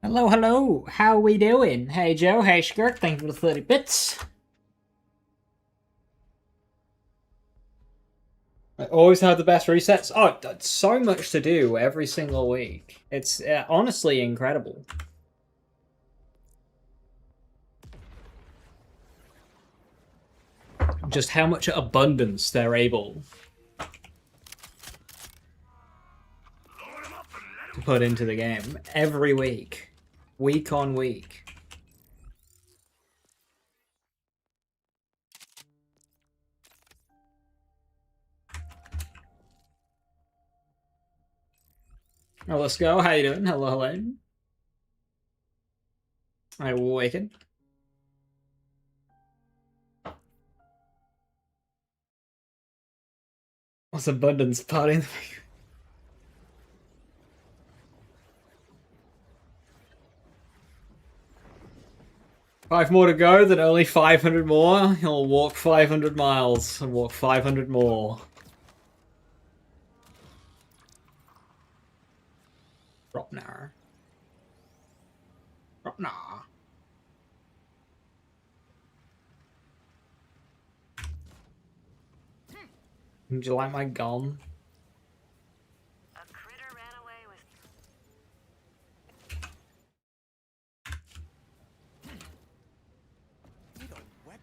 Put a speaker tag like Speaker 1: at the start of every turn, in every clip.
Speaker 1: Hello, hello. How we doing? Hey, Joe. Hey, Skirk. Thank you for the 30 bits. I always have the best resets. Oh, so much to do every single week. It's honestly incredible. Just how much abundance they're able to put into the game every week on week. Oh, let's go. How you doing? Hello, hello. I awaken. What's abundance party? 5 more to go, then only 500 more. He'll walk 500 miles and walk 500 more. Ropnar. Ropnar. Would you like my gun?
Speaker 2: A critter ran away with...
Speaker 3: Need a weapon.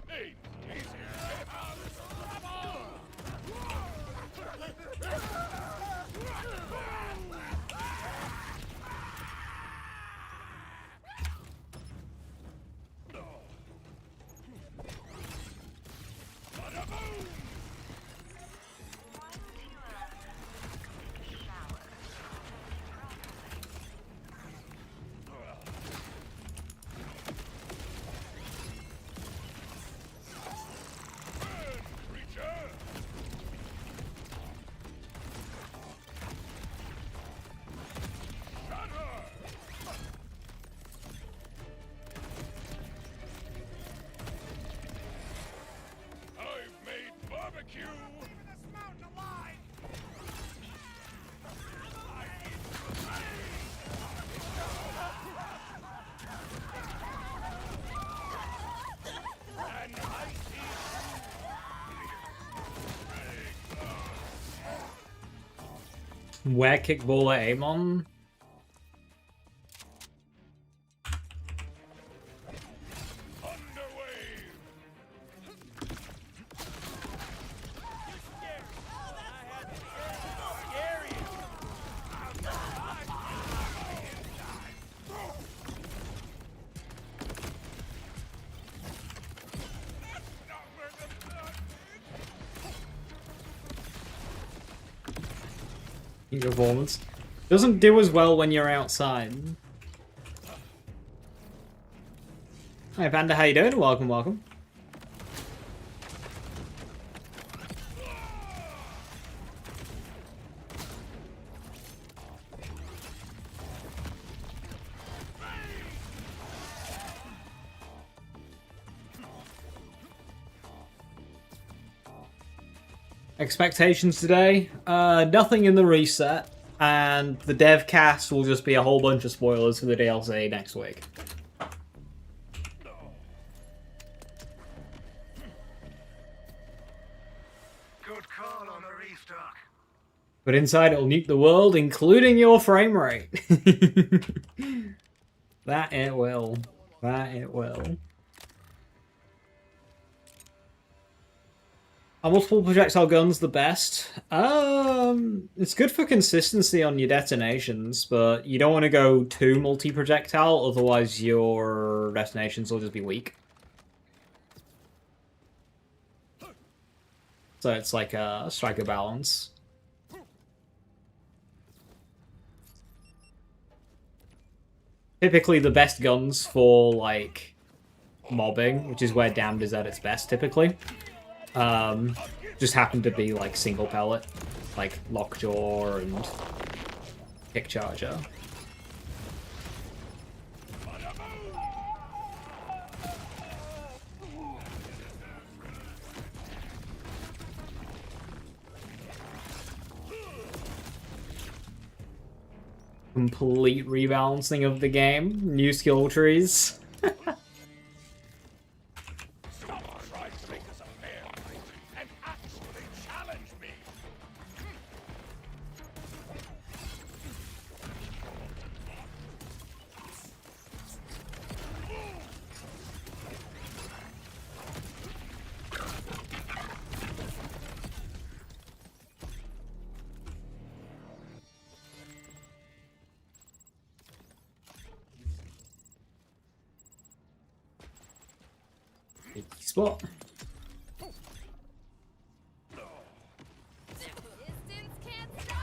Speaker 3: Hey, easy.
Speaker 1: Where kickballer Amon? Performance doesn't do as well when you're outside. Hi Panda, how you doing? Welcome, welcome. Expectations today? Nothing in the reset, and the dev cast will just be a whole bunch of spoilers for the DLC next week.
Speaker 3: Good call on the restock.
Speaker 1: But inside it'll nuke the world, including your frame rate. That it will. That it will. Are multiple projectile guns the best? It's good for consistency on your detonations, but you don't want to go too multi-projectile, otherwise your detonations will just be weak. So it's like a strike a balance. Typically the best guns for, like, mobbing, which is where Damned is at its best, typically, just happen to be, like, single pellet, like Lockjaw and Kick Charger. complete rebalancing of the game. New skill trees.
Speaker 3: Someone tried to make this a fair fight and actually challenge me.
Speaker 1: Spot.
Speaker 4: Distance can't stop!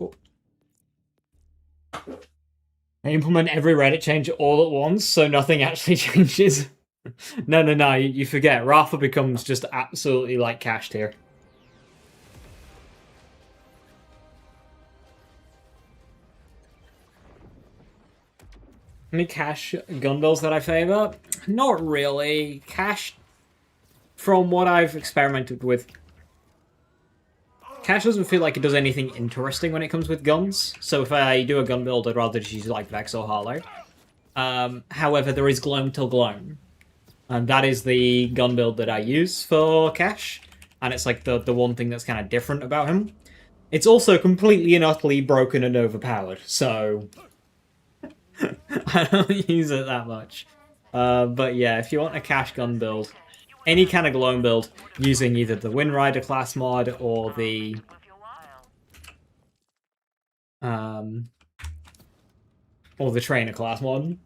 Speaker 1: Oh. I implement every Reddit change all at once, so nothing actually changes. No, you forget. Rafa becomes just absolutely like cached here. Any cash gun builds that I favor? Not really. Cash, from what I've experimented with, Cash doesn't feel like it does anything interesting when it comes with guns. So if I do a gun build, I'd rather just use like Vex or Harlow. However, there is Gloam Till Gloam. And that is the gun build that I use for Cash. And it's like the one thing that's kind of different about him. It's also completely and utterly broken and overpowered. So I don't use it that much. But yeah, if you want a Cash gun build, any kind of Gloam build using either the Windrider class mod or the Trainer class mod.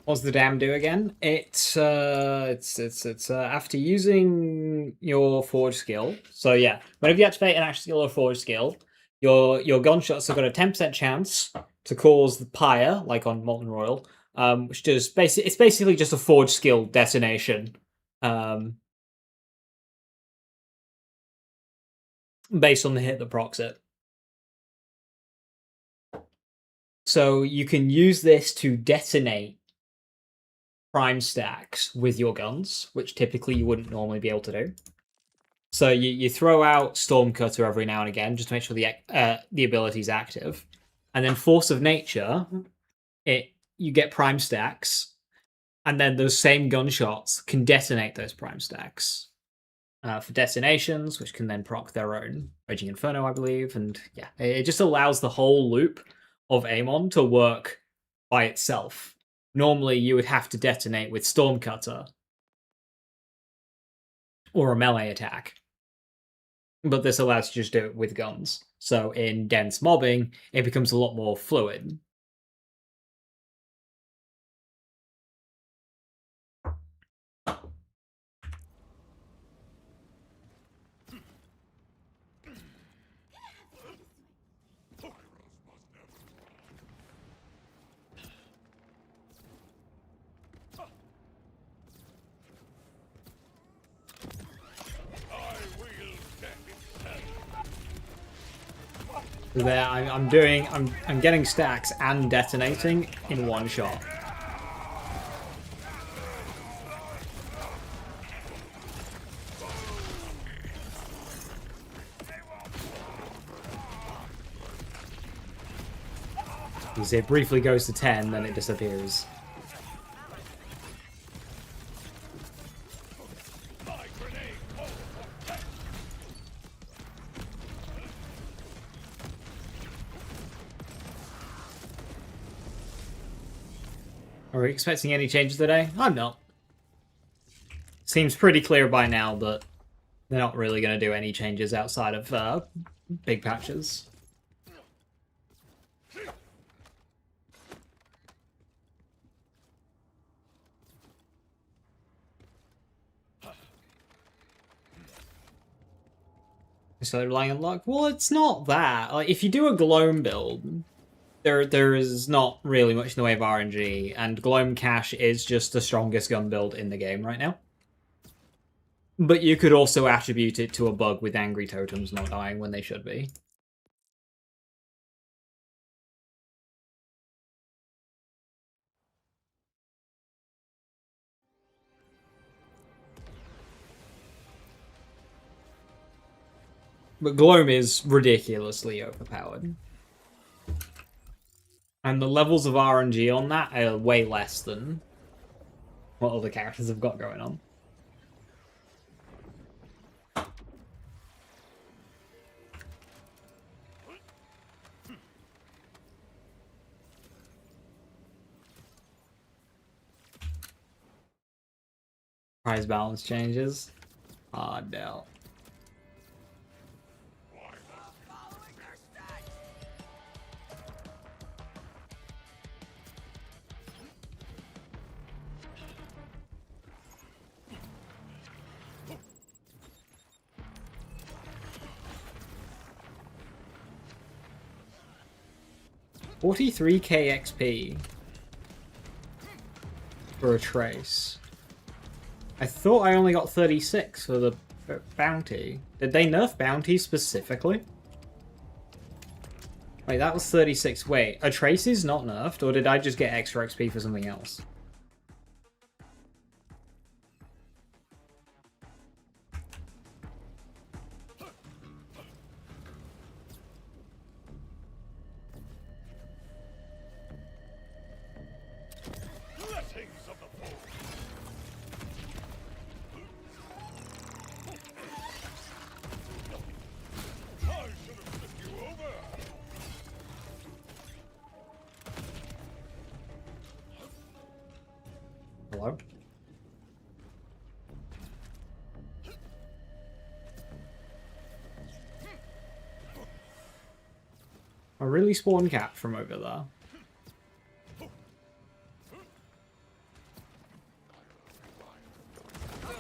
Speaker 1: What's the dam do again? It's after using your forge skill. So yeah, whenever you activate an action skill or forge skill, your gunshots have got a 10% chance to cause the pyre, like on Molten Royal, which does it's basically just a forge skill detonation, based on the hit that procs it. So you can use this to detonate prime stacks with your guns, which typically you wouldn't normally be able to do. So you throw out Stormcutter every now and again just to make sure the ability's active, and then Force of Nature, you get prime stacks, and then those same gunshots can detonate those prime stacks for detonations, which can then proc their own Raging Inferno, I believe, and yeah, it just allows the whole loop of Amon to work by itself. Normally, you would have to detonate with Stormcutter or a melee attack. But this allows you to just do it with guns. So in dense mobbing, it becomes a lot more fluid. There, I'm getting stacks and detonating in one shot. You see, it briefly goes to 10, then it disappears. Are we expecting any changes today? I'm not. Seems pretty clear by now that they're not really going to do any changes outside of big patches. So they're relying on luck? Well, it's not that. Like, if you do a Gloam build, there is not really much in the way of RNG, and Gloam Cash is just the strongest gun build in the game right now. But you could also attribute it to a bug with Angry Totems not dying when they should be. But Gloam is ridiculously overpowered. And the levels of RNG on that are way less than what other characters have got going on. Price balance changes. Ah, no. $43k XP for a trace. I thought I only got 36 for the bounty. Did they nerf bounty specifically? Wait, that was 36. Wait, a trace is not nerfed, or did I just get extra XP for something else?
Speaker 3: Blessings of the foe. I should have flipped you over.
Speaker 1: Hello? I really spawned cat from over there.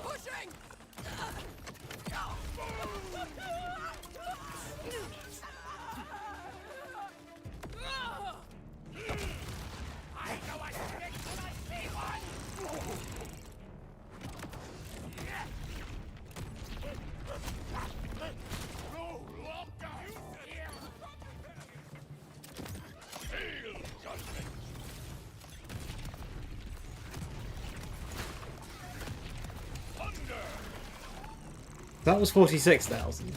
Speaker 4: Pushing!
Speaker 3: I know I stick when I see one. No longer here. Feel judgment. Thunder.
Speaker 1: That was 46,000.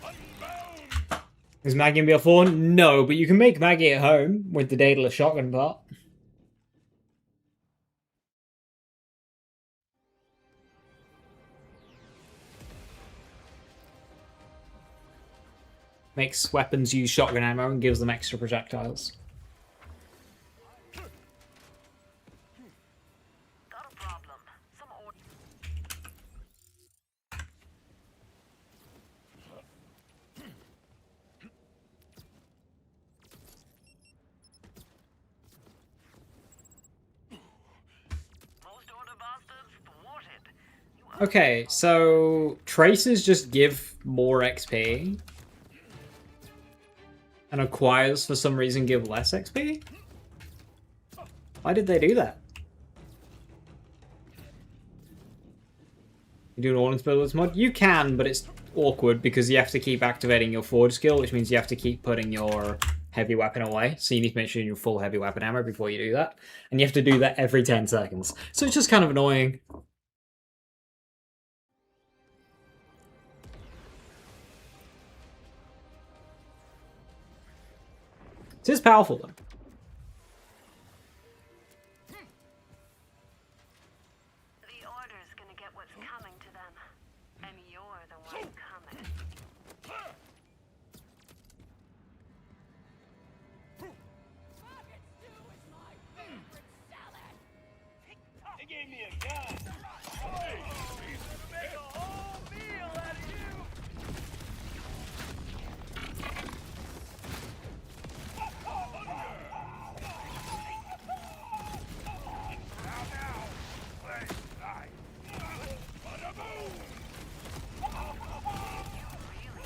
Speaker 3: Unbound.
Speaker 1: Is Maggie in BL4? No, but you can make Maggie at home with the Daedalus shotgun part. Makes weapons use shotgun ammo and gives them extra projectiles.
Speaker 2: Got a problem. Some or most order bastards thwarted. You
Speaker 1: Okay, so traces just give more XP. And acquires, for some reason, give less XP? Why did they do that? You do an Ordnance Builder's mod? You can, but it's awkward because you have to keep activating your forge skill, which means you have to keep putting your heavy weapon away. So you need to make sure you're full heavy weapon ammo before you do that. And you have to do that every 10 seconds. So it's just kind of annoying. It is powerful though.
Speaker 2: The order's gonna get what's coming to them. And you're the one coming. Really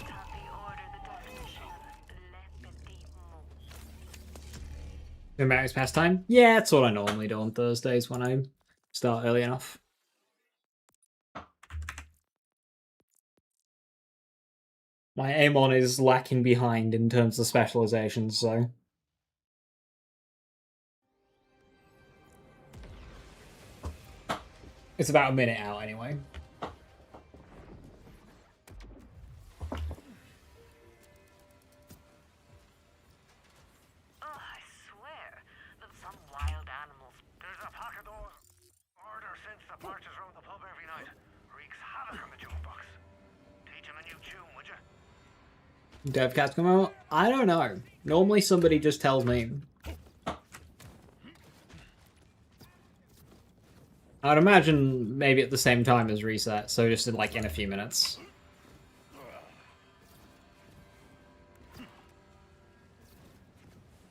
Speaker 2: taught the order the definition of le petit mot.
Speaker 1: Mary's pastime? Yeah, that's what I normally do on Thursdays when I start early enough. My Amon is lacking behind in terms of specializations, so... It's about a minute out anyway.
Speaker 2: Oh, I swear that some wild animals.
Speaker 3: There's a pocket order since the parties around the pub every night. Wreaks havoc on the jukebox. Teach him a new tune, would you?
Speaker 1: Dev cats come out? I don't know. Normally somebody just tells me. I'd imagine maybe at the same time as reset, so just like in a few minutes.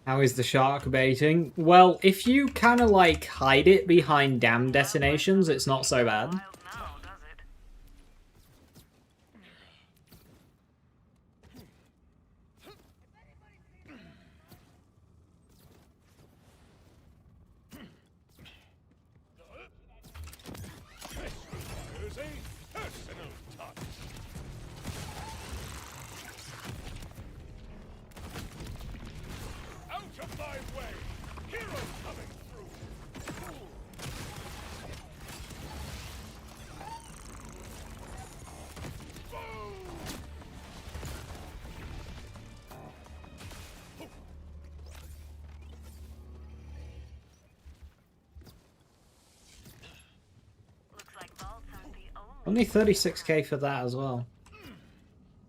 Speaker 1: How is the shark baiting? Well, if you kind of like hide it behind dam destinations, it's not so bad.
Speaker 2: Wild now, does it?
Speaker 3: Here's a personal touch. Out of my way! Heroes coming through!
Speaker 2: Looks like vaults aren't the only.
Speaker 1: Only 36k for that as well.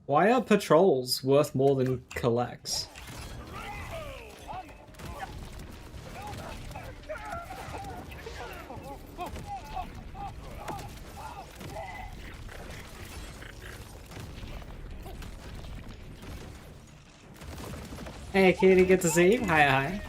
Speaker 1: Why are patrols worth more than collects? Hey kitty, good to see you. Hi, hi.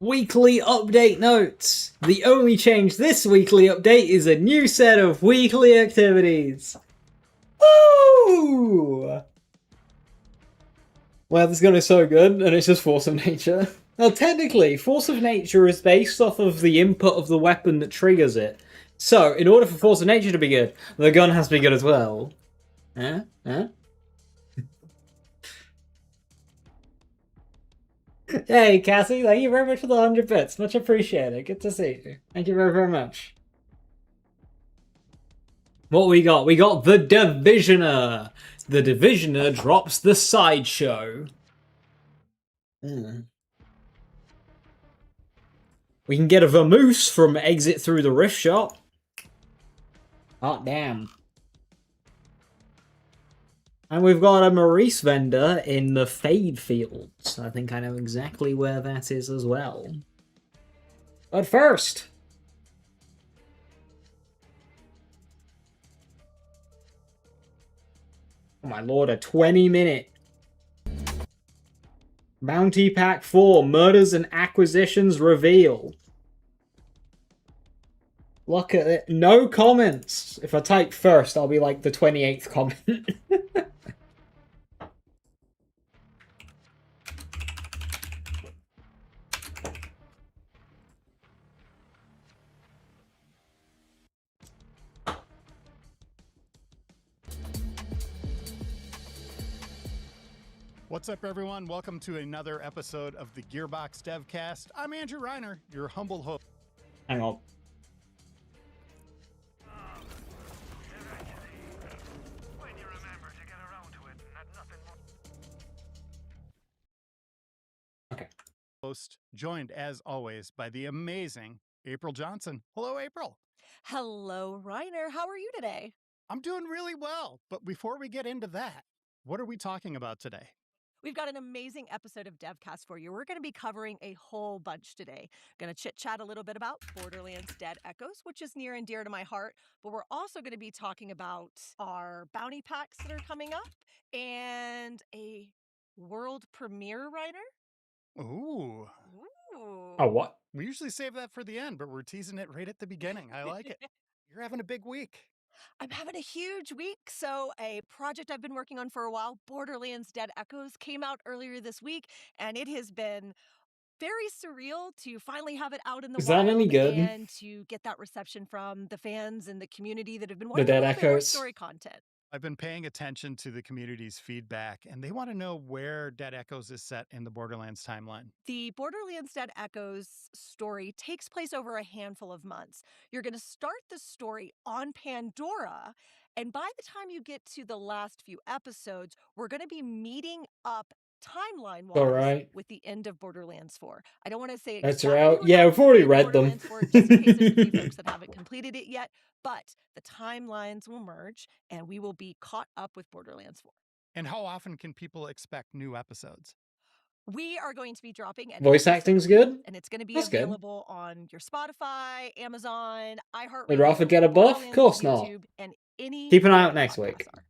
Speaker 1: Weekly update notes! The only change this weekly update is a new set of weekly activities! Woo! Well, this gun is so good, and it's just Force of Nature. Well, technically, Force of Nature is based off of the input of the weapon that triggers it. So, in order for Force of Nature to be good, the gun has to be good as well. Huh? Huh? Hey, Cassie, thank you very much for the 100 bits. Much appreciated. Good to see you. Thank you very, very much. What we got? We got the Divisioner. The Divisioner drops the sideshow. We can get a Vamoose from Exit Through the Rift Shop. Hot damn. And we've got a Maurice vendor in the Fade Fields. I think I know exactly where that is as well. But first... oh my lord, a 20-minute... Bounty Pack 4, Murders and Acquisitions Reveal. Look at it. No comments. If I type first, I'll be like the 28th comment.
Speaker 5: What's up, everyone? Welcome to another episode of the Gearbox Devcast. I'm Andrew Reiner, your humble host.
Speaker 1: Hang on.
Speaker 3: When you remember to get around to it and had nothing more.
Speaker 5: host, joined as always by the amazing April Johnson. Hello, April.
Speaker 6: Hello, Reiner. How are you today?
Speaker 5: I'm doing really well. But before we get into that, what are we talking about today?
Speaker 6: We've got an amazing episode of DevCast for you. We're going to be covering a whole bunch today. Going to chit-chat a little bit about Borderlands Dead Echoes, which is near and dear to my heart. But we're also going to be talking about our bounty packs that are coming up and a world premiere, Reiner.
Speaker 5: Ooh.
Speaker 6: Ooh.
Speaker 1: Oh, what?
Speaker 5: We usually save that for the end, but we're teasing it right at the beginning. I like it. You're having a big week.
Speaker 6: I'm having a huge week. So, a project I've been working on for a while, Borderlands Dead Echoes, came out earlier this week, and it has been very surreal to finally have it out in the
Speaker 1: Is
Speaker 6: wild
Speaker 1: that any good?
Speaker 6: and to get that reception from the fans and the community that have been
Speaker 1: The
Speaker 6: wanting a
Speaker 1: Dead
Speaker 6: little bit more
Speaker 1: Echoes?
Speaker 6: story content.
Speaker 5: I've been paying attention to the community's feedback, and they want to know where Dead Echoes is set in the Borderlands timeline.
Speaker 6: The Borderlands Dead Echoes story takes place over a handful of months. You're going to start the story on Pandora, and by the time you get to the last few episodes, we're going to be meeting up timeline-wise
Speaker 1: All right.
Speaker 6: with the end of Borderlands 4. I don't want to say
Speaker 1: That's
Speaker 6: exactly
Speaker 1: right.
Speaker 6: what
Speaker 1: Yeah,
Speaker 6: happens
Speaker 1: we've already
Speaker 6: in
Speaker 1: read them.
Speaker 6: Borderlands 4, just in case there's a few folks that haven't completed it yet, but the timelines will merge, and we will be caught up with Borderlands 4.
Speaker 5: And how often can people expect new episodes?
Speaker 6: We are going to be dropping an
Speaker 1: Voice
Speaker 6: episode
Speaker 1: acting's
Speaker 6: a week,
Speaker 1: good?
Speaker 6: and it's going to be
Speaker 1: That's good.
Speaker 6: available on your Spotify, Amazon, iHeartRadio,
Speaker 1: Would Rafa get a buff?
Speaker 6: Borderlands,
Speaker 1: Course not.
Speaker 6: YouTube, and any
Speaker 1: Keep an eye out
Speaker 6: where
Speaker 1: next
Speaker 6: podcasts
Speaker 1: week.
Speaker 6: are.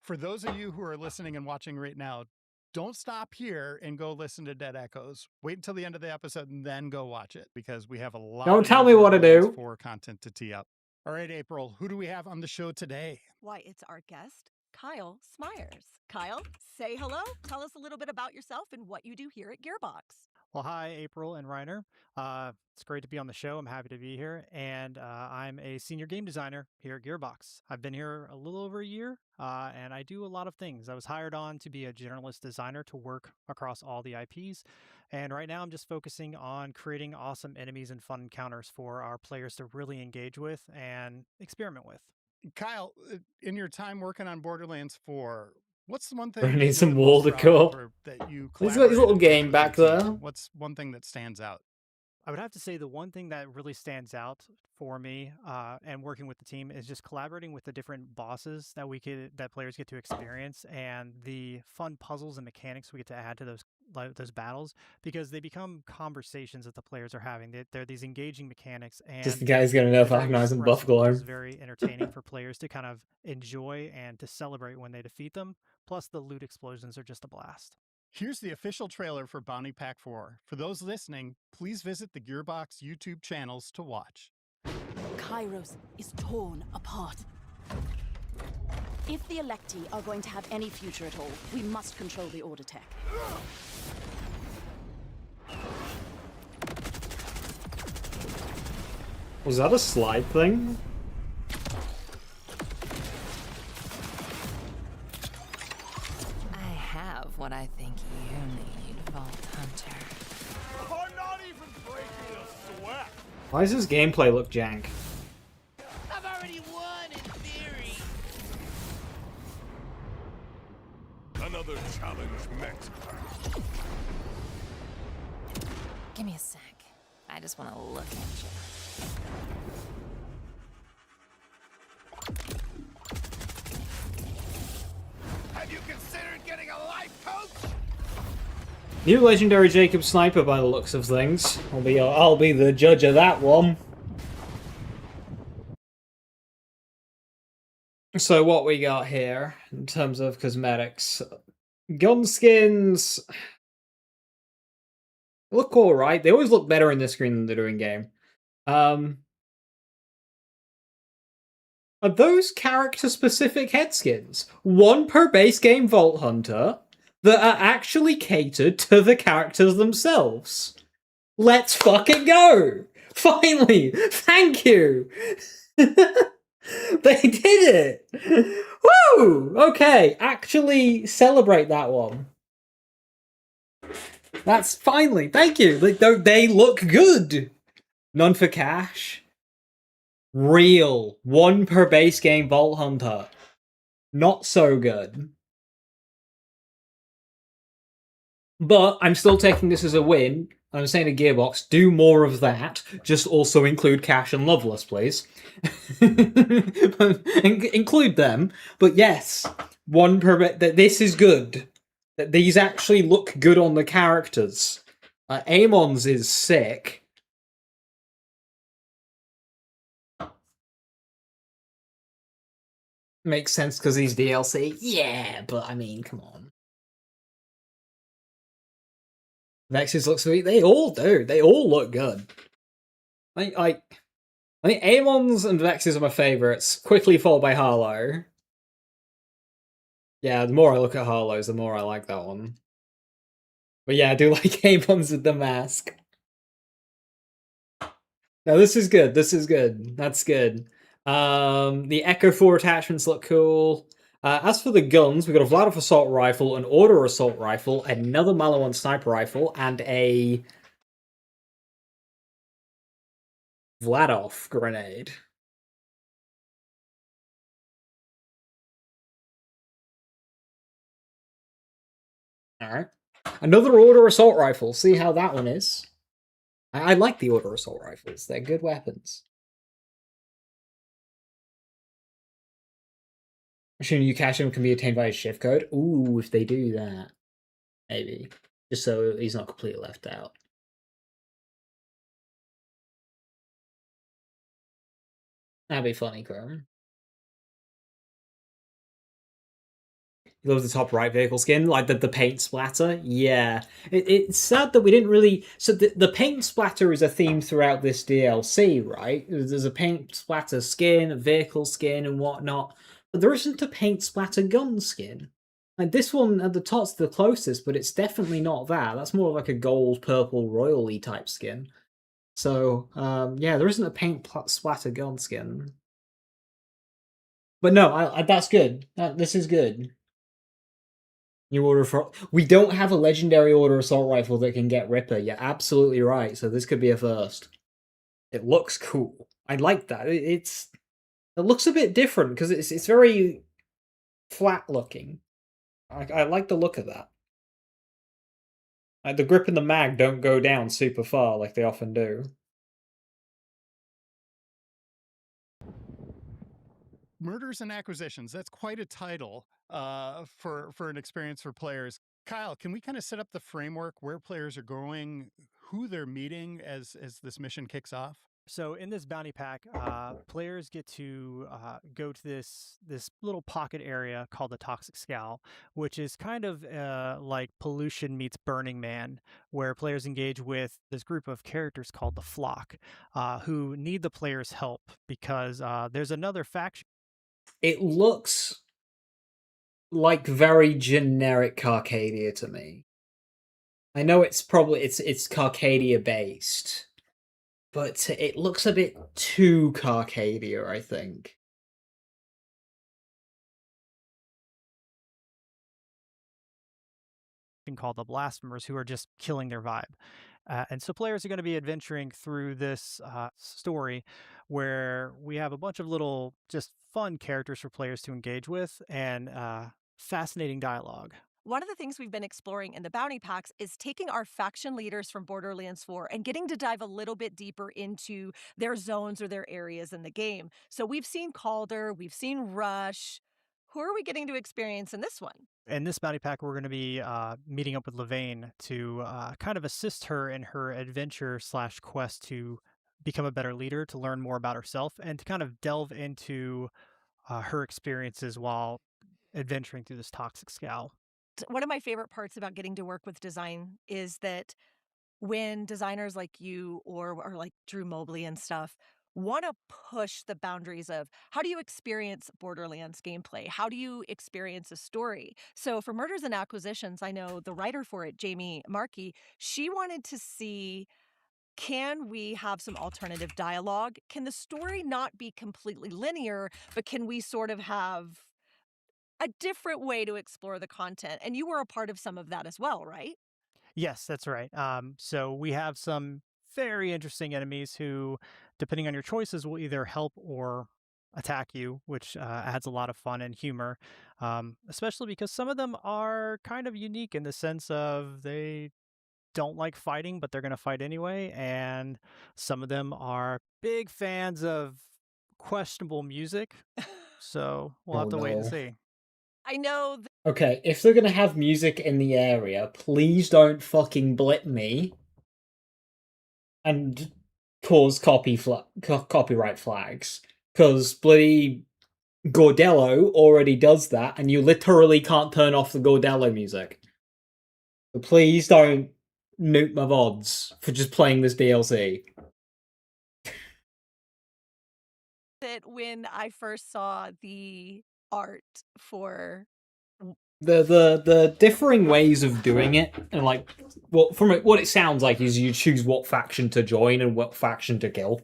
Speaker 5: For those of you who are listening and watching right now, don't stop here and go listen to Dead Echoes. Wait until the end of the episode and then go watch it because we have a lot
Speaker 1: Don't
Speaker 5: of
Speaker 1: tell
Speaker 5: new
Speaker 1: me what to
Speaker 5: Borderlands
Speaker 1: do.
Speaker 5: 4 content to tee up. All right, April, who do we have on the show today?
Speaker 6: Why, it's our guest, Kyle Smyers. Kyle, say hello. Tell us a little bit about yourself and what you do here at Gearbox.
Speaker 7: Well, hi, April and Reiner. It's great to be on the show. I'm happy to be here. And I'm a senior game designer here at Gearbox. I've been here a little over a year, and I do a lot of things. I was hired on to be a generalist designer to work across all the IPs. And right now I'm just focusing on creating awesome enemies and fun encounters for our players to really engage with and experiment with.
Speaker 5: Kyle, in your time working on Borderlands 4, what's the one thing
Speaker 1: We're gonna
Speaker 5: that
Speaker 1: need some
Speaker 5: you're the
Speaker 1: wall
Speaker 5: most
Speaker 1: decor.
Speaker 5: proud of or that you
Speaker 1: He's got his little
Speaker 5: collaborated
Speaker 1: game
Speaker 5: with
Speaker 1: back
Speaker 5: the team?
Speaker 1: there.
Speaker 5: What's one thing that stands out?
Speaker 7: I would have to say the one thing that really stands out for me and working with the team is just collaborating with the different bosses that players get to experience and the fun puzzles and mechanics we get to add to those battles because they become conversations that the players are having. They're these engaging mechanics and
Speaker 1: Just the guy's gonna know if
Speaker 7: they're
Speaker 1: I
Speaker 7: very
Speaker 1: recognize him buff
Speaker 7: expressive, which is
Speaker 1: glow.
Speaker 7: very entertaining for players to kind of enjoy and to celebrate when they defeat them. Plus the loot explosions are just a blast.
Speaker 5: Here's the official trailer for Bounty Pack 4. For those listening, please visit the Gearbox YouTube channels to watch.
Speaker 8: Kairos is torn apart. If the Electi are going to have any future at all, we must control the Order tech.
Speaker 1: Was that a slide thing?
Speaker 9: I have what I think you need, Vault Hunter.
Speaker 3: I'm not even breaking a sweat.
Speaker 1: Why does his gameplay look jank?
Speaker 3: I've already won in theory. Another challenge met.
Speaker 9: Give me a sec. I just want to look at you.
Speaker 3: Have you considered getting a life coach?
Speaker 1: New legendary Jacob Sniper by the looks of things. I'll be the judge of that one. So what we got here in terms of cosmetics. Gun skins look alright. They always look better in this screen than they do in game. Are those character-specific head skins? One per base game Vault Hunter that are actually catered to the characters themselves. Let's fucking go! Finally! Thank you! They did it! Woo! Okay, actually celebrate that one. That's finally, thank you! They look good! None for cash. Real. One per base game Vault Hunter. Not so good. But I'm still taking this as a win I'm saying to Gearbox, do more of that. Just also include Cash and Loveless, please. Include them. But yes, one per that this is good. That these actually look good on the characters. Amon's is sick. Makes sense because he's DLC. Yeah, but I mean, come on. Vexes look sweet. They all do. They all look good. I think Amon's and Vexes are my favourites. Quickly followed by Harlow. Yeah, the more I look at Harlow's, the more I like that one. But yeah, I do like Amon's with the mask. No, this is good. This is good. That's good. The Echo 4 attachments look cool. As for the guns, we've got a Vladov assault rifle, an Order assault rifle, another Maliwan sniper rifle, and a Vladov grenade. Alright. Another Order assault rifle. See how that one is. I like the Order assault rifles. They're good weapons. Assuming you cash him can be obtained via shift code. Ooh, if they do that. Maybe. Just so he's not completely left out. That'd be funny, Chrome. You love the top right vehicle skin, like the paint splatter. Yeah, it's sad that we didn't really. So the paint splatter is a theme throughout this DLC, right? There's a paint splatter skin, a vehicle skin, and whatnot, but there isn't a paint splatter gun skin. Like this one at the top's the closest, but it's definitely not that. That's more like a gold, purple, royally type skin. So yeah, there isn't a paint splatter gun skin. But no, that's good. This is good. New order for we don't have a legendary order assault rifle that can get Ripper. You're absolutely right. So this could be a first. It looks cool. I like that. It looks a bit different because it's very flat looking. I like the look of that. Like the grip and the mag don't go down super far like they often do.
Speaker 5: Murders and Acquisitions. That's quite a title for an experience for players. Kyle, can we kind of set up the framework where players are going, who they're meeting as this mission kicks off?
Speaker 7: So in this bounty pack, players get to go to this little pocket area called the Toxic Scowl, which is kind of like Pollution meets Burning Man, where players engage with this group of characters called the Flock, who need the players' help because there's another faction.
Speaker 1: It looks like very generic Carcadia to me. I know it's probably it's Carcadia based, but it looks a bit too Carcadia, I think.
Speaker 7: Called the Blasphemers, who are just killing their vibe. And so players are going to be adventuring through this story where we have a bunch of little just fun characters for players to engage with and fascinating dialogue.
Speaker 6: One of the things we've been exploring in the bounty packs is taking our faction leaders from Borderlands 4 and getting to dive a little bit deeper into their zones or their areas in the game. So we've seen Calder, we've seen Rush. Who are we getting to experience in this one?
Speaker 7: In this bounty pack, we're going to be meeting up with Levane to kind of assist her in her adventure / quest to become a better leader, to learn more about herself, and to kind of delve into her experiences while adventuring through this Toxic Scowl.
Speaker 6: One of my favorite parts about getting to work with design is that when designers like you or like Drew Mobley and stuff want to push the boundaries of how do you experience Borderlands gameplay? How do you experience a story? So for Murders and Acquisitions, I know the writer for it, Jamie Markey, she wanted to see, can we have some alternative dialogue? Can the story not be completely linear, but can we sort of have a different way to explore the content? And you were a part of some of that as well, right?
Speaker 7: Yes, that's right. So we have some very interesting enemies who, depending on your choices, will either help or attack you, which adds a lot of fun and humor, especially because some of them are kind of unique in the sense of they don't like fighting, but they're going to fight anyway. And some of them are big fans of questionable music. So we'll
Speaker 1: Oh,
Speaker 7: have to wait and
Speaker 1: no.
Speaker 7: see.
Speaker 6: I know
Speaker 1: Okay, if they're gonna have music in the area, please don't fucking blip me and cause copyright flags. Because bloody Gordello already does that, and you literally can't turn off the Gordello music. So please don't nuke my VODs for just playing this DLC.
Speaker 6: that when I first saw the art for
Speaker 1: The differing ways of doing it, and like what it sounds like is you choose what faction to join and what faction to kill.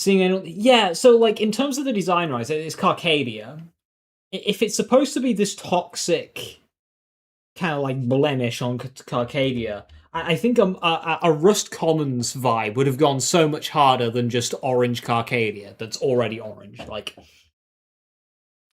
Speaker 1: Yeah, so like in terms of the design, right, it's Carcadia. If it's supposed to be this toxic kind of like blemish on Carcadia, I think a Rust Commons vibe would have gone so much harder than just orange Carcadia that's already orange. Like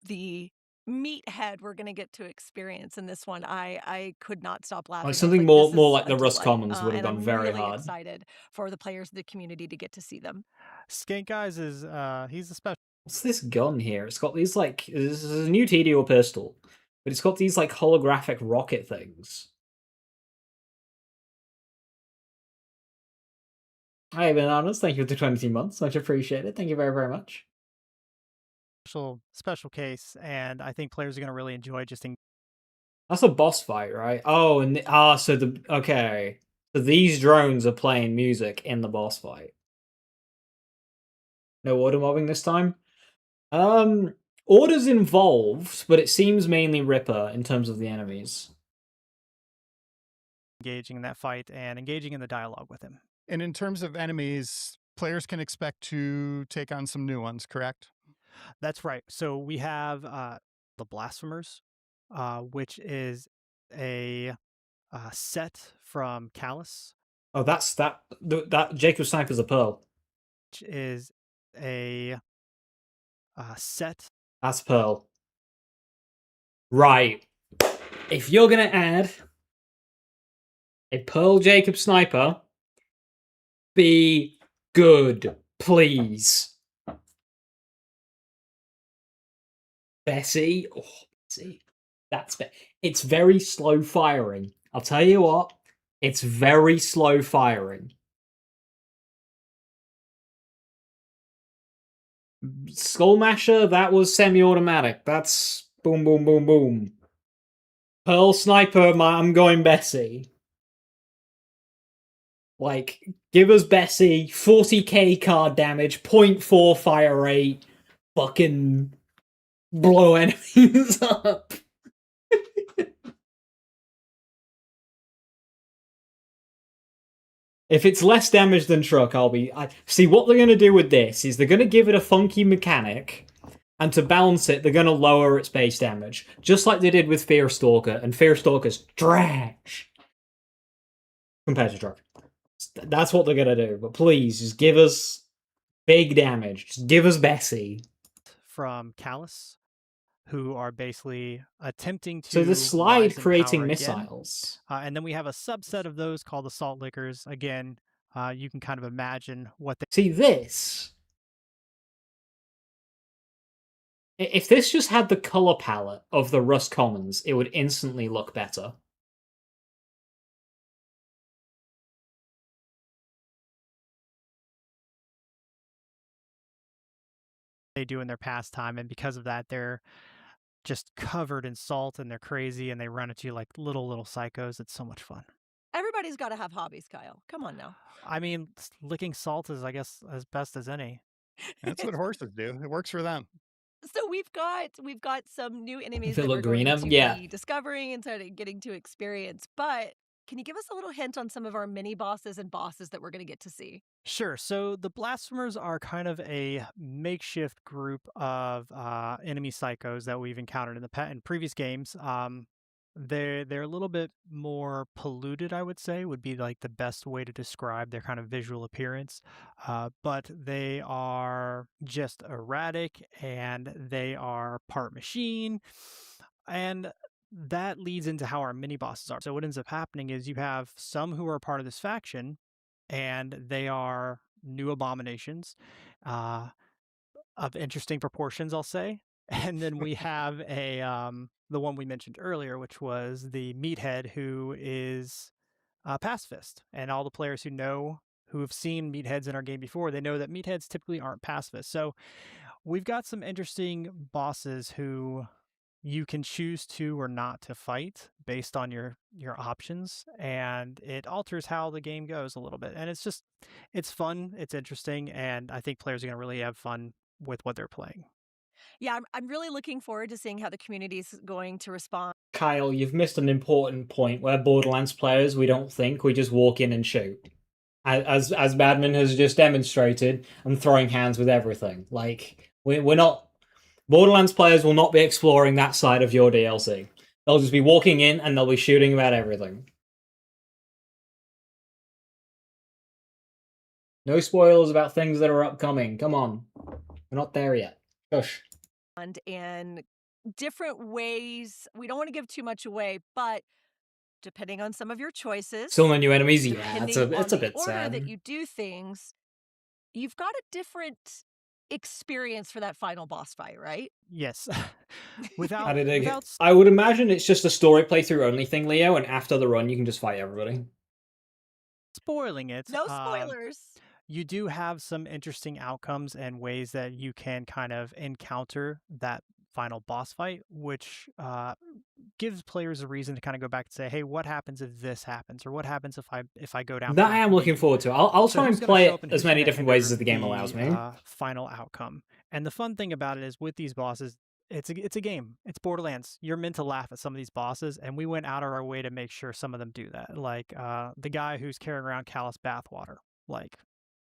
Speaker 6: the meathead we're going to get to experience in this one, I could not stop laughing. I
Speaker 1: like
Speaker 6: was
Speaker 1: something
Speaker 6: like,
Speaker 1: more
Speaker 6: this
Speaker 1: more
Speaker 6: is
Speaker 1: like
Speaker 6: a
Speaker 1: the Rust
Speaker 6: delight.
Speaker 1: Commons would have
Speaker 6: And
Speaker 1: gone
Speaker 6: I'm
Speaker 1: very
Speaker 6: really
Speaker 1: hard.
Speaker 6: excited for the players of the community to get to see them.
Speaker 7: Skink Eyes is he's a special.
Speaker 1: What's this gun here? It's got these like this is a new TDO pistol, but it's got these like holographic rocket things. Hi, Bananas. Thank you for the 20 months. Much appreciated. Thank you very, very much.
Speaker 7: Special case, and I think players are going to really enjoy just
Speaker 1: That's a boss fight, right? Oh, and okay. So these drones are playing music in the boss fight. No order mobbing this time. Order's involved, but it seems mainly Ripper in terms of the enemies.
Speaker 7: engaging in that fight and engaging in the dialogue with him.
Speaker 5: And in terms of enemies, players can expect to take on some new ones, correct?
Speaker 7: That's right. So we have the Blasphemers, which is a set from Callus.
Speaker 1: Oh, that Jacob Sniper's a pearl.
Speaker 7: Which is a set.
Speaker 1: That's pearl. Right. If you're gonna add a pearl Jacob Sniper, be good, please. Bessie, oh, Bessie, it's very slow firing. I'll tell you what, it's very slow firing. Skullmasher, that was semi-automatic. That's boom, boom, boom, boom. Pearl Sniper, I'm going Bessie. Like, give us Bessie, 40k card damage, 0.4 fire rate, fucking blow enemies up. If it's less damage than Truck, see what they're gonna do with this is they're gonna give it a funky mechanic, and to balance it, they're gonna lower its base damage, just like they did with Fearstalker, and Fearstalker's trash compared to Truck. That's what they're gonna do. But please, just give us big damage. Just give us Bessie.
Speaker 7: From Callus, who are basically attempting to.
Speaker 1: So the slide
Speaker 7: rise in
Speaker 1: creating
Speaker 7: power
Speaker 1: missiles.
Speaker 7: Again. And then we have a subset of those called the Salt Lickers. Again, you can kind of imagine what they.
Speaker 1: See this. If this just had the color palette of the Rust Commons, it would instantly look better.
Speaker 7: They do in their pastime, and because of that, they're just covered in salt, and they're crazy, and they run at you like little psychos. It's so much fun.
Speaker 6: Everybody's got to have hobbies, Kyle. Come on now.
Speaker 7: I mean, licking salt is, I guess, as best as any.
Speaker 5: That's what horses do. It works for them.
Speaker 6: So we've got some new enemies
Speaker 1: If it
Speaker 6: that we're
Speaker 1: looked
Speaker 6: going
Speaker 1: greener,
Speaker 6: to
Speaker 1: yeah.
Speaker 6: be discovering and sort of getting to experience. But can you give us a little hint on some of our mini bosses and bosses that we're going to get to see?
Speaker 7: Sure. So the Blasphemers are kind of a makeshift group of enemy psychos that we've encountered in previous games. They're a little bit more polluted, I would say, would be like the best way to describe their kind of visual appearance. But they are just erratic, and they are part machine, and that leads into how our mini bosses are. So what ends up happening is you have some who are part of this faction, and they are new abominations of interesting proportions, I'll say. And then we have the one we mentioned earlier, which was the meathead, who is pacifist. And all the players who have seen meatheads in our game before, they know that meatheads typically aren't pacifists. So we've got some interesting bosses who you can choose to or not to fight based on your options, and it alters how the game goes a little bit. And it's fun, it's interesting, and I think players are going to really have fun with what they're playing.
Speaker 6: Yeah, I'm really looking forward to seeing how the community is going to respond.
Speaker 1: Kyle, you've missed an important point where Borderlands players, we don't think, we just walk in and shoot. As Badman has just demonstrated, and throwing hands with everything. Like, we're not... Borderlands players will not be exploring that side of your DLC. They'll just be walking in and they'll be shooting about everything. No spoilers about things that are upcoming. Come on. We're not there yet. Shush.
Speaker 6: And different ways. We don't want to give too much away, but depending on some of your choices,
Speaker 1: Still no new enemies? Yeah, it's a
Speaker 6: depending on
Speaker 1: bit
Speaker 6: the order
Speaker 1: sad.
Speaker 6: that you do things, you've got a different experience for that final boss fight, right?
Speaker 7: Yes.
Speaker 1: How did it get? I would imagine it's just a story playthrough only thing, Leo, and after the run you can just fight everybody.
Speaker 7: Spoiling it.
Speaker 6: No spoilers.
Speaker 7: You do have some interesting outcomes and ways that you can kind of encounter that final boss fight, which gives players a reason to kind of go back and say, hey, what happens if this happens? Or what happens if I go down?
Speaker 1: That I am looking forward to. I'll try and play it as many different ways as the game allows me.
Speaker 7: Final outcome. And the fun thing about it is with these bosses, it's a game. It's Borderlands. You're meant to laugh at some of these bosses, and we went out of our way to make sure some of them do that. Like the guy who's carrying around Callous bathwater. Like,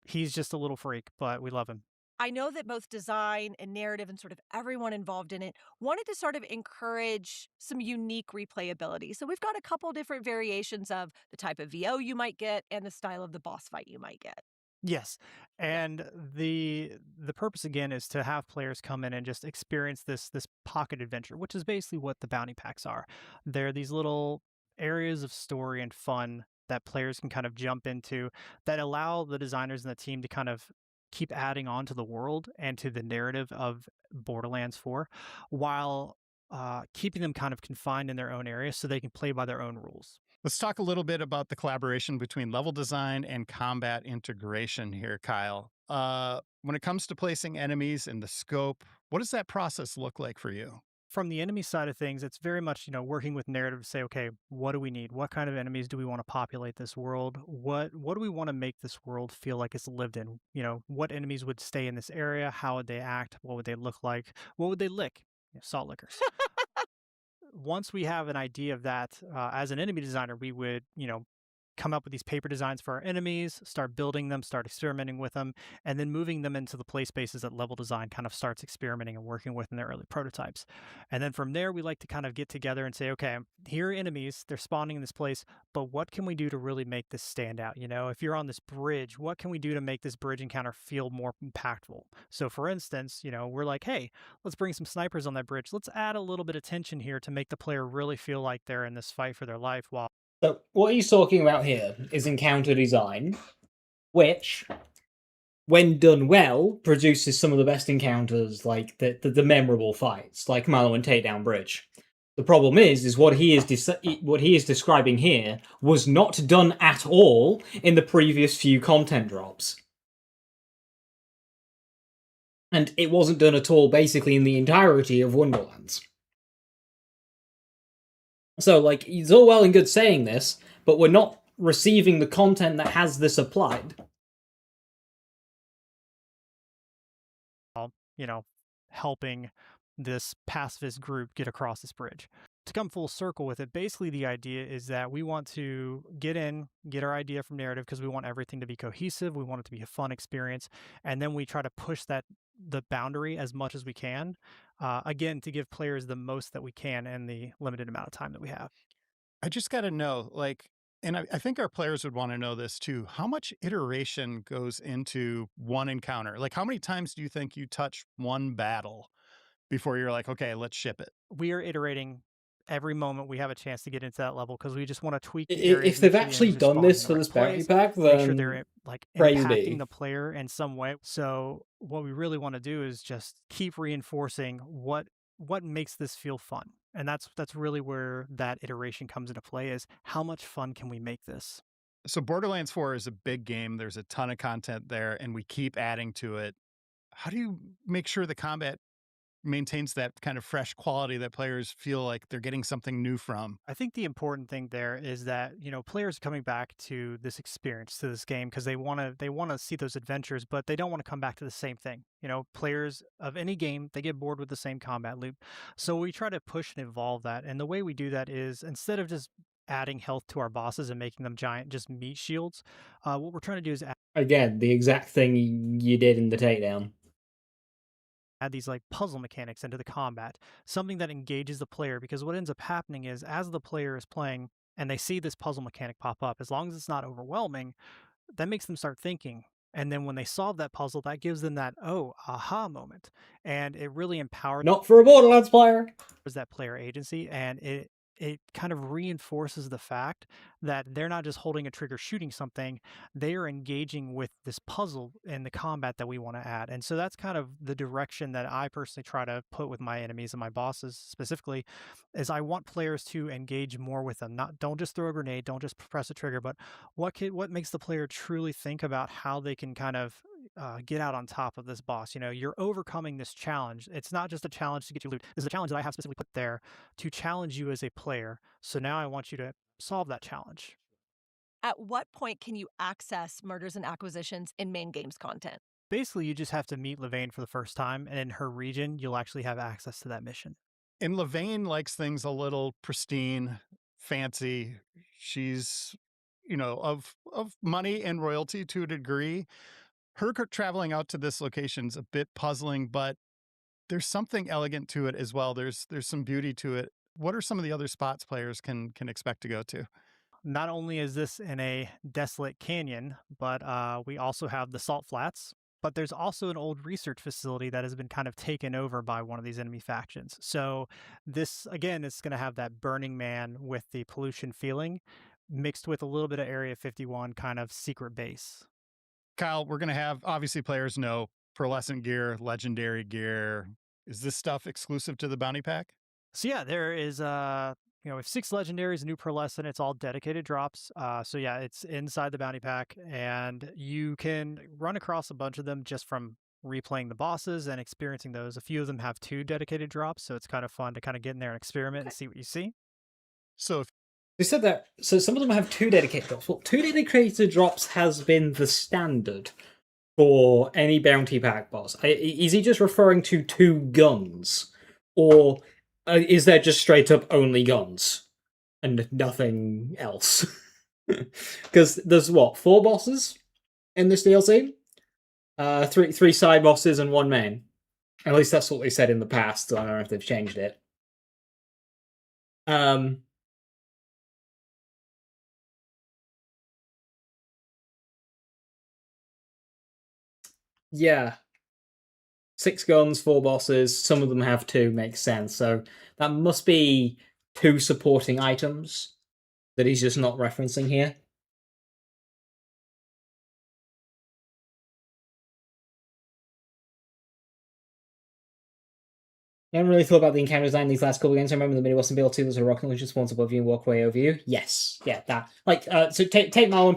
Speaker 7: he's just a little freak, but we love him.
Speaker 6: I know that both design and narrative and sort of everyone involved in it wanted to sort of encourage some unique replayability. So we've got a couple different variations of the type of VO you might get and the style of the boss fight you might get.
Speaker 7: Yes. And the purpose again is to have players come in and just experience this pocket adventure, which is basically what the bounty packs are. They're these little areas of story and fun that players can kind of jump into that allow the designers and the team to kind of keep adding on to the world and to the narrative of Borderlands 4 while keeping them kind of confined in their own area so they can play by their own rules.
Speaker 5: Let's talk a little bit about the collaboration between level design and combat integration here, Kyle. When it comes to placing enemies in the scope, what does that process look like for you?
Speaker 7: From the enemy side of things, it's very much, working with narrative to say, okay, what do we need? What kind of enemies do we want to populate this world? What do we want to make this world feel like it's lived in? What enemies would stay in this area? How would they act? What would they look like? What would they lick? Salt lickers. Once we have an idea of that, as an enemy designer, we would, come up with these paper designs for our enemies, start building them, start experimenting with them, and then moving them into the play spaces that level design kind of starts experimenting and working with in their early prototypes. And then from there, we like to kind of get together and say, okay, here are enemies, they're spawning in this place, but what can we do to really make this stand out? If you're on this bridge, what can we do to make this bridge encounter feel more impactful? So for instance, we're like, hey, let's bring some snipers on that bridge. Let's add a little bit of tension here to make the player really feel like they're in this fight for their life while...
Speaker 1: So what he's talking about here is encounter design, which, when done well, produces some of the best encounters, like the memorable fights, like Mallow Takedown Bridge. The problem is what he is describing here was not done at all in the previous few content drops. And it wasn't done at all, basically, in the entirety of Wonderlands. So, it's all well and good saying this, but we're not receiving the content that has this applied.
Speaker 7: Helping this pacifist group get across this bridge. To come full circle with it, basically the idea is that we want to get our idea from narrative because we want everything to be cohesive, we want it to be a fun experience, and then we try to push the boundary as much as we can, again, to give players the most that we can in the limited amount of time that we have.
Speaker 5: I just got to know, and I think our players would want to know this too, how much iteration goes into one encounter? How many times do you think you touch one battle before you're like, okay, let's ship it?
Speaker 7: We are iterating every moment we have a chance to get into that level because we just want to tweak the
Speaker 1: If
Speaker 7: areas
Speaker 1: they've
Speaker 7: each of the
Speaker 1: actually
Speaker 7: enemies are
Speaker 1: done
Speaker 7: spawning
Speaker 1: this
Speaker 7: in
Speaker 1: for
Speaker 7: the
Speaker 1: this
Speaker 7: right
Speaker 1: bounty
Speaker 7: place,
Speaker 1: pack,
Speaker 7: make sure they're
Speaker 1: then
Speaker 7: like
Speaker 1: praise
Speaker 7: impacting
Speaker 1: be.
Speaker 7: the player in some way. So what we really want to do is just keep reinforcing what makes this feel fun. And that's really where that iteration comes into play, is how much fun can we make this?
Speaker 5: So Borderlands 4 is a big game. There's a ton of content there, and we keep adding to it. How do you make sure the combat maintains that kind of fresh quality that players feel like they're getting something new from?
Speaker 7: I think the important thing there is that, players are coming back to this experience, to this game, because they want to see those adventures, but they don't want to come back to the same thing. Players of any game, they get bored with the same combat loop. So we try to push and evolve that. And the way we do that is, instead of just adding health to our bosses and making them giant just meat shields, what we're trying to do is
Speaker 1: Again, the exact thing you did in the takedown.
Speaker 7: add these like puzzle mechanics into the combat, something that engages the player, because what ends up happening is, as the player is playing and they see this puzzle mechanic pop up, as long as it's not overwhelming, that makes them start thinking. And then when they solve that puzzle, that gives them that aha moment, and it really empowers
Speaker 1: Not for a Borderlands player.
Speaker 7: that player agency, and it kind of reinforces the fact that they're not just holding a trigger shooting something, they are engaging with this puzzle and the combat that we want to add. And so that's kind of the direction that I personally try to put with my enemies and my bosses specifically, is I want players to engage more with them. Don't just throw a grenade, don't just press a trigger, but what makes the player truly think about how they can kind of get out on top of this boss. You're overcoming this challenge. It's not just a challenge to get you loot. This is a challenge that I have specifically put there to challenge you as a player. So now I want you to solve that challenge.
Speaker 6: At what point can you access Murders and Acquisitions in main games content?
Speaker 7: Basically, you just have to meet Levane for the first time, and in her region, you'll actually have access to that mission.
Speaker 5: And Levane likes things a little pristine, fancy. She's, of money and royalty to a degree. Her traveling out to this location's a bit puzzling, but there's something elegant to it as well. There's some beauty to it. What are some of the other spots players can expect to go to?
Speaker 7: Not only is this in a desolate canyon, but we also have the Salt Flats. But there's also an old research facility that has been kind of taken over by one of these enemy factions. So this, again, is going to have that Burning Man with the pollution feeling, mixed with a little bit of Area 51 kind of secret base.
Speaker 5: Kyle, we're going to have, obviously, players know pearlescent gear, legendary gear. Is this stuff exclusive to the bounty pack?
Speaker 7: So yeah, there is we have 6 legendaries, a new pearlescent. It's all dedicated drops. So yeah, it's inside the bounty pack, and you can run across a bunch of them just from replaying the bosses and experiencing those. A few of them have 2 dedicated drops, so it's kind of fun to kind of get in there and experiment and see what you see.
Speaker 5: So
Speaker 1: They said that, so some of them have 2 dedicated drops. Well, 2 dedicated drops has been the standard for any bounty pack boss. Is he just referring to 2 guns? Or is there just straight up only guns? And nothing else? Because there's, 4 bosses in this DLC? 3 side bosses and 1 main. At least that's what they said in the past. I don't know if they've changed it. Yeah. 6 guns, 4 bosses. Some of them have 2, makes sense. So that must be 2 supporting items that he's just not referencing here. I haven't really thought about the encounter design in these last couple of games. I remember the mini-boss in BL2, there's a rocket launcher spawns above you and walk away over you. Yes, yeah, that. Like, so take Marlon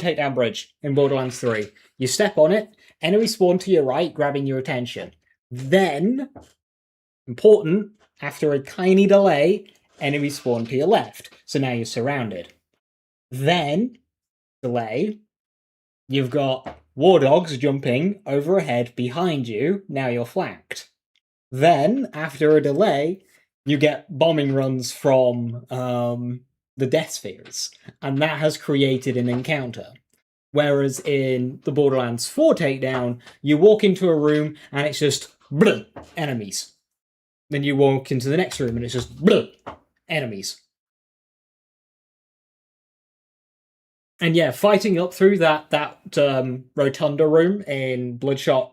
Speaker 1: Takedown Bridge in Borderlands 3. You step on it, enemy spawn to your right, grabbing your attention. Then, important, after a tiny delay, enemy spawn to your left. So now you're surrounded. Then, delay, you've got war dogs jumping over ahead behind you. Now you're flanked. Then, after a delay, you get bombing runs from the Death Spheres, and that has created an encounter. Whereas in the Borderlands 4 takedown, you walk into a room and it's just bleh, enemies. Then you walk into the next room and it's just bleh, enemies. And yeah, fighting up through that rotunda room in Bloodshot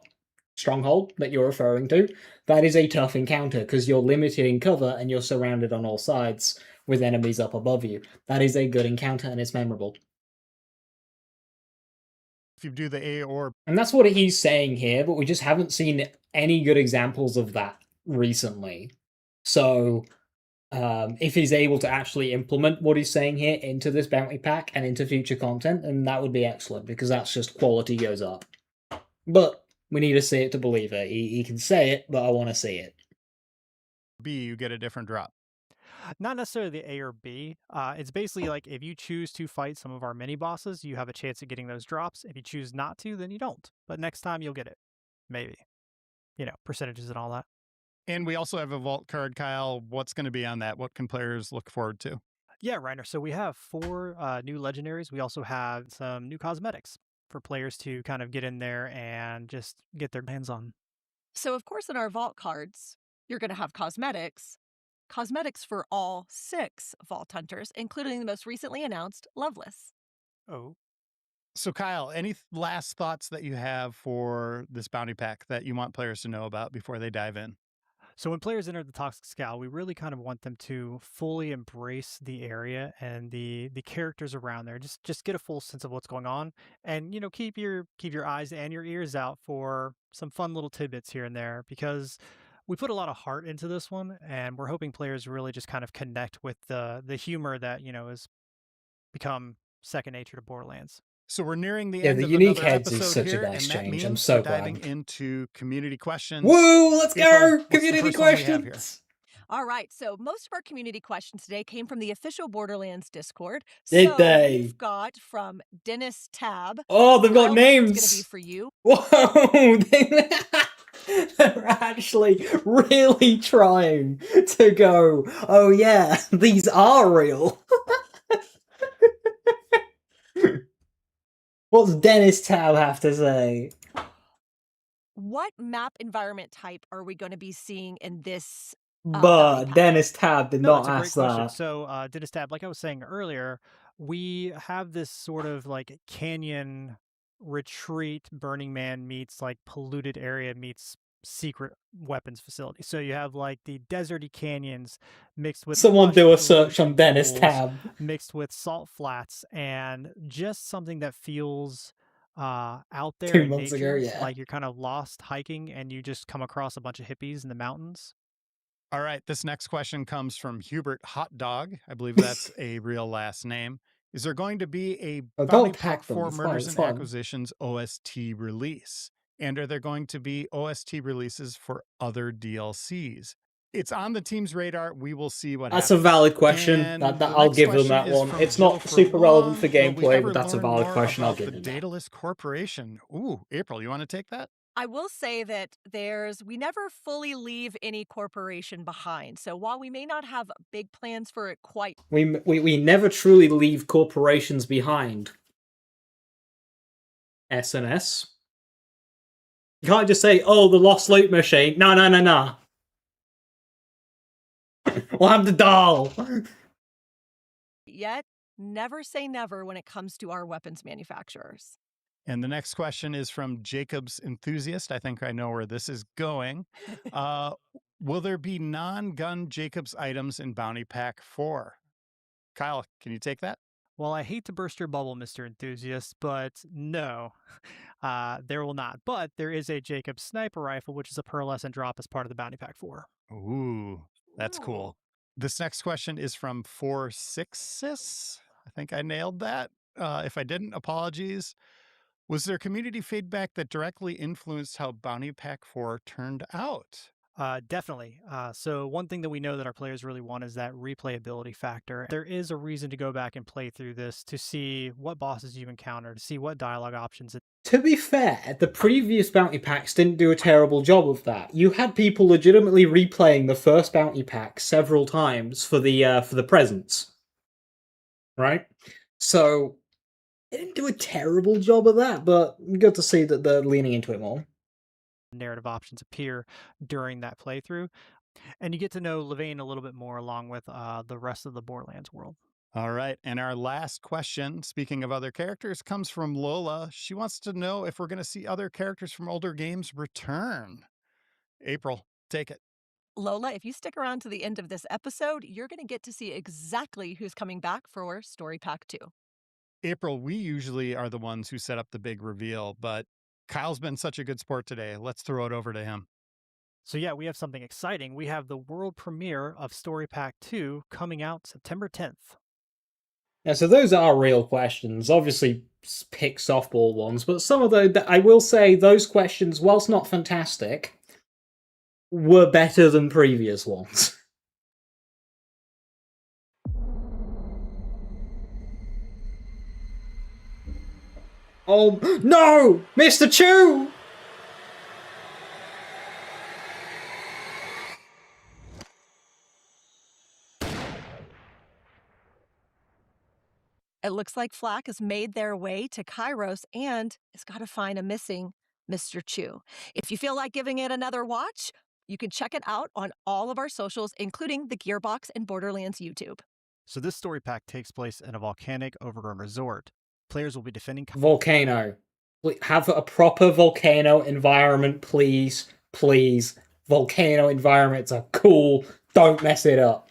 Speaker 1: stronghold that you're referring to, that is a tough encounter because you're limited in cover and you're surrounded on all sides with enemies up above you. That is a good encounter and it's memorable.
Speaker 5: If you do the A or
Speaker 1: And that's what he's saying here, but we just haven't seen any good examples of that recently. So, if he's able to actually implement what he's saying here into this bounty pack and into future content, then that would be excellent, because that's just quality goes up. But we need to see it to believe it. He can say it, but I want to see it.
Speaker 5: B, you get a different drop.
Speaker 7: Not necessarily the A or B. It's basically like if you choose to fight some of our mini bosses, you have a chance at getting those drops. If you choose not to, then you don't. But next time you'll get it. Maybe. You know, percentages and all that.
Speaker 5: And we also have a vault card, Kyle. What's going to be on that? What can players look forward to?
Speaker 7: Yeah, Reiner. So we have 4 new legendaries. We also have some new cosmetics for players to kind of get in there and just get their hands on.
Speaker 6: So, of course, in our vault cards, you're going to have cosmetics. Cosmetics for all 6 Vault Hunters, including the most recently announced Loveless.
Speaker 7: Oh.
Speaker 5: So, Kyle, any last thoughts that you have for this bounty pack that you want players to know about before they dive in?
Speaker 7: So when players enter the Toxic Scowl, we really kind of want them to fully embrace the area and the characters around there. Just get a full sense of what's going on, and you know, keep your eyes and your ears out for some fun little tidbits here and there, because we put a lot of heart into this one, and we're hoping players really just kind of connect with the humor that, you know, has become second nature to Borderlands.
Speaker 5: So we're nearing the
Speaker 1: Yeah,
Speaker 5: end
Speaker 1: the
Speaker 5: of
Speaker 1: unique
Speaker 5: another
Speaker 1: heads is
Speaker 5: episode
Speaker 1: such a
Speaker 5: here,
Speaker 1: nice
Speaker 5: and that
Speaker 1: change.
Speaker 5: means
Speaker 1: I'm so
Speaker 5: we're diving
Speaker 1: glad.
Speaker 5: into community questions.
Speaker 1: Woo! Let's
Speaker 5: April,
Speaker 1: go!
Speaker 5: what's the
Speaker 1: Community
Speaker 5: first one we have here?
Speaker 1: questions!
Speaker 6: All right, so most of our community questions today came from the official Borderlands Discord.
Speaker 1: Did
Speaker 6: So
Speaker 1: they?
Speaker 6: we've got from Dennis Tab.
Speaker 1: Oh, they've got
Speaker 6: Kyle, this one's going to be
Speaker 1: names!
Speaker 6: for you.
Speaker 1: Whoa! They're actually really trying to go, oh yeah, these are real. What's Dennis Tao have to say?
Speaker 6: What map environment type are we going to be seeing in this?
Speaker 1: But
Speaker 6: bounty pack?
Speaker 1: Dennis Tab did
Speaker 7: No,
Speaker 1: not
Speaker 7: it's a great
Speaker 1: ask
Speaker 7: question.
Speaker 1: that.
Speaker 7: So, Dennis Tab, like I was saying earlier, we have this sort of like canyon retreat, Burning Man meets like polluted area meets secret weapons facility. So you have like the deserty canyons mixed with
Speaker 1: Someone
Speaker 7: lush
Speaker 1: do a search
Speaker 7: ocean
Speaker 1: on Dennis
Speaker 7: pools,
Speaker 1: Tab.
Speaker 7: mixed with salt flats, and just something that feels out there
Speaker 1: 2
Speaker 7: in
Speaker 1: months ago,
Speaker 7: nature,
Speaker 1: yeah.
Speaker 7: like you're kind of lost hiking and you just come across a bunch of hippies in the mountains.
Speaker 5: All right, this next question comes from Hubert Hot Dog. I believe that's a real last name. Is there going to be a
Speaker 1: Oh,
Speaker 5: bounty
Speaker 1: don't
Speaker 5: pack
Speaker 1: hack them.
Speaker 5: for
Speaker 1: It's fine,
Speaker 5: Murders
Speaker 1: it's
Speaker 5: and
Speaker 1: fun.
Speaker 5: Acquisitions OST release? And are there going to be OST releases for other DLCs? It's on the team's radar. We will see what
Speaker 1: That's a
Speaker 5: happens.
Speaker 1: valid question.
Speaker 5: And
Speaker 1: That
Speaker 5: the
Speaker 1: I'll
Speaker 5: next
Speaker 1: give them
Speaker 5: question
Speaker 1: that
Speaker 5: is
Speaker 1: one.
Speaker 5: from
Speaker 1: It's
Speaker 5: Jill
Speaker 1: not super relevant for
Speaker 5: Furlong. Will we
Speaker 1: gameplay,
Speaker 5: ever
Speaker 1: but that's a
Speaker 5: learn
Speaker 1: valid
Speaker 5: more
Speaker 1: question. I'll
Speaker 5: about
Speaker 1: give
Speaker 5: the
Speaker 1: them that.
Speaker 5: Daedalus Corporation? Ooh, April, you want to take that?
Speaker 6: I will say that we never fully leave any corporation behind. So while we may not have big plans for it quite,
Speaker 1: We never truly leave corporations behind. SNS. You can't just say, oh, the lost loot machine. No. We'll have the doll.
Speaker 6: yet, never say never when it comes to our weapons manufacturers.
Speaker 5: And the next question is from Jacob's Enthusiast. I think I know where this is going. Will there be non-gun Jacob's items in Bounty Pack 4? Kyle, can you take that?
Speaker 7: Well, I hate to burst your bubble, Mr. Enthusiast, but no, there will not. But there is a Jacob sniper rifle, which is a pearlescent drop as part of the Bounty Pack 4.
Speaker 5: Ooh, that's cool. This next question is from 46sis. I think I nailed that. If I didn't, apologies. Was there community feedback that directly influenced how Bounty Pack 4 turned out?
Speaker 7: Definitely. So one thing that we know that our players really want is that replayability factor. There is a reason to go back and play through this to see what bosses you encounter, to see what dialogue options.
Speaker 1: To be fair, the previous bounty packs didn't do a terrible job of that. You had people legitimately replaying the first bounty pack several times for the presents, right? So it didn't do a terrible job of that, but good to see that they're leaning into it more.
Speaker 7: Narrative options appear during that playthrough, and you get to know Levain a little bit more along with the rest of the Borderlands world.
Speaker 5: All right. And our last question, speaking of other characters, comes from Lola. She wants to know if we're going to see other characters from older games return. April, take it.
Speaker 6: Lola, if you stick around to the end of this episode, you're going to get to see exactly who's coming back for Story Pack 2.
Speaker 5: April, we usually are the ones who set up the big reveal, but Kyle's been such a good sport today. Let's throw it over to him.
Speaker 7: So yeah, we have something exciting. We have the world premiere of Story Pack 2 coming out September 10th.
Speaker 1: Yeah, so those are real questions. Obviously, pick softball ones, but some of the I will say those questions, whilst not fantastic, were better than previous ones. Oh no, Mr. Chu!
Speaker 6: It looks like Flack has made their way to Kairos and has got to find a missing Mr. Chu. If you feel like giving it another watch, you can check it out on all of our socials, including the Gearbox and Borderlands YouTube.
Speaker 7: So this story pack takes place in a volcanic overgrown resort. Players will be defending
Speaker 1: Volcano. Have a proper volcano environment, please. Please. Volcano environments are cool. Don't mess it up.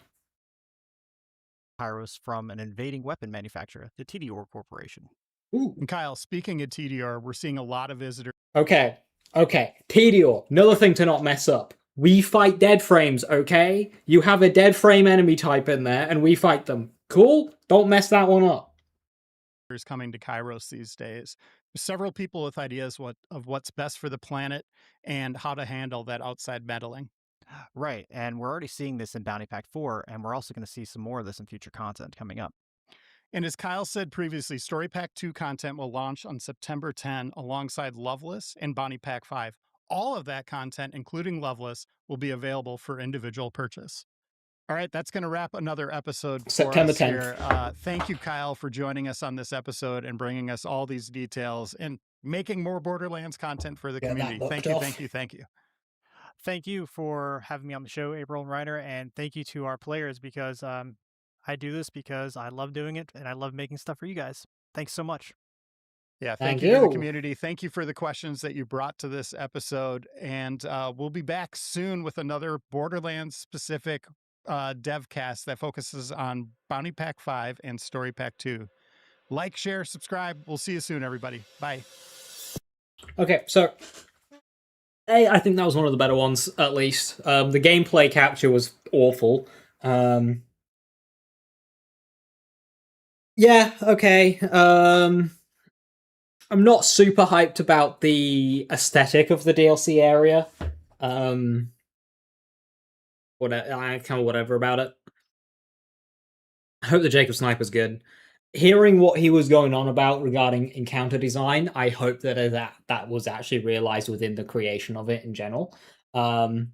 Speaker 7: Kairos from an invading weapon manufacturer, the TDR Corporation.
Speaker 5: Ooh. And Kyle, speaking of TDR, we're seeing a lot of visitors.
Speaker 1: Okay. TDR, another thing to not mess up. We fight dead frames, okay? You have a dead frame enemy type in there, and we fight them. Cool? Don't mess that one up.
Speaker 5: Coming to Kairos these days. Several people with ideas of what's best for the planet and how to handle that outside meddling.
Speaker 7: Right, and we're already seeing this in Bounty Pack 4, and we're also going to see some more of this in future content coming up.
Speaker 5: And as Kyle said previously, Story Pack 2 content will launch on September 10 alongside Loveless and Bounty Pack 5. All of that content, including Loveless, will be available for individual purchase. All right, that's going to wrap another episode for
Speaker 1: September
Speaker 5: us
Speaker 1: 10th.
Speaker 5: here. Thank you, Kyle, for joining us on this episode and bringing us all these details and making more Borderlands content for the community. Thank you.
Speaker 7: Thank you for having me on the show, April and Reiner, and thank you to our players because I do this because I love doing it and I love making stuff for you guys. Thanks so much.
Speaker 5: Yeah, thank you to the community. Thank you for the questions that you brought to this episode. And we'll be back soon with another Borderlands-specific devcast that focuses on Bounty Pack 5 and Story Pack 2. Like, share, subscribe. We'll see you soon, everybody. Bye.
Speaker 1: Okay, so I think that was one of the better ones, at least. The gameplay capture was awful. Yeah, okay. I'm not super hyped about the aesthetic of the DLC area. Whatever about it. I hope the Jacob Sniper's good. Hearing what he was going on about regarding encounter design, I hope that was actually realized within the creation of it in general. The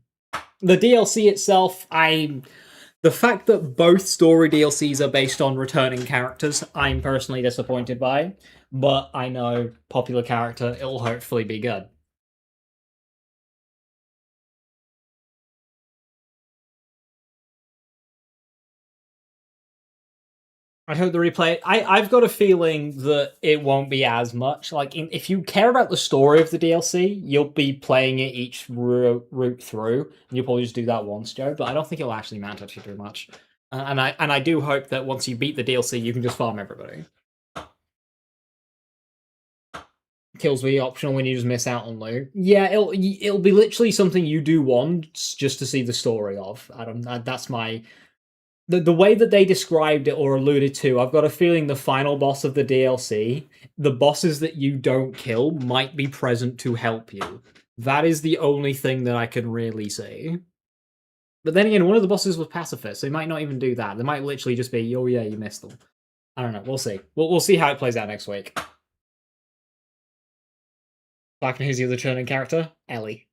Speaker 1: DLC itself, the fact that both story DLCs are based on returning characters, I'm personally disappointed by. But I know popular character, it'll hopefully be good. I hope the replay. I've got a feeling that it won't be as much. Like, if you care about the story of the DLC, you'll be playing it each route through, and you'll probably just do that once, Joe. But I don't think it'll actually matter too much. And I do hope that once you beat the DLC, you can just farm everybody. Kills will be optional when you just miss out on loot. Yeah, it'll be literally something you do once just to see the story of. That's my. The way that they described it or alluded to, I've got a feeling the final boss of the DLC, the bosses that you don't kill, might be present to help you. That is the only thing that I can really say. But then again, one of the bosses was pacifist, so he might not even do that. They might literally just be, oh yeah, you missed them. I don't know, we'll see. We'll see how it plays out next week. Back in who's the other returning character? Ellie.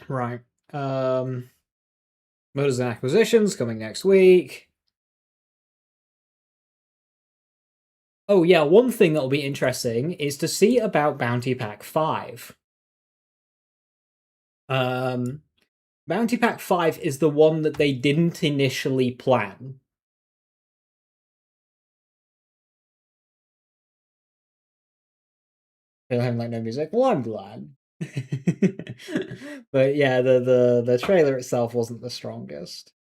Speaker 1: Right. Murders and Acquisitions coming next week. Oh yeah, one thing that'll be interesting is to see about Bounty Pack 5. Bounty Pack 5 is the one that they didn't initially plan. They're having like no music. Well, I'm glad. But yeah, the trailer itself wasn't the strongest.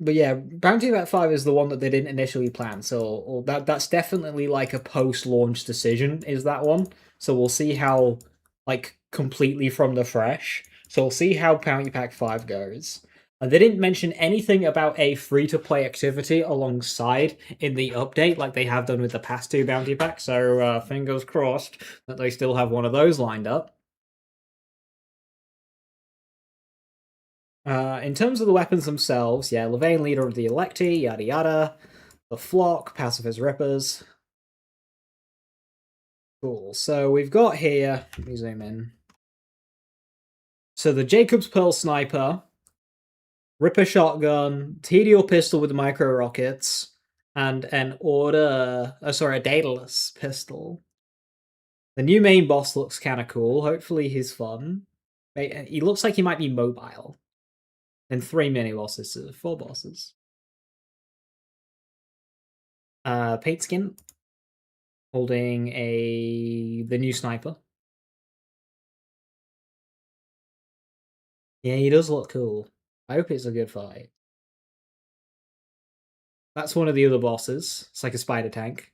Speaker 1: But yeah, Bounty Pack 5 is the one that they didn't initially plan, so that's definitely like a post-launch decision, is that one. So we'll see how, like, completely from the fresh. So we'll see how Bounty Pack 5 goes. And they didn't mention anything about a free-to-play activity alongside in the update, like they have done with the past two Bounty Packs, so fingers crossed that they still have one of those lined up. In terms of the weapons themselves, yeah, Levain, leader of the Electi, yada yada. The Flock, Pacifist Rippers. Cool. So we've got here, let me zoom in. So the Jacob's Pearl Sniper, Ripper Shotgun, TDO Pistol with the micro rockets, and an a Daedalus pistol. The new main boss looks kind of cool. Hopefully he's fun. He looks like he might be mobile. And 3 mini bosses, so 4 bosses. Paint Skin, holding the new sniper. Yeah, he does look cool. I hope it's a good fight. That's one of the other bosses. It's like a spider tank.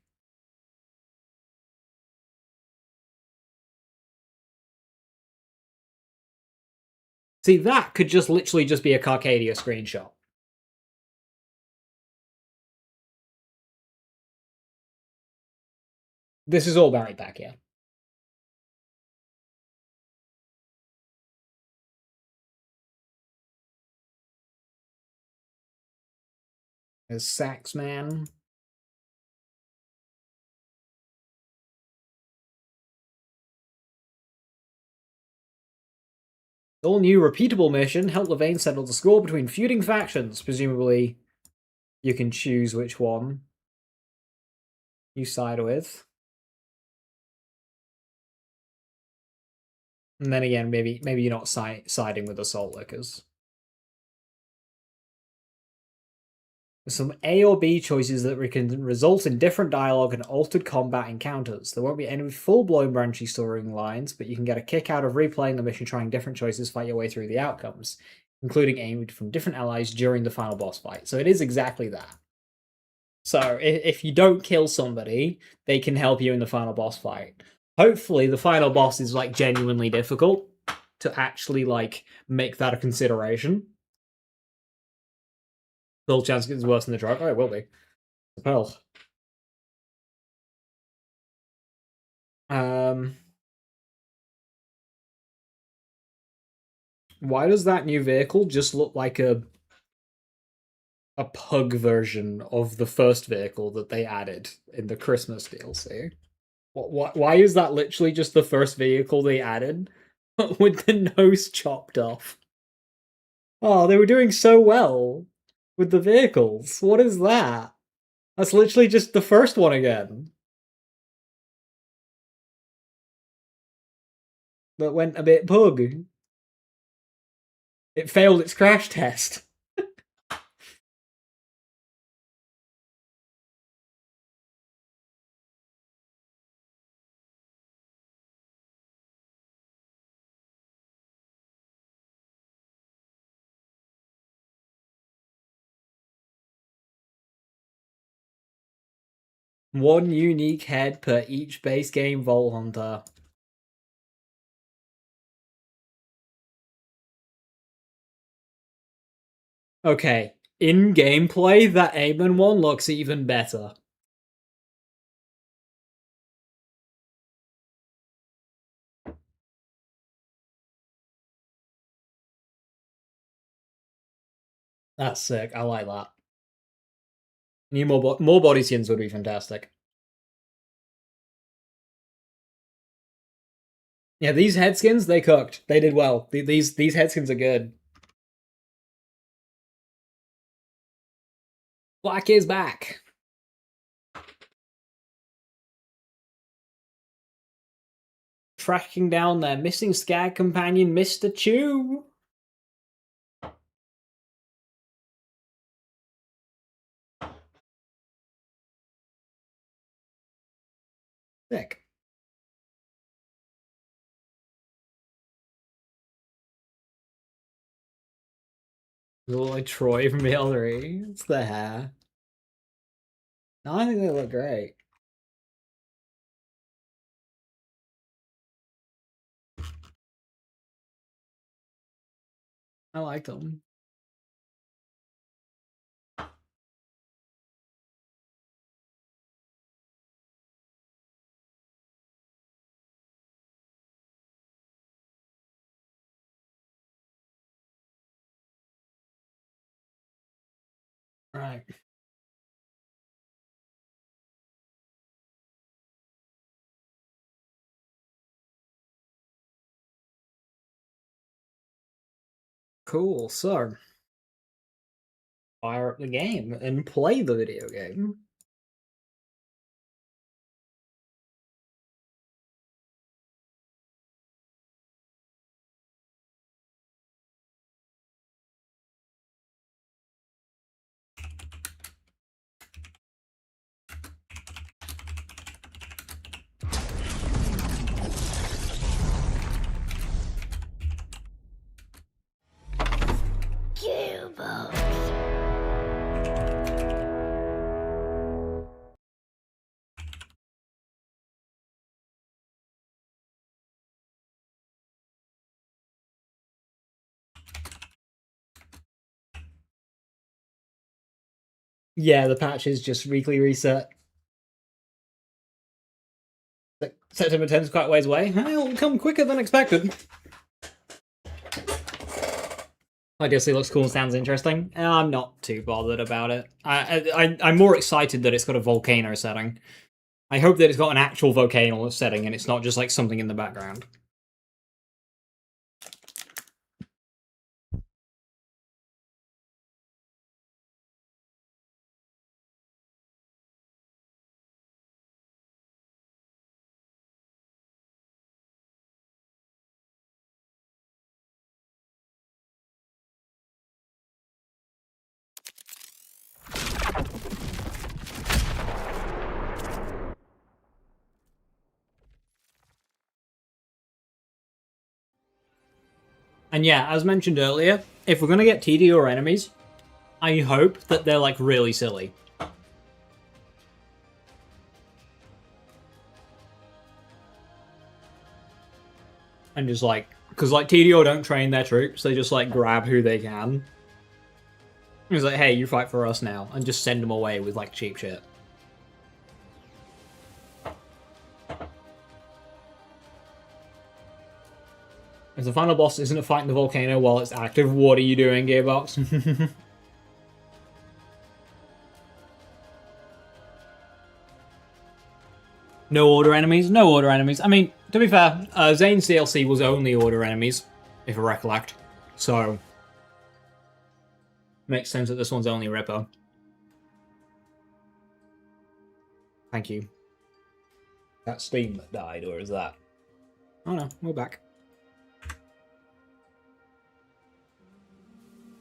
Speaker 1: See, that could just literally just be a Carcadia screenshot. This is all Bounty Pack, yeah. There's Saxman. All new repeatable mission. Help Levain settle the score between feuding factions. Presumably, you can choose which one you side with. And then again, maybe you're not siding with Assault Lickers. Some A or B choices that can result in different dialogue and altered combat encounters. There won't be any full-blown branchy storylines, but you can get a kick out of replaying the mission, trying different choices, fight your way through the outcomes, including aim from different allies during the final boss fight. So it is exactly that. So if you don't kill somebody, they can help you in the final boss fight. Hopefully the final boss is like genuinely difficult to actually like make that a consideration. Little chance it gets worse than the drug. Oh, it will be. The pearl. Why does that new vehicle just look like a pug version of the first vehicle that they added in the Christmas DLC? Why is that literally just the first vehicle they added with the nose chopped off? Oh, they were doing so well with the vehicles. What is that? That's literally just the first one again. That went a bit pug. It failed its crash test. One unique head per each base game Vault Hunter. Okay, in gameplay, that Aemon one looks even better. That's sick. I like that. New more body skins would be fantastic. Yeah, these head skins, they cooked. They did well. These head skins are good. Black is back. Tracking down their missing Skag companion, Mr. Chew. Sick. Look like Troy from Hillary. It's the hair. No, I think they look great. I like them. Right. Cool, so fire up the game and play the video game. Yeah, the patch is just weekly reset. September 10th is quite a ways away. It'll come quicker than expected. DLC looks cool and sounds interesting. I'm not too bothered about it. I'm more excited that it's got a volcano setting. I hope that it's got an actual volcano setting and it's not just like something in the background. And yeah, as mentioned earlier, if we're gonna get TDO enemies, I hope that they're like really silly. And just like, because like TDO don't train their troops, they just like grab who they can. It's like, hey, you fight for us now, and just send them away with like cheap shit. If the final boss isn't fighting the volcano while it's active, what are you doing, Gearbox? No order enemies? No order enemies. I mean, to be fair, Zane's DLC was only order enemies, if I recollect. So, makes sense that this one's only Ripper. Thank you. That Steam that died, or is that... Oh no, we're back.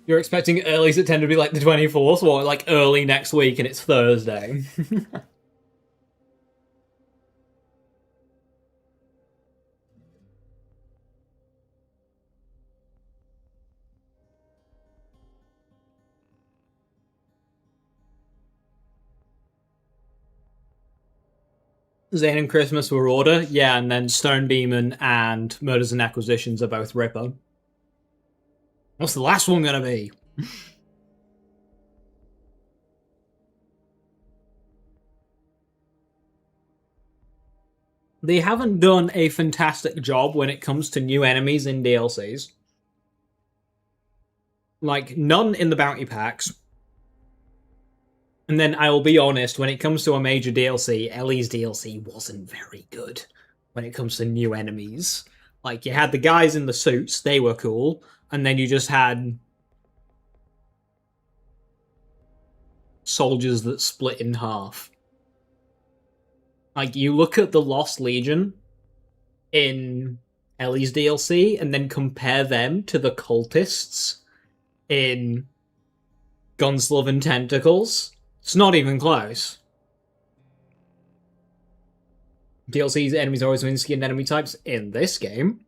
Speaker 1: You're expecting early September to be like the 24th, or like early next week and it's Thursday. Zane and Christmas were Order, yeah, and then Stone Demon and Murders and Acquisitions are both Ripper. What's the last one gonna be? They haven't done a fantastic job when it comes to new enemies in DLCs. Like, none in the bounty packs. And then I'll be honest, when it comes to a major DLC, Ellie's DLC wasn't very good when it comes to new enemies. Like, you had the guys in the suits, they were cool, and then you just had soldiers that split in half. Like, you look at the Lost Legion in Ellie's DLC, and then compare them to the cultists in Gunslove and Tentacles. It's not even close. DLC's enemies are always wind-skinned enemy types in this game.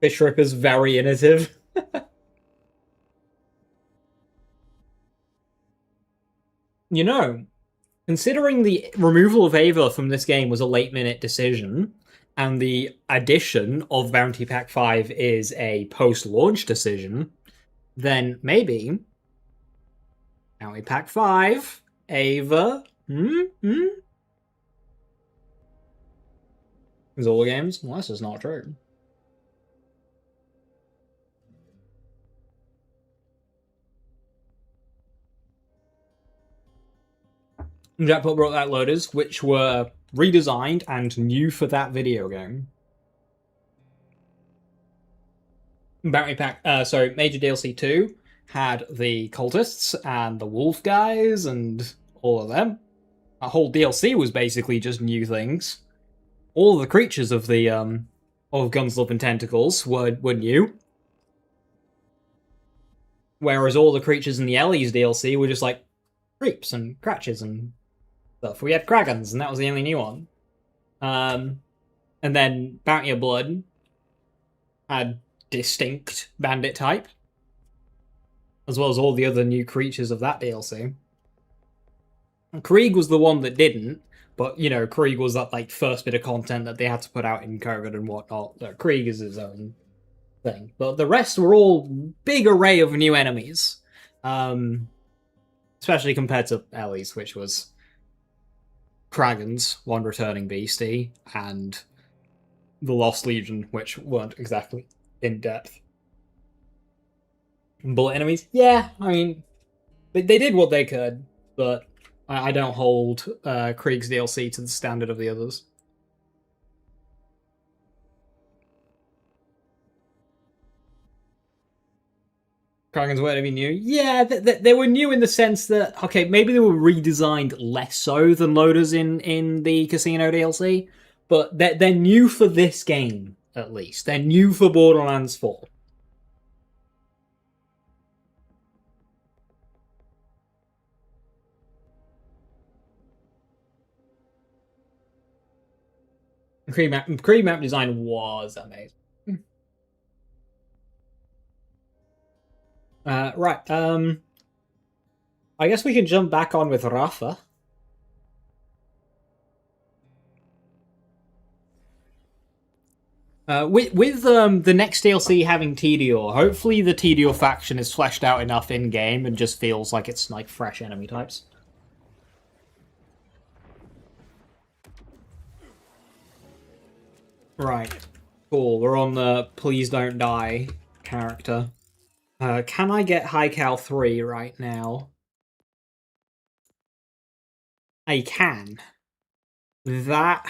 Speaker 1: Fish Ripper's very innovative. You know, considering the removal of Ava from this game was a late-minute decision, and the addition of Bounty Pack 5 is a post-launch decision, then maybe Bounty Pack 5, Ava, Zola games? Well, this is not true. Jackpot brought out loaders, which were redesigned and new for that video game. Bounty Pack, Major DLC 2 had the cultists and the wolf guys and all of them. A whole DLC was basically just new things. All the creatures of the of Gunslove and Tentacles were new. Whereas all the creatures in the Ellie's DLC were just like creeps and cratches and stuff. We had Kragans, and that was the only new one. And then Bounty of Blood had distinct bandit type, as well as all the other new creatures of that DLC. And Krieg was the one that didn't, but, you know, Krieg was that, like, first bit of content that they had to put out in COVID and whatnot. So Krieg is his own thing. But the rest were all big array of new enemies. Especially compared to Ellie's, which was Kragans, one returning beastie, and the Lost Legion, which weren't exactly in-depth. Bullet enemies? Yeah, I mean, they did what they could, but I don't hold Krieg's DLC to the standard of the others. Kragans were to be new? Yeah, they were new in the sense that, okay, maybe they were redesigned less so than loaders in the Casino DLC, but they're new for this game, at least. They're new for Borderlands 4. Krieg map design was amazing. Right, I guess we can jump back on with Rafa. With the next DLC having Tediore, hopefully the Tediore faction is fleshed out enough in-game and just feels like it's like fresh enemy types. Right, cool, we're on the Please Don't Die character. Can I get High Cal 3 right now? I can. That...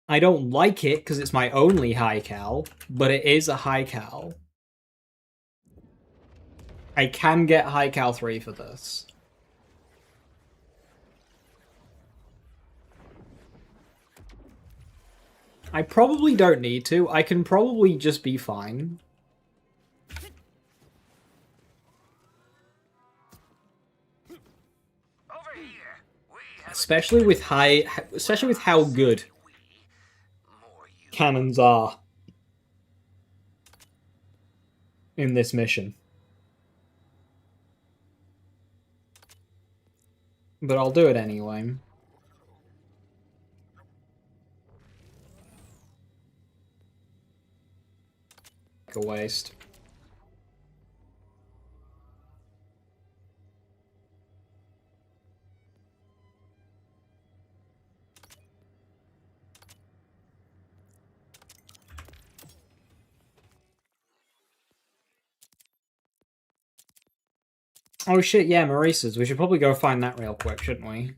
Speaker 1: I don't like it because it's my only High Cal, but it is a High Cal. I can get High Cal 3 for this. I probably don't need to. I can probably just be fine. Especially with how good cannons are in this mission. But I'll do it anyway. A waste. Oh shit, yeah, Maurice's. We should probably go find that real quick, shouldn't we?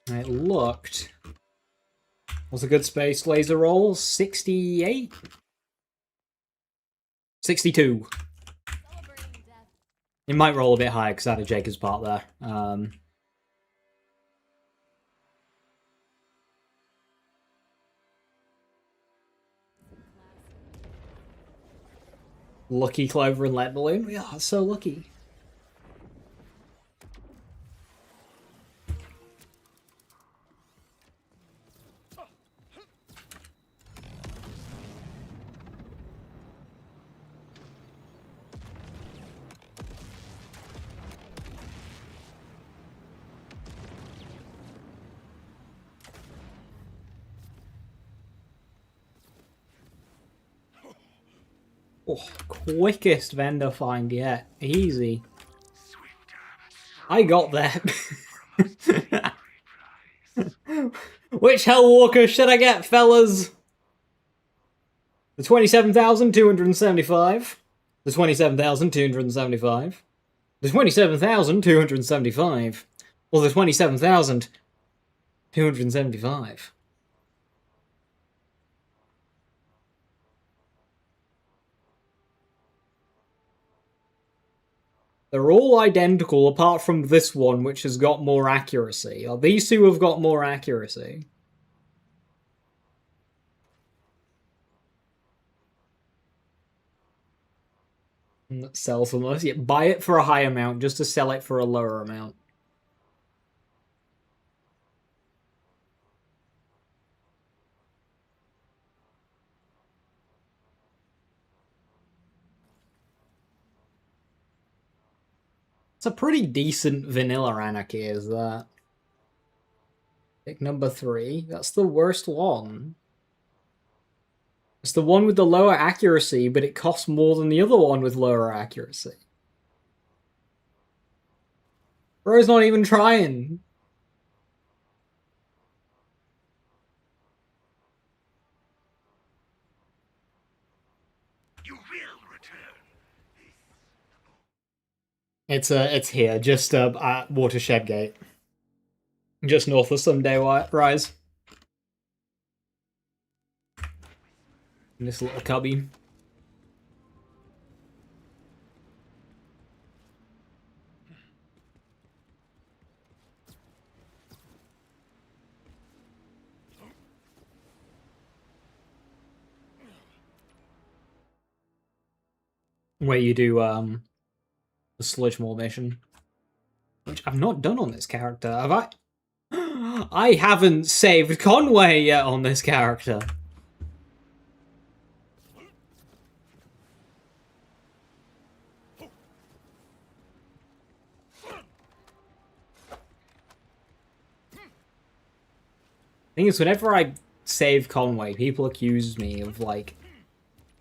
Speaker 1: It looked... What's a good space laser roll? 68? 62.
Speaker 4: Celebrating death.
Speaker 1: It might roll a bit higher because I had a Jacob's part there. Lucky Clover and Lead Balloon. Yeah, so lucky. Oh, quickest vendor find yet. Easy. I got that. Which Hellwalker should I get, fellas? The 27,275. The 27,275. The 27,275. Or the 27,275. They're all identical apart from this one, which has got more accuracy. Or these two have got more accuracy. Sell for most. Yeah, buy it for a high amount just to sell it for a lower amount. It's a pretty decent vanilla anarchy, is that? Pick number 3. That's the worst one. It's the one with the lower accuracy, but it costs more than the other one with lower accuracy. Bro's not even trying.
Speaker 3: You will return.
Speaker 1: It's here, just at Watershed Gate. Just north of Sunday Rise. In this little cubby. Where you do the Sludge Maw mission. Which I've not done on this character, have I? I haven't saved Conway yet on this character. Thing is, whenever I save Conway, people accuse me of, like,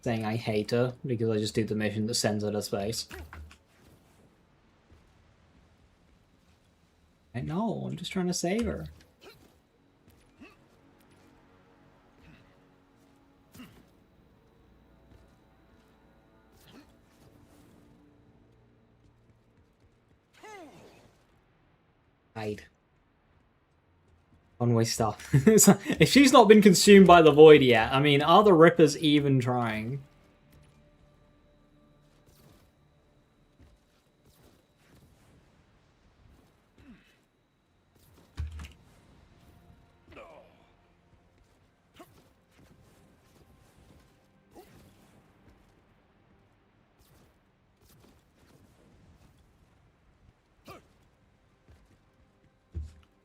Speaker 1: saying I hate her because I just do the mission that sends her to space. I know, I'm just trying to save her. Hide. Conway stuff. If she's not been consumed by the void yet, I mean, are the Rippers even trying?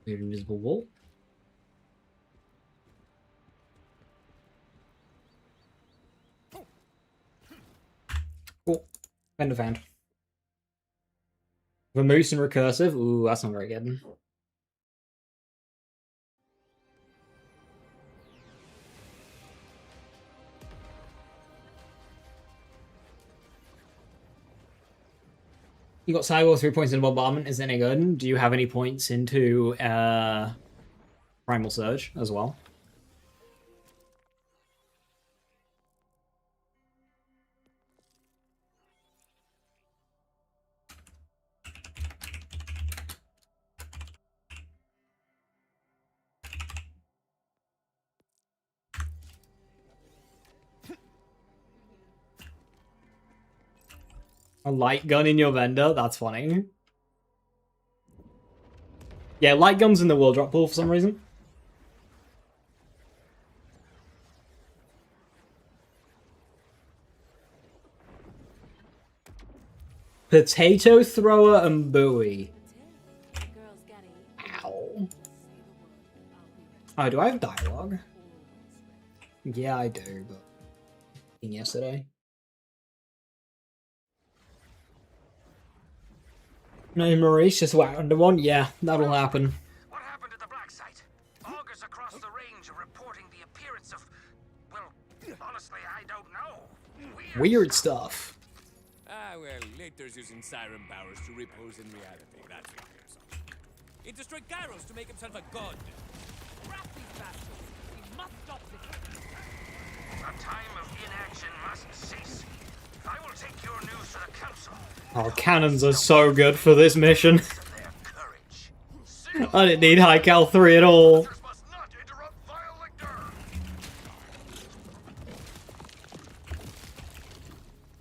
Speaker 1: Weird invisible wall. Cool. Vendor found. Vermoose and recursive. Ooh, that's not very good. You got Cyborg 3 points in Bombardment. Is any good? Do you have any points into Primal Surge as well? A light gun in your vendor? That's funny. Yeah, light guns in the world drop pool for some reason. Potato thrower and buoy. Ow. Oh, do I have dialogue? Yeah, I do, but yesterday. No, Maurice just whacked under one. Yeah, that'll happen.
Speaker 3: What happened at the Black Site? Augurs across the range are reporting the appearance of, well, honestly, I don't know.
Speaker 1: Weird stuff.
Speaker 10: Ah, well, Lictor's using siren powers to repose in reality. That's what here's something. He destroyed Gyros to make himself a god. Wrap these bastards. We must stop this.
Speaker 3: A time of inaction must cease. I will take your news to the council.
Speaker 1: Oh, cannons are so good for this mission. I didn't need High Cal 3 at all.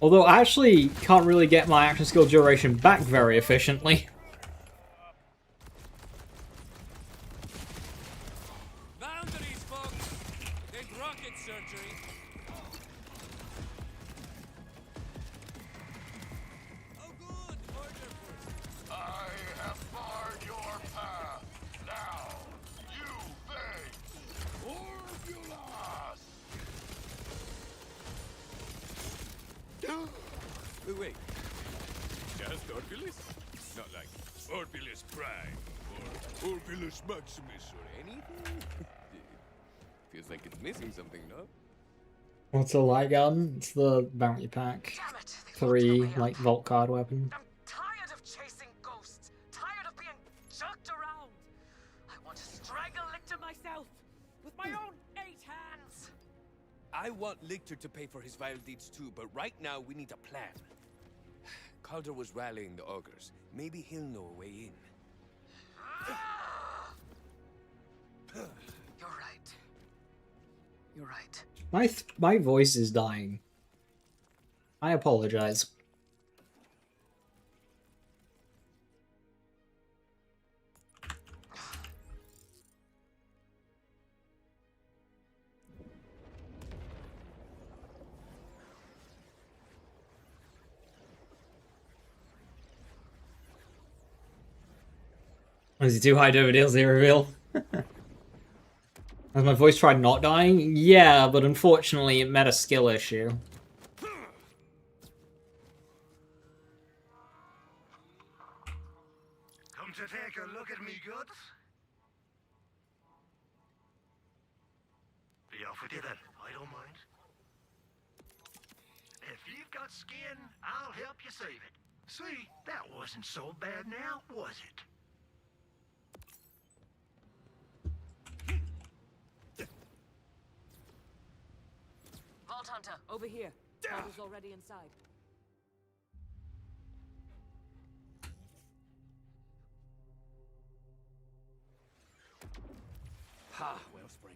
Speaker 1: Although I actually can't really get my action skill duration back very efficiently.
Speaker 10: Boundaries, folks. Think rocket surgery. Oh, good. Order first.
Speaker 3: I have barred your path. Now, you beg. Orbulas!
Speaker 10: Wait. Just Orbilis? Not like Orbilis Prime or Orbilis Maximus or anything? Feels like it's missing something, no?
Speaker 1: What's a light gun? It's the bounty pack. 3 like vault card weapon.
Speaker 3: I'm tired of chasing ghosts. Tired of being jerked around. I want to strangle Lictor myself with my own 8 hands.
Speaker 10: I want Lictor to pay for his vile deeds too, but right now we need a plan. Calder was rallying the augurs. Maybe he'll know a way in.
Speaker 3: You're right. You're right.
Speaker 1: My voice is dying. I apologize. Was he too high over DLC reveal? Has my voice tried not dying? Yeah, but unfortunately it met a skill issue.
Speaker 3: Come to take a look at me goods? Be off with you then. I don't mind. If you've got skin, I'll help you save it. See, that wasn't so bad now, was it?
Speaker 8: Vault Hunter, over here. Calder's already inside.
Speaker 10: Ha, Wellspring.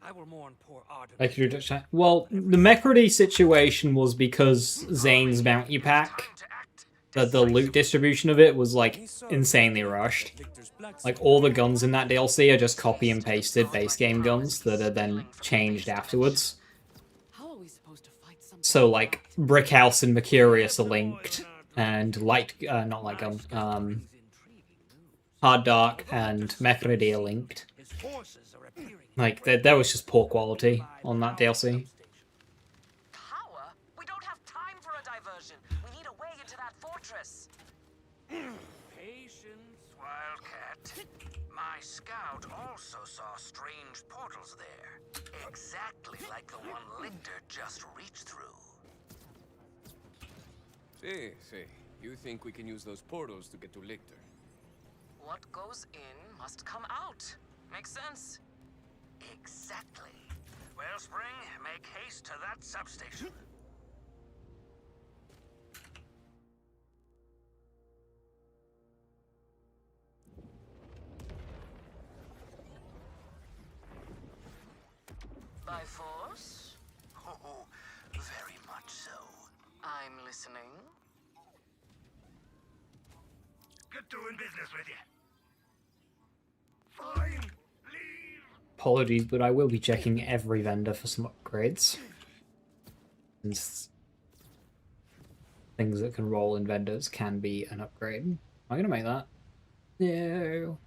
Speaker 10: I will mourn poor Arden.
Speaker 1: Well, the Mecrody situation was because Zane's bounty pack, the loot distribution of it was like insanely rushed. Like all the guns in that DLC are just copy and pasted base game guns that are then changed afterwards. So like Brickhouse and Mercurius are linked, and not light gun, Hard Dark and Mecrody are linked. Like there was just poor quality on that DLC.
Speaker 3: Power? We don't have time for a diversion. We need a way into that fortress.
Speaker 10: Patience.
Speaker 3: Wildcat. My scout also saw strange portals there. Exactly like the one Lictor just reached through.
Speaker 10: See. You think we can use those portals to get to Lictor?
Speaker 3: What goes in must come out. Makes sense?
Speaker 11: Exactly. Wellspring, make haste to that substation.
Speaker 3: By force?
Speaker 11: Oh, very much so.
Speaker 3: I'm listening.
Speaker 11: Good doing business with you. Fine. Leave.
Speaker 1: Apologies, but I will be checking every vendor for some upgrades. Since things that can roll in vendors can be an upgrade. Am I gonna make that? No.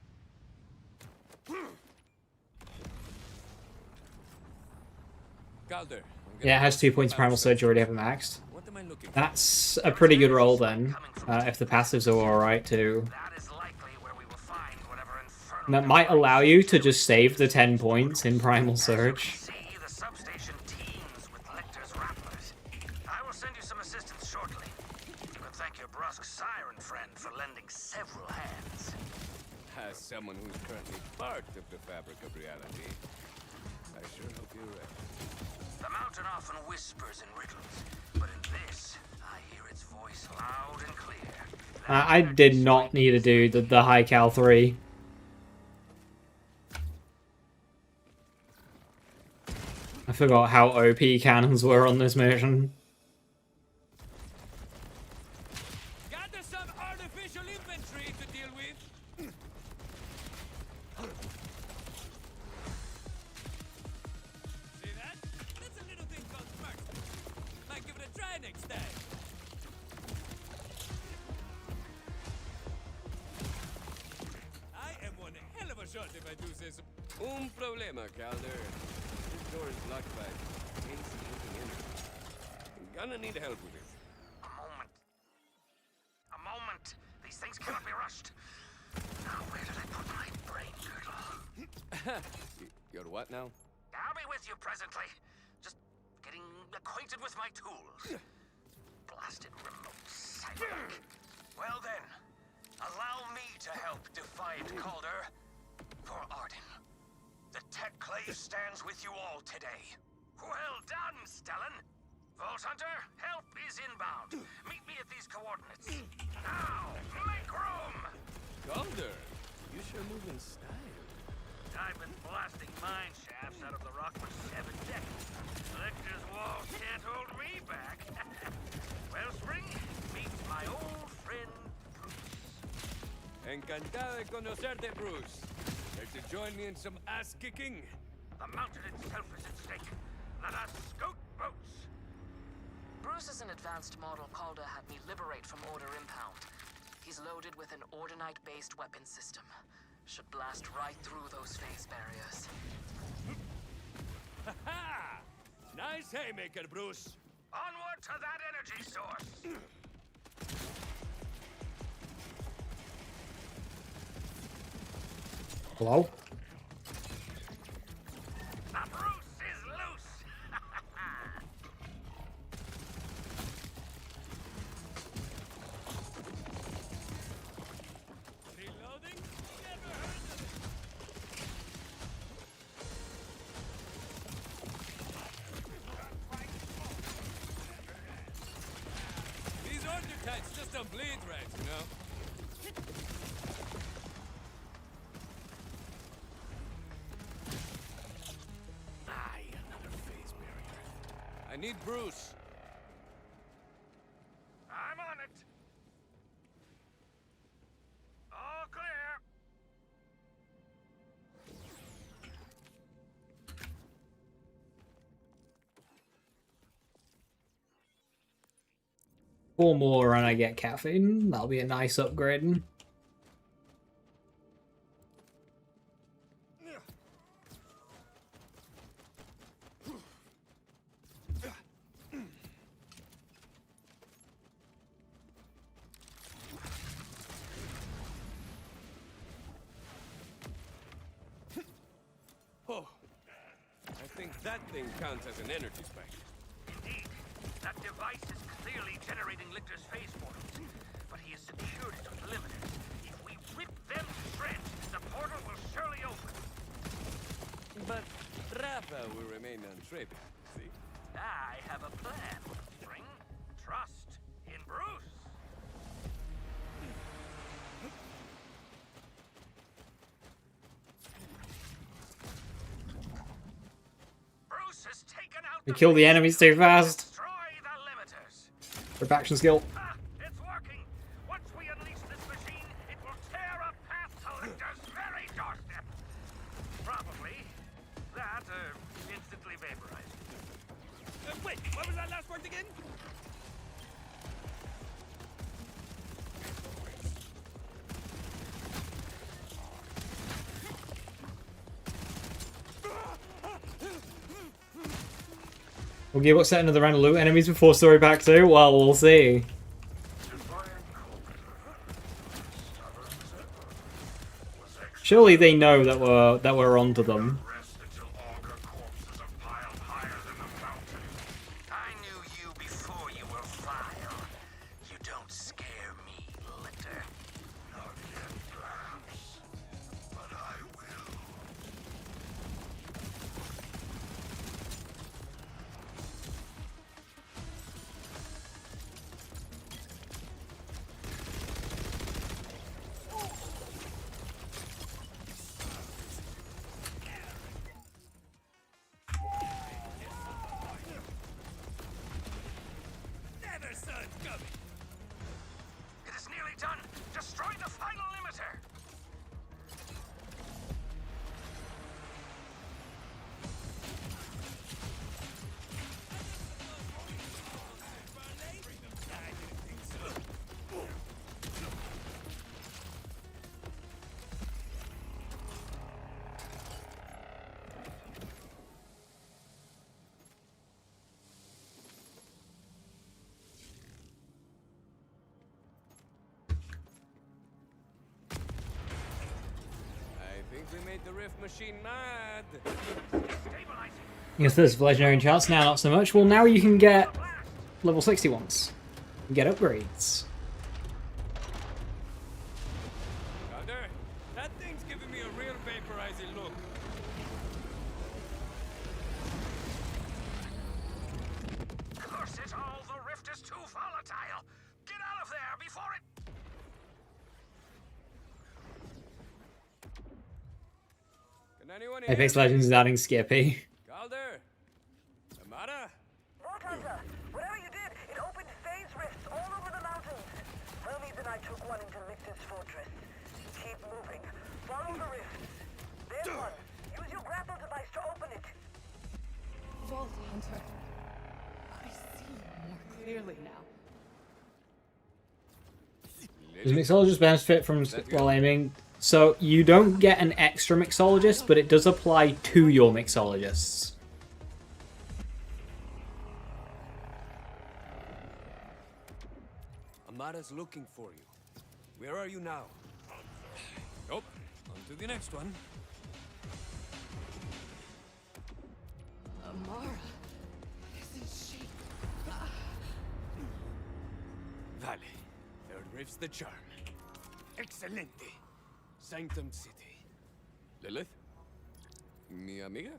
Speaker 10: Calder.
Speaker 1: Yeah, it has 2 points of Primal Surge, you already have it maxed.
Speaker 10: What am I looking for?
Speaker 1: That's a pretty good roll then, if the passives are alright too.
Speaker 11: That is likely where we will find whatever infernal.
Speaker 1: That might allow you to just save the 10 points in Primal Surge.
Speaker 11: See, the substation teems with Lictor's Rapplers. I will send you some assistance shortly. You can thank your brusque siren friend for lending several hands.
Speaker 10: As someone who's currently part of the fabric of reality, I sure hope you're right.
Speaker 11: The mountain often whispers in riddles, but in this, I hear its voice loud and clear.
Speaker 1: I did not need to do the High Cal 3. I forgot how OP cannons were on this mission.
Speaker 10: Gather some artificial infantry to deal with. See that? That's a little thing called spark. Might give it a try next time. I am one hell of a shot if I do say so. Un problema, Calder. This door is locked by hazy looking energy. I'm gonna need help with it.
Speaker 11: A moment. A moment. These things cannot be rushed. Now, where did I put my brain girdle?
Speaker 10: You're what now?
Speaker 11: I'll be with you presently. Just getting acquainted with my tools. Blasted remote cybernetic. Well then, allow me to help Defiant Calder for Arden. The Tech Clave stands with you all today. Well done, Stellan. Vault Hunter, help is inbound. Meet me at these coordinates. Now, make room!
Speaker 10: Calder, you sure move in style.
Speaker 11: I've been blasting mine shafts out of the rock for 7 decades. Lictor's walls can't hold me back. Wellspring, meet my old friend, Bruce.
Speaker 10: Encantado de conocerte, Bruce. Like to join me in some ass-kicking?
Speaker 11: The mountain itself is at stake. Let us scout boats.
Speaker 3: Bruce is an advanced model Calder had me liberate from Order Impound. He's loaded with an Ordinite-based weapon system. Should blast right through those phase barriers.
Speaker 10: Ha-ha! Nice haymaker, Bruce.
Speaker 11: Onward to that energy source.
Speaker 1: Hello?
Speaker 11: The Bruce is loose.
Speaker 10: Reloading? Never heard of it. These order types just don't bleed right, you know? Aye, another phase barrier. I need Bruce.
Speaker 11: I'm on it. All clear.
Speaker 1: Four more and I get caffeine. That'll be a nice upgrade.
Speaker 10: Oh, I think that thing counts as an energy spike.
Speaker 11: Indeed, that device is clearly generating Lictor's phase portals. but he has secured it with limiters. If we rip them to shreds, the portal will surely open.
Speaker 10: But Rafa will remain untrapped, see?
Speaker 11: I have a plan, Spring. Trust in Bruce. Bruce has taken out
Speaker 1: We kill the enemies too fast.
Speaker 11: destroy the limiters.
Speaker 1: Rip action skill.
Speaker 11: Ah, it's working. Once we unleash this machine, it will tear a path to Lictor's very doorstep. Probably that instantly vaporized.
Speaker 10: Wait, what was that last word again?
Speaker 1: Will Gearbox set another round of loot enemies before Story Pack 2? Well, we'll see. Surely they know that we're onto them.
Speaker 11: I knew you before you were vile. You don't scare me, Lictor. Not yet, perhaps. But I will.
Speaker 10: Never saw it coming.
Speaker 11: It is nearly done. Destroy the final limiter.
Speaker 10: I think we made the rift machine mad.
Speaker 11: Stabilizing.
Speaker 1: Yes, there's legendary enchants, now not so much. Well, now you can get level 60 ones. You get upgrades.
Speaker 10: Calder, that thing's giving me a real vaporizing look.
Speaker 11: Curse it all, the rift is too volatile. Get out of there before it...
Speaker 10: Can anyone
Speaker 1: Apex
Speaker 10: hear me?
Speaker 1: Legends is adding Skippy.
Speaker 10: Calder? Amara?
Speaker 12: Warthunter, whatever you did, it opened phase rifts all over the mountains. Hermes and I took one into Lictor's fortress. Keep moving. Follow the rifts. There's one. Use your grapple device to open it.
Speaker 8: Vault Hunter. I see more clearly now.
Speaker 1: Does Mixologist benefit from while aiming? So you don't get an extra Mixologist, but it does apply to your Mixologists.
Speaker 10: Amara's looking for you. Where are you now? Nope. On to the next one.
Speaker 8: Amara. Isn't she?
Speaker 10: Vale. Third rift's the charm. Excelente. Sanctum City. Lilith? Mi amiga?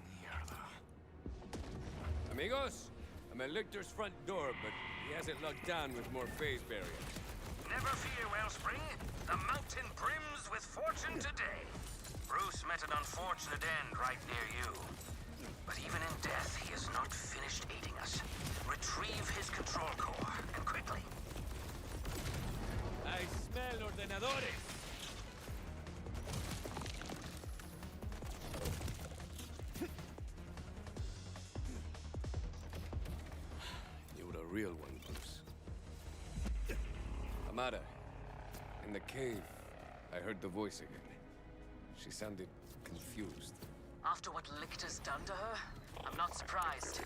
Speaker 10: Mierda. Amigos, I'm at Lictor's front door, but he has it locked down with more phase barriers.
Speaker 11: Never fear, Wellspring. The mountain brims with fortune today. Bruce met an unfortunate end right near you. But even in death, he is not finished aiding us. Retrieve his control core, and quickly.
Speaker 10: I smell ordenadores. You're a real one, Bruce. Amara, in the cave, I heard the voice again. She sounded confused.
Speaker 3: After what Lictor's done to her, I'm not surprised.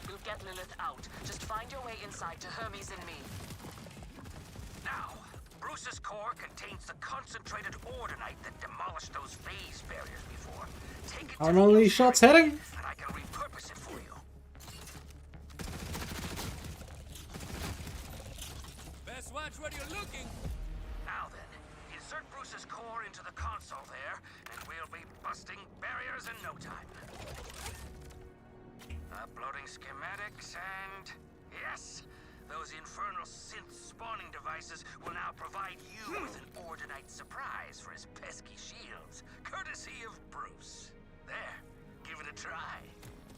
Speaker 3: We'll get Lilith out. Just find your way inside to Hermes and me.
Speaker 11: Now, Bruce's core contains the concentrated ordinite that demolished those phase barriers before. Take it
Speaker 1: Are all these shots hitting?
Speaker 11: and I can repurpose it for you. console there, and we'll be busting barriers in no time. Uploading schematics and... yes! Those infernal synth spawning devices will now provide you with an Ordinite surprise for his pesky shields, courtesy of Bruce. There, give it a try.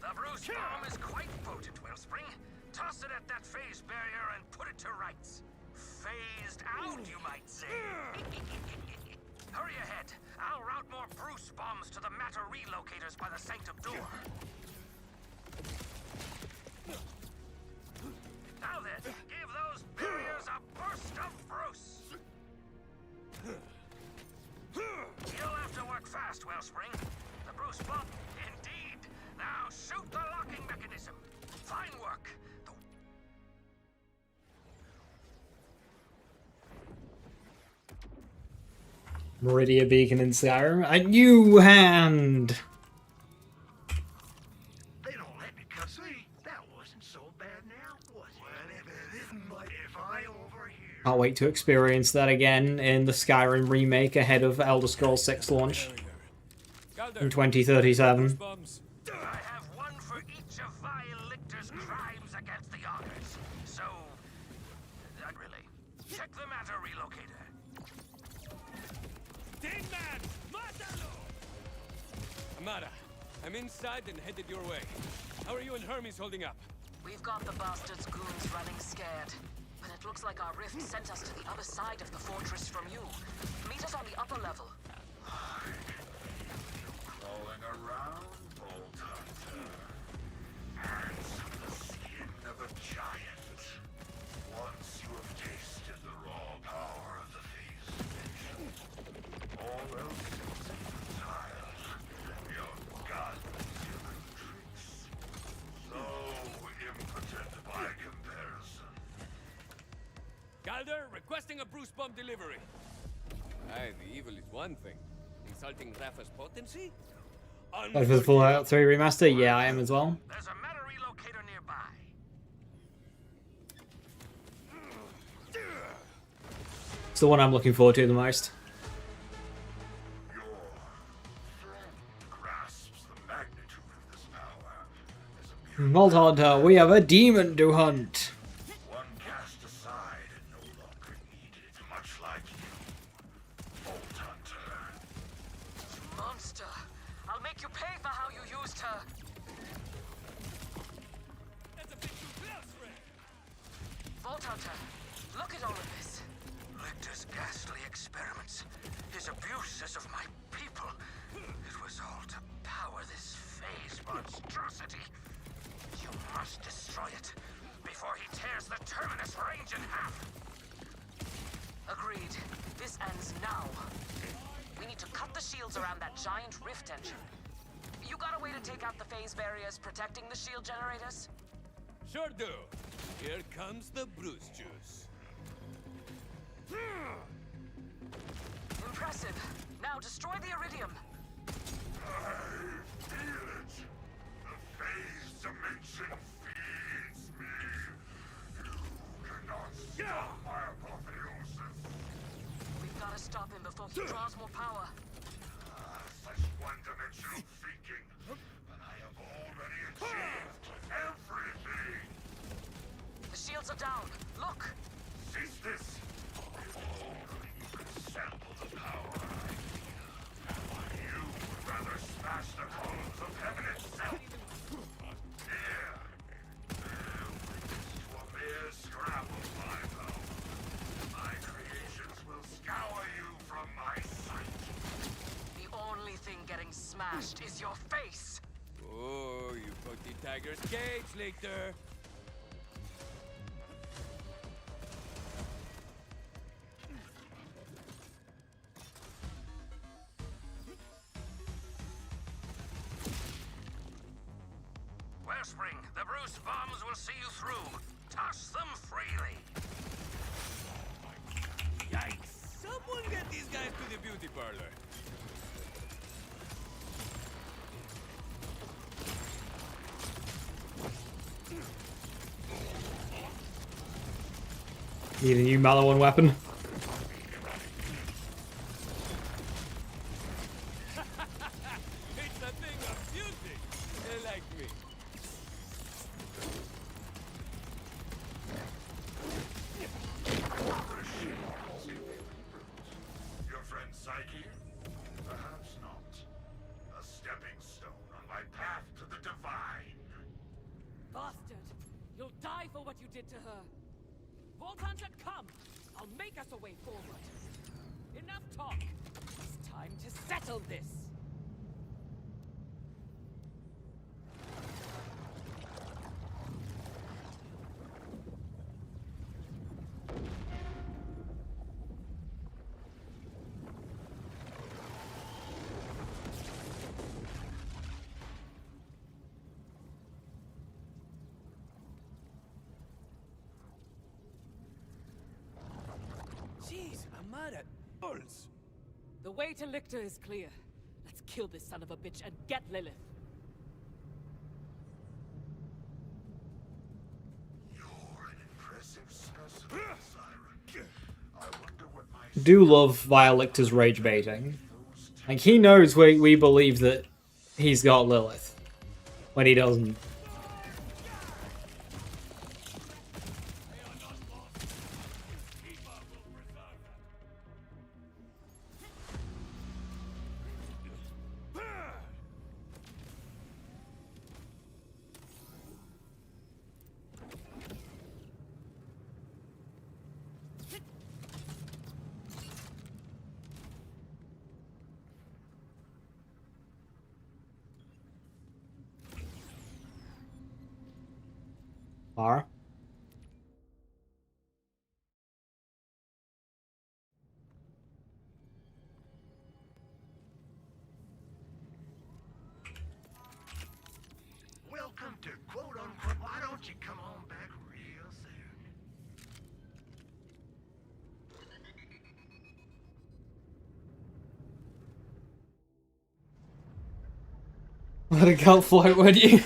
Speaker 11: The Bruce bomb is quite potent, Wellspring. Toss it at that phase barrier and put it to rights. Phased out, you might say. Hurry ahead. I'll route more Bruce bombs to the matter relocators by the sanctum door. Now then, give those barriers a burst of Bruce! You'll have to work fast, Wellspring. The Bruce bomb, indeed. Now shoot the locking mechanism. Fine work.
Speaker 1: Meridia Beacon in Skyrim. A new hand!
Speaker 11: They don't let me cut. See, that wasn't so bad now, was it? Well, if it isn't, but if I overhear...
Speaker 1: Can't wait to experience that again in the Skyrim remake ahead of Elder Scrolls 6 launch in 2037.
Speaker 11: I have one for each of Vile Lictor's crimes against the Augurs. So, really, check the matter relocator.
Speaker 10: Tin Man! Matalo! Amara, I'm inside and headed your way. How are you and Hermes holding up?
Speaker 3: We've got the bastards' goons running scared. But it looks like our rift sent us to the other side of the fortress from you. Meet us on the upper level.
Speaker 11: Crawling around, Bolt Hunter. Hands on the skin of a giant. Once you have tasted the raw power of the Phase Dimension, all else is futile. Your godless human tricks. So impotent by comparison.
Speaker 10: Galder, requesting a Bruce bomb delivery. Aye, the evil is one thing. Insulting Rafa's potency?
Speaker 1: But for the Fallout 3 remaster, yeah, I am as well.
Speaker 11: There's a matter relocator nearby.
Speaker 1: It's the one I'm looking forward to the most.
Speaker 11: Your friend grasps the magnitude of this power.
Speaker 1: Vault Hunter, we have a demon to hunt.
Speaker 11: One cast aside and no longer needed, much like you, Bolt Hunter.
Speaker 3: Monster! I'll make you pay for how you used her!
Speaker 10: That's a bit too close, Ray.
Speaker 3: Vault Hunter, look at all of this.
Speaker 11: Lictor's ghastly experiments, his abuses of my people. It was all to power this phase monstrosity. You must destroy it before he tears the Terminus range in half.
Speaker 3: Agreed. This ends now. We need to cut the shields around that giant rift engine. You got a way to take out the phase barriers protecting the shield generators?
Speaker 10: Sure do. Here comes the Bruce juice.
Speaker 3: Impressive. Now destroy the Iridium.
Speaker 11: I feel it. The phase dimension feeds me. You cannot stop my apotheosis.
Speaker 3: We've got to stop him before he draws more power.
Speaker 11: Such one-dimensional thinking. But I have already achieved everything.
Speaker 3: The shields are down. Look.
Speaker 11: Cease this. Behold, you can sample the power I feel. You would rather smash the columns of heaven itself. Here. Reduced to a mere scrap of my power. My creations will scour you from my sight.
Speaker 3: The only thing getting smashed is your face.
Speaker 10: Oh, you poked the tiger's cage, Lictor.
Speaker 11: Wellspring, the Bruce bombs will see you through. Toss them freely.
Speaker 10: Yikes! Someone get these guys to the beauty parlor.
Speaker 1: Need a new Maliwan weapon.
Speaker 10: like me.
Speaker 11: Your friend Psyche? Perhaps not. A stepping stone on my path to the divine.
Speaker 8: Bastard! You'll die for what you did to her. Vault Hunter, come! I'll make us a way forward. Enough talk. It's time to settle this.
Speaker 10: Jeez, I'm mad at balls.
Speaker 8: The way to Lictor is clear. Let's kill this son of a bitch and get Lilith.
Speaker 11: You're an impressive specimen, Siren. I wonder what my
Speaker 1: Do love Violictor's rage baiting. Like, he knows we believe that he's got Lilith, when he doesn't. Are.
Speaker 11: welcome to quote unquote. Why don't you come on back real soon?
Speaker 1: Let it go float, would you?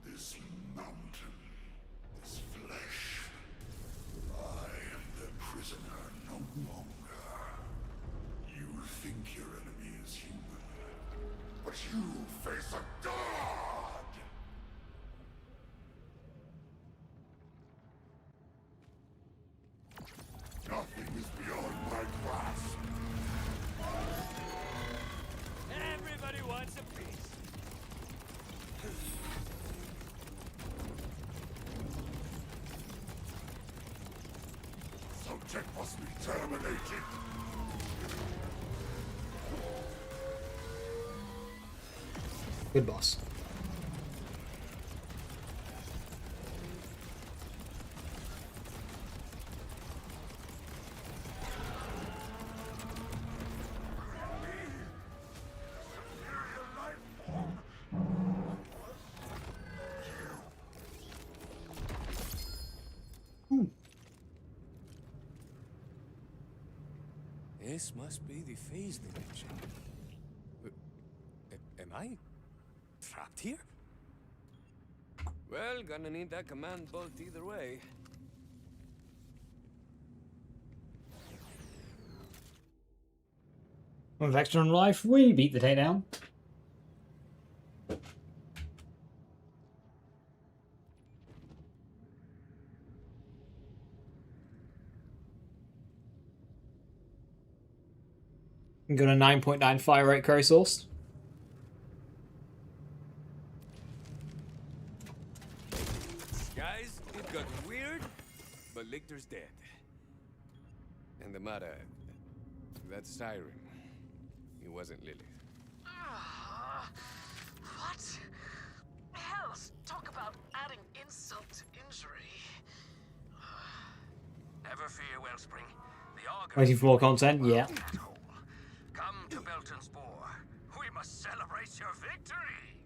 Speaker 11: This mountain, this flesh. I am the prisoner no longer. You think your enemy is human, but you face a god! Nothing is beyond my grasp.
Speaker 10: Everybody wants a piece.
Speaker 11: Subject must be terminated.
Speaker 1: Good boss.
Speaker 10: This must be the phase dimension. Am I trapped here? Well, gonna need that command bolt either way.
Speaker 1: With Vector on life, we beat the takedown. Got a 9.9 fire rate curry source.
Speaker 10: Guys, it got weird, but Lictor's dead. And the matter, that siren, it wasn't Lilith.
Speaker 3: What? Hell, talk about adding insult to injury.
Speaker 11: Never fear, Wellspring. The Argonauts
Speaker 1: Waiting for more content? Yeah.
Speaker 11: come to Belton's Boar. We must celebrate your victory.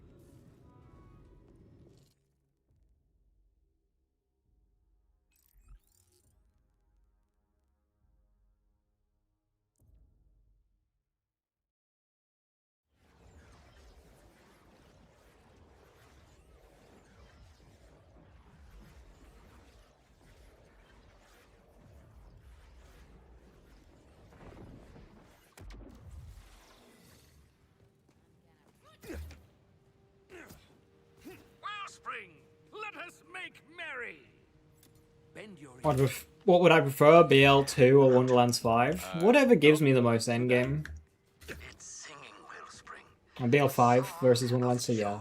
Speaker 11: us make merry. Bend your
Speaker 1: What would I prefer, BL2 or Wonderlands 5? Whatever gives me the most endgame.
Speaker 11: It's singing, Wellspring.
Speaker 1: BL5 versus Wonderlands, so yeah.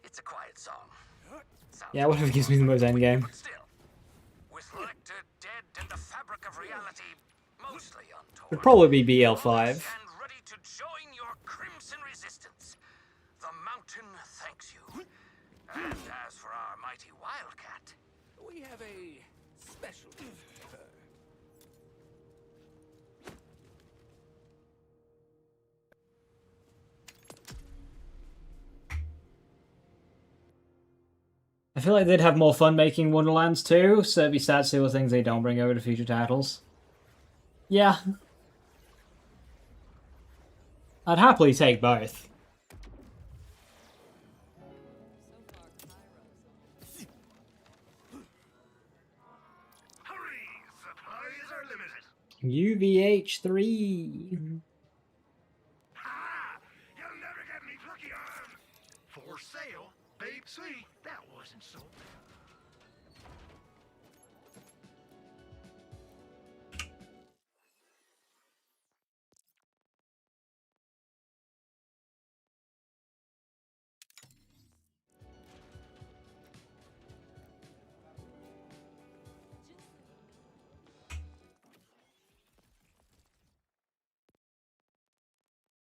Speaker 11: It's a quiet song.
Speaker 1: Yeah, whatever gives me the most endgame.
Speaker 11: But still, with Lecter dead and the fabric of reality mostly untorn,
Speaker 1: Would probably be BL5.
Speaker 11: stand ready to join your crimson resistance. The mountain thanks you. And as for our mighty wildcat, we have a special gift for her.
Speaker 1: I feel like they'd have more fun making Wonderlands 2, so it'd be sad to see what things they don't bring over to future titles. Yeah. I'd happily take both.
Speaker 11: Hurry! Supplies are limited.
Speaker 1: UVH3.
Speaker 11: Ha! You'll never get me plucky arm. For sale, babe. See, that wasn't so.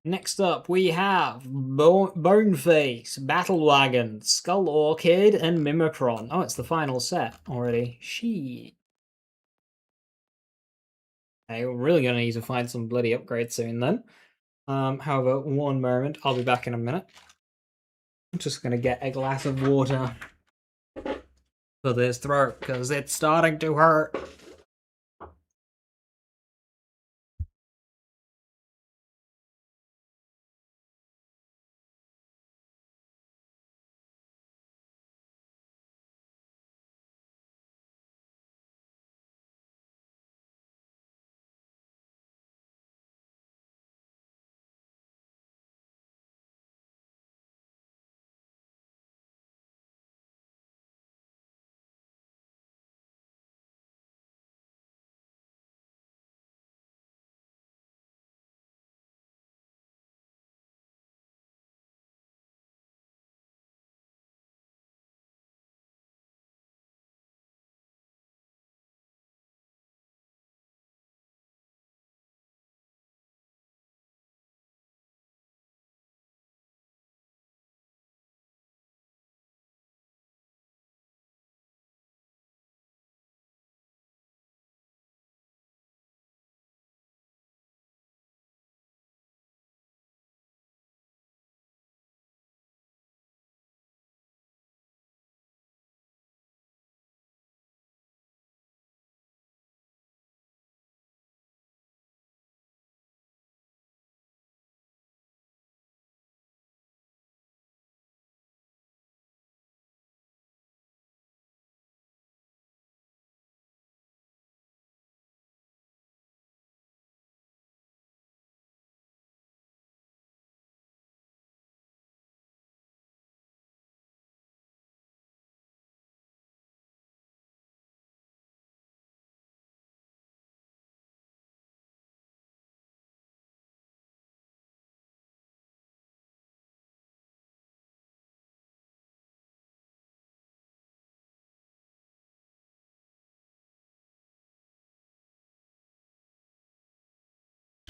Speaker 1: Next up, we have Boneface, Battle Wagon, Skull Orchid, and Mimicron. Oh, it's the final set already. She. Okay, we're really gonna need to find some bloody upgrades soon then. However, one moment, I'll be back in a minute. I'm just gonna get a glass of water for this throat because it's starting to hurt.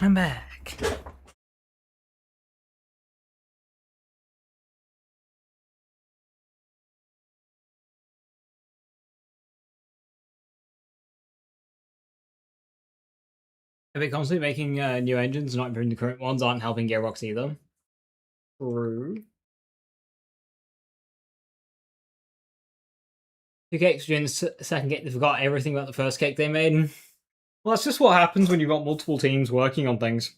Speaker 1: I'm back. If they're constantly making new engines, not improving the current ones, aren't helping Gearbox either. True. 2K during the second cake, they forgot everything about the first cake they made. Well, that's just what happens when you've got multiple teams working on things.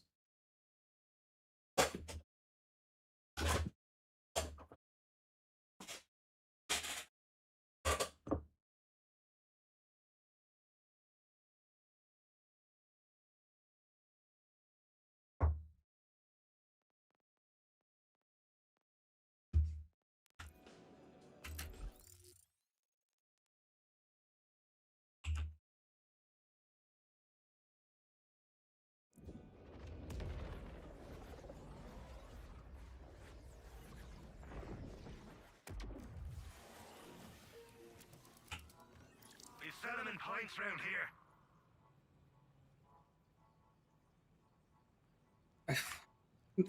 Speaker 11: complaints around here?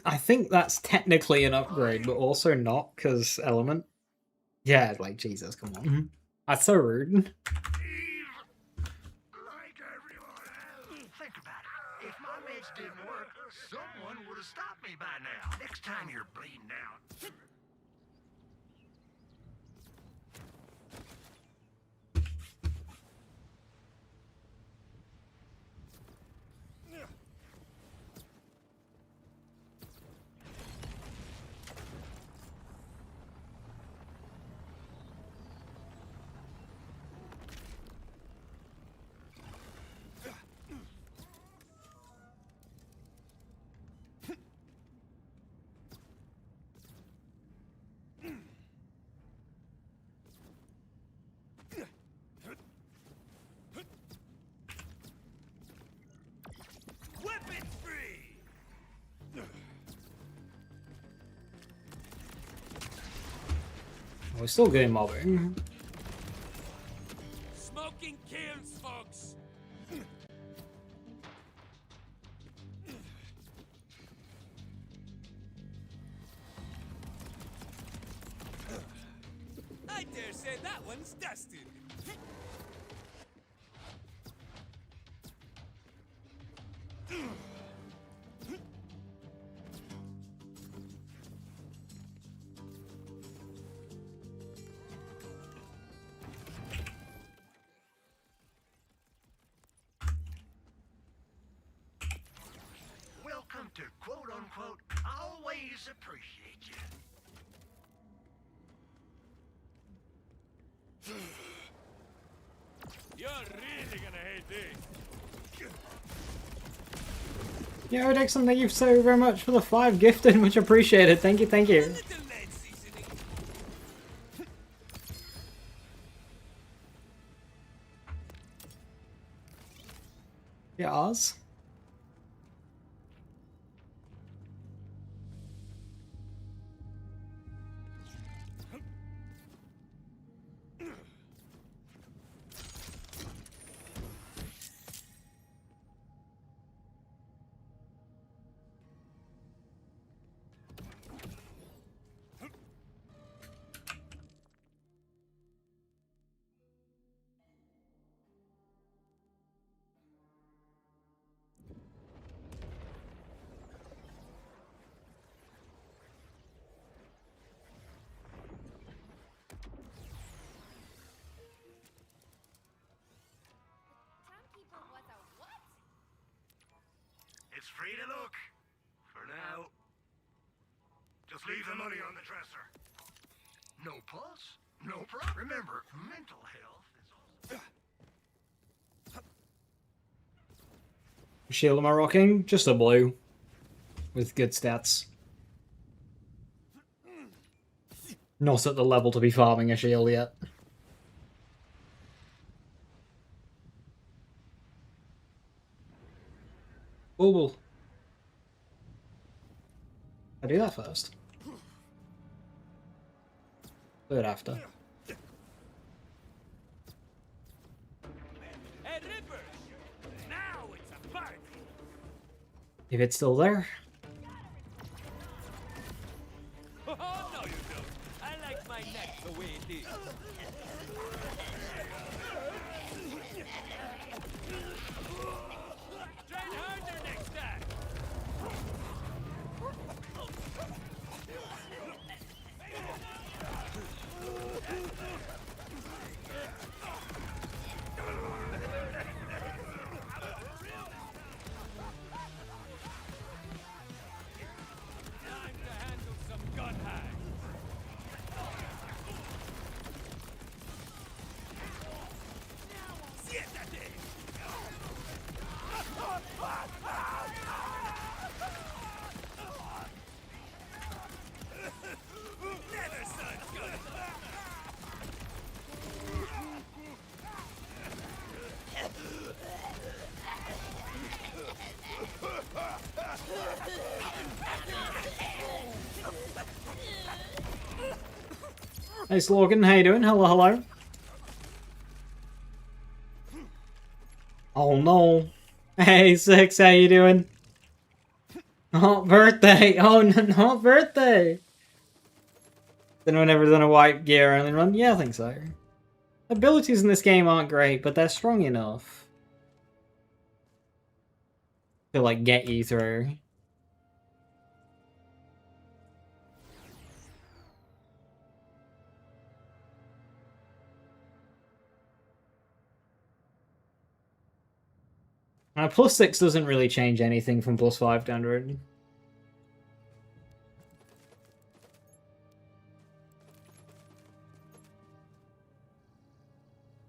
Speaker 1: I think that's technically an upgrade, but also not, because Element. Yeah, like, Jesus, come on. That's so rude.
Speaker 11: Like everyone else. Think about it. If my meds didn't work, someone would have stopped me by now. Next time you're bleeding out.
Speaker 1: We're still getting mobbing.
Speaker 8: Smoking kills, folks. I dare say that one's dusted.
Speaker 11: Welcome to quote unquote always appreciate you.
Speaker 8: You're really gonna hate this.
Speaker 1: Yeah, Dixon, thank you so very much for the 5 gifted, much appreciated. Thank you, thank you. Yeah, Oz.
Speaker 11: It's free to look. For now. Just leave the money on the dresser. No pulse, no problem. Remember, mental health is also...
Speaker 1: Shield am I rocking? Just a blue. With good stats. Not at the level to be farming a shield yet. Ooh. I do that first. Do it after.
Speaker 8: Hey, Ripper! Now it's a party!
Speaker 1: If it's still there.
Speaker 8: Oh, no you don't. I like my neck the way it is. Try harder next time! Time to handle some gun hacks. Siéntate! Never, son!
Speaker 1: Hey Slorgan, how you doing? Hello, hello. Oh no. Hey, Six, how you doing? Oh, birthday! Oh, no, birthday! Anyone ever done a white gear only run? Yeah, I think so. Abilities in this game aren't great, but they're strong enough to, like, get you through. +6 doesn't really change anything from +5 to 100.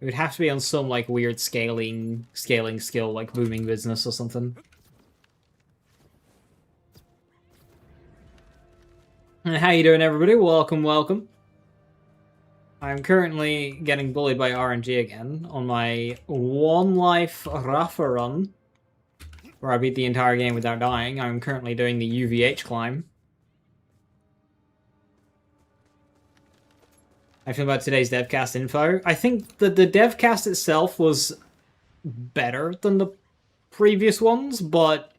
Speaker 1: It would have to be on some like weird scaling skill, like booming business or something. And how you doing, everybody? Welcome, welcome. I'm currently getting bullied by RNG again on my one life Rafa run, where I beat the entire game without dying. I'm currently doing the UVH climb. I feel about today's devcast info. I think that the devcast itself was better than the previous ones, but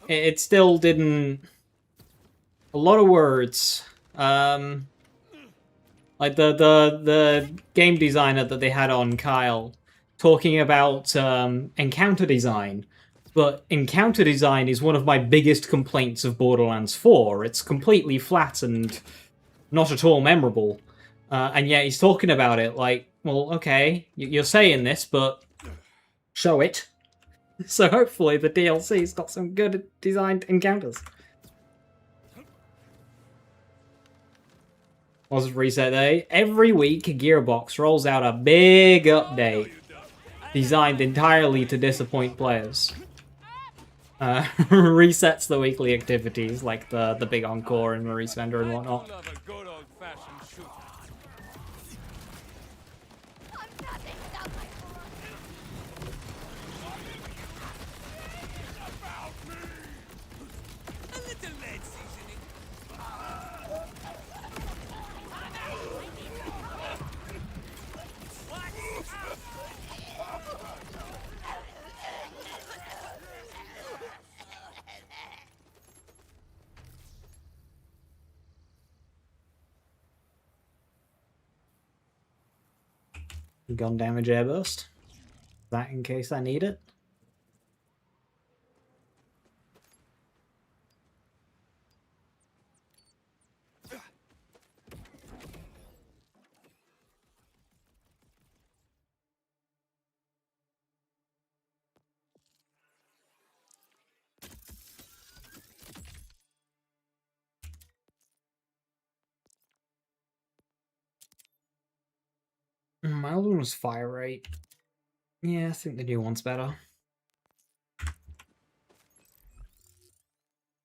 Speaker 1: it still didn't... A lot of words. Like the game designer that they had on, Kyle, talking about encounter design. But encounter design is one of my biggest complaints of Borderlands 4. It's completely flat and not at all memorable. And yet he's talking about it like, well, okay, you're saying this, but show it. So hopefully the DLC's got some good designed encounters. Was it reset day? Every week, Gearbox rolls out a big update designed entirely to disappoint players. Resets the weekly activities, like the big encore and Maurice Vendor and whatnot. Gun damage airburst. That in case I need it. My old one was fire rate. Yeah, I think the new one's better.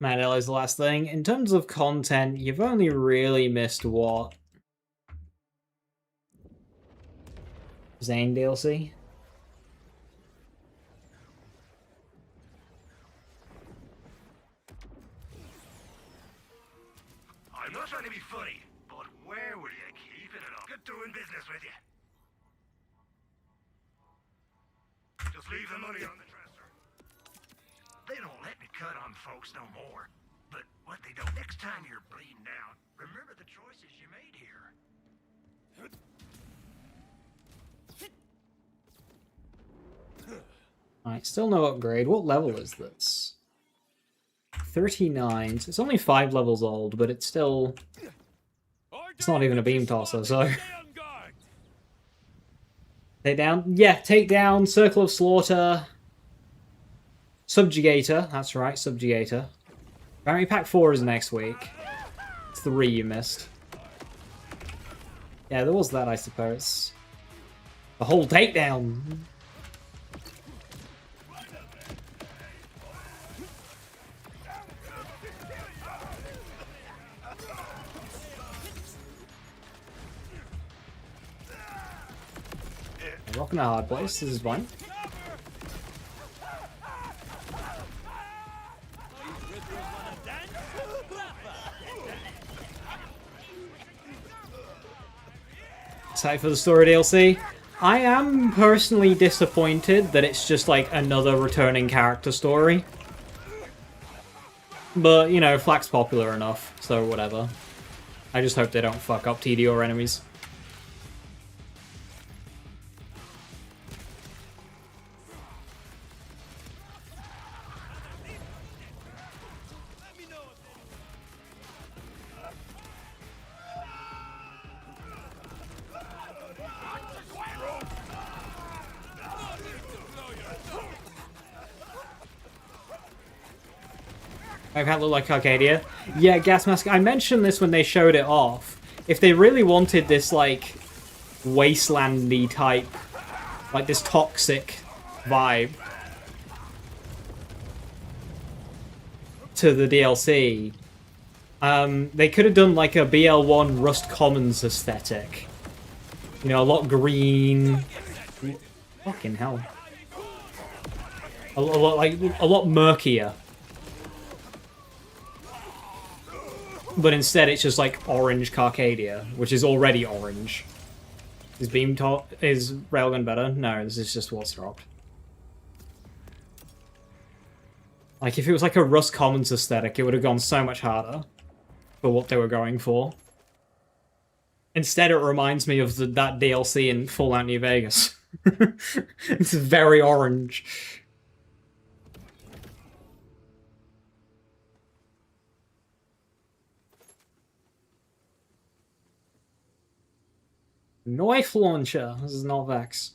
Speaker 1: Mad Ellie's the last thing. In terms of content, you've only really missed what? Zane DLC?
Speaker 11: I'm not trying to be funny, but where were you keeping it up? Good doing business with you. Just leave the money on the dresser. They don't let me cut on folks no more. But what they don't, next time you're bleeding out, remember the choices you made here.
Speaker 1: Alright, still no upgrade. What level is this? 39. So it's only 5 levels old, but it's still... It's not even a beam tosser, so... Take down? Yeah, take down, Circle of Slaughter, Subjugator, that's right, Subjugator. Apparently Pack 4 is next week. 3 you missed. Yeah, there was that, I suppose. The whole takedown! Rocking a hard place, this is fine. Excited for the story DLC? I am personally disappointed that it's just like another returning character story. But, you know, Flak's popular enough, so whatever. I just hope they don't fuck up TDR enemies. My pet look like Arcadia. Yeah, Gas Mask. I mentioned this when they showed it off. If they really wanted this, like, wastelandy type, like this toxic vibe to the DLC, they could have done like a BL1 Rust Commons aesthetic. You know, a lot green. Fucking hell. A lot murkier. But instead it's just like orange Carcadia, which is already orange. Is Railgun better? No, this is just what's dropped. Like, if it was like a Rust Commons aesthetic, it would have gone so much harder for what they were going for. Instead, it reminds me of that DLC in Fallout New Vegas. It's very orange. Knife launcher. This is not Vex.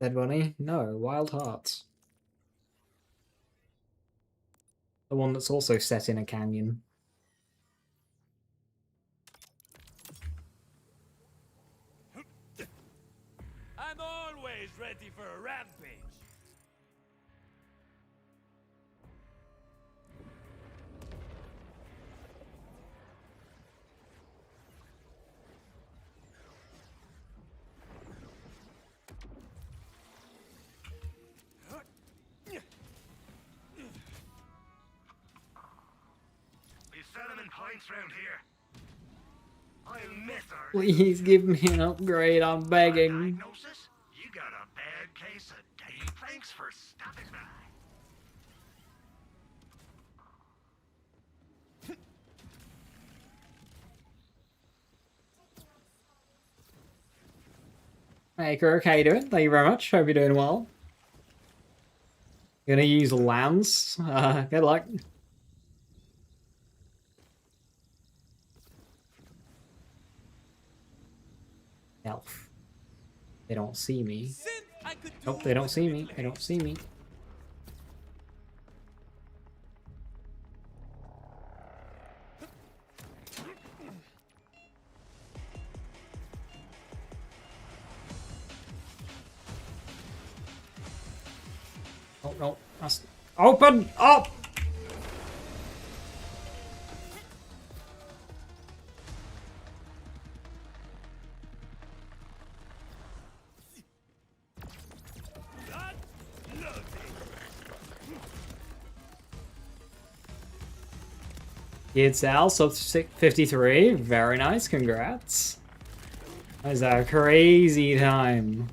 Speaker 1: Dead Bunny? No, Wild Hearts. The one that's also set in a canyon.
Speaker 13: I'm always ready for a rampage.
Speaker 11: Round here. I'll miss her.
Speaker 1: Please give me an upgrade, I'm begging.
Speaker 11: Diagnosis? You got a bad case of Dave. Thanks for stopping by.
Speaker 1: Hey Kirk, how you doing? Thank you very much. Hope you're doing well. Gonna use Lance. Good luck. Elf. They don't see me. Nope, they don't see me. They don't see me. Oh no, that's open up. It's Al, sub 53. Very nice, congrats. That was a crazy time.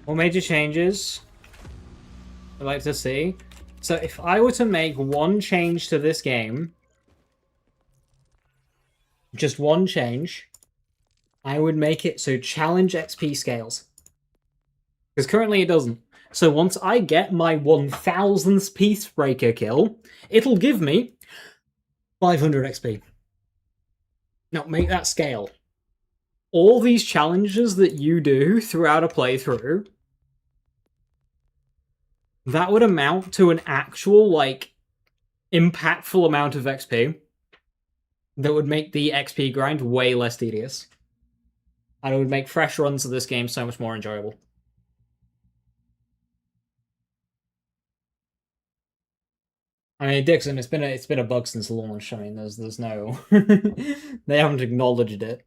Speaker 1: What major changes I'd like to see? So if I were to make one change to this game, just one change, I would make it so challenge XP scales. Because currently it doesn't. So once I get my 1000th Peacebreaker kill, it'll give me 500 XP. Now, make that scale. All these challenges that you do throughout a playthrough, that would amount to an actual, like, impactful amount of XP that would make the XP grind way less tedious. And it would make fresh runs of this game so much more enjoyable. I mean, Dixon, it's been a bug since launch. I mean, there's no they haven't acknowledged it.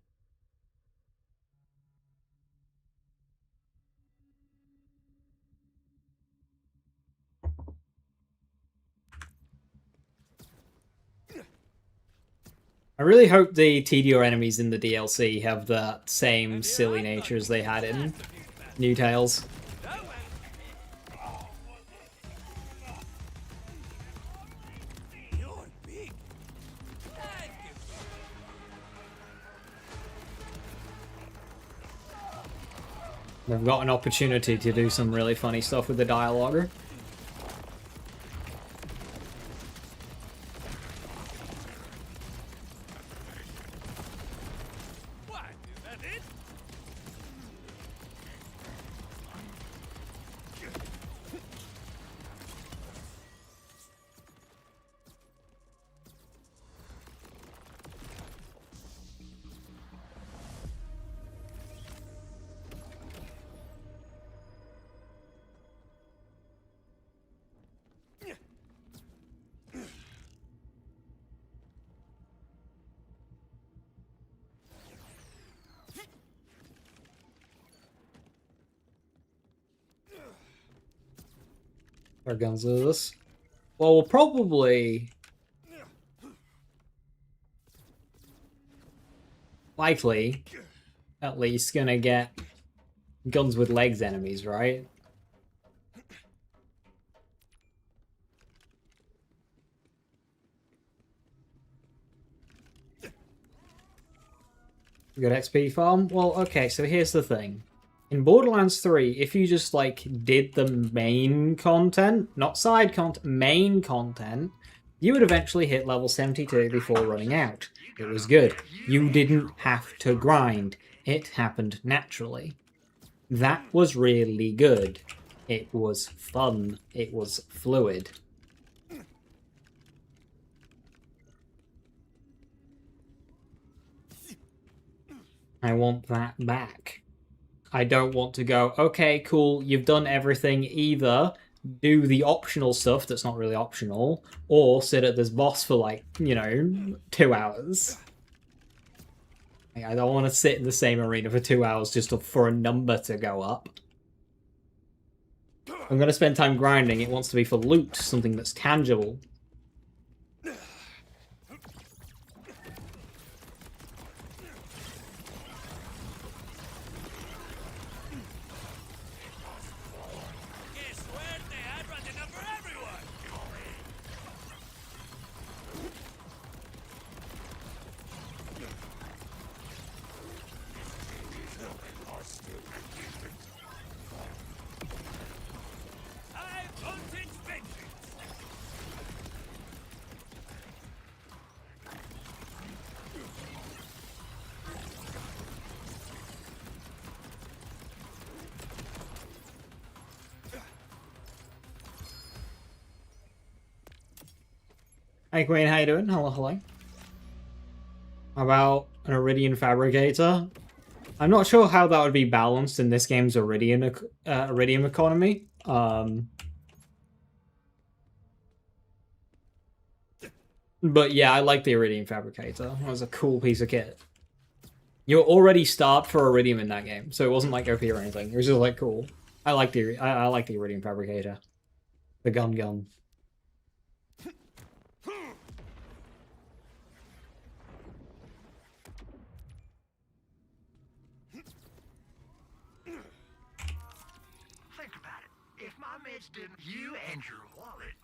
Speaker 1: I really hope the TDR enemies in the DLC have that same silly nature as they had in New Tales. They've got an opportunity to do some really funny stuff with the dialogue. Our guns are this. Well, we'll probably likely at least gonna get guns with legs enemies, right? Good XP farm? Well, okay, so here's the thing. In Borderlands 3, if you just, like, did the main content, not side content, main content, you would eventually hit level 72 before running out. It was good. You didn't have to grind. It happened naturally. That was really good. It was fun. It was fluid. I want that back. I don't want to go, okay, cool, you've done everything, either do the optional stuff that's not really optional, or sit at this boss for, like, you know, 2 hours. Like, I don't want to sit in the same arena for 2 hours just for a number to go up. I'm going to spend time grinding, it wants to be for loot, something that's tangible. Hey Queen, how you doing? Hello, hello. How about an Iridian Fabricator? I'm not sure how that would be balanced in this game's Iridium economy. But yeah, I like the Iridium Fabricator. It was a cool piece of kit. You're already starved for Iridium in that game, so it wasn't like OP or anything. It was just like cool. I like the Iridium Fabricator. The gun.
Speaker 11: Think about it. If my meds didn't, you and your wallet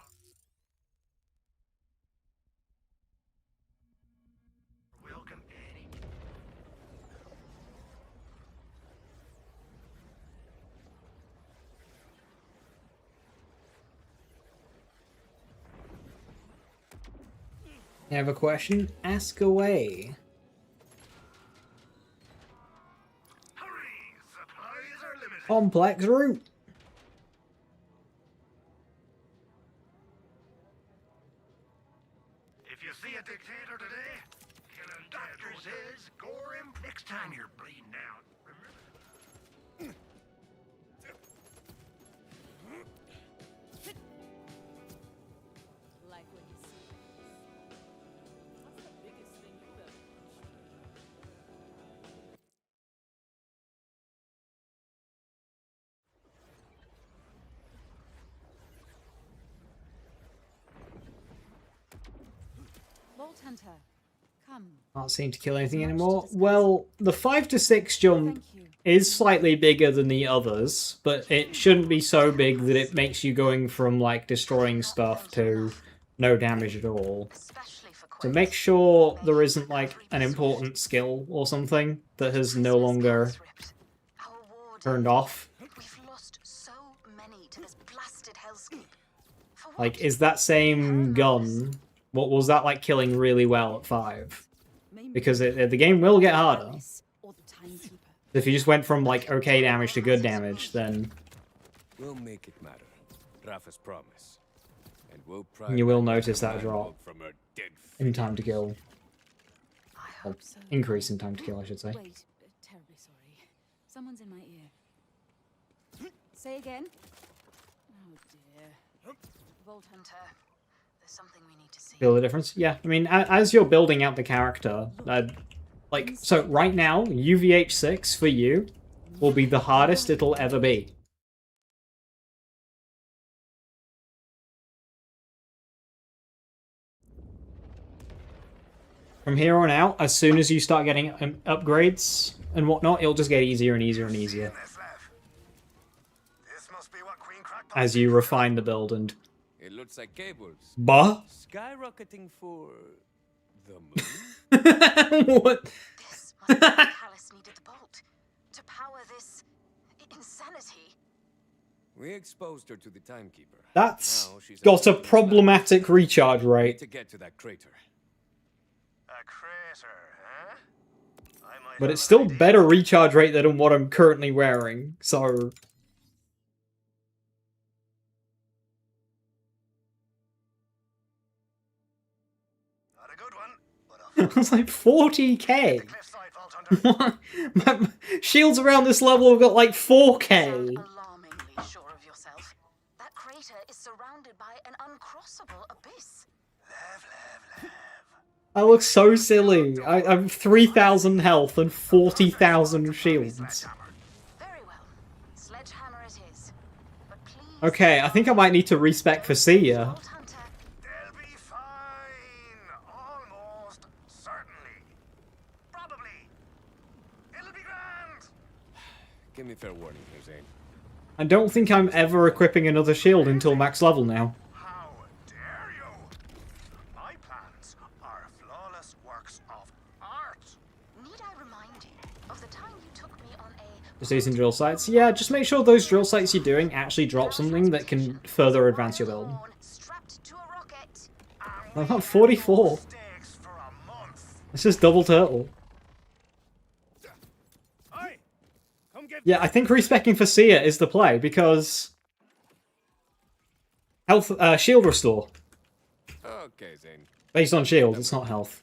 Speaker 1: You have a question? Ask away. Complex route.
Speaker 11: If you see a dictator today, killing doctors is gore him. Next time you're bleeding out, remember?
Speaker 8: Like when you see what's the biggest thing you've ever
Speaker 4: Vault Hunter, come.
Speaker 1: Can't seem to kill anything anymore. Well, the 5 to 6 jump is slightly bigger than the others, but it shouldn't be so big that it makes you going from like destroying stuff to no damage at all. So make sure there isn't like an important skill or something that has no longer turned off. Like, is that same gun, what was that like killing really well at 5? Because the game will get harder. If you just went from like okay damage to good damage, then
Speaker 10: We'll make it matter. Rafa's promise. And we'll
Speaker 1: you will notice that drop
Speaker 10: from her dead
Speaker 1: in time to kill. Or increase in time to kill, I should say.
Speaker 4: Wait, terribly sorry. Someone's in my ear. Say again. Oh dear.
Speaker 3: Vault Hunter, there's something we need to see.
Speaker 1: Feel the difference? Yeah, I mean, as you're building out the character, like, so right now, UVH6 for you will be the hardest it'll ever be. From here on out, as soon as you start getting upgrades and whatnot, it'll just get easier and easier and easier. As you refine the build and...
Speaker 10: It looks like cables.
Speaker 1: Bah?
Speaker 10: Skyrocketing for the moon?
Speaker 1: What?
Speaker 3: This must be why Palace needed the bolt to power this insanity.
Speaker 10: We exposed her to the timekeeper.
Speaker 1: That's
Speaker 10: Now she's
Speaker 1: got a problematic recharge rate.
Speaker 10: to get to that crater.
Speaker 11: A crater, huh?
Speaker 1: But it's still better recharge rate than what I'm currently wearing, so... I was like 40k. What? My shields around this level have got like 4k.
Speaker 3: Alarmingly sure of yourself. That crater is surrounded by an uncrossable abyss.
Speaker 1: I look so silly. I'm 3,000 health and 40,000 shields.
Speaker 3: Very well. Sledgehammer it is. But please.
Speaker 1: Okay, I think I might need to respec for Sia.
Speaker 11: They'll be fine. Almost certainly. Probably. It'll be grand.
Speaker 10: Give me fair warning here, Zane.
Speaker 1: I don't think I'm ever equipping another shield until max level now.
Speaker 11: How dare you? My plans are flawless works of art.
Speaker 3: Need I remind you of the time you took me on a
Speaker 1: Just using drill sites. Yeah, just make sure those drill sites you're doing actually drop something that can further advance your build.
Speaker 3: strapped to a rocket?
Speaker 1: I'm at 44. It's just double turtle. Yeah, I think respecking for Sia is the play, because... Health, shield restore.
Speaker 10: Okay, Zane.
Speaker 1: Based on shield, it's not health.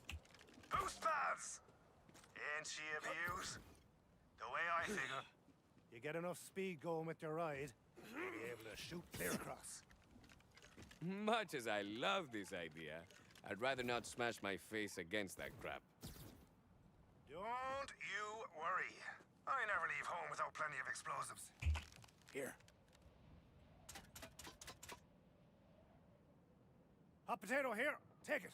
Speaker 11: Boost pads. Ain't she a beaut? The way I figure.
Speaker 14: You get enough speed going with your ride, you'll be able to shoot clear across.
Speaker 10: Much as I love this idea, I'd rather not smash my face against that crap.
Speaker 11: Don't you worry. I never leave home without plenty of explosives.
Speaker 14: Here. Hot potato here. Take it.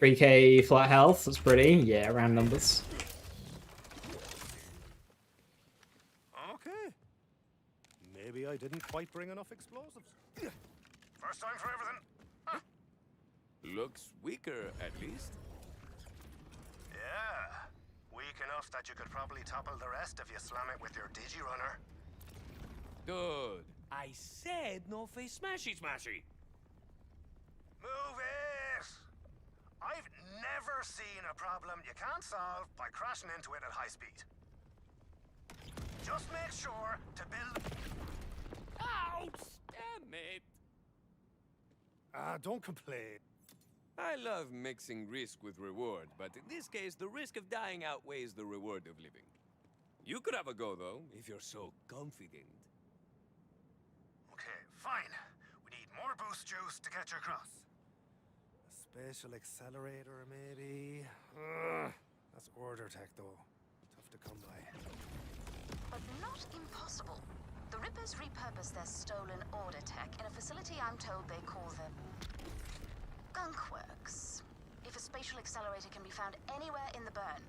Speaker 1: 3k flat health, that's pretty. Yeah, round numbers.
Speaker 14: Okay. Maybe I didn't quite bring enough explosives.
Speaker 11: First time for everything.
Speaker 10: Looks weaker, at least.
Speaker 11: Yeah. Weak enough that you could probably topple the rest if you slam it with your digi-runner.
Speaker 10: Good.
Speaker 13: I said no face smashy smashy.
Speaker 11: Move it! I've never seen a problem you can't solve by crashing into it at high speed. Just make sure to build...
Speaker 10: Ouch! Damn it!
Speaker 14: Don't complain.
Speaker 10: I love mixing risk with reward, but in this case, the risk of dying outweighs the reward of living. You could have a go, though, if you're so confident.
Speaker 11: Okay, fine. We need more boost juice to get you across.
Speaker 14: A spatial accelerator, maybe? That's order tech, though. Tough to come by.
Speaker 15: But not impossible. The Rippers repurposed their stolen order tech in a facility I'm told they call the Gunkworks. If a spatial accelerator can be found anywhere in the burn,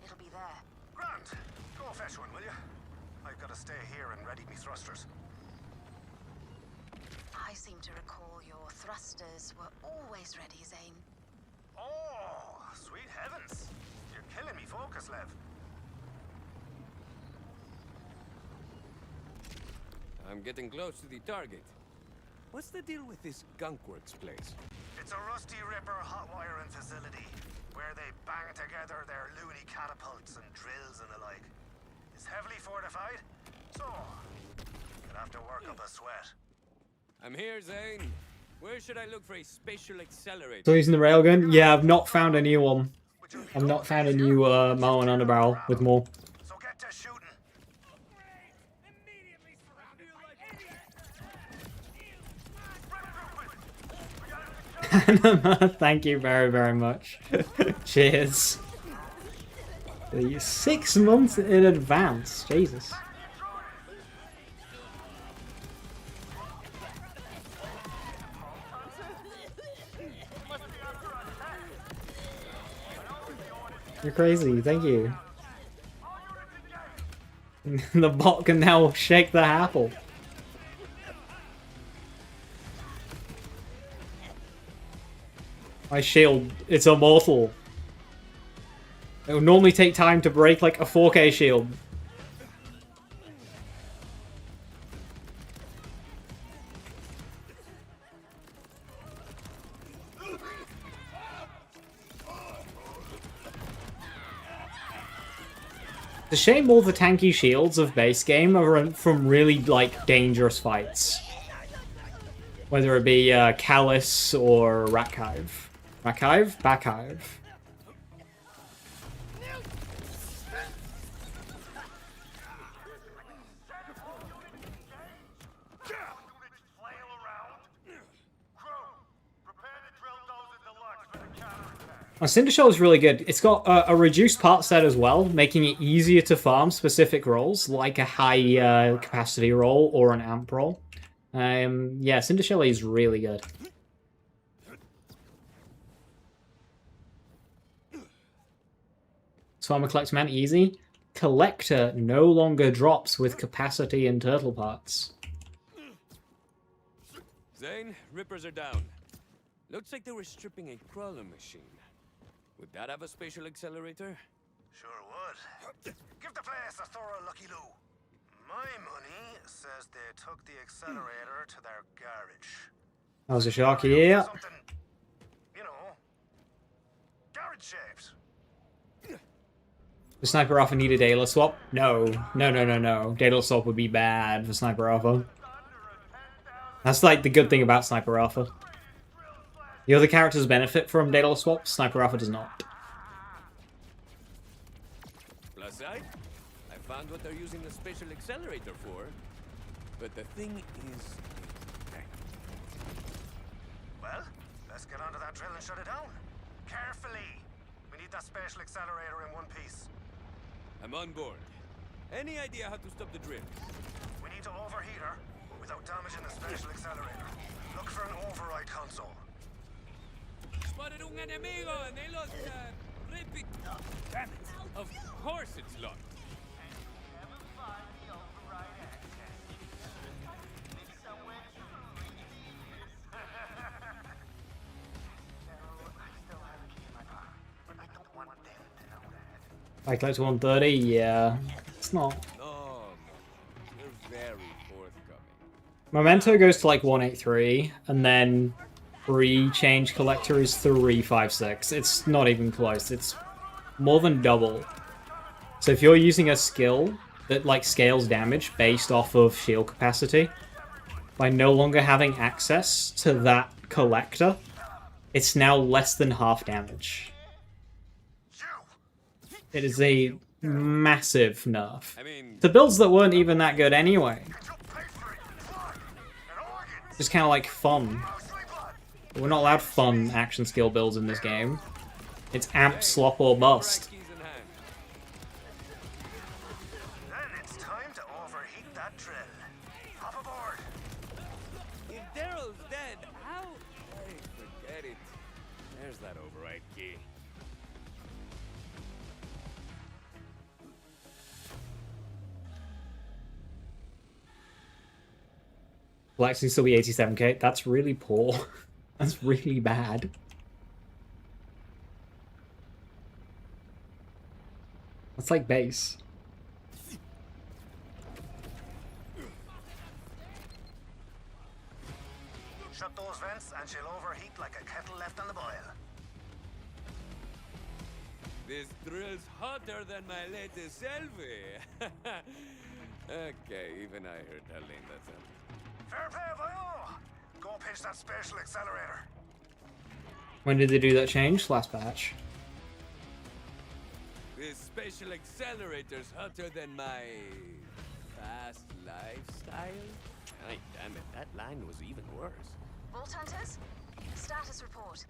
Speaker 15: it'll be there.
Speaker 11: Grant, go fetch one, will you? I've got to stay here and ready me thrusters.
Speaker 15: I seem to recall your thrusters were always ready, Zane.
Speaker 11: Oh, sweet heavens. You're killing me focus, Lev.
Speaker 10: I'm getting close to the target. What's the deal with this Gunkworks place?
Speaker 11: It's a Rusty Ripper hot wiring facility, where they bang together their loony catapults and drills and the like. It's heavily fortified, so you'll have to work up a sweat.
Speaker 10: I'm here, Zane. Where should I look for a spatial accelerator?
Speaker 1: So using the railgun? Yeah, I've not found a new one. I've not found a new Marlin underbarrel with more.
Speaker 11: So get to shooting.
Speaker 1: Thank you very, very much. Cheers. 6 months in advance. Jesus. You're crazy. Thank you. The bot can now shake the apple. My shield, it's immortal. It would normally take time to break like a 4K shield. It's a shame all the tanky shields of base game are from really like dangerous fights. Whether it be Callus or Rakhive. Rakhive? Bakhive. Cinder Shell is really good. It's got a reduced part set as well, making it easier to farm specific roles, like a high capacity role or an amp role. Yeah, Cinder Shell is really good. So I'm a collect man easy. Collector no longer drops with capacity and turtle parts.
Speaker 10: Zane, Rippers are down. Looks like they were stripping a crawler machine. Would that have a spatial accelerator?
Speaker 11: Sure would. Give the place a thorough Lucky Lou. My money says they took the accelerator to their garage.
Speaker 1: That was a shock, yeah.
Speaker 11: Something, you know, garage shaped.
Speaker 1: Does Sniper Alpha need a Daedalus swap? No. No. Daedalus swap would be bad for Sniper Alpha. That's like the good thing about Sniper Alpha. The other characters benefit from Daedalus swap, Sniper Alpha does not.
Speaker 10: Plus side, I found what they're using the spatial accelerator for. But the thing is...
Speaker 11: Well, let's get onto that drill and shut it down. Carefully. We need that spatial accelerator in one piece.
Speaker 10: I'm on board. Any idea how to stop the drill?
Speaker 11: We need to overheat her without damaging the spatial accelerator. Look for an override console.
Speaker 10: Spotted un enemigo de los Rippy. Damn it! Of course it's locked.
Speaker 1: I collect 130, yeah. It's not.
Speaker 10: No. You're very forthcoming.
Speaker 1: Memento goes to like 183, and then pre-change collector is 356. It's not even close. It's more than double. So if you're using a skill that like scales damage based off of shield capacity, by no longer having access to that collector, it's now less than half damage. It is a massive nerf. To builds that weren't even that good anyway. Just kind of like fun. We're not allowed fun action skill builds in this game. It's amp, slop, or bust.
Speaker 11: Then it's time to overheat that drill. Hop aboard.
Speaker 13: If Daryl's dead, how? Hey, forget it. There's that override key.
Speaker 1: Will actually still be 87k. That's really poor. That's really bad. That's like base.
Speaker 11: Shut those vents and she'll overheat like a kettle left on the boil.
Speaker 13: This drill's hotter than my latest selfie. Okay, even I heard how lame that sounded.
Speaker 11: Fair play, Vio! Go pitch that spatial accelerator.
Speaker 1: When did they do that change? Last patch.
Speaker 13: This spatial accelerator's hotter than my fast lifestyle. Ay, damn it, that line was even worse.
Speaker 15: Vault Hunters, status report.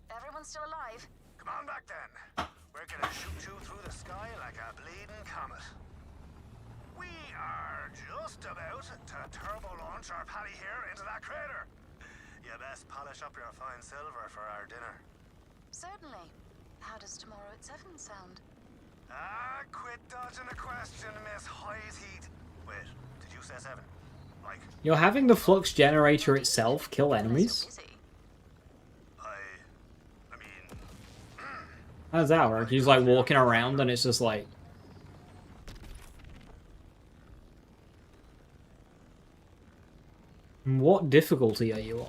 Speaker 15: Everyone still alive?
Speaker 11: Come on back then. We're gonna shoot you through the sky like a bleeding comet. We are just about to turbo launch our paddy here into that crater. You best polish up your fine silver for our dinner.
Speaker 15: Certainly. How does tomorrow at 7 sound?
Speaker 11: Ah, quit dodging the question, Miss High's Heat. Wait, did you say 7? Like,
Speaker 1: You're having the flux generator itself kill enemies?
Speaker 11: I mean...
Speaker 1: How does that work? He's like walking around and it's just like... What difficulty are you on?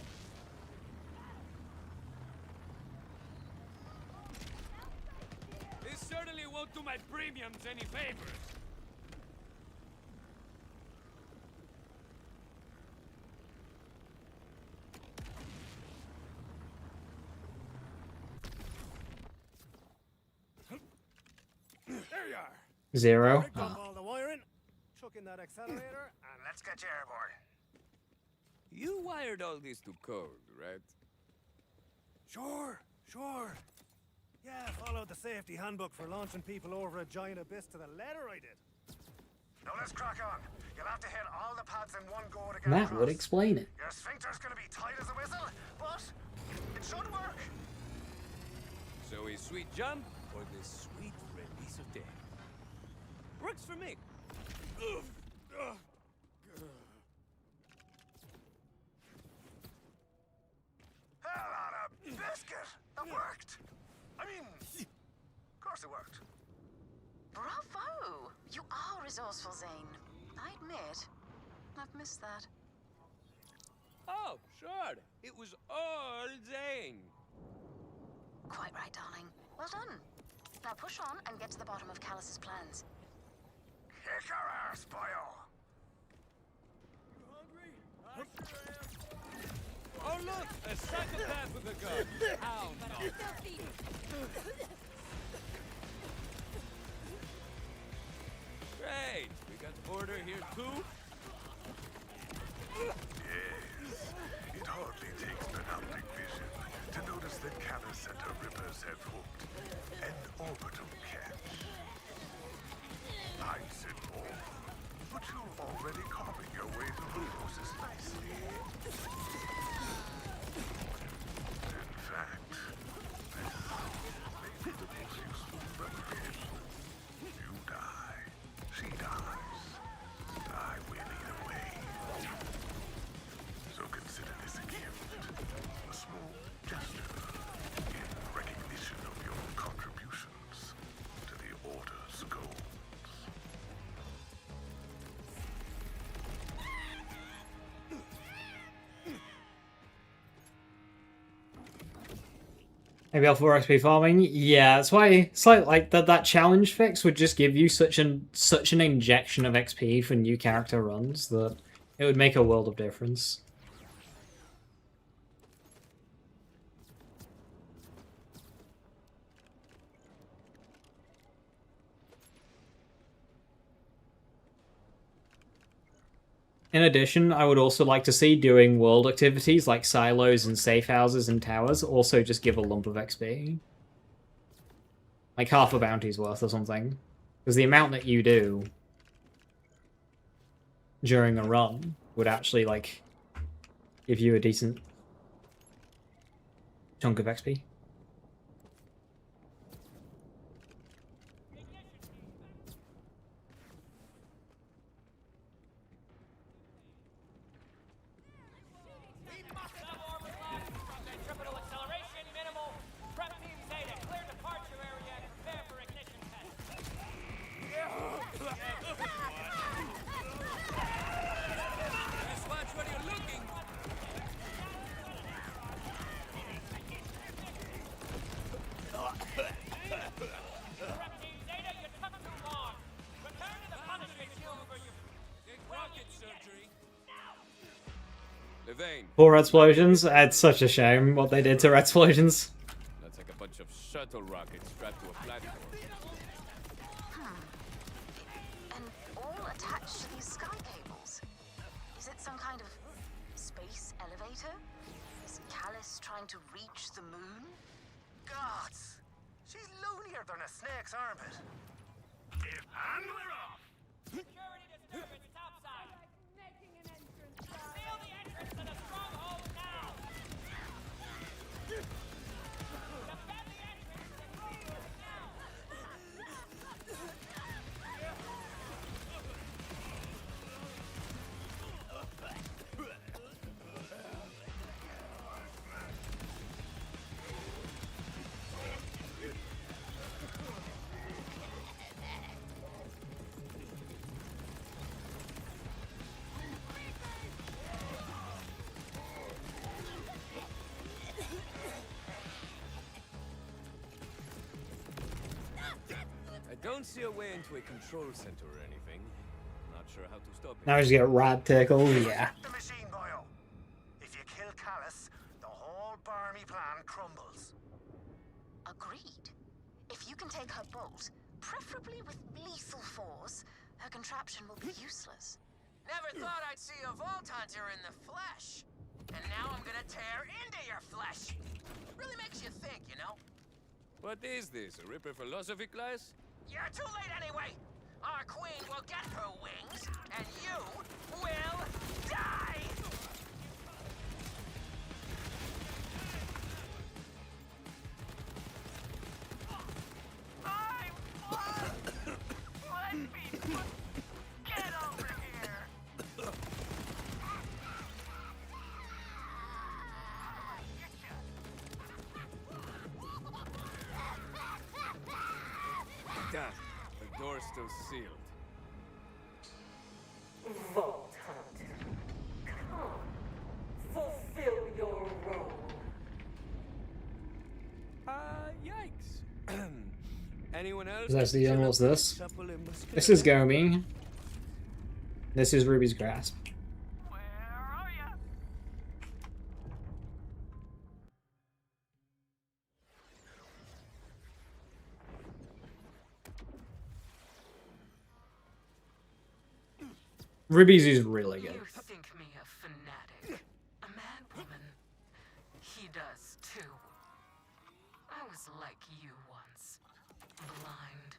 Speaker 13: This certainly won't do my premiums any favors.
Speaker 14: There you are.
Speaker 1: 0?
Speaker 14: Picked up all the wiring, chuck in that accelerator,
Speaker 11: and let's get you airborne.
Speaker 13: You wired all this to code, right?
Speaker 14: Sure. Yeah, followed the safety handbook for launching people over a giant abyss to the letter, I did.
Speaker 11: Now let's crack on. You'll have to hit all the pads in one go to get
Speaker 1: That
Speaker 11: across.
Speaker 1: would explain it.
Speaker 11: Your sphincter's gonna be tight as a whistle, but it should work.
Speaker 13: So a sweet jump or this sweet release of death? Works for me.
Speaker 11: Hell on a biscuit! That worked! I mean, of course it worked.
Speaker 15: Bravo! You are resourceful, Zane. I admit, I've missed that.
Speaker 13: Oh, sure. It was all Zane.
Speaker 15: Quite right, darling. Well done. Now push on and get to the bottom of Callus's plans.
Speaker 11: Kick our arse, Bio!
Speaker 13: Oh, look! A psychopath with a gun! How not? Great! We got order here, too?
Speaker 16: Yes. It hardly takes panoptic vision to notice that Callus and her Rippers have hooked an orbital catch. I'd said more, but you're already carving your way through the process nicely. In fact, this may be the most useful preparation. You die, she dies. I win either way. So consider this a gift, a small gesture in recognition of your contributions to the Order's goals.
Speaker 1: Maybe L4 XP farming? Yeah, that's why it's like that challenge fix would just give you such an injection of XP for new character runs that it would make a world of difference. In addition, I would also like to see doing world activities like silos and safe houses and towers also just give a lump of XP. Like half a bounty's worth or something. Because the amount that you do during a run would actually, like, give you a decent chunk of XP. Poor Explosions. It's such a shame what they did to Explosions.
Speaker 13: That's like a bunch of shuttle rockets strapped to a platform.
Speaker 15: And all attached to these sky cables. Is it some kind of space elevator? Is Callus trying to reach the moon?
Speaker 11: Gods! She's loonier than a snake's armpit. And we're off!
Speaker 8: Security disturbance topside. Making an entrance. Seal the entrance to the stronghold now. Defend the entrance to the stronghold now.
Speaker 13: I don't see a way into a control center or anything. Not sure how to stop it.
Speaker 1: Now I just get rat tickled, yeah.
Speaker 11: The machine, boyo. If you kill Callus, the whole Barmy plan crumbles.
Speaker 15: Agreed. If you can take her bolt, preferably with lethal force, her contraption will be useless.
Speaker 11: Never thought I'd see a Vault Hunter in the flesh. And now I'm gonna tear into your flesh. Really makes you think, you know?
Speaker 13: What is this? A Ripper philosophy class?
Speaker 11: You're too late anyway! Our queen will get her wings, and you will die! Let me get over here!
Speaker 13: Damn, the door's still sealed.
Speaker 8: Vault Hunter. Come. Fulfill your role.
Speaker 13: Yikes. Anyone else?
Speaker 1: Is that the young? What's this? This is Gomi. This is Ruby's Grasp. Ruby's is really good.
Speaker 3: You think me a fanatic, a mad woman? He does too. I was like you once, blind.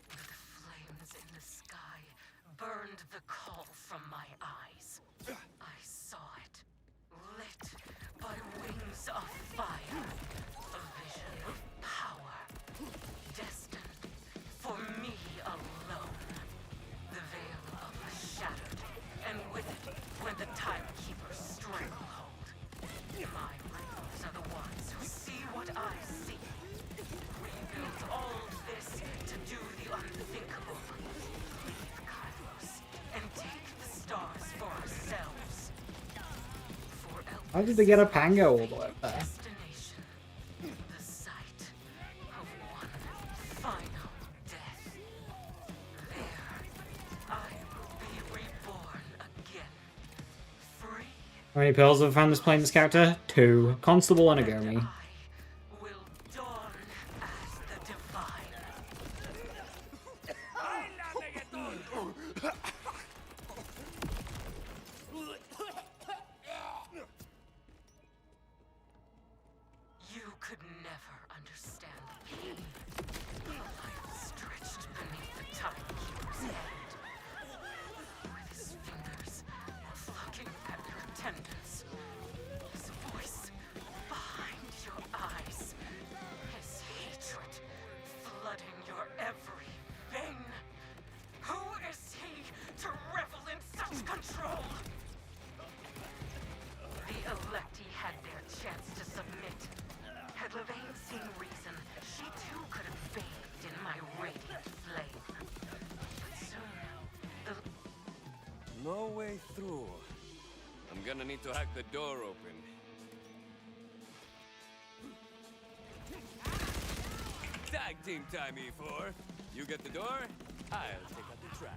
Speaker 3: But the flames in the sky burned the call from my eyes. I saw it, lit by wings of fire. A vision of power, destined for me alone. The veil of the shattered, and with it went the Timekeeper's stranglehold. My reapers are the ones who see what I see. We built all this to do the unthinkable. Leave Kairos and take the stars for ourselves. For
Speaker 1: How did they get a Pango all the way up there?
Speaker 3: destination, the
Speaker 1: How many pearls have I found this playing this character? 2. Constable and Agomi.
Speaker 3: You could never understand the pain of a life stretched beneath the timekeeper's hand, with his fingers plucking at your tendons, his voice behind your eyes, his hatred flooding your every vein. Who is he to revel in such control? The Electi had their chance to submit. Had Levane seen reason, she too could have bathed in my radiant flame. But soon, the...
Speaker 13: No way through. I'm gonna need to hack the door open. Tag team time, E4. You get the door, I'll take out the trash.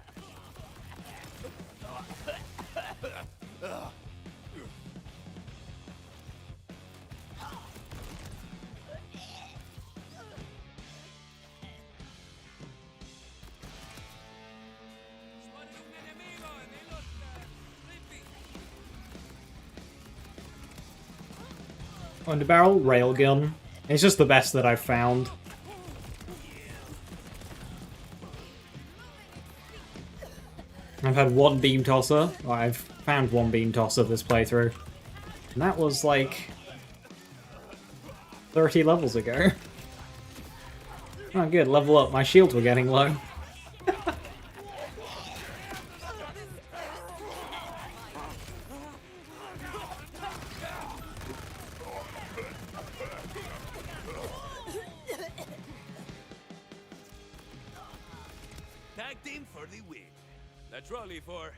Speaker 1: Underbarrel, railgun. It's just the best that I've found. I've had one beam tosser. Well, I've found one beam tosser this playthrough. And that was like 30 levels ago. Oh good, level up. My shields were getting low.
Speaker 13: Tag team for the win. Let's roll, E4.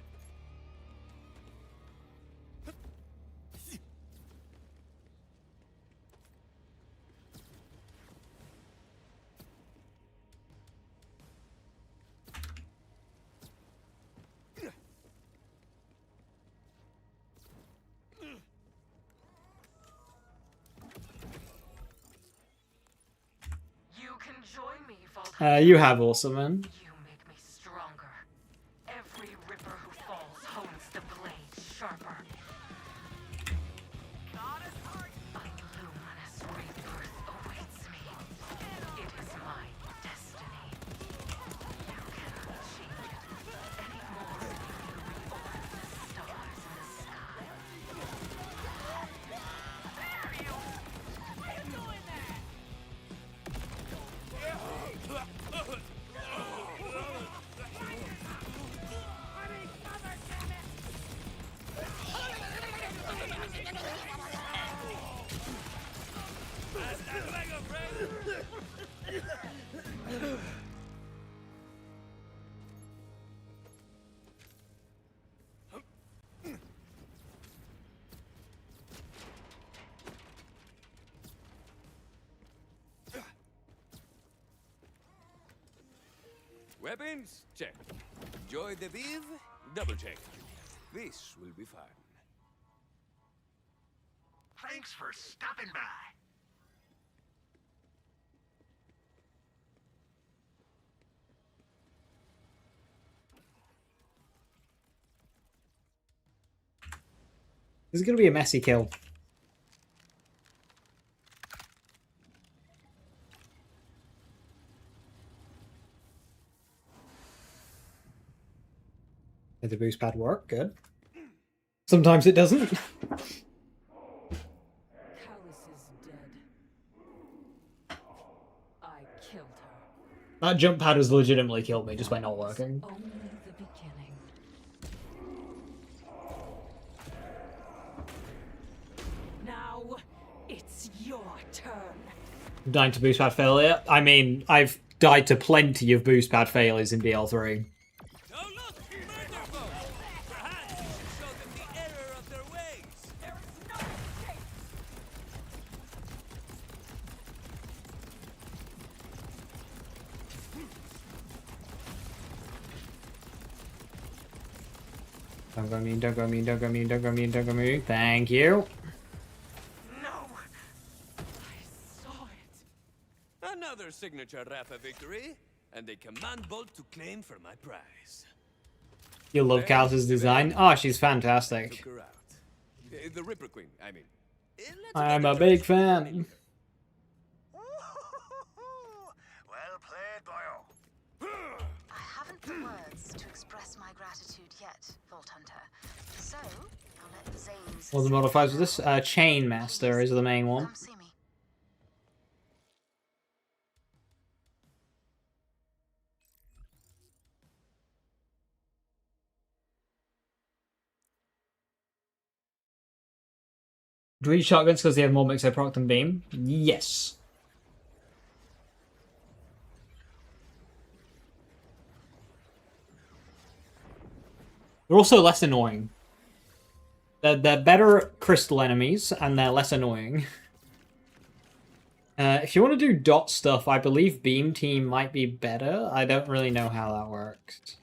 Speaker 3: You can join me, Vault.
Speaker 1: You have awesome, man.
Speaker 3: You make me stronger. Every ripper who falls hones the blade sharper. A luminous rebirth awaits me. It is my destiny. You cannot change it any more than you reorder the stars in the sky. There you are doing that!
Speaker 13: Weapons? Check. Joy de vivre? Double check. This will be fun.
Speaker 16: Thanks for stopping by.
Speaker 1: This is gonna be a messy kill. Did the boost pad work? Good. Sometimes it doesn't.
Speaker 4: Callus is dead. I killed her.
Speaker 1: That jump pad has legitimately killed me just by not working.
Speaker 4: Only the beginning. Now it's your turn.
Speaker 1: Dying to boost pad failure. I mean, I've died to plenty of boost pad failures in BL3. Don't go mean, don't go mean, don't go mean, don't go mean, don't go mean. Thank you.
Speaker 13: No! I saw it! Another signature Rafa victory, and a command bolt to claim for my prize.
Speaker 1: You love Cal's design? Oh, she's fantastic.
Speaker 13: Took her out. The Ripper Queen, I mean.
Speaker 1: I'm a big fan.
Speaker 11: Well played, boyo.
Speaker 15: I haven't the words to express my gratitude yet, Vault Hunter. So, I'll let Zane's...
Speaker 1: What are the modifiers for this? Chain Master is the main one.
Speaker 15: Come see me.
Speaker 1: Do we use shotguns because they have more mix proc than beam? Yes. They're also less annoying. They're better crystal enemies, and they're less annoying. If you want to do dot stuff, I believe Beam Team might be better. I don't really know how that works.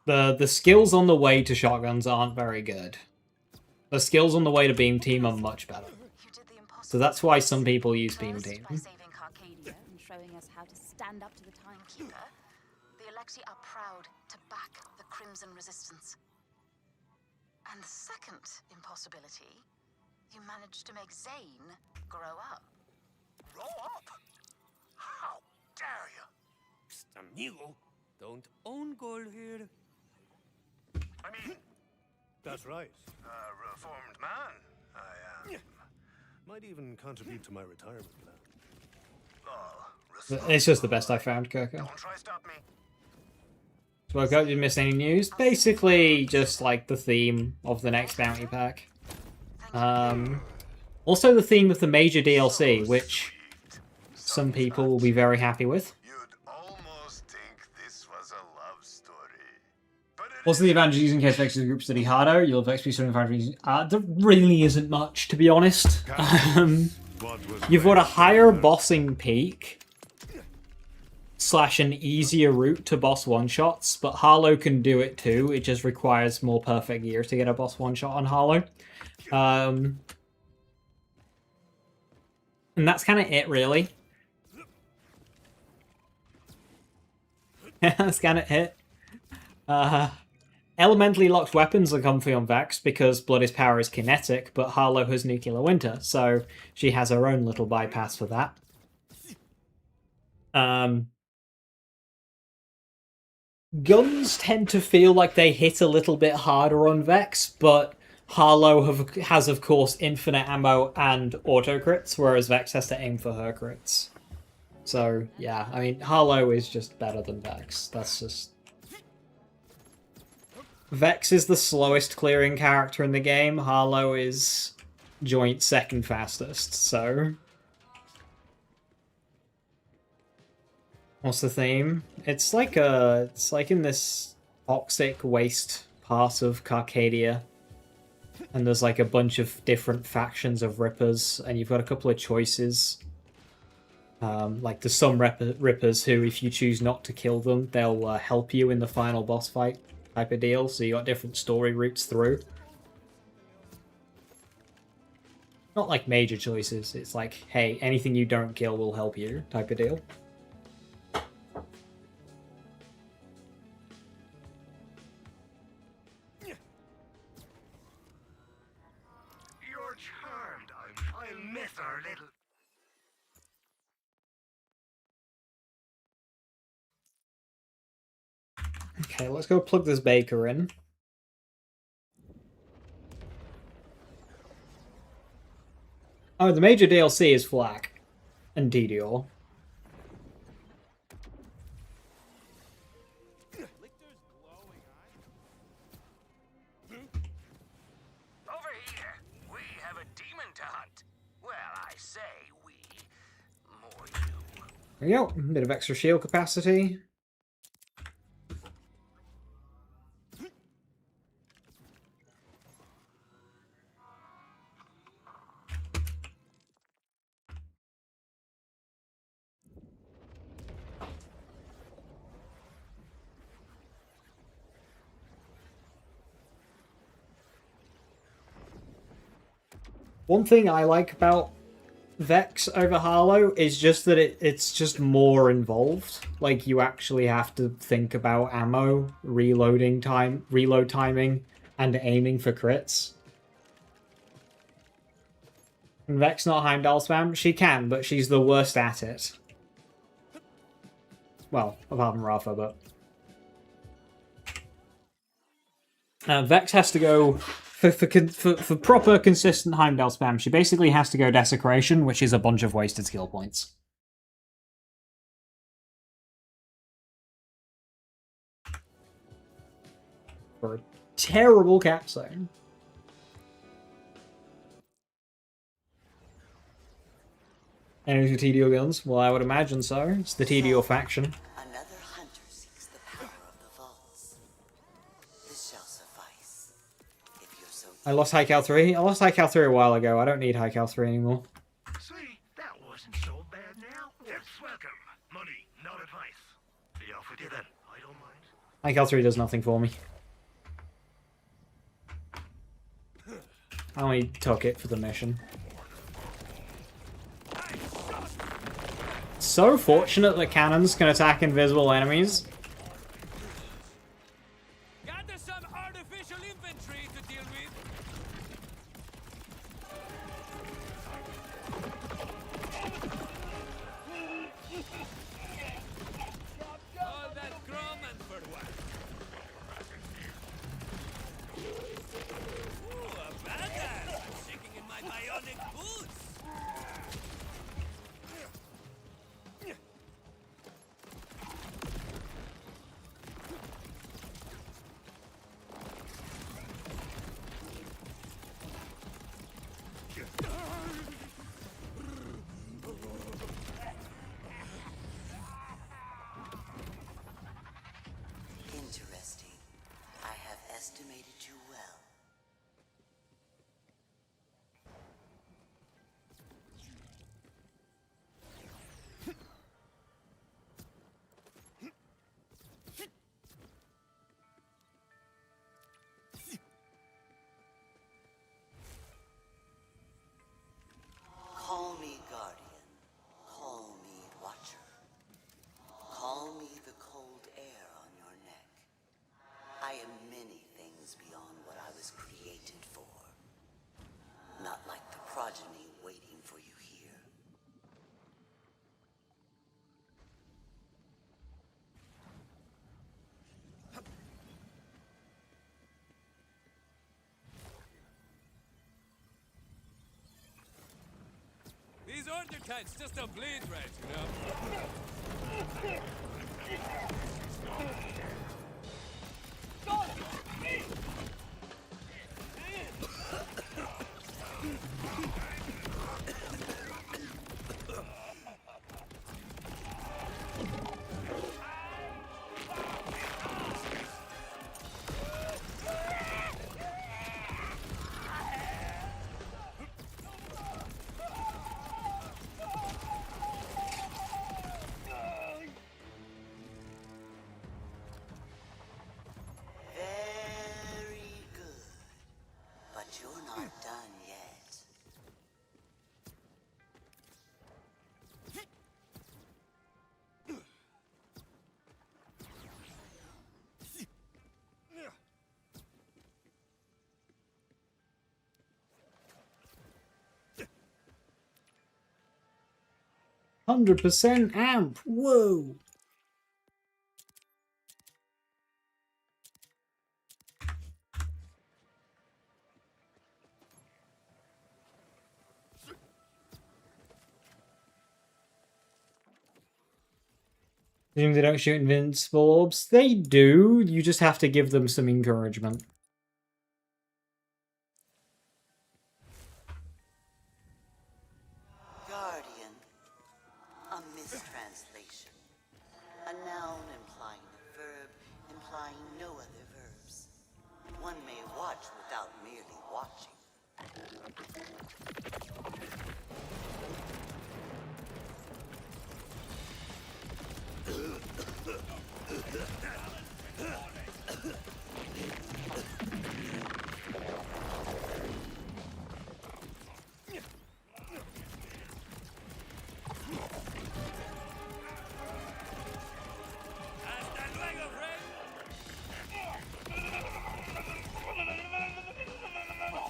Speaker 1: The skills on the way to shotguns aren't very good. The skills on the way to Beam Team are much better. So that's why some people use Beam Team.
Speaker 4: By saving Carcadia and showing us how to stand up to the Timekeeper.
Speaker 15: The Electi are proud to back the Crimson Resistance. And the second impossibility, you managed to make Zane grow up.
Speaker 11: Grow up? How dare you?
Speaker 13: Psst, amigo. Don't own gold here.
Speaker 11: I mean,
Speaker 14: That's right.
Speaker 11: a reformed man. I
Speaker 14: Might even contribute to my retirement plan.
Speaker 11: Oh,
Speaker 1: It's just the best I found, Kirko.
Speaker 11: don't try stop me.
Speaker 1: So woke up, didn't miss any news. Basically, just like the theme of the next bounty pack. Also the theme of the major DLC, which some people will be very happy with.
Speaker 11: Almost think this was a love story.
Speaker 1: Also, the advantage of using KSX as a group study harder. You'll have XP studying advantage. There really isn't much, to be honest. You've got a higher bossing peak / an easier route to boss one-shots, but Harlow can do it too. It just requires more perfect gear to get a boss one-shot on Harlow. And that's kind of it, really. That's kind of it. Elementally locked weapons are comfy on Vex because Bloody's power is kinetic, but Harlow has Nuclear Winter, so she has her own little bypass for that. Guns tend to feel like they hit a little bit harder on Vex, but Harlow has, of course, infinite ammo and auto crits, whereas Vex has to aim for her crits. So, yeah, I mean, Harlow is just better than Vex. That's just... Vex is the slowest clearing character in the game. Harlow is joint second fastest, so... What's the theme? It's like in this toxic waste part of Carcadia. And there's like a bunch of different factions of Rippers, and you've got a couple of choices. Like there's some Rippers who, if you choose not to kill them, they'll help you in the final boss fight type of deal, so you got different story routes through. Not like major choices, it's like, hey, anything you don't kill will help you type of deal.
Speaker 11: You're charmed. I'll miss our little...
Speaker 1: Okay, let's go plug this baker in. Oh, the major DLC is Flak and Didior.
Speaker 11: Over here, we have a demon to hunt. Well, I say we. More you.
Speaker 1: There we go, a bit of extra shield capacity. One thing I like about Vex over Harlow is just that it's just more involved. Like, you actually have to think about ammo, reload timing, and aiming for crits. Can Vex not Heimdall spam? She can, but she's the worst at it. Well, apart from Rafa, but... Vex has to go... For proper, consistent Heimdall spam, she basically has to go Desecration, which is a bunch of wasted skill points. For a terrible capstone. Enemies with TDO guns? Well, I would imagine so. It's the TDO faction.
Speaker 17: Another hunter seeks the power of the vaults. This shall suffice. If you're so
Speaker 1: I lost High Cal 3. I lost High Cal 3 a while ago. I don't need High Cal 3 anymore.
Speaker 16: See, that wasn't so bad now. It's welcome. Money, not advice. Be off with you then. I don't mind.
Speaker 1: High Cal 3 does nothing for me. I only took it for the mission. So fortunate that cannons can attack invisible enemies.
Speaker 8: Gather some artificial infantry to deal with. All that chrome and for what? Ooh, a badass! I'm shaking in my bionic boots!
Speaker 17: interesting. I have estimated you well. Call me guardian. Call me watcher. Call me the cold air on your neck. I am many things beyond what I was created for. Not like the progeny waiting for you here.
Speaker 8: These order kites just don't bleed right, you know?
Speaker 17: Very good. But you're not done yet.
Speaker 1: %, amp. Whoa. Assume they don't shoot invincible orbs. They do. You just have to give them some encouragement.
Speaker 17: Guardian. A mistranslation. A noun implying a verb, implying no other verbs. One may watch without merely watching.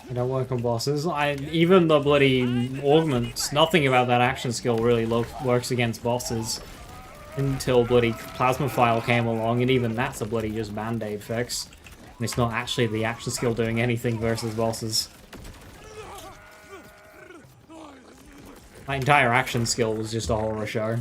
Speaker 1: They don't work on bosses. Even the bloody augments, nothing about that action skill really works against bosses. Until bloody Plasmaphile came along, and even that's a bloody just band-aid fix. And it's not actually the action skill doing anything versus bosses. My entire action skill was just a horror show.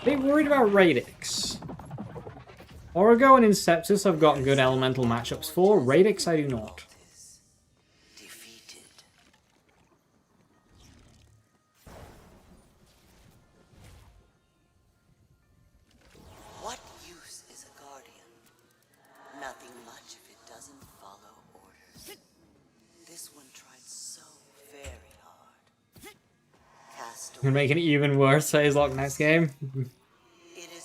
Speaker 1: Bit worried about Radix. Origo and Inceptus I've got good elemental matchups for. Radix I do not.
Speaker 17: What use is a guardian? Nothing much if it doesn't follow orders. This one tried so very hard.
Speaker 1: Can make it even worse, Phase Lock next game.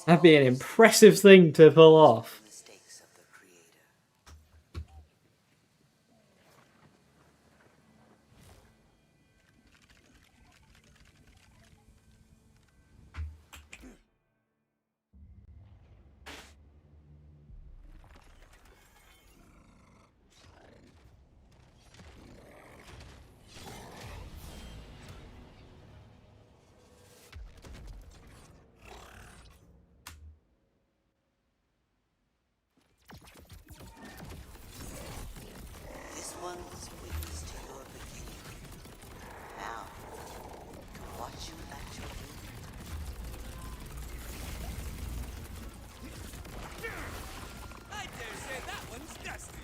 Speaker 1: That'd be an impressive thing to pull off.
Speaker 17: This one's witness to your beginning. Now, to watch you at your
Speaker 13: I dare say that one's dusty.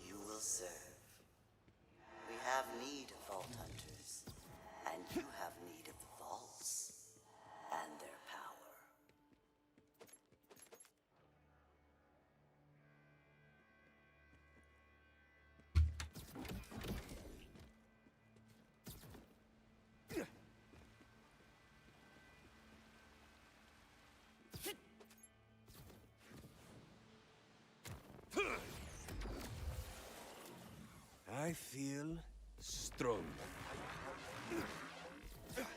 Speaker 17: You will serve. We have need of vault hunters, and you have need of the vaults and their power.
Speaker 13: I feel strong.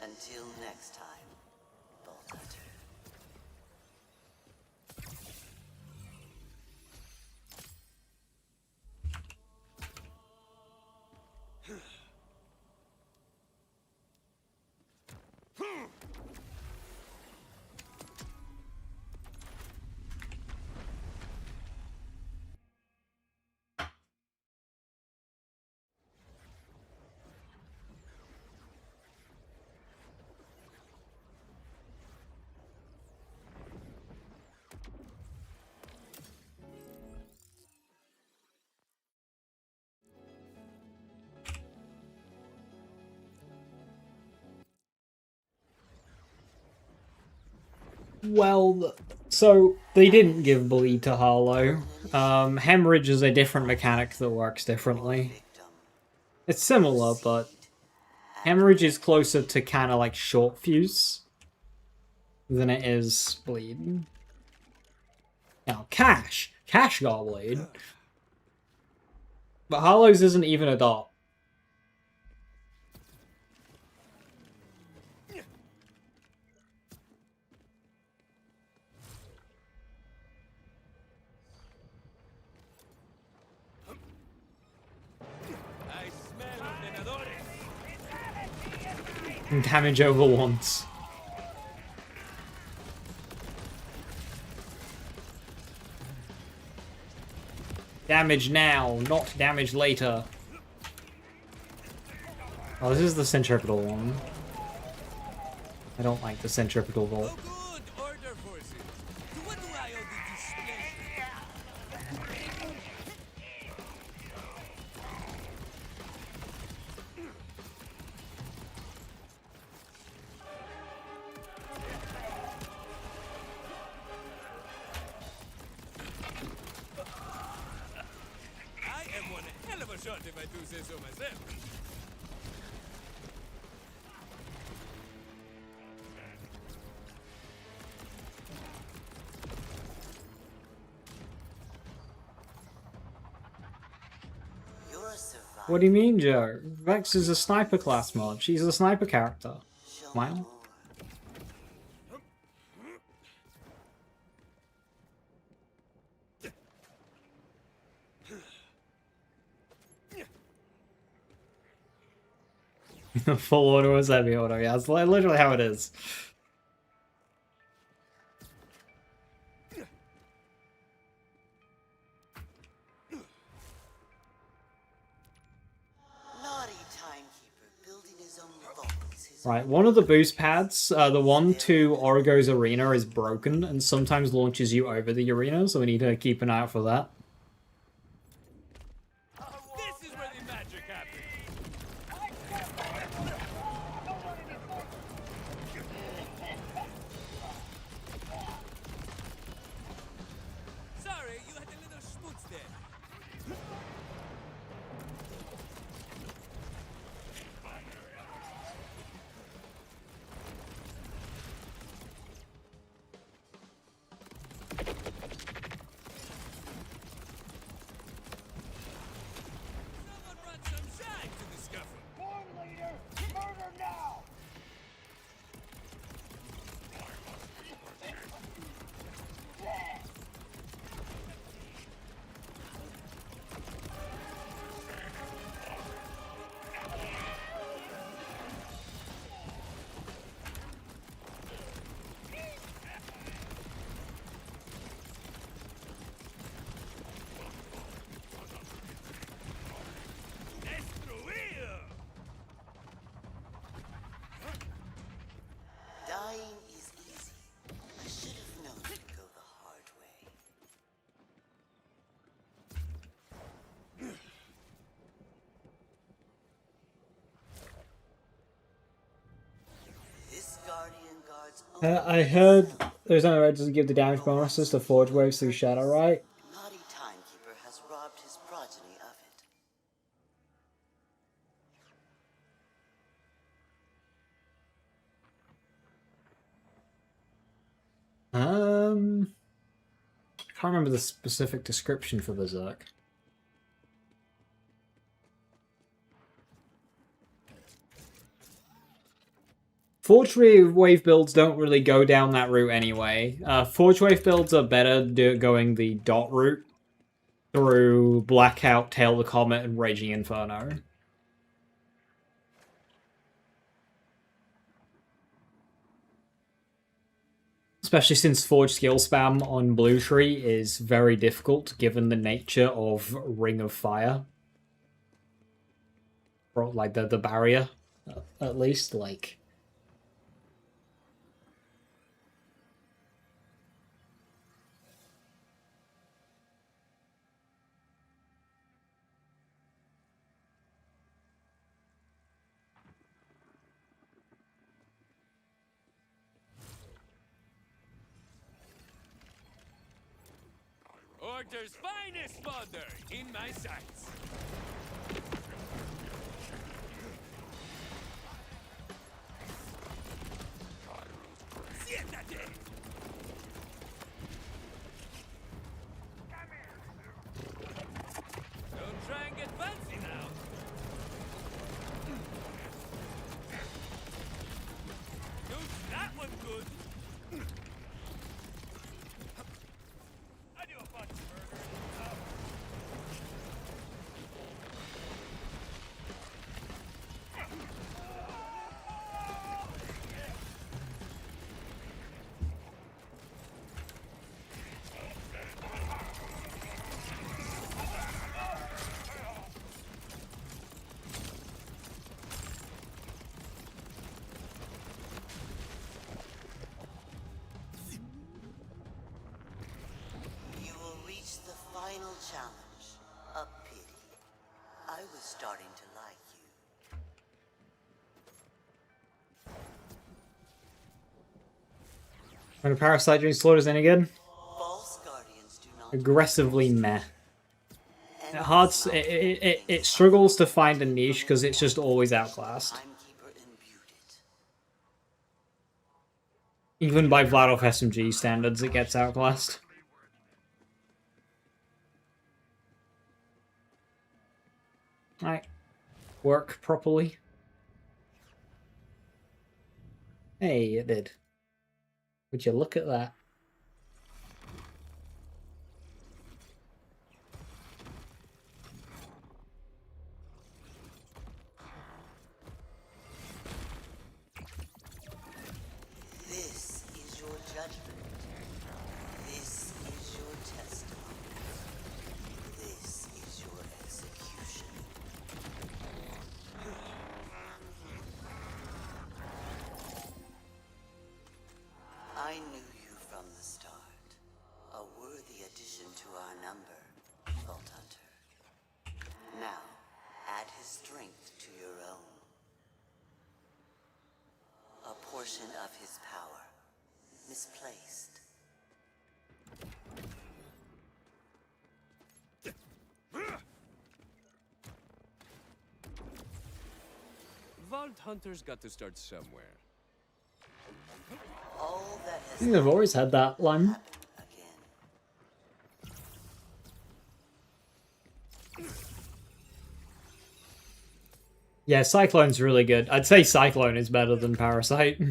Speaker 17: Until next time, vault hunter.
Speaker 1: Well, so they didn't give bleed to Harlow. Hemorrhage is a different mechanic that works differently. It's similar, but hemorrhage is closer to kind of like short fuse than it is bleed. Now, Cash got bleed, but Harlow's isn't even a dot.
Speaker 13: I smell ordenadores.
Speaker 1: Damage over once. Damage now, not damage later. Oh, this is the centripetal one. I don't like the centripetal vault.
Speaker 13: Good order forces. To what do I owe the displeasure? I am one hell of a shot if I do say so myself.
Speaker 17: You're a survivor.
Speaker 1: What do you mean, Joe? Vex is a sniper class mod. She's a sniper character. Wow. Full auto or semi-auto, yeah, that's literally how it is.
Speaker 17: Naughty timekeeper building his own vaults.
Speaker 1: Right, one of the boost pads, the one to Origo's arena, is broken and sometimes launches you over the arena, so we need to keep an eye out for that.
Speaker 13: This is where the magic happens. Sorry, you had a little schmutz there. Someone brought some shine to the scuffle.
Speaker 8: Born leader, murder now!
Speaker 13: Destruido!
Speaker 17: Dying is easy. I should have known to go the hard way. This guardian guards
Speaker 1: I heard there's no red doesn't give the damage bonuses to Forge Waves through Shadow, right?
Speaker 17: naughty timekeeper has robbed his progeny of it.
Speaker 1: I can't remember the specific description for Berserk. Forge Wave builds don't really go down that route anyway. Forge Wave builds are better going the dot route through Blackout, Tail the Comet, and Raging Inferno. Especially since Forge skill spam on Blue Tree is very difficult given the nature of Ring of Fire. Or like the barrier, at least, like...
Speaker 13: Order's finest mother in my sights. Siéntate. Don't try and get fancy now. Don't that one good. I do a bunch of murder and stuff.
Speaker 17: You will reach the final challenge. A pity. I was starting to like you.
Speaker 1: When a Parasite during slaughters any good?
Speaker 17: False guardians do not.
Speaker 1: Aggressively meh. It struggles to find a niche because it's just always outclassed. Even by Vladof SMG standards, it gets outclassed. Right. Work properly. Hey, it did. Would you look at that?
Speaker 17: This is your judgment. This is your testimony. This is your execution. I knew you from the start. A worthy addition to our number, Vault Hunter. Now, add his strength to your own. A portion of his power, misplaced.
Speaker 10: Vault Hunters got to start somewhere.
Speaker 17: All that
Speaker 1: I
Speaker 17: has
Speaker 1: think they've always had that line. Yeah, Cyclone's really good. I'd say Cyclone is better than Parasite.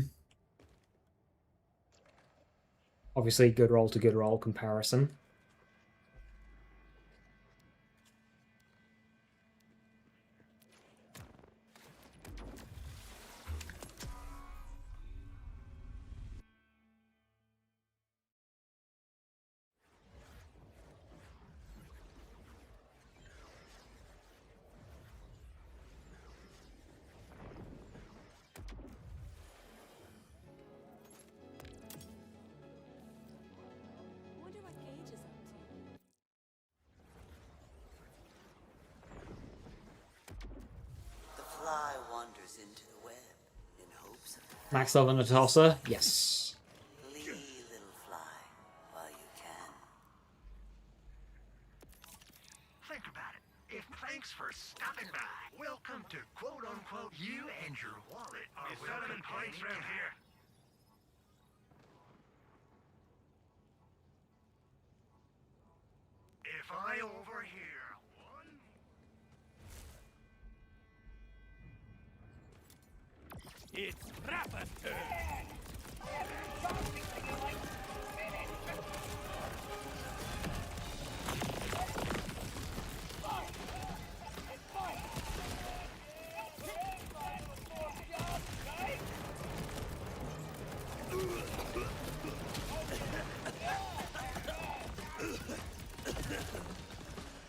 Speaker 1: Obviously, good roll to good roll comparison.
Speaker 4: Wonder what Gage is up to.
Speaker 17: The fly wanders into the web in hopes of
Speaker 1: Max level Natasa? Yes.
Speaker 17: flee, little fly, while you can.
Speaker 16: Think about it. If thanks for stopping by. Welcome to quote-unquote you and your wallet are welcome plates around here. If I overhear one...
Speaker 8: It's Rapper's turn!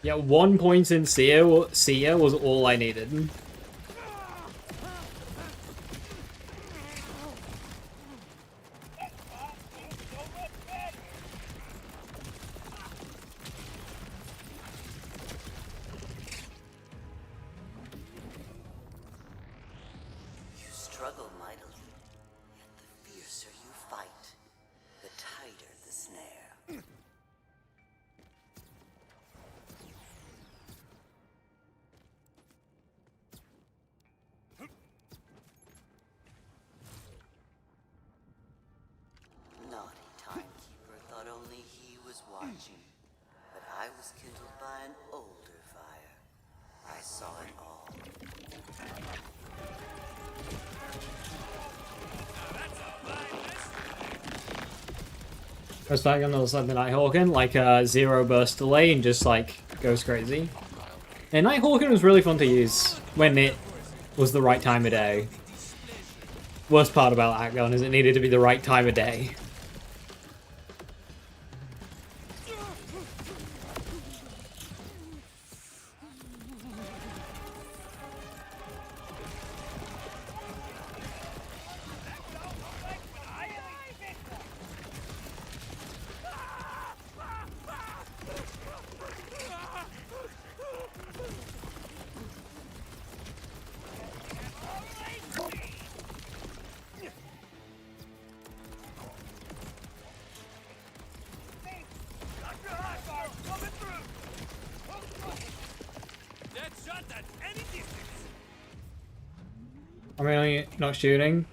Speaker 1: Yeah, 1 point in Sia was all I needed.
Speaker 17: You struggle mightily, yet the fiercer you fight, the tighter the snare. Naughty timekeeper thought only he was watching, but I was kindled by an older fire. I saw it all.
Speaker 1: Goes back on the other side of the Nighthawken, like a 0 burst delay and just like goes crazy. And Nighthawken was really fun to use when it was the right time of day. Worst part about that gun is it needed to be the right time of day. I'm really not shooting.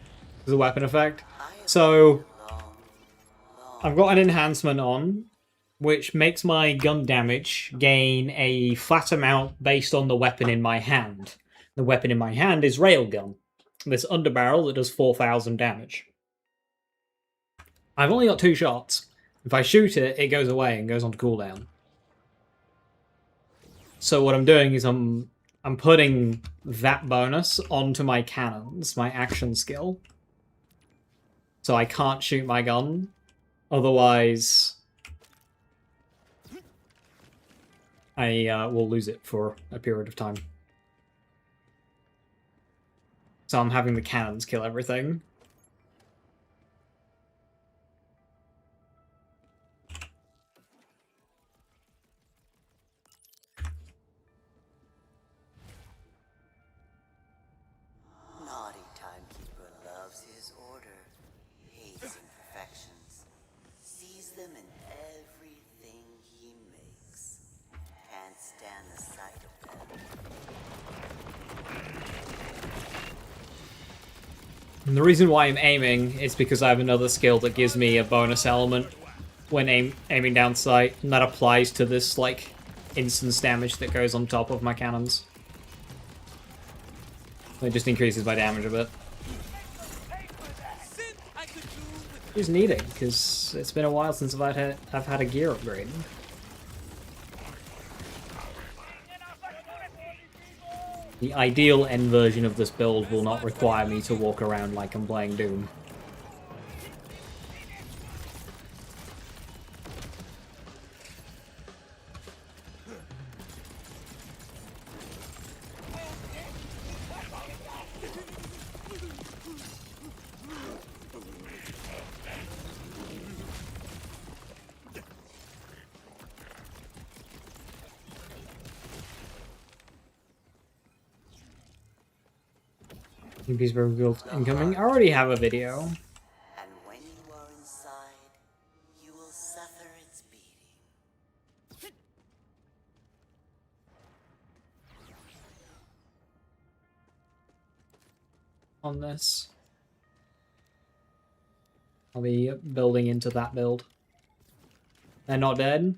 Speaker 1: There's a weapon effect. So I've got an enhancement on, which makes my gun damage gain a flat amount based on the weapon in my hand. The weapon in my hand is Railgun, this underbarrel that does 4,000 damage. I've only got 2 shots. If I shoot it, it goes away and goes on to cooldown. So what I'm doing is I'm putting that bonus onto my cannons, my action skill. So I can't shoot my gun. Otherwise, I will lose it for a period of time. So I'm having the cannons kill everything.
Speaker 17: Naughty timekeeper loves his order, hates imperfections, sees them in everything he makes, can't stand the sight of them.
Speaker 1: And the reason why I'm aiming is because I have another skill that gives me a bonus element when aiming down sight, and that applies to this, like, instance damage that goes on top of my cannons. It just increases my damage a bit. Just needing, because it's been a while since I've had a gear upgrade. The ideal end version of this build will not require me to walk around like I'm playing Doom. Peaceburg Guild incoming. I already have a video.
Speaker 17: And when you are inside, you will suffer its beating.
Speaker 1: On this. I'll be building into that build. They're not dead.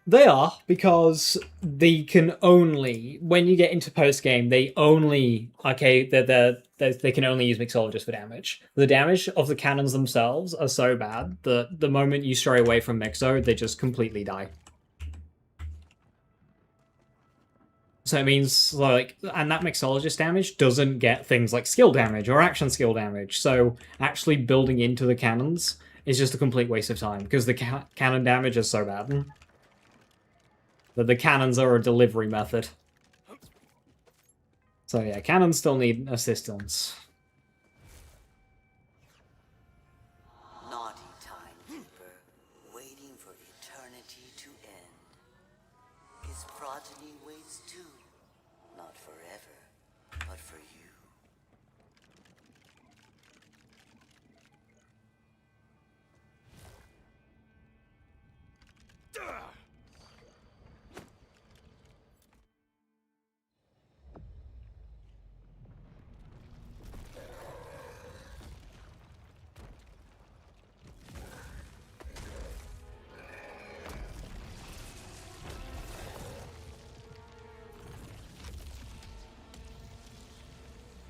Speaker 1: They are, because they can only, when you get into post-game, they only, okay, they can only use mixologists for damage. The damage of the cannons themselves are so bad that the moment you stray away from Mixo, they just completely die. So it means, like, and that mixologist damage doesn't get things like skill damage or action skill damage, so actually building into the cannons is just a complete waste of time, because the cannon damage is so bad. That the cannons are a delivery method. So yeah, cannons still need assistance.
Speaker 17: Naughty timekeeper, waiting for eternity to end. His progeny waits too, not forever, but for you.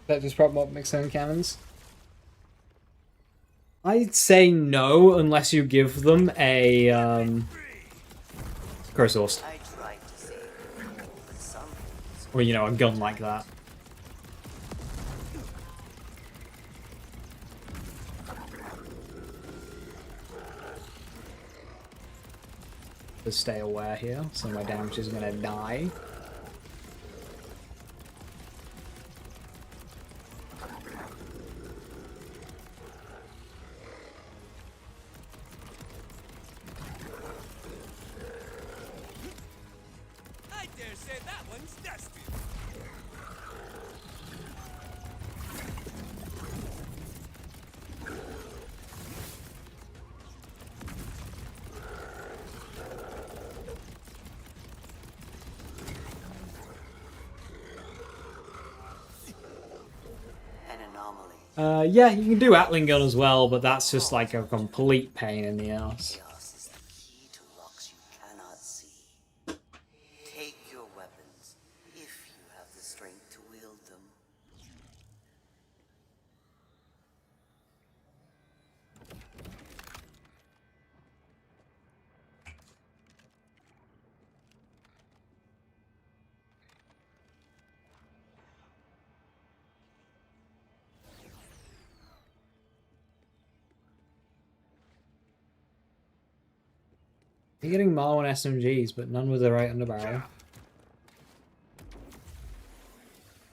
Speaker 1: That just prop up mixing cannons. I'd say no unless you give them a Cursource. Or, you know, a gun like that. Just stay aware here, so my damage is gonna die.
Speaker 13: I dare say that one's dusty.
Speaker 17: anomaly.
Speaker 1: Yeah, you can do Atling gun as well, but that's just like a complete pain in the ass.
Speaker 17: Chaos is the key to locks you cannot see. Take your weapons, if you have the strength to wield them.
Speaker 1: You're getting Marlin SMGs, but none with the right underbarrel.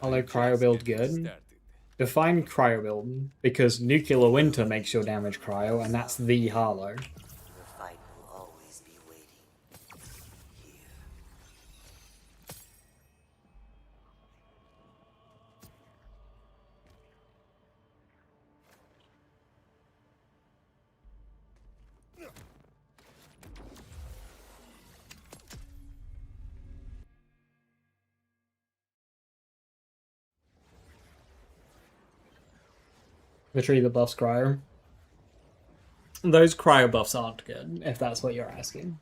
Speaker 1: Although cryo build good. Define cryo build, because nuclear winter makes your damage cryo, and that's the Harlow.
Speaker 17: The fight will always be waiting.
Speaker 1: The tree that buffs cryo. Those cryo buffs aren't good, if that's what you're asking.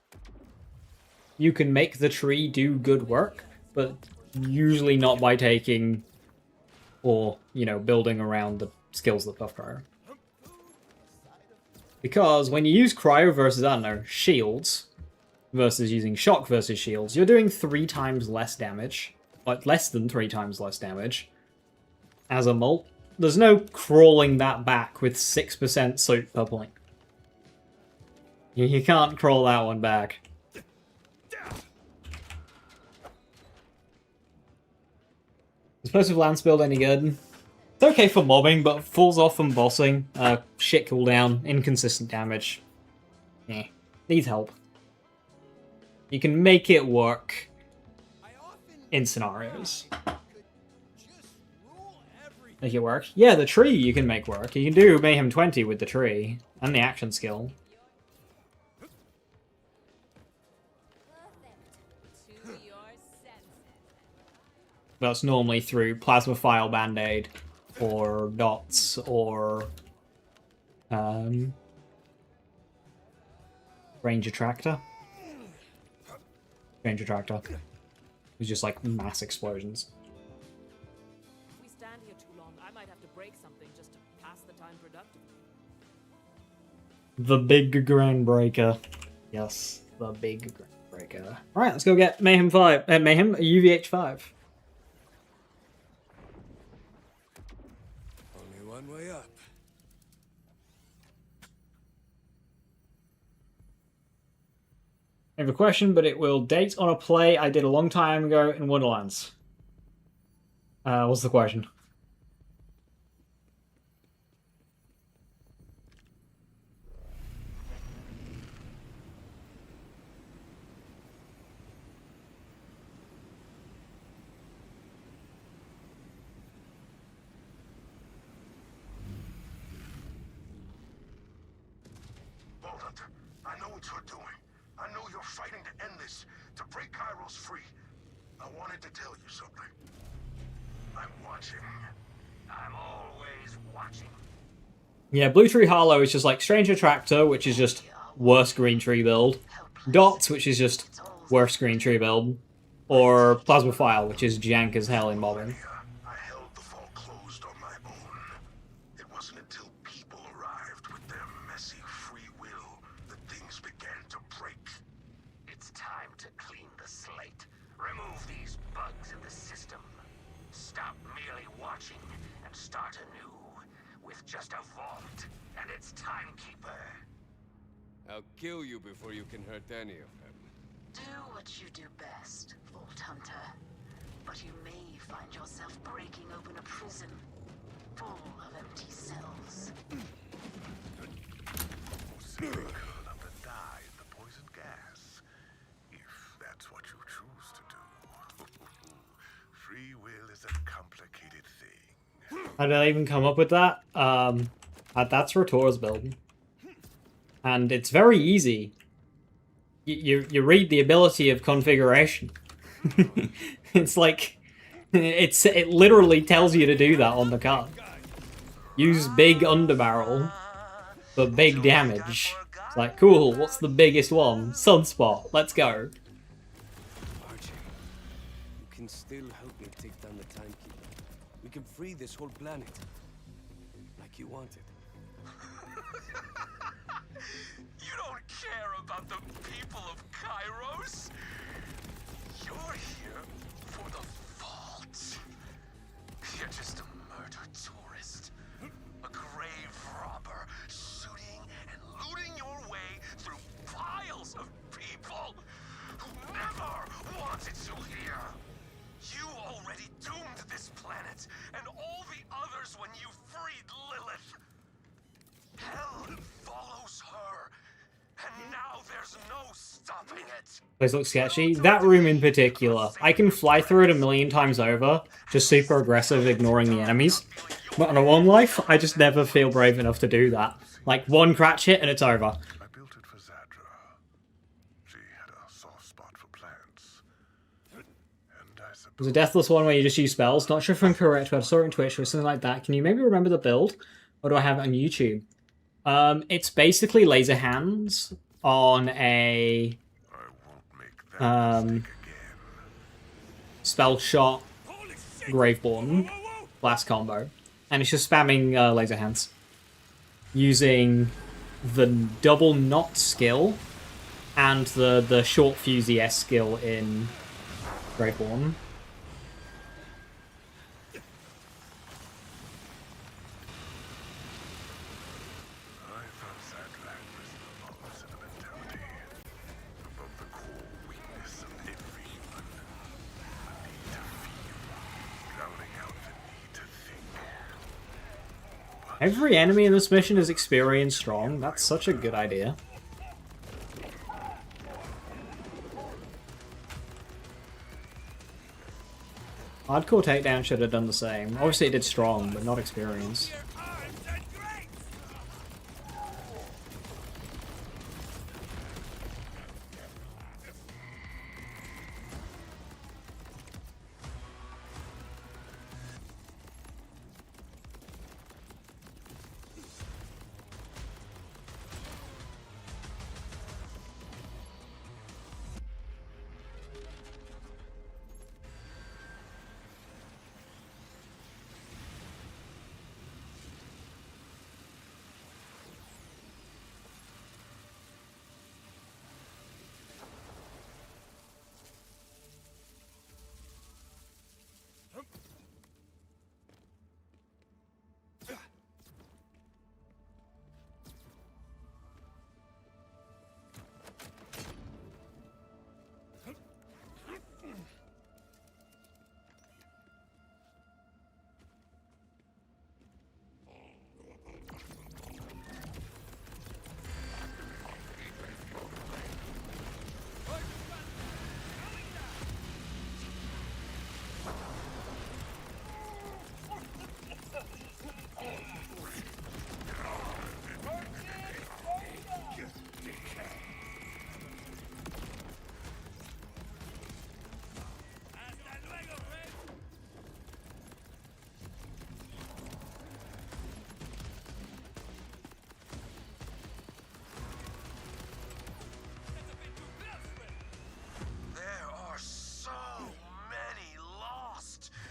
Speaker 1: You can make the tree do good work, but usually not by taking or, you know, building around the skills that buff cryo. Because when you use cryo versus, I don't know, shields, versus using shock versus shields, you're doing 3 times less damage, like less than 3 times less damage, as a mult. There's no crawling that back with 6% soap per point. You can't crawl that one back. Is Explosive Lance build any good? It's okay for mobbing, but falls off from bossing. Shit cooldown, inconsistent damage. Eh, needs help. You can make it work in scenarios. Make it work? Yeah, the tree you can make work. You can do Mayhem 20 with the tree, and the action skill. That's normally through Plasma File Band-Aid, or Dots, or Range Attractor. Range Attractor. It's just like mass explosions.
Speaker 8: If we stand here too long, I might have to break something just to pass the time productively.
Speaker 1: The Big Groundbreaker. Yes, the Big Groundbreaker. Alright, let's go get Mayhem 5. Mayhem, UVH 5.
Speaker 13: Only one way up.
Speaker 1: I have a question, but it will date on a play I did a long time ago in Wonderlands. What's the question?
Speaker 16: Vault Hunter, I know what you're doing. I know you're fighting to end this, to break Kairos free. I wanted to tell you something. I'm watching. I'm always watching.
Speaker 1: Yeah, Blue Tree Harlow is just like Strange Attractor, which is just worse green tree build. Dots, which is just worse green tree build. Or Plasma File, which is jank as hell in mobbing.
Speaker 16: I held the vault closed on my own. It wasn't until people arrived with their messy free will that things began to break.
Speaker 11: It's time to clean the slate. Remove these bugs in the system. Stop merely watching and start anew with just a vault and its timekeeper.
Speaker 10: I'll kill you before you can hurt any of them.
Speaker 15: Do what you do best, Vault Hunter. But you may find yourself breaking open a prison full of empty cells.
Speaker 16: Cynical of the dye and the poison gas, if that's what you choose to do. Free will is a complicated thing.
Speaker 1: How did I even come up with that? That's Rotor's build. And it's very easy. You read the ability of configuration. It's like it literally tells you to do that on the card. Use big underbarrel for big damage. It's like, cool, what's the biggest one? Sunspot, let's go.
Speaker 13: Archie, you can still help me take down the Timekeeper. We can free this whole planet. Like you wanted.
Speaker 11: You don't care about the people of Kairos? You're here for the vault. You're just a murder tourist. A grave robber, shooting and looting your way through piles of people who never wanted you here. You already doomed this planet and all the others when you freed Lilith. Hell follows her, and now there's no stopping it.
Speaker 1: Those look sketchy. That room in particular, I can fly through it a million times over, just super aggressive, ignoring the enemies. But on a long life, I just never feel brave enough to do that. Like, one cratch hit and it's over.
Speaker 16: I built it for Zadra. She had a soft spot for plants. And I suppose
Speaker 1: There's a deathless one where you just use spells. Not sure if I'm correct, but I saw it on Twitch or something like that. Can you maybe remember the build? Or do I have it on YouTube? It's basically laser hands on a spell shot Graveborn blast combo, and it's just spamming laser hands using the double knot skill and the short fusey S skill in Graveborn. Every enemy in this mission is experience strong. That's such a good idea. Hardcore Takedown should have done the same. Obviously it did strong, but not experience.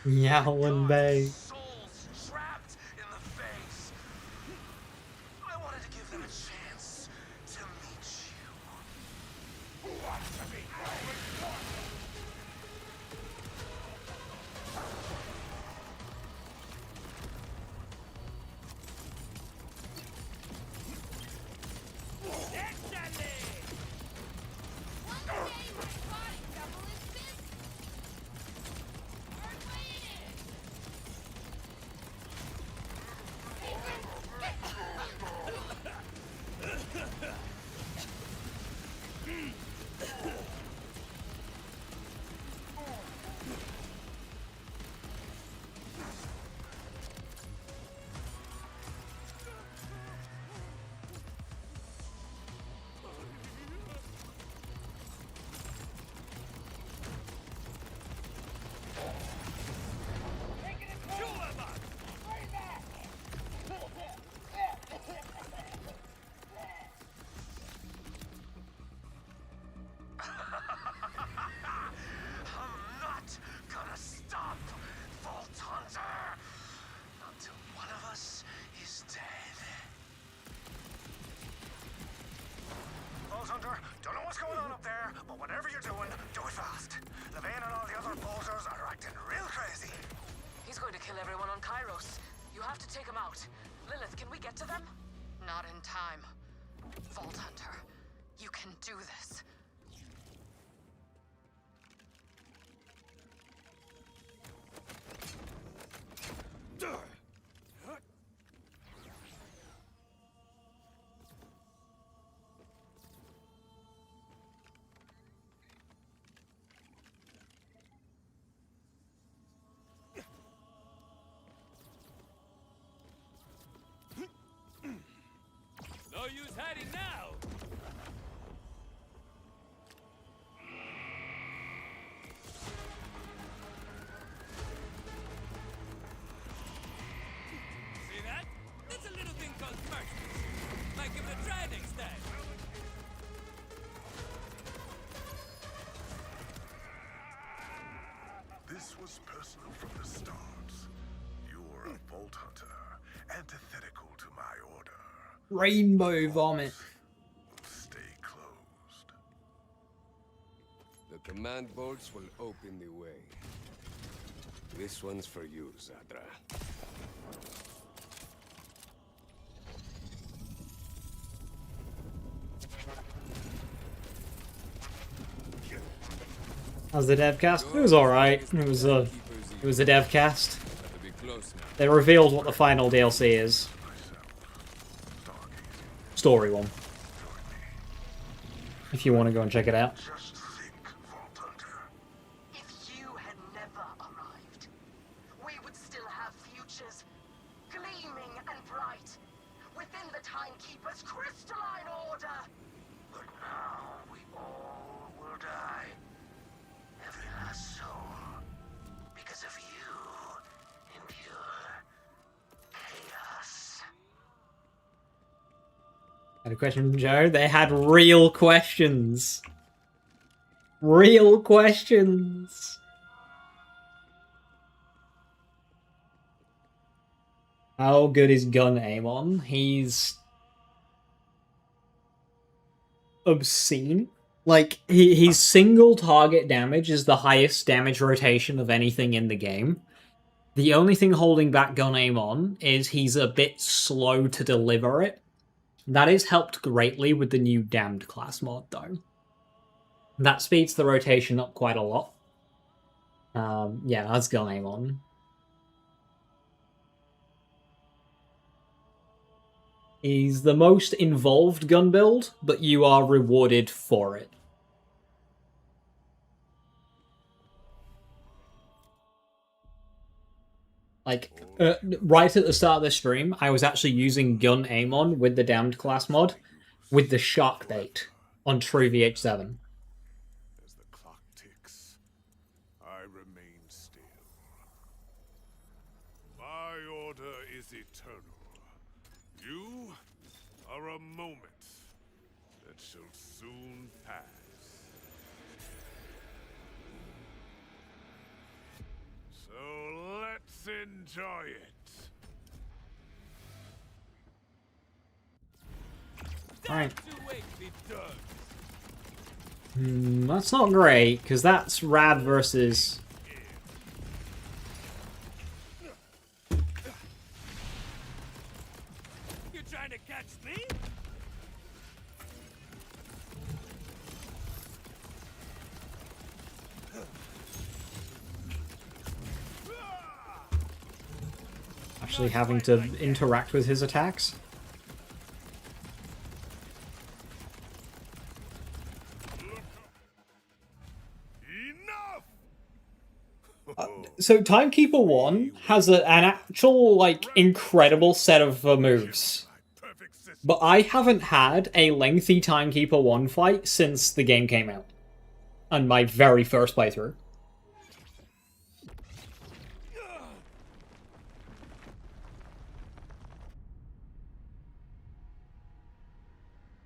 Speaker 1: Yaowen Bay.
Speaker 11: Trapped in the face. I wanted to give them a chance to meet you. Want to be
Speaker 3: do this.
Speaker 13: No use hiding now! See that? That's a little thing called marksmanship. Might give it a try next time.
Speaker 16: This was personal from the start. You were a Vault Hunter, antithetical to my order.
Speaker 1: Rainbow vomit.
Speaker 16: Stay closed.
Speaker 10: The command bolts will open the way. This one's for you, Zadra.
Speaker 1: How's the devcast? It was alright. It was a devcast. They revealed what the final DLC is. Story one. If you want to go and check it out.
Speaker 11: If you had never arrived, we would still have futures, gleaming and bright, within the Timekeeper's crystalline order. But now we all will die. Every last soul. Because of you and your chaos.
Speaker 1: Had a question from Joe. They had real questions. Real questions. How good is gun aim on? He's obscene. Like, his single target damage is the highest damage rotation of anything in the game. The only thing holding back gun aim on is he's a bit slow to deliver it. That is helped greatly with the new Damned class mod, though. That speeds the rotation up quite a lot. Yeah, that's gun aim on. He's the most involved gun build, but you are rewarded for it. Like, right at the start of the stream, I was actually using gun aim on with the Damned class mod, with the shark bait on True VH7.
Speaker 16: As the clock ticks, I remain still. My order is eternal. You are a moment that shall soon pass. So let's enjoy it.
Speaker 1: Alright. That's not great, because that's Rad versus...
Speaker 13: You trying to catch me?
Speaker 1: actually having to interact with his attacks. So Timekeeper 1 has an actual, like, incredible set of moves. But I haven't had a lengthy Timekeeper 1 fight since the game came out. On my very first playthrough.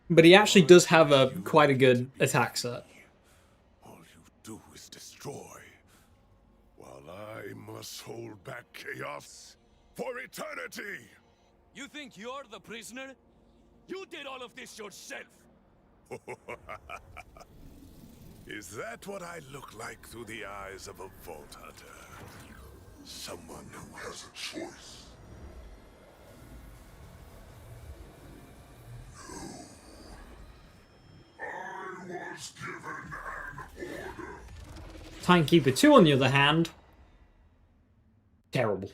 Speaker 1: But he actually does have a quite a good attack set.
Speaker 16: All you do is destroy, while I must hold back chaos for eternity.
Speaker 13: You think you're the prisoner? You did all of this yourself.
Speaker 16: Is that what I look like through the eyes of a Vault Hunter? Someone who has a choice. I
Speaker 1: Timekeeper 2, on the other hand, terrible.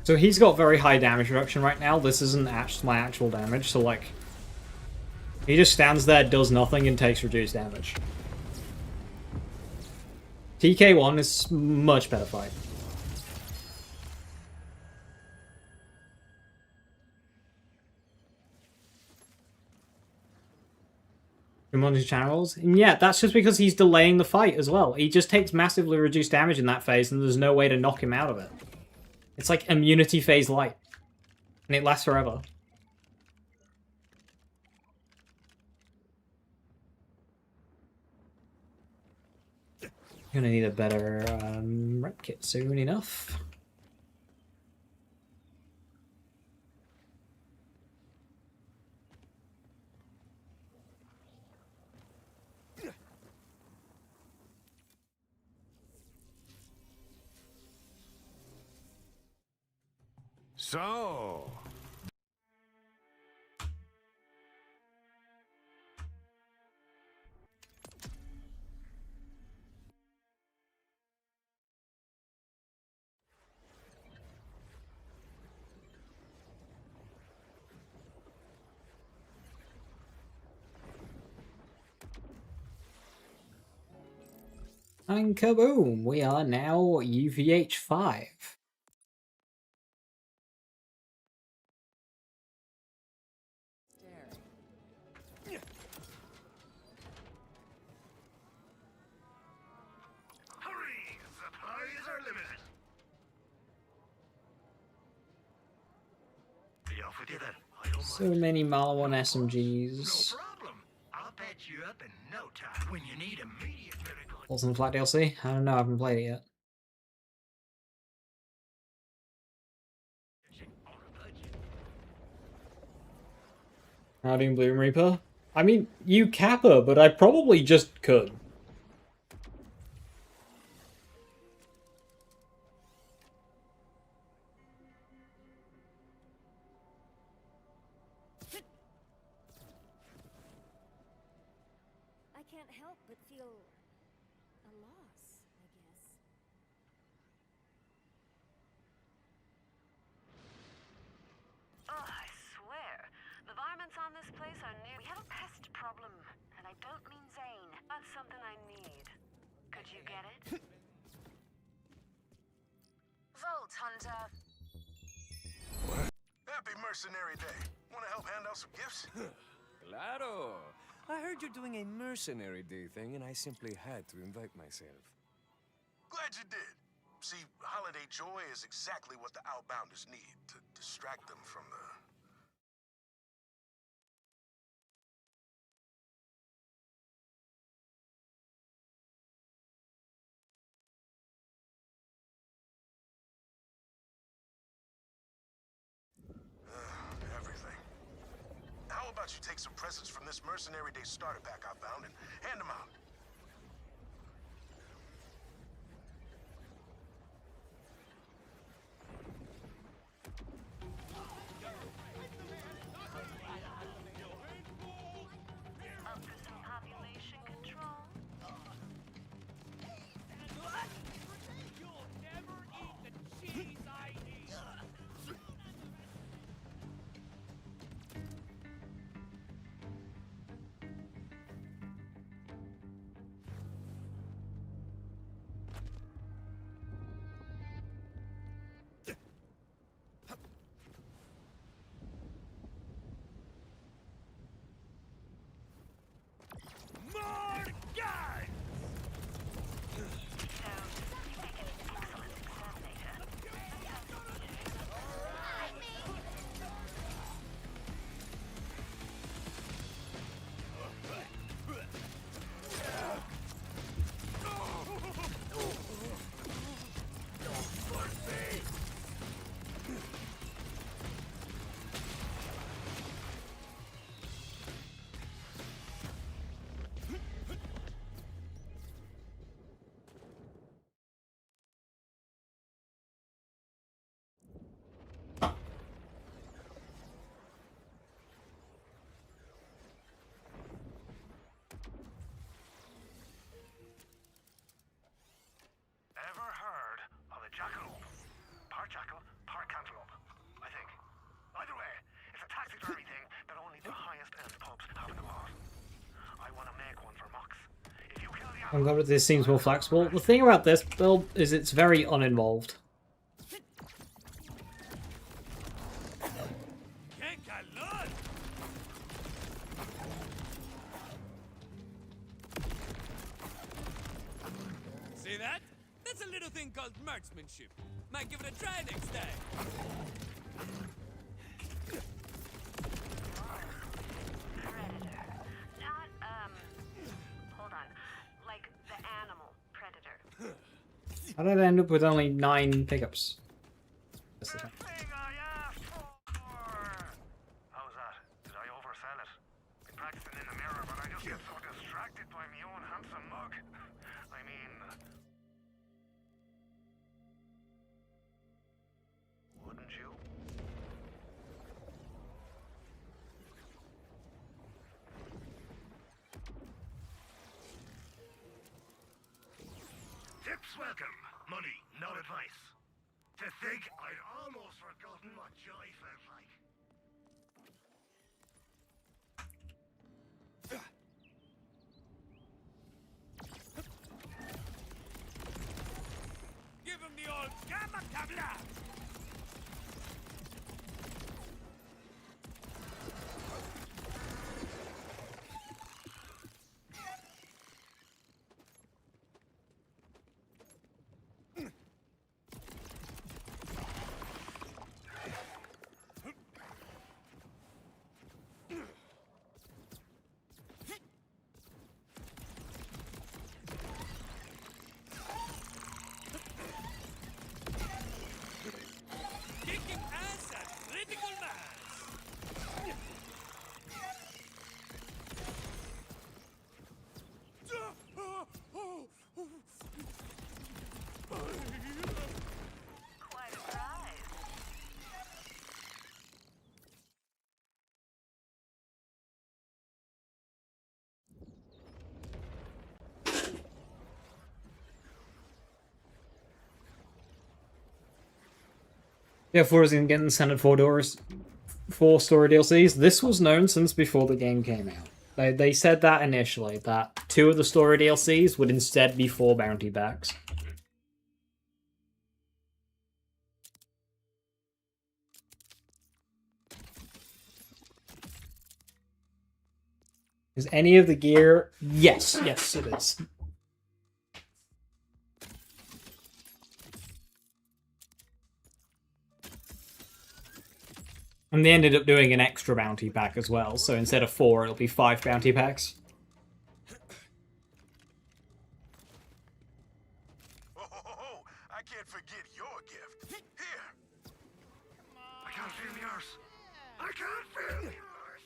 Speaker 1: So he's got very high damage reduction right now. This isn't my actual damage, so like... He just stands there, does nothing, and takes reduced damage. TK1 is much better fight. Monty channels? And yeah, that's just because he's delaying the fight as well. He just takes massively reduced damage in that phase, and there's no way to knock him out of it. It's like immunity phase light. And it lasts forever. Gonna need a better rep kit soon enough.
Speaker 16: So...
Speaker 1: And kaboom! We are now UVH 5. So many Malawan SMGs. Awesome Flat DLC? I don't know, I haven't played it yet. Howdy, Bloom Reaper. I mean, you Kappa, but I probably just could.
Speaker 4: I can't help but feel a loss, I guess.
Speaker 2: Oh, I swear. The varmints on this place are near. We have a pest problem, and I don't mean Zane. That's something I need. Could you get it?
Speaker 15: Vault Hunter.
Speaker 11: Happy Mercenary Day. Want to help hand out some gifts?
Speaker 13: Claro. I heard you're doing a Mercenary Day thing, and I simply had to invite myself.
Speaker 11: Glad you did. See, holiday joy is exactly what the Outbounders need to distract them from the... everything. How about you take some presents from this Mercenary Day starter pack I found and hand them out?
Speaker 2: Up for some population control?
Speaker 8: You'll never eat the cheese I eat.
Speaker 1: I'm glad that this seems more flexible. The thing about this build is it's very uninvolved.
Speaker 13: See that? That's a little thing called marksmanship. Might give it a try next time.
Speaker 2: Hold on. Like the animal predator.
Speaker 1: How did I end up with only 9 pickups? That's the thing.
Speaker 14: How's that? Did I oversell it? I'm practicing in the mirror, but I just get so distracted by my own handsome mug. I mean... Wouldn't you? Tips welcome. Money, not advice. To think I'd almost forgotten what joy felt like.
Speaker 13: Give him the old gamma tabla! Kicking ass at critical mass!
Speaker 2: Quite a prize.
Speaker 1: Yeah, Forza's gonna get incentive 4 story DLCs. This was known since before the game came out. They said that initially, that 2 of the story DLCs would instead be 4 bounty packs. Is any of the gear? Yes, yes it is. And they ended up doing an extra bounty pack as well, so instead of 4, it'll be 5 bounty packs.
Speaker 14: Oh, I can't forget your gift. Here. I can't feel the arse. I can't feel the arse.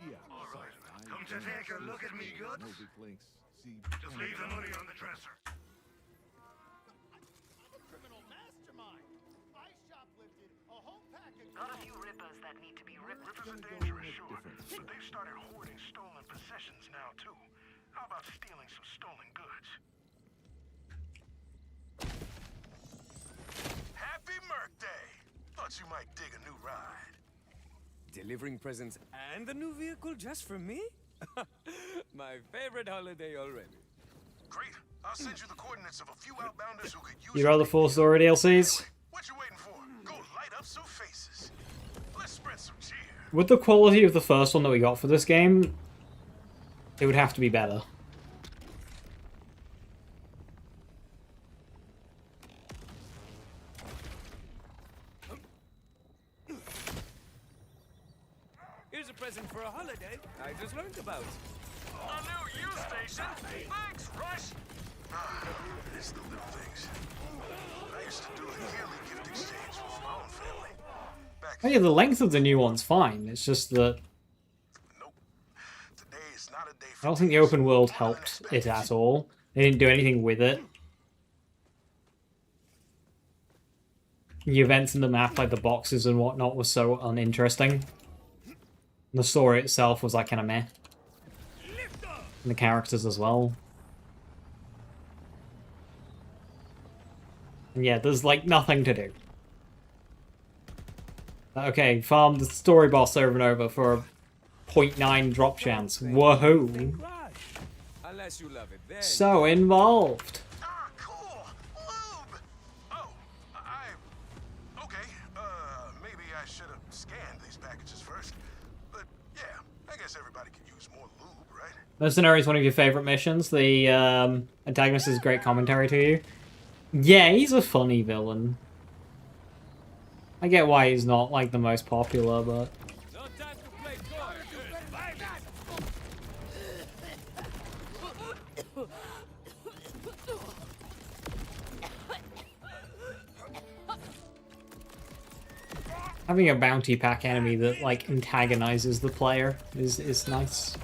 Speaker 16: Yeah.
Speaker 14: All right. Come to take a look at me guts.
Speaker 16: No big links. See,
Speaker 14: Just leave the money on the dresser.
Speaker 2: Got a few rippers that need to be ripped.
Speaker 14: Rippers are dangerous, sure, but they've started hoarding stolen possessions now, too. How about stealing some stolen goods? Happy Merc Day! Thought you might dig a new ride.
Speaker 13: Delivering presents and a new vehicle just for me? My favorite holiday already.
Speaker 14: Great. I'll send you the coordinates of a few outbounders who could use
Speaker 1: You'd rather 4 story DLCs?
Speaker 14: What you waiting for? Go light up some faces. Let's spread some cheer.
Speaker 1: With the quality of the first one that we got for this game, it would have to be better.
Speaker 13: Here's a present for a holiday I just learned about.
Speaker 14: A new U station? Thanks, Rush! It's the little things. I used to do a yearly gift exchange with my own family. Back
Speaker 1: Oh yeah, the length of the new one's fine. It's just that
Speaker 14: today is not a day
Speaker 1: I
Speaker 14: for
Speaker 1: don't think the open world helped it at all. They didn't do anything with it. The events in the map, like the boxes and whatnot, was so uninteresting. The story itself was like kind of meh. And the characters as well. And yeah, there's like nothing to do. Okay, farm the story boss over and over for a 0.9 drop chance. Woohoo!
Speaker 13: Unless
Speaker 10: guess you love it then.
Speaker 1: So involved.
Speaker 14: Ah, cool. Lube. Oh, okay. Maybe I should have scanned these packages first. But yeah, I guess everybody could use more lube, right?
Speaker 1: Mercenary is one of your favorite missions. The antagonist is great commentary to you. Yeah, he's a funny villain. I get why he's not like the most popular, but
Speaker 10: No time to play coy.
Speaker 1: having a bounty pack enemy that like antagonizes the player is nice.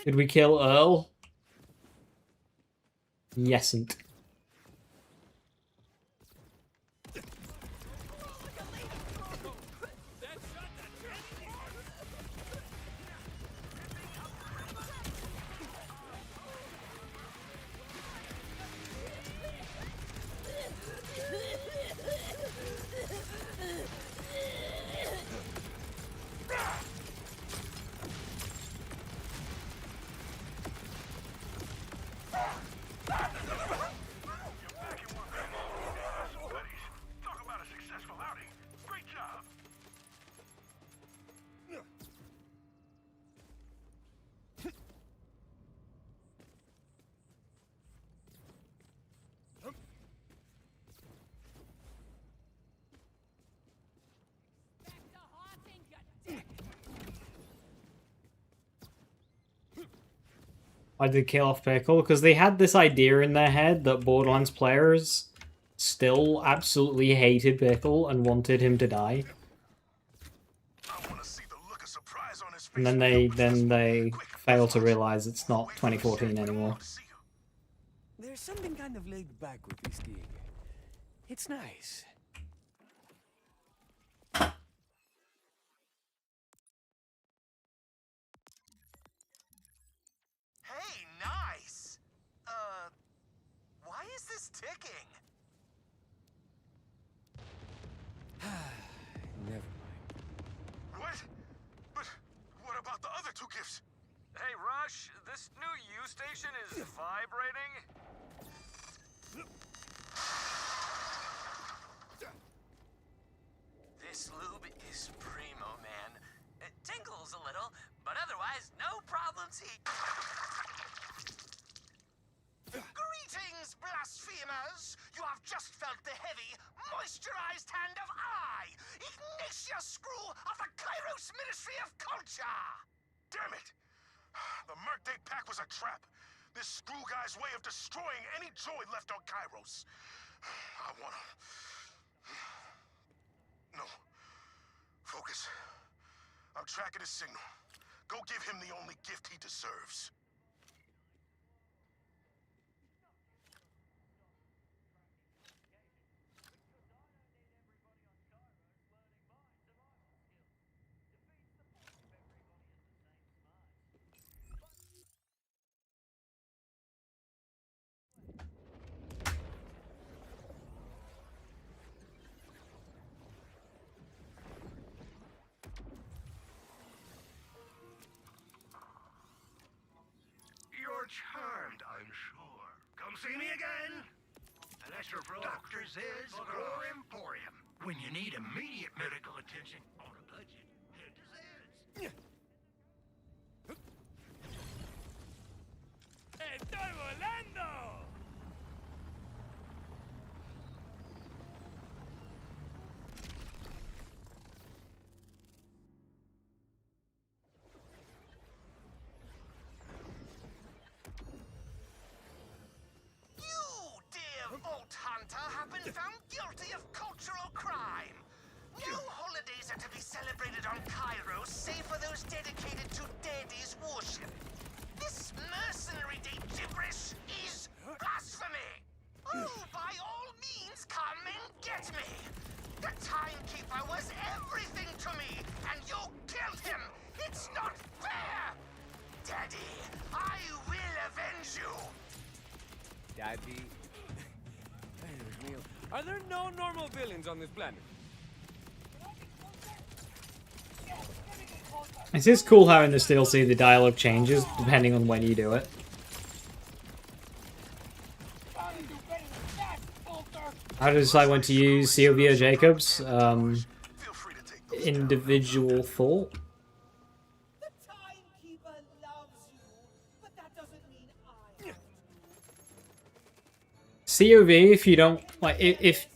Speaker 1: Did we kill Earl? Yesn't.
Speaker 14: Talk about a successful outing. Great job.
Speaker 1: Why did they kill off Pickle? Because they had this idea in their head that Borderlands players still absolutely hated Pickle and wanted him to die. And then they fail to realize it's not 2014 anymore.
Speaker 13: There's something kind of laid back with this gig. It's nice.
Speaker 11: Hey, nice! Why is this ticking?
Speaker 13: Never mind.
Speaker 14: What? But what about the other two gifts?
Speaker 11: Hey, Rush, this new U-station is vibrating. This lube is primo, man. It tingles a little, but otherwise, no problems. Greetings, blasphemers! You have just felt the heavy, moisturized hand of I, Ignatius Screw of the Kairos Ministry of Culture!
Speaker 14: Damn it! The Merc Day pack was a trap. This screw guy's way of destroying any joy left on Kairos. I wanna... No. Focus. I'm tracking his signal. Go give him the only gift he deserves.
Speaker 16: You're charmed, I'm sure. Come see me again. Electro Doctor's is Core Emporium. When you need immediate medical attention on a budget, head to Zed's.
Speaker 8: ¡Estoy volando!
Speaker 11: Vault Hunter have been found guilty of cultural crime. No holidays are to be celebrated on Kairos save for those dedicated to Daddy's worship. This mercenary day gibberish is blasphemy. Oh, by all means, come and get me. The Timekeeper was everything to me, and you killed him. It's not fair.
Speaker 13: Daddy. Are there no normal villains on this planet?
Speaker 1: It is cool how in this DLC the dialogue changes depending on when you do it. I decided when to use COV or Jacobs. Individual thought. COV if you don't like if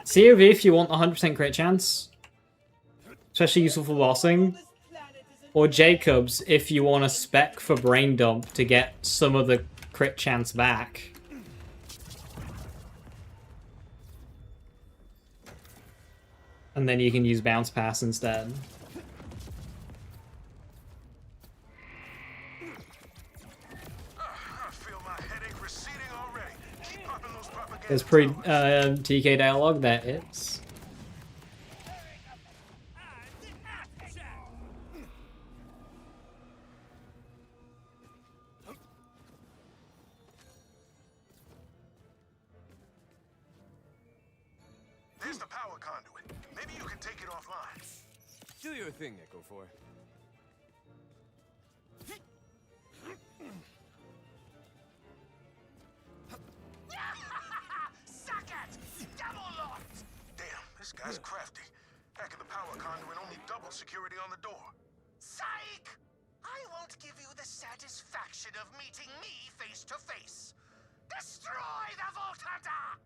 Speaker 1: COV if you want 100% crit chance, especially useful for bossing, or Jacobs if you want a spec for brain dump to get some of the crit chance back. And then you can use bounce pass instead. There's pretty TK dialogue that hits.
Speaker 14: There's the power conduit. Maybe you can take it offline.
Speaker 13: Do your thing, Echo 4.
Speaker 11: Suck it! Double locked!
Speaker 14: Damn, this guy's crafty. Hacking the power conduit only double security on the door.
Speaker 11: Psych! I won't give you the satisfaction of meeting me face to face. Destroy the Vault Hunter!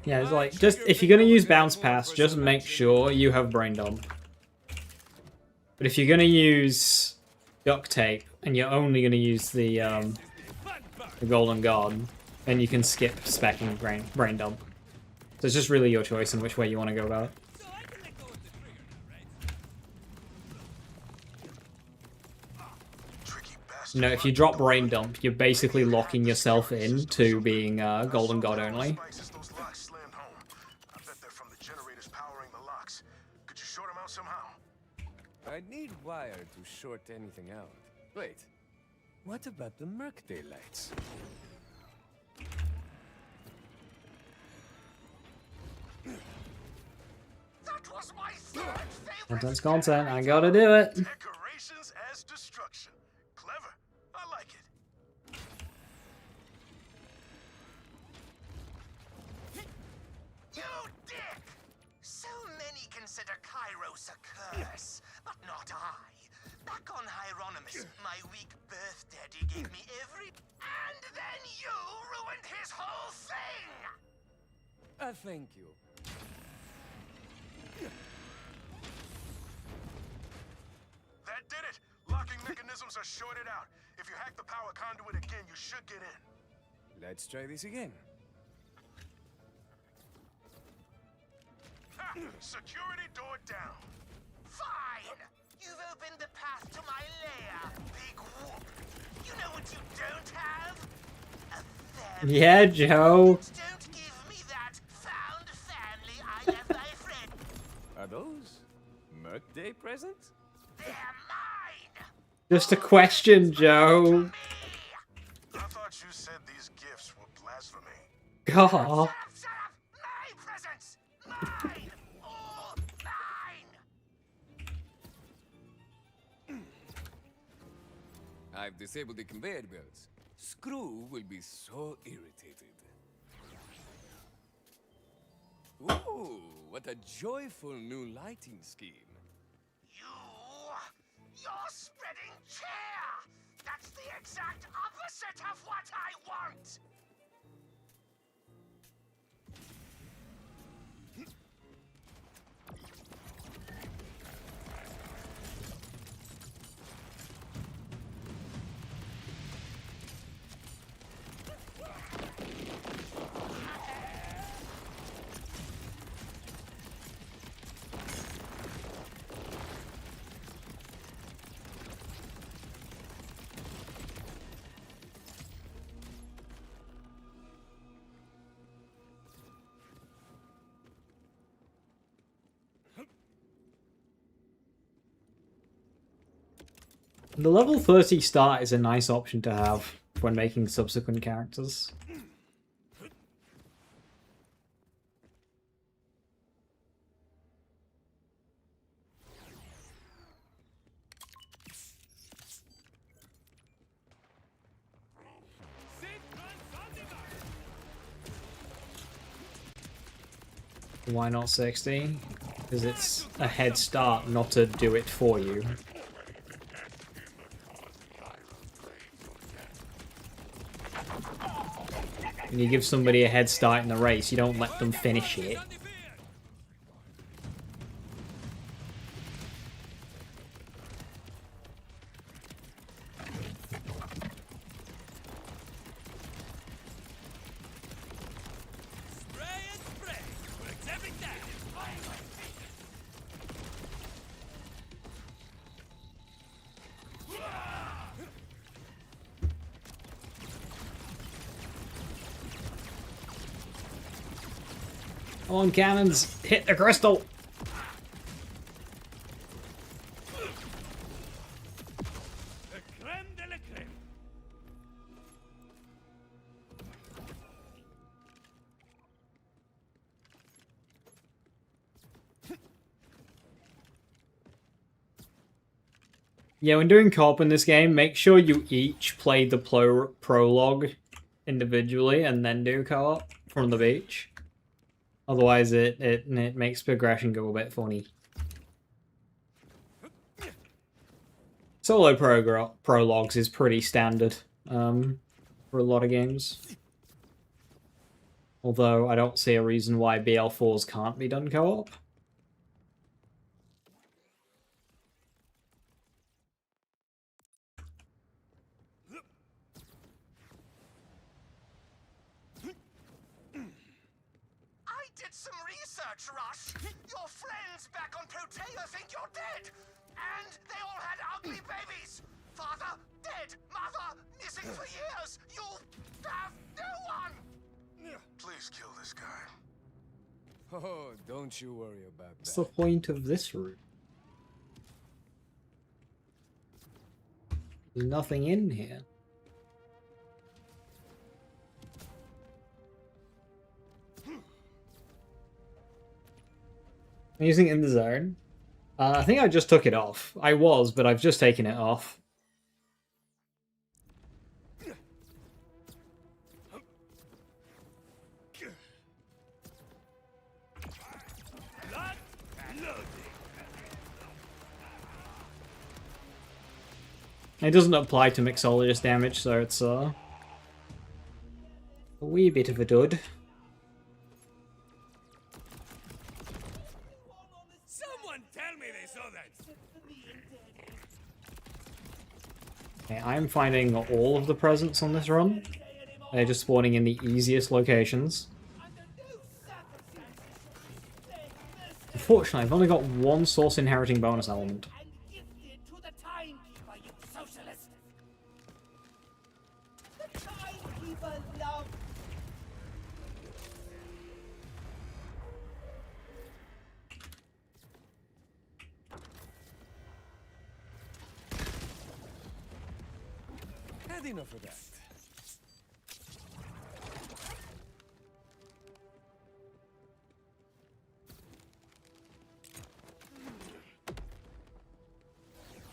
Speaker 1: Yeah, it's like, just if you're gonna use bounce pass, just make sure you have brain dump. But if you're gonna use duct tape and you're only gonna use the golden guard, then you can skip specking brain dump. So it's just really your choice in which way you want to go about it. You know, if you drop brain dump, you're basically locking yourself in to being golden god only.
Speaker 13: I need wire to short anything out. Wait, what about the Merc daylights?
Speaker 11: That was my third favorite.
Speaker 1: Content's content, I gotta do it.
Speaker 14: Decorations as destruction. Clever. I like it.
Speaker 11: You dick! So many consider Kairos a curse, but not I. Back on Hieronymus, my weak birth daddy gave me every... And then you ruined his whole thing!
Speaker 13: Thank you.
Speaker 14: That did it. Locking mechanisms are shorted out. If you hack the power conduit again, you should get in.
Speaker 13: Let's try this again.
Speaker 14: Ha! Security door down.
Speaker 11: Fine! You've opened the path to my lair, big whoop. You know what you don't have? A family.
Speaker 1: Yeah, Joe.
Speaker 11: Don't give me that found family I left my friend.
Speaker 13: Are those Merc Day presents?
Speaker 11: They're mine!
Speaker 1: Just a question, Joe.
Speaker 14: I thought you said these gifts were blasphemy.
Speaker 1: God.
Speaker 11: Shut up! My presents! Mine! All mine!
Speaker 13: I've disabled the conveyor belts. Screw will be so irritated. Ooh, what a joyful new lighting scheme.
Speaker 11: You're spreading cheer! That's the exact opposite of what I want!
Speaker 1: The level 30 start is a nice option to have when making subsequent characters. Why not 60? Because it's a head start, not to do it for you. When you give somebody a head start in the race, you don't let them finish it. Come on, cannons! Hit the crystal! Yeah, when doing co-op in this game, make sure you each play the prologue individually and then do co-op from the beach. Otherwise, it makes progression go a bit funny. Solo prologues is pretty standard for a lot of games. Although, I don't see a reason why BL4s can't be done co-op.
Speaker 11: Rush! Your friends back on Protea think you're dead! And they all had ugly babies! Father, dead! Mother, missing for years! You have no one!
Speaker 14: Please kill this guy.
Speaker 10: Oh, don't you worry about that.
Speaker 1: What's the point of this route? There's nothing in here. I'm using In the Zone. I think I just took it off. I was, but I've just taken it off. It doesn't apply to mixologist damage, so it's a wee bit of a dud. Okay, I'm finding all of the presents on this run. They're just spawning in the easiest locations. Unfortunately, I've only got one source inheriting bonus element.
Speaker 10: Enough of that.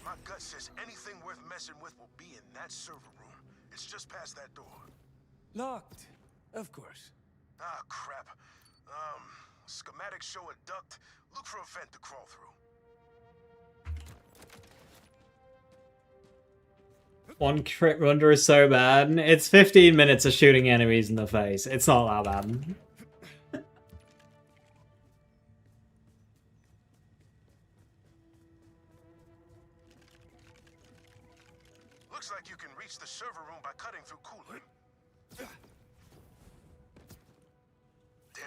Speaker 14: My gut says anything worth messing with will be in that server room. It's just past that door.
Speaker 10: Locked, of course.
Speaker 14: Ah, crap. Schematics show a duct. Look for a vent to crawl through.
Speaker 1: One crit wonder is so bad. It's 15 minutes of shooting enemies in the face. It's not that bad.
Speaker 14: Looks like you can reach the server room by cutting through cooling. Damn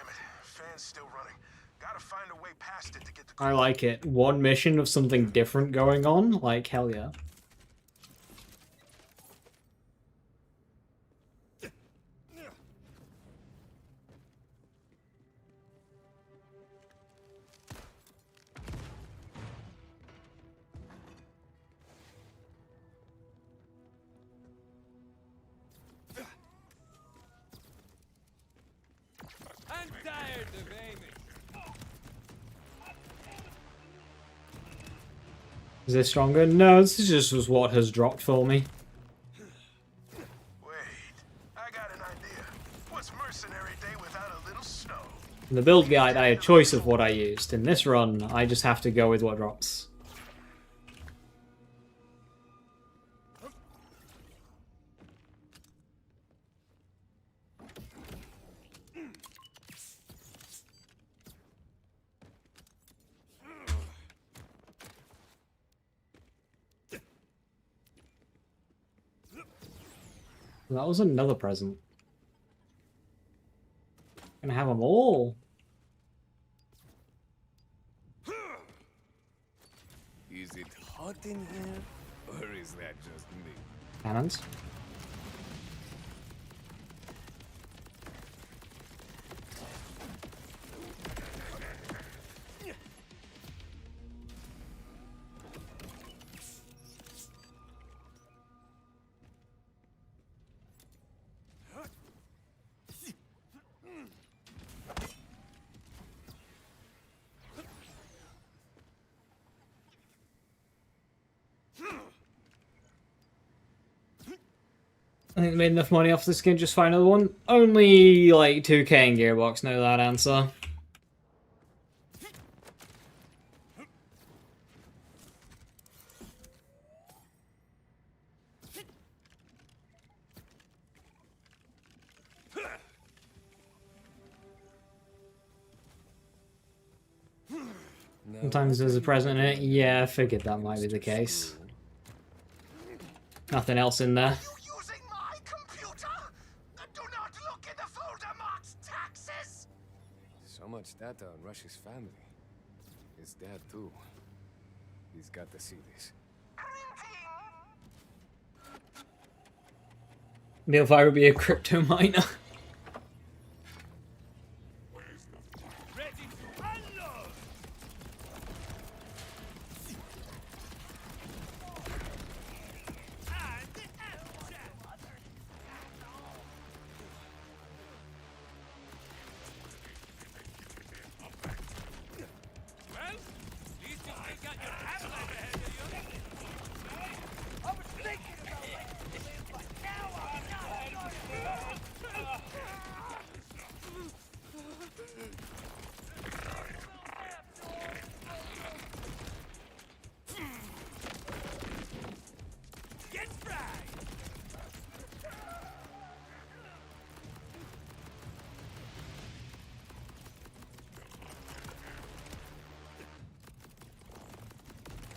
Speaker 14: it, fan's still running. Gotta find a way past it to get to
Speaker 1: I like it. One mission of something different going on. Like, hell yeah.
Speaker 13: tired of aiming.
Speaker 1: Is this stronger? No, this is just what has dropped for me.
Speaker 14: I got an idea. What's Mercenary Day without a little snow?
Speaker 1: In the build guide, I had choice of what I used. In this run, I just have to go with what drops. That was another present. Gonna have them all.
Speaker 10: Is it hot in here? Or is that just me?
Speaker 1: Cannons. I think they made enough money off the skin, just find another one. Only like 2k in Gearbox, know that answer. Sometimes there's a present in it. Yeah, I figured that might be the case. Nothing else in there.
Speaker 10: So much data on Rush's family. His dad too. He's got to see this.
Speaker 1: Neilfire would be a crypto miner.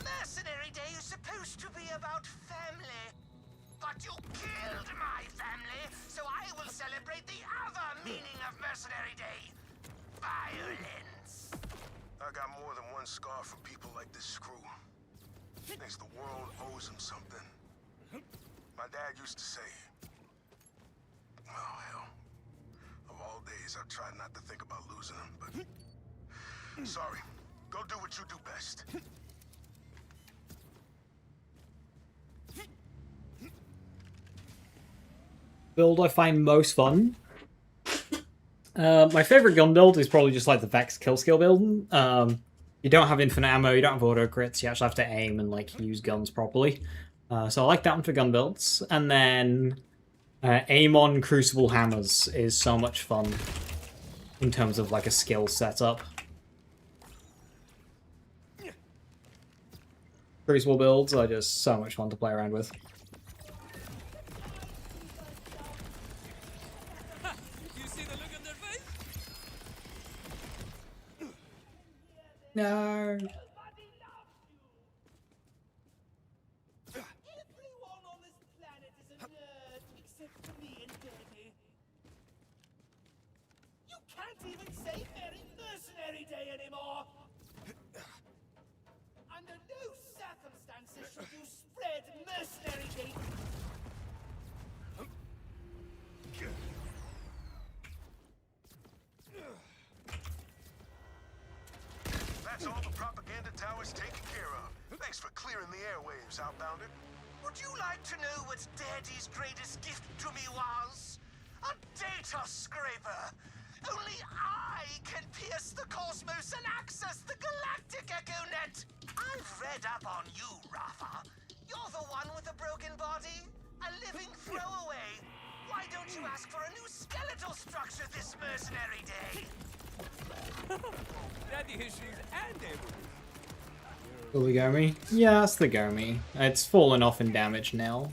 Speaker 11: Mercenary Day is supposed to be about family. But you killed my family, so I will celebrate the other meaning of Mercenary Day. Violence.
Speaker 14: I got more than one scar from people like this screw. Thinks the world owes him something. My dad used to say, oh hell, of all days I've tried not to think about losing him, but sorry. Go do what you do best.
Speaker 1: Build I find most fun. My favorite gun build is probably just like the Vex kill skill build. You don't have infinite ammo, you don't have auto crits, you actually have to aim and like use guns properly. So I like that one for gun builds. And then aim on Crucible hammers is so much fun in terms of like a skill setup. Crucible builds are just so much fun to play around with. No.
Speaker 8: Everyone on this planet is a nerd except for me and Debbie. You can't even say Merry Mercenary Day anymore. Under no circumstances should you spread Mercenary Day.
Speaker 14: That's all the propaganda tower's taken care of. Thanks for clearing the airwaves, Outbounder.
Speaker 11: Would you like to know what Daddy's greatest gift to me was? A data scraper. Only I can pierce the cosmos and access the galactic EchoNet. I've read up on you, Rafa. You're the one with the broken body, a living throwaway. Why don't you ask for a new skeletal structure this mercenary day?
Speaker 13: Daddy issues and everything.
Speaker 1: The Gomi? Yeah, it's the Gomi. It's fallen off in damage now.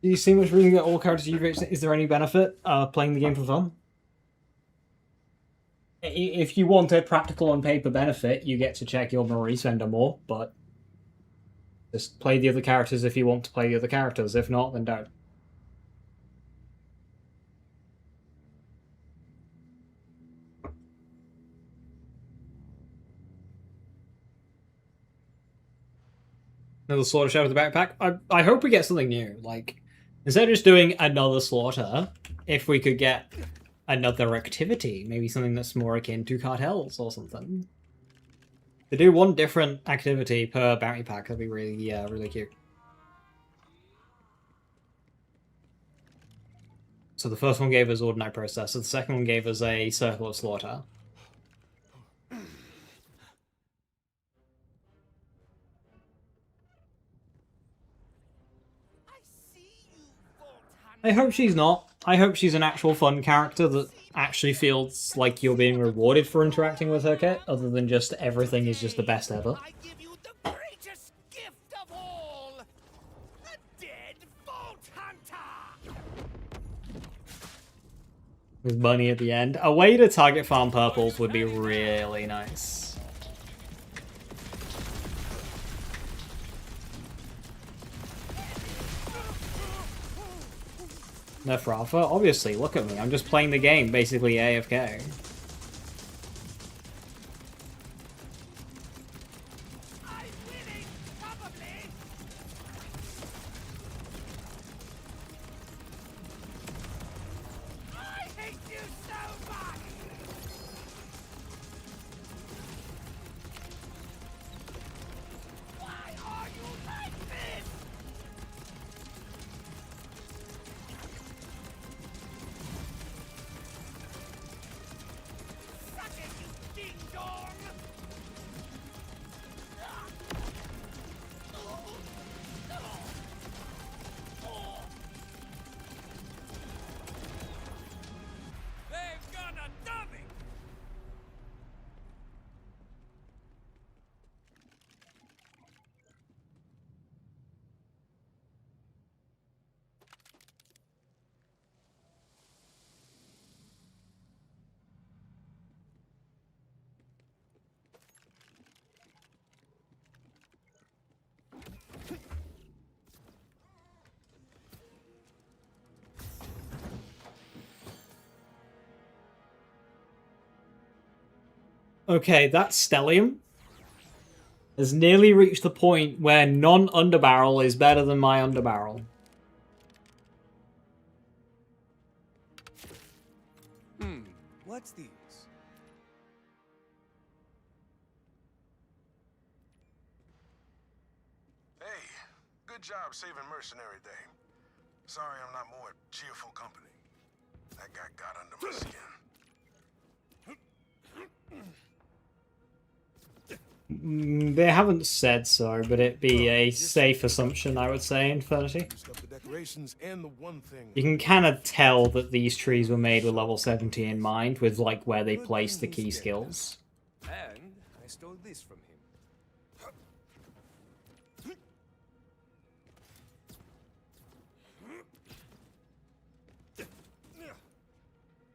Speaker 1: Do you see much reading that all characters you've reached? Is there any benefit playing the game for fun? If you want a practical on paper benefit, you get to check your Maurice vendor more, but just play the other characters if you want to play the other characters. If not, then don't. Another slaughter shot of the backpack. I hope we get something new. Like, instead of just doing another slaughter, if we could get another activity, maybe something that's more akin to cartels or something. To do one different activity per bounty pack, that'd be really, really cute. So the first one gave us Ordinary Processor, the second one gave us a Circle of Slaughter. I hope she's not. I hope she's an actual fun character that actually feels like you're being rewarded for interacting with her, Kit, other than just everything is just the best ever. With Bunny at the end. A way to target farm purples would be really nice. Nerf Rafa? Obviously, look at me. I'm just playing the game, basically AFK. Okay, that Stellium has nearly reached the point where non-underbarrel is better than my underbarrel.
Speaker 13: What's these?
Speaker 14: Hey, job saving Mercenary Day. Sorry I'm not more cheerful company. That guy got under my skin.
Speaker 1: They haven't said so, but it'd be a safe assumption, I would say, Infinity.
Speaker 14: The decorations and the one thing.
Speaker 1: You can kind of tell that these trees were made with level 70 in mind, with like where they placed the key skills.
Speaker 13: And I stole this from him.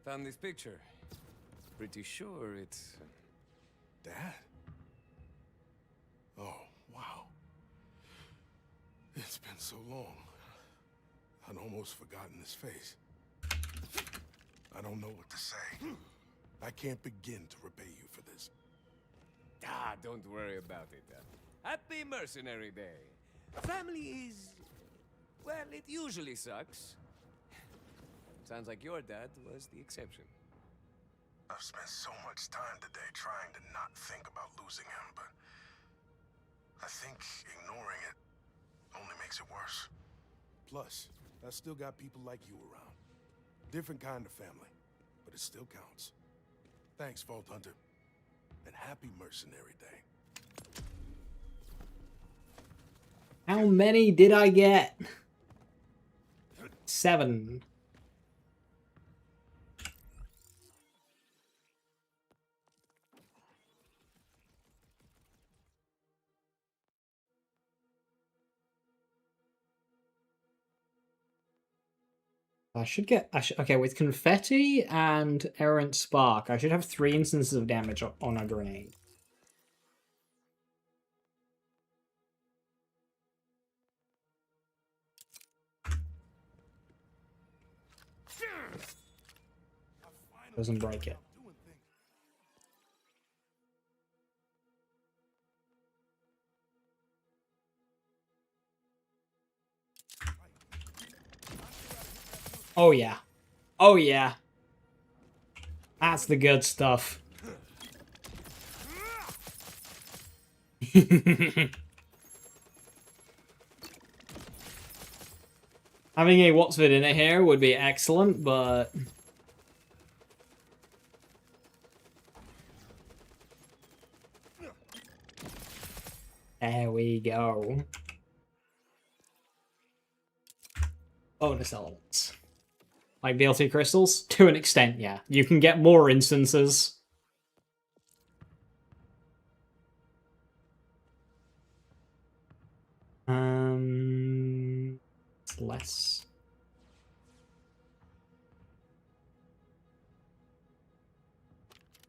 Speaker 13: Found this picture. Pretty sure it's...
Speaker 14: Dad? Oh, wow. It's been so long. I'd almost forgotten his face. I don't know what to say. I can't begin to repay you for this.
Speaker 13: Ah, don't worry about it. Happy Mercenary Day. Family is... well, it usually sucks. Sounds like your dad was the exception.
Speaker 14: I've spent so much time today trying to not think about losing him, but I think ignoring it only makes it worse. Plus, I still got people like you around. Different kind of family, but it still counts. Thanks, Vault Hunter, and happy Mercenary Day.
Speaker 1: How many did I get? 7. Okay, with Confetti and Errant Spark, I should have 3 instances of damage on a grenade. Doesn't break it. Oh yeah. Oh yeah. That's the good stuff. Having a What's Vid in it here would be excellent, but... there we go. Bonus elements. Like BLT crystals? To an extent, yeah. You can get more instances. It's less.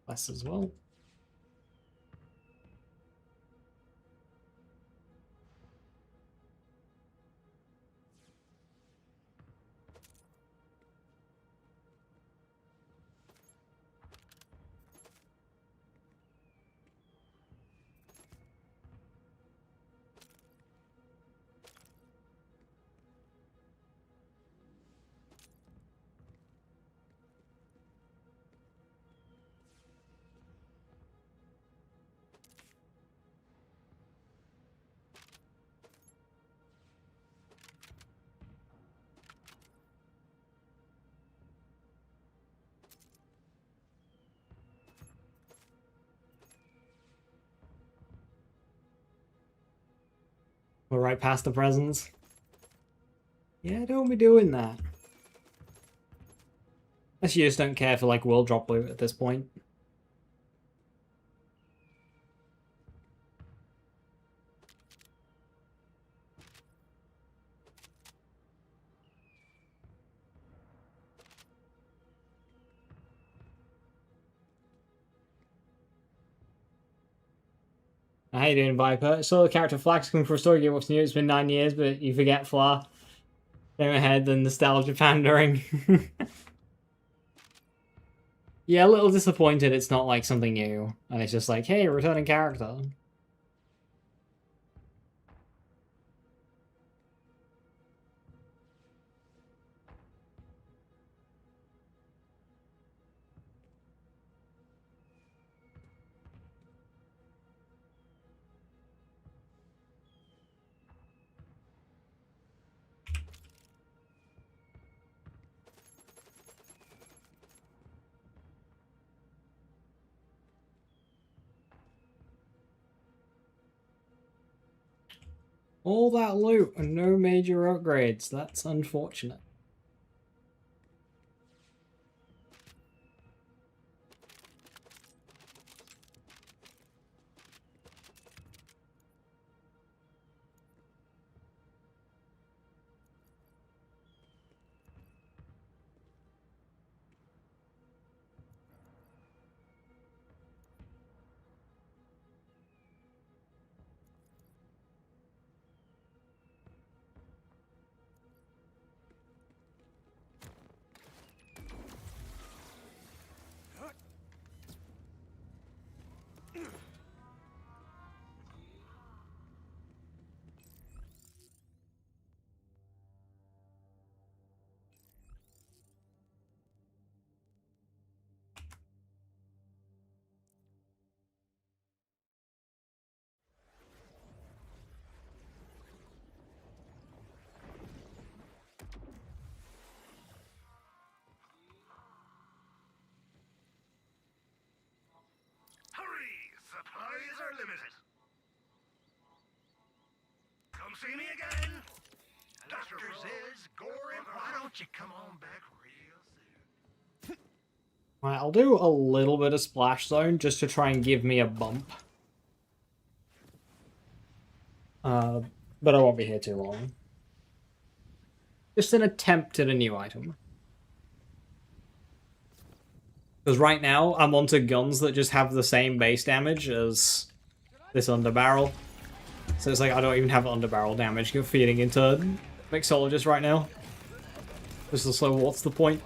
Speaker 1: Less as well. We're right past the presents. Yeah, don't be doing that. Unless you just don't care for, like, world drop loot at this point. How you doing, Viper? Saw the character Flax coming for a story game. What's new? It's been 9 years, but you forget Fla. Came ahead, then nostalgia pandering. Yeah, a little disappointed it's not like something new. And it's just like, hey, returning character. All that loot and no major upgrades. That's unfortunate.
Speaker 16: Hurry! Supplies are limited. Come see me again. Dr. says, Gorin, why don't you come on back real soon?
Speaker 1: Right, I'll do a little bit of Splash Zone just to try and give me a bump. But I won't be here too long. Just an attempt at a new item. Because right now, I'm onto guns that just have the same base damage as this underbarrel. So it's like I don't even have underbarrel damage feeding into Mixologist right now. Just so what's the point?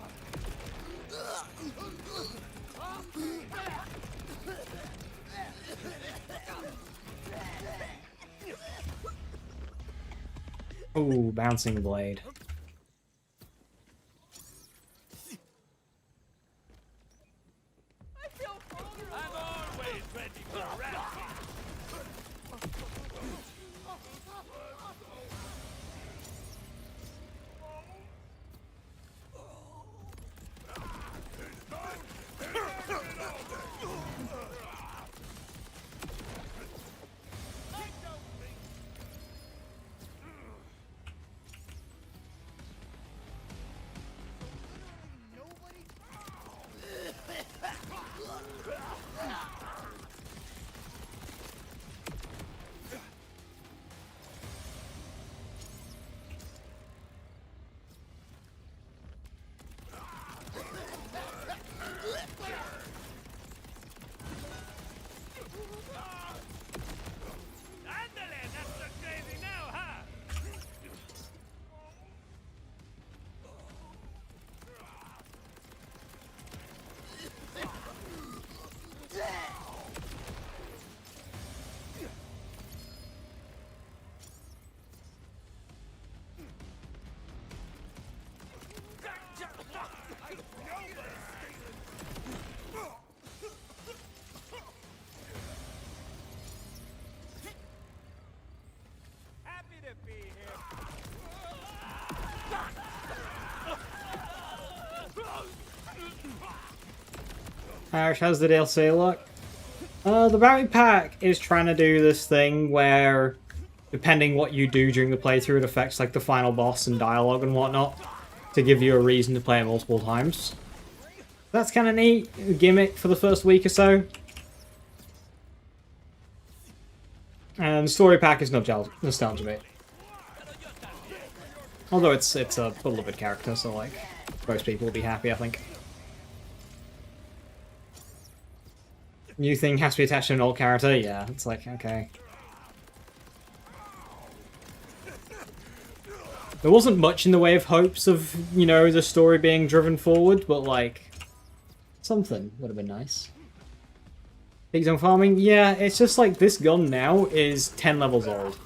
Speaker 1: Ooh, Bouncing Blade. Irish, how's the DLC look? The Bounty Pack is trying to do this thing where, depending what you do during the playthrough, it affects like the final boss and dialogue and whatnot, to give you a reason to play it multiple times. That's kind of neat, a gimmick for the first week or so. And Story Pack is nostalgia bait. Although it's a beloved character, so like most people will be happy, I think. New thing has to be attached to an old character? Yeah, it's like, okay. There wasn't much in the way of hopes of, you know, the story being driven forward, but like, something would have been nice. Pigs on farming? Yeah, it's just like this gun now is 10 levels old.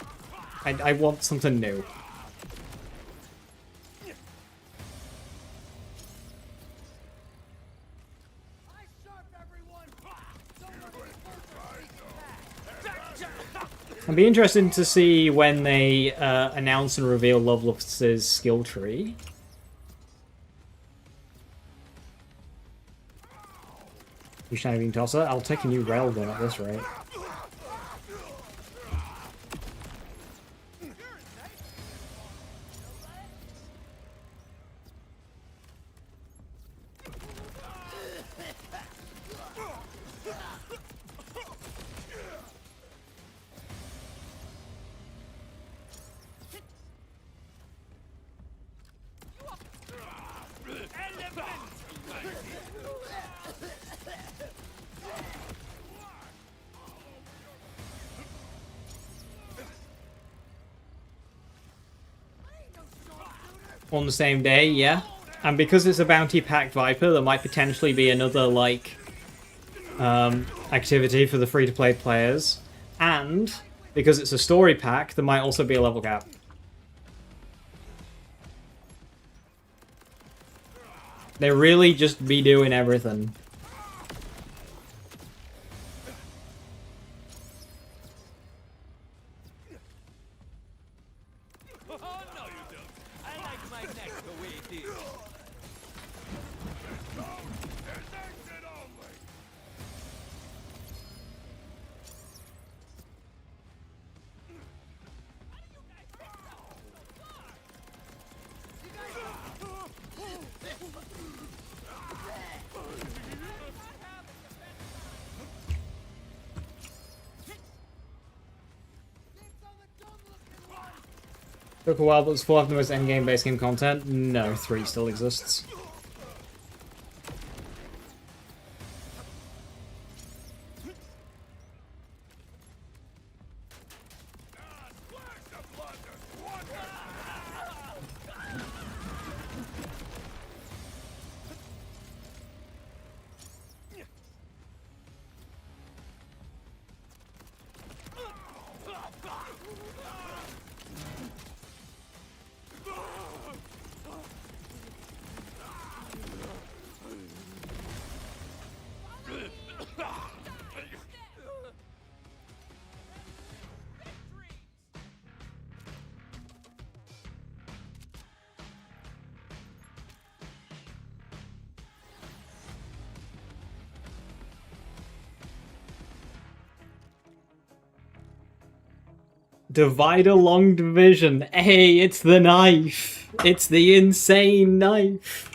Speaker 1: I want something new. I'd be interested to see when they announce and reveal Loveless's skill tree. You Shining Tosser? I'll take a new railgun at this rate. on the same day, yeah. And because it's a bounty pack Viper, there might potentially be another, like, activity for the free-to-play players. And because it's a story pack, there might also be a level cap. They really just be doing everything.
Speaker 8: Oh, no you don't. I like my neck the way it is.
Speaker 1: Took a while, but was 4 of the most endgame base game content? No, 3 still exists. Divider long division. Hey, it's the knife. It's the insane knife.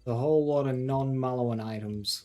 Speaker 1: A whole lot of non-Maliwan items.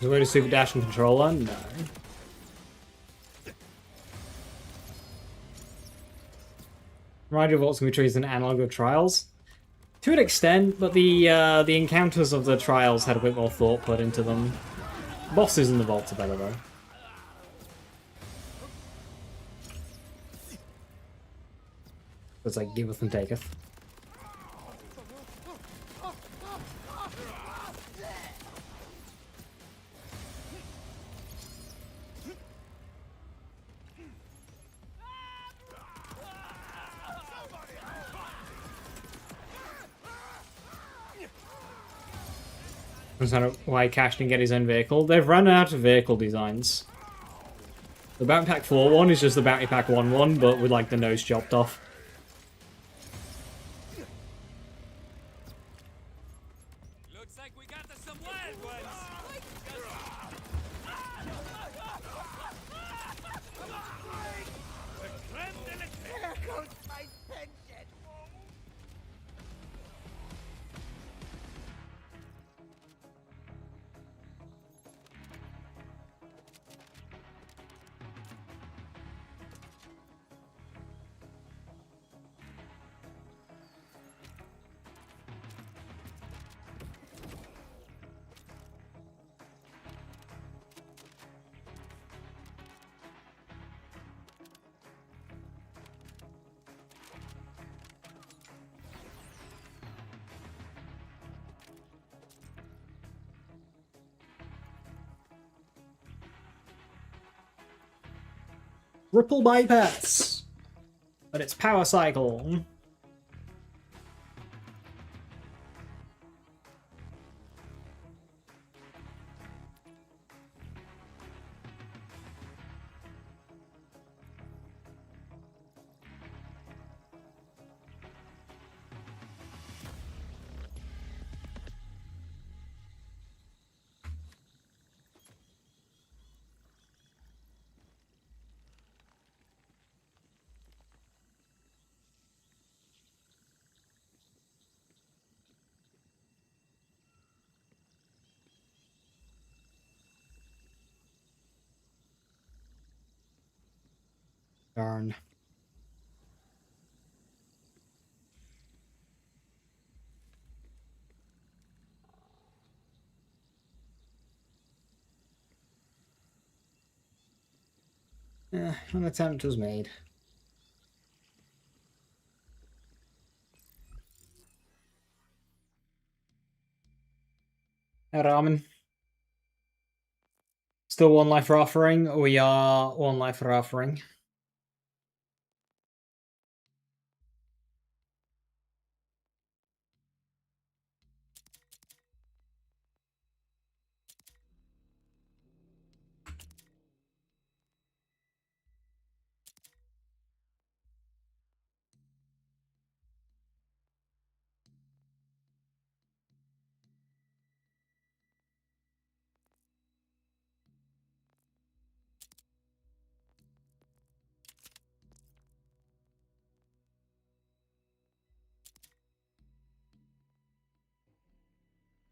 Speaker 1: Is there a way to super dash and controller? No. Rider Vaults can be treated as an analog of Trials. To an extent, but the encounters of the Trials had a bit more thought put into them. Bosses in the Vaults are better though. It's like giveth and taketh. That's not why Cash didn't get his own vehicle. They've run out of vehicle designs. The Bounty Pack 4 one is just the Bounty Pack 1 one, but with like the nose chopped off.
Speaker 8: Looks like we got some wild ones. There goes my pension.
Speaker 1: Ripple bypass! But it's power cycle. Darn. An attempt was made. Ramen. Still one life for offering. We are one life for offering.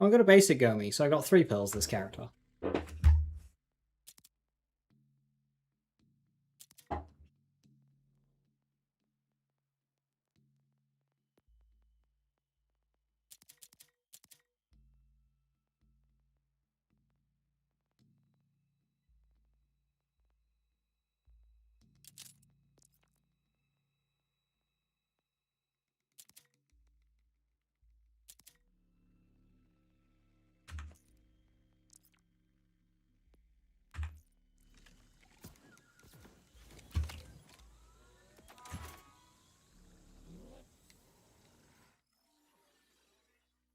Speaker 1: I've got a basic Gomi, so I got 3 pills this character.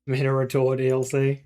Speaker 1: Minotaur DLC.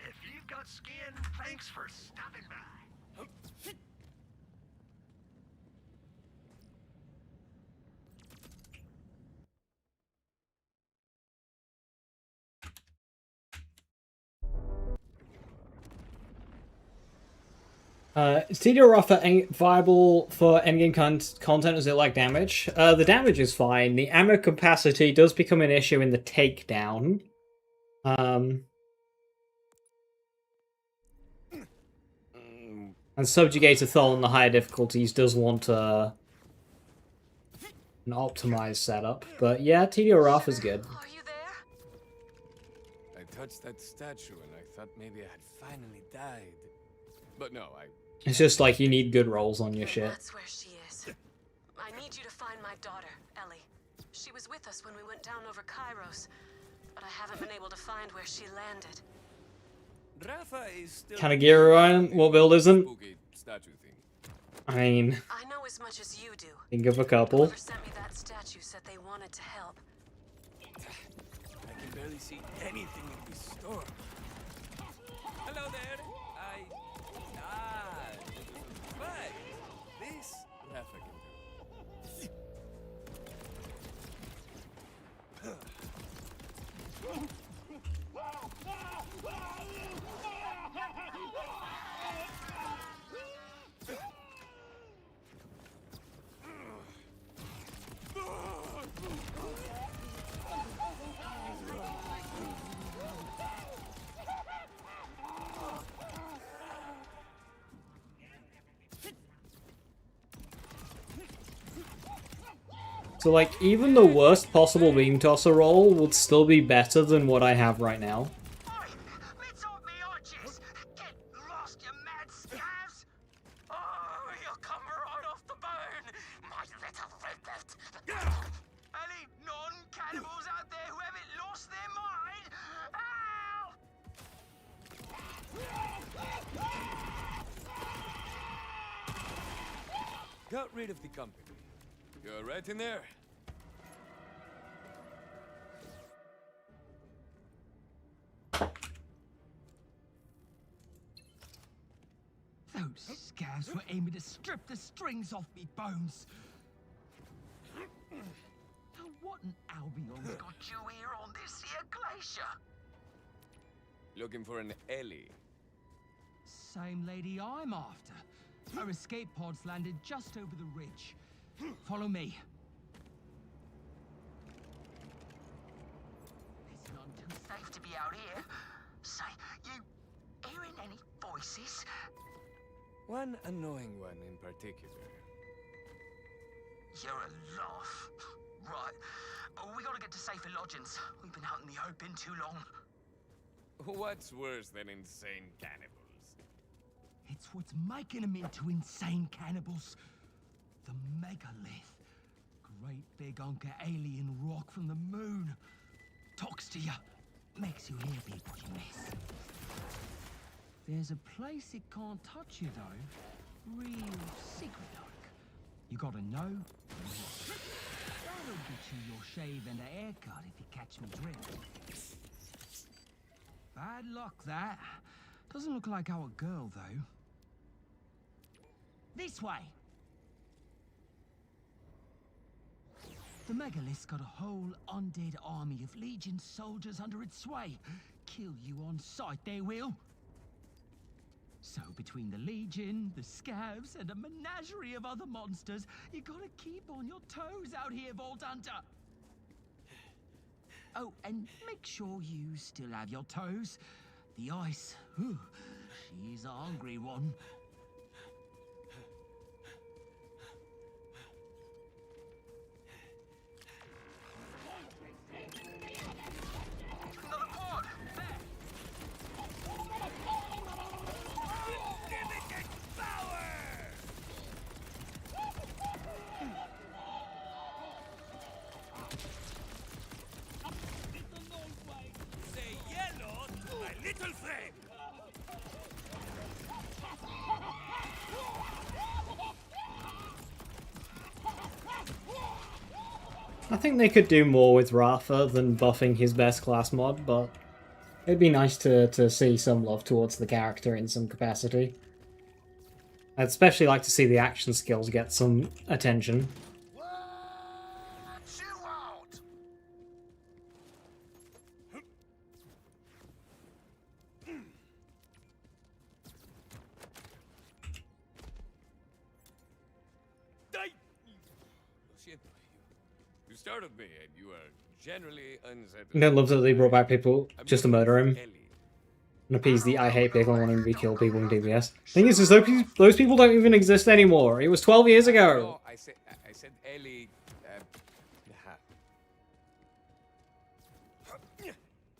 Speaker 16: If you've got skin, thanks for stopping by.
Speaker 1: Is TDO Rafa viable for endgame content? Is it like damage? The damage is fine. The ammo capacity does become an issue in the takedown. And Subjugator Thol on the higher difficulties does want an optimized setup. But yeah, TDO Rafa is good.
Speaker 13: I touched that statue and I thought maybe I had finally died. But no,
Speaker 1: It's just like you need good rolls on your shit.
Speaker 15: That's where she is. I need you to find my daughter, Ellie. She was with us when we went down over Kairos, but I haven't been able to find where she landed.
Speaker 13: Rafa is still
Speaker 1: Kind of gear around. What build isn't?
Speaker 13: spooky statue thing.
Speaker 1: I mean,
Speaker 15: I know as much as you do.
Speaker 1: think of a couple.
Speaker 15: Whoever sent me that statue said they wanted to help.
Speaker 13: I can barely see anything in this storm. Hello there. But this Rafa can do.
Speaker 1: So like, even the worst possible beam tosser roll would still be better than what I have right now.
Speaker 13: Got rid of the company. You're right in there.
Speaker 18: Those scabs were aiming to strip the strings off me bones. Now what in Albion's got you here on this here glacier?
Speaker 13: Looking for an Ellie.
Speaker 18: Same lady I'm after. Our escape pods landed just over the ridge. Follow me. It's none too safe to be out here. Say, you hearing any voices?
Speaker 13: One annoying one in particular.
Speaker 18: You're a laugh. Right. Oh, we gotta get to safer lodgings. We've been out in the open too long.
Speaker 13: What's worse than insane cannibals?
Speaker 18: It's what's making them into insane cannibals. The megalith. Great big hunk of alien rock from the moon. Talks to you. Makes you hear people you miss. There's a place it can't touch you though. Real secret like. You gotta know. That'll get you your shave and a haircut if you catch me drift. Bad luck that. Doesn't look like our girl though. This way. The megalith's got a whole undead army of Legion soldiers under its sway. Kill you on sight, they will. So between the Legion, the Scavs, and a menagerie of other monsters, you gotta keep on your toes out here, Vault Hunter. Oh, and make sure you still have your toes. The ice, whew, she's a hungry one.
Speaker 13: Say yellow to my little friend.
Speaker 1: I think they could do more with Rafa than buffing his best class mod, but it'd be nice to see some love towards the character in some capacity. I'd especially like to see the action skills get some attention.
Speaker 10: siento. You startled me, and you are generally unsettled.
Speaker 1: I don't love that they brought back people just to murder him. And appease the I hate people wanting to kill people in DBS. Thing is those people don't even exist anymore. It was 12 years ago.
Speaker 10: No, I said Ellie.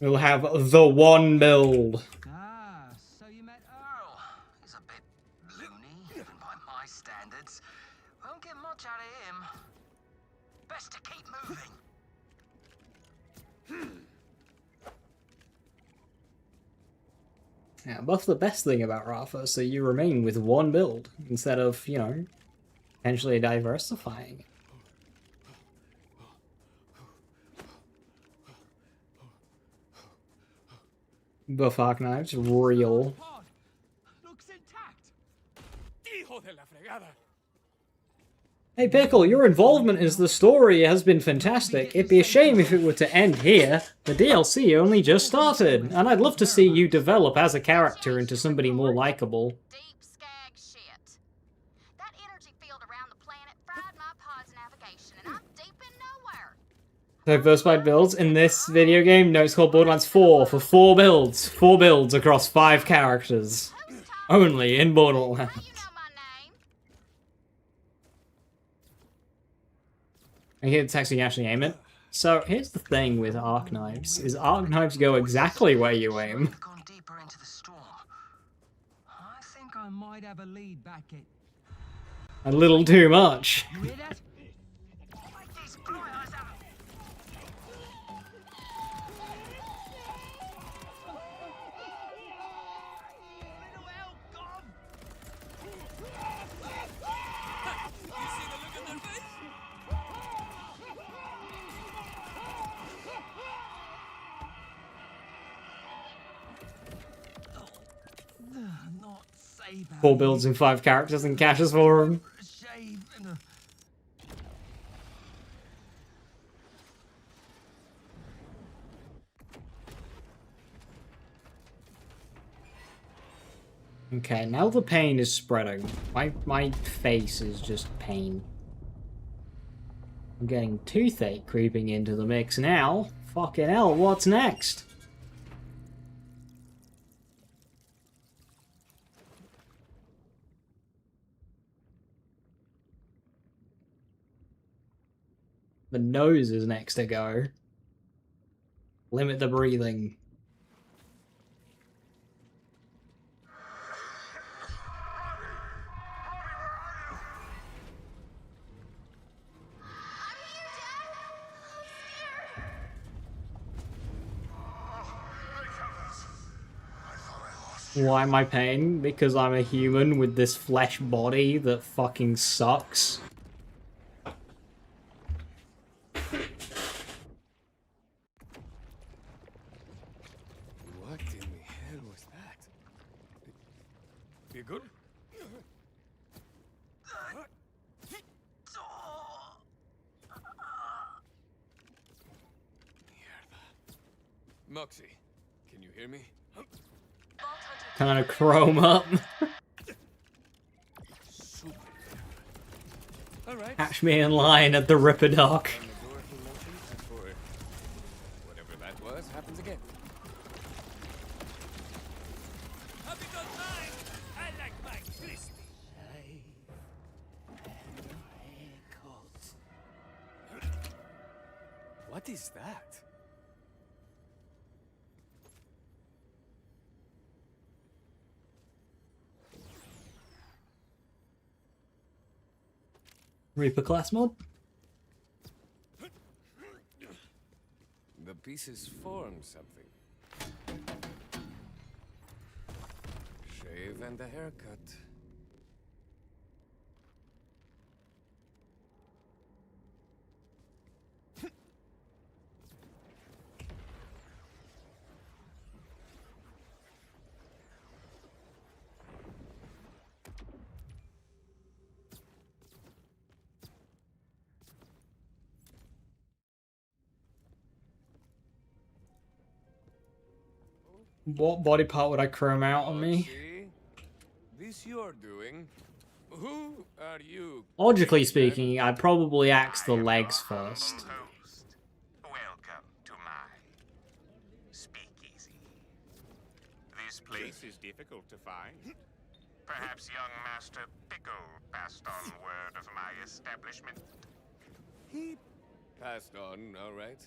Speaker 1: We'll have the one build.
Speaker 11: Ah, so you met Earl. He's a bit loony, even by my standards. Won't get much out of him. Best to keep moving.
Speaker 1: Yeah, buff the best thing about Rafa, so you remain with one build instead of, you know, potentially diversifying. Buff Arc Knives, real.
Speaker 11: Looks intact.
Speaker 10: Hijo de la fregada.
Speaker 1: Hey Pickle, your involvement in the story has been fantastic. It'd be a shame if it were to end here. The DLC only just started, and I'd love to see you develop as a character into somebody more likable. Diversified builds in this video game? No, it's called Borderlands 4 for 4 builds. 4 builds across 5 characters. Only in Borderlands. I hear the text you can actually aim it. So here's the thing with arc knives, is arc knives go exactly where you aim.
Speaker 11: Gone deeper into the storm. I think I might have a lead back at.
Speaker 1: A little too much.
Speaker 11: You hear that? These flyers out. Not say bad.
Speaker 1: 4 builds and 5 characters and caches for them.
Speaker 11: Shave and a...
Speaker 1: Okay, now the pain is spreading. My face is just pain. I'm getting toothache creeping into the mix now. Fucking hell, what's next? The nose is next to go. Limit the breathing. Why am I pain? Because I'm a human with this flesh body that fucking sucks.
Speaker 10: What in the hell was that? You good? Moxie, can you hear me?
Speaker 1: Kind of chrome up.
Speaker 10: Alright.
Speaker 1: Catch me in line at the Ripper Dock.
Speaker 10: Whatever that was happens again.
Speaker 8: I like my crispy.
Speaker 10: What is that?
Speaker 1: Reaper class mod?
Speaker 10: The pieces form something. Shave and a haircut.
Speaker 1: What body part would I chrome out on me?
Speaker 10: See? This you're doing. Who are you?
Speaker 1: Logically speaking, I'd probably axe the legs first.
Speaker 14: Welcome to my speakeasy.
Speaker 19: This place is difficult to find.
Speaker 14: Perhaps young Master Pickle passed on word of my establishment.
Speaker 10: He passed on, all right.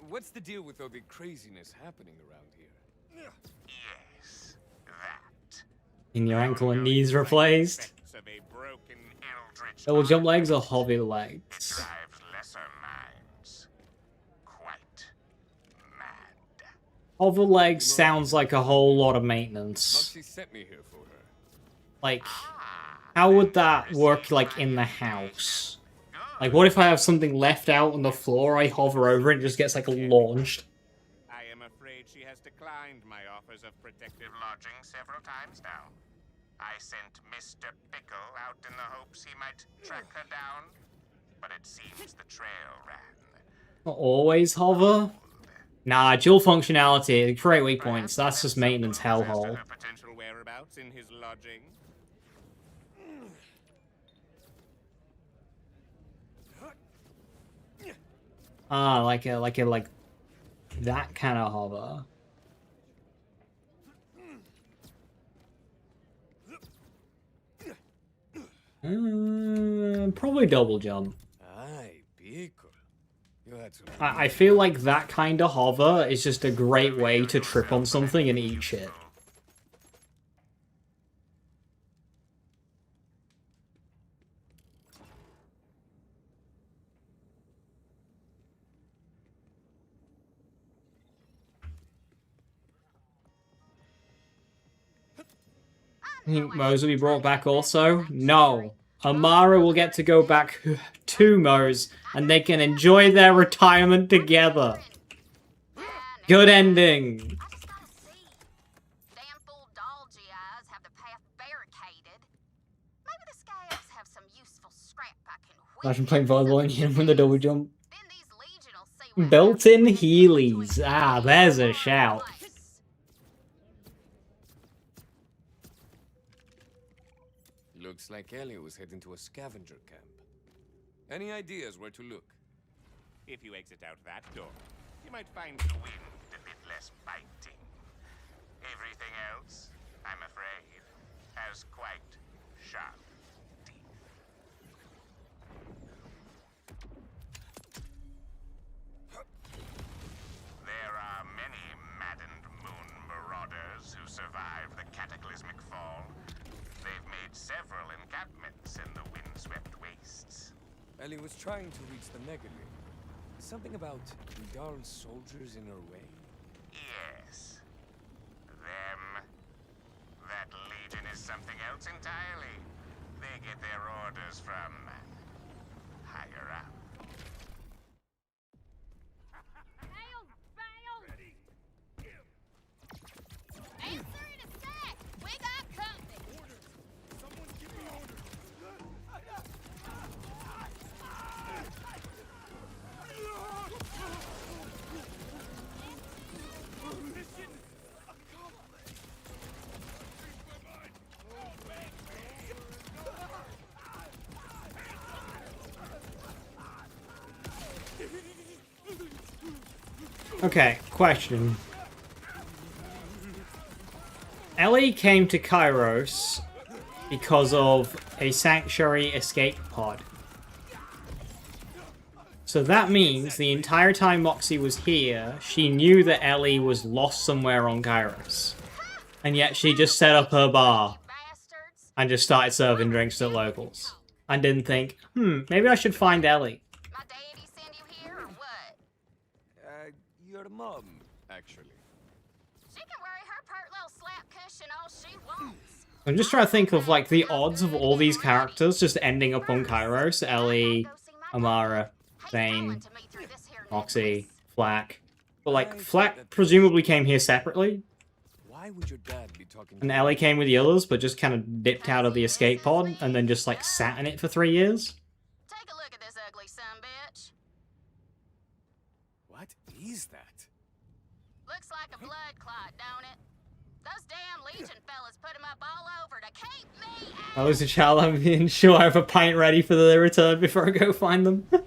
Speaker 10: What's the deal with all the craziness happening around here?
Speaker 14: Yes, that.
Speaker 1: And your ankle and knees replaced.
Speaker 19: Of a broken
Speaker 14: eldritch
Speaker 1: Double jump legs or hobby legs?
Speaker 14: drives lesser minds. Quite mad.
Speaker 1: Hover legs sounds like a whole lot of maintenance.
Speaker 10: Moxie sent me here for her.
Speaker 1: Like, how would that work, like, in the house? Like, what if I have something left out on the floor, I hover over it, and it just gets, like, launched?
Speaker 19: I am afraid she has declined my offers of protective
Speaker 14: Lodging several times now. I sent Mr. Pickle out in the hopes he might track her down, but it seems the trail ran.
Speaker 1: Not always hover? Nah, dual functionality, create weak points, that's just maintenance hellhole.
Speaker 19: her potential whereabouts in his lodging.
Speaker 1: Ah, like that kind of hover. Probably double jump.
Speaker 10: Aye, Pickle. You had some...
Speaker 1: I feel like that kind of hover is just a great way to trip on something and eat shit. Think Mose will be brought back also? No. Amara will get to go back to Mose, and they can enjoy their retirement together. Good ending. Imagine playing volleyball and him with the double jump. Built-in Heelys. Ah, there's a shout.
Speaker 10: Looks like Ellie was heading to a scavenger camp. Any ideas where to look?
Speaker 19: If you exit out that door, you might find
Speaker 14: The wind a bit less biting. Everything else, I'm afraid, has quite sharp teeth. There are many maddened moon marauders who survive the cataclysmic fall. They've made several encampments in the windswept wastes.
Speaker 10: Ellie was trying to reach the megalith. Something about dull soldiers in her way?
Speaker 14: Yes. Them. That legion is something else entirely. They get their orders from higher up.
Speaker 8: Answer in a sec! We got company!
Speaker 14: Someone give me orders!
Speaker 1: Okay, question. Ellie came to Kairos because of a Sanctuary escape pod. So that means the entire time Moxie was here, she knew that Ellie was lost somewhere on Kairos. And yet she just set up her bar and just started serving drinks to locals. And didn't think, maybe I should find Ellie.
Speaker 10: Your mom, actually.
Speaker 15: She can worry her pert little slap cushion all she wants.
Speaker 1: I'm just trying to think of, like, the odds of all these characters just ending up on Kairos. Ellie, Amara, Thane, Moxie, Flack. But, like, Flack presumably came here separately.
Speaker 10: Why would your dad be talking
Speaker 1: And Ellie came with the others, but just kind of dipped out of the escape pod and then just, like, sat in it for 3 years.
Speaker 15: Take a look at this ugly sumbitch.
Speaker 10: What is that?
Speaker 15: Looks like a blood clot, don't it? Those damn Legion fellas put him up all over to keep me out.
Speaker 1: I was a child. I'm being sure I have a pint ready for the return before I go find them.
Speaker 15: Damn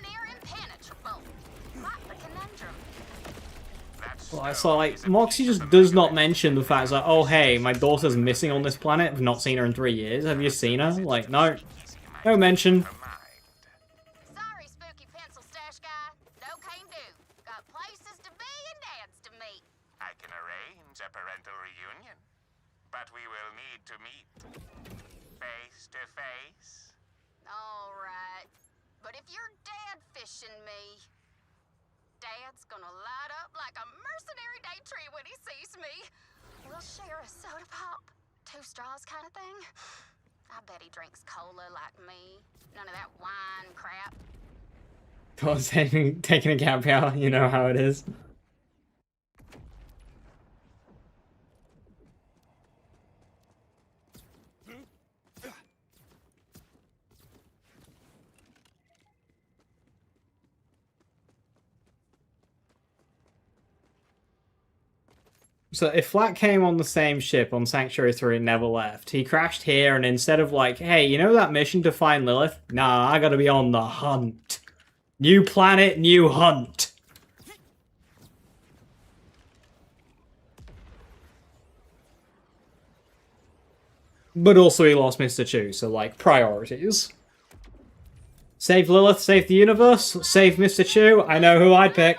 Speaker 15: near impenetrable. What the conundrum?
Speaker 1: Well, so like Moxie just does not mention the fact that, oh hey, my daughter's missing on this planet. I've not seen her in 3 years. Have you seen her? Like, no mention.
Speaker 15: Sorry, spooky pencil stash guy. No can do. Got places to be and dads to meet.
Speaker 19: I can arrange a parental reunion, but we will need to meet face to face.
Speaker 15: All right, but if you're dad fishing me, Dad's gonna light up like a mercenary day tree when he sees me. We'll share a soda pop, 2 straws kind of thing. I bet he drinks cola like me. None of that wine crap.
Speaker 1: God's taking a gap out. You know how it is. So if Flat came on the same ship on Sanctuary 3 and never left, he crashed here and instead of like, hey, you know that mission to find Lilith? Nah, I gotta be on the hunt. New planet, new hunt. But also he lost Mr. Chu, so like, priorities. Save Lilith, save the universe, save Mr. Chu, I know who I'd pick.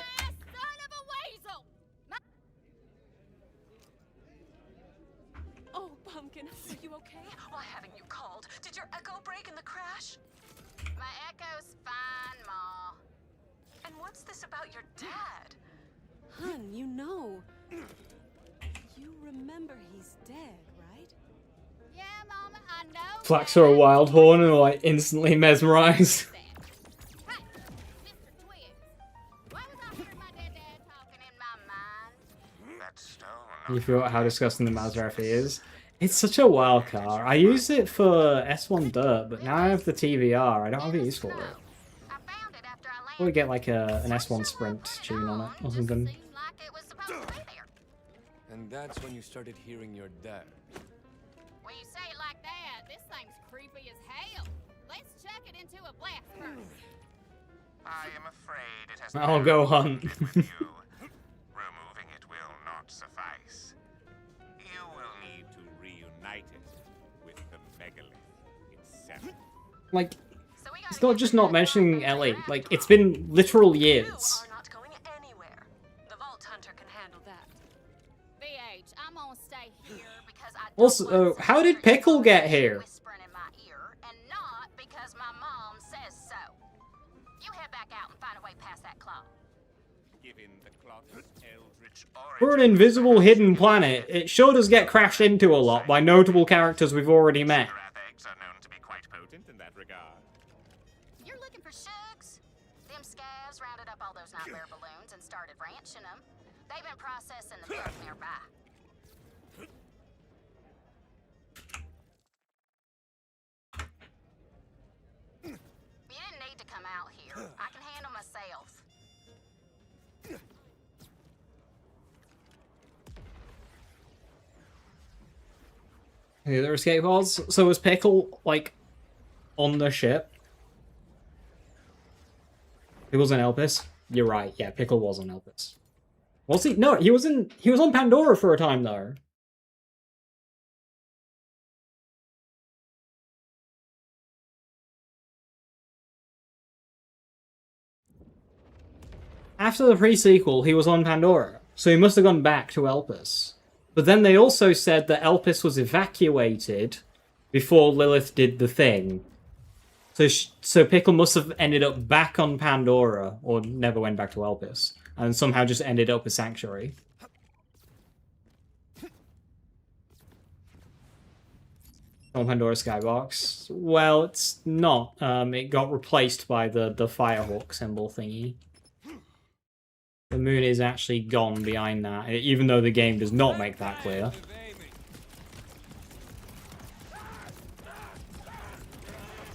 Speaker 15: Oh, Pumpkin, are you okay? Why haven't you called? Did your echo break in the crash? My echo's fine, Ma. And what's this about your dad?
Speaker 20: Hun, you know. You remember he's dead, right?
Speaker 15: Yeah, Mama, I know.
Speaker 1: Flax saw a wild horn and like instantly mesmerized. You forgot how disgusting the Maserati is. It's such a wild car. I use it for S1 Dirt, but now I have the TVR. I don't have a use for it. Probably get like an S1 Sprint tune on it or something.
Speaker 13: And that's when you started hearing your dad.
Speaker 15: When you say it like that, this thing's creepy as hell. Let's chuck it into a blast first.
Speaker 19: I am afraid it has
Speaker 1: I'll go hunt.
Speaker 19: Removing it will not suffice. You will need to reunite it with the megalith itself.
Speaker 1: Like, it's not just not mentioning Ellie. Like, it's been literal years.
Speaker 15: The Vault Hunter can handle that. BH, I'm gonna stay here because I
Speaker 1: Also, how did Pickle get here?
Speaker 15: whispering in my ear, and not because my mom says so. You head back out and find a way past that claw.
Speaker 19: Given the clock's eldritch
Speaker 1: For an invisible hidden planet, it sure does get crashed into a lot by notable characters we've already met.
Speaker 19: eggs are known to be quite potent in that regard.
Speaker 15: You're looking for Shugs? Them scavs rounded up all those nightmare balloons and started ranching them. They've been processing the milk nearby. You didn't need to come out here. I can handle myself.
Speaker 1: The other escape pods. So was Pickle, like, on the ship? He was on Elpis? You're right, yeah, Pickle was on Elpis. Was he? No, he was on Pandora for a time, though. After the pre-sequel, he was on Pandora, so he must have gone back to Elpis. But then they also said that Elpis was evacuated before Lilith did the thing. So Pickle must have ended up back on Pandora, or never went back to Elpis, and somehow just ended up with Sanctuary. On Pandora Skybox? Well, it's not. It got replaced by the Firehawk symbol thingy. The moon is actually gone behind that, even though the game does not make that clear.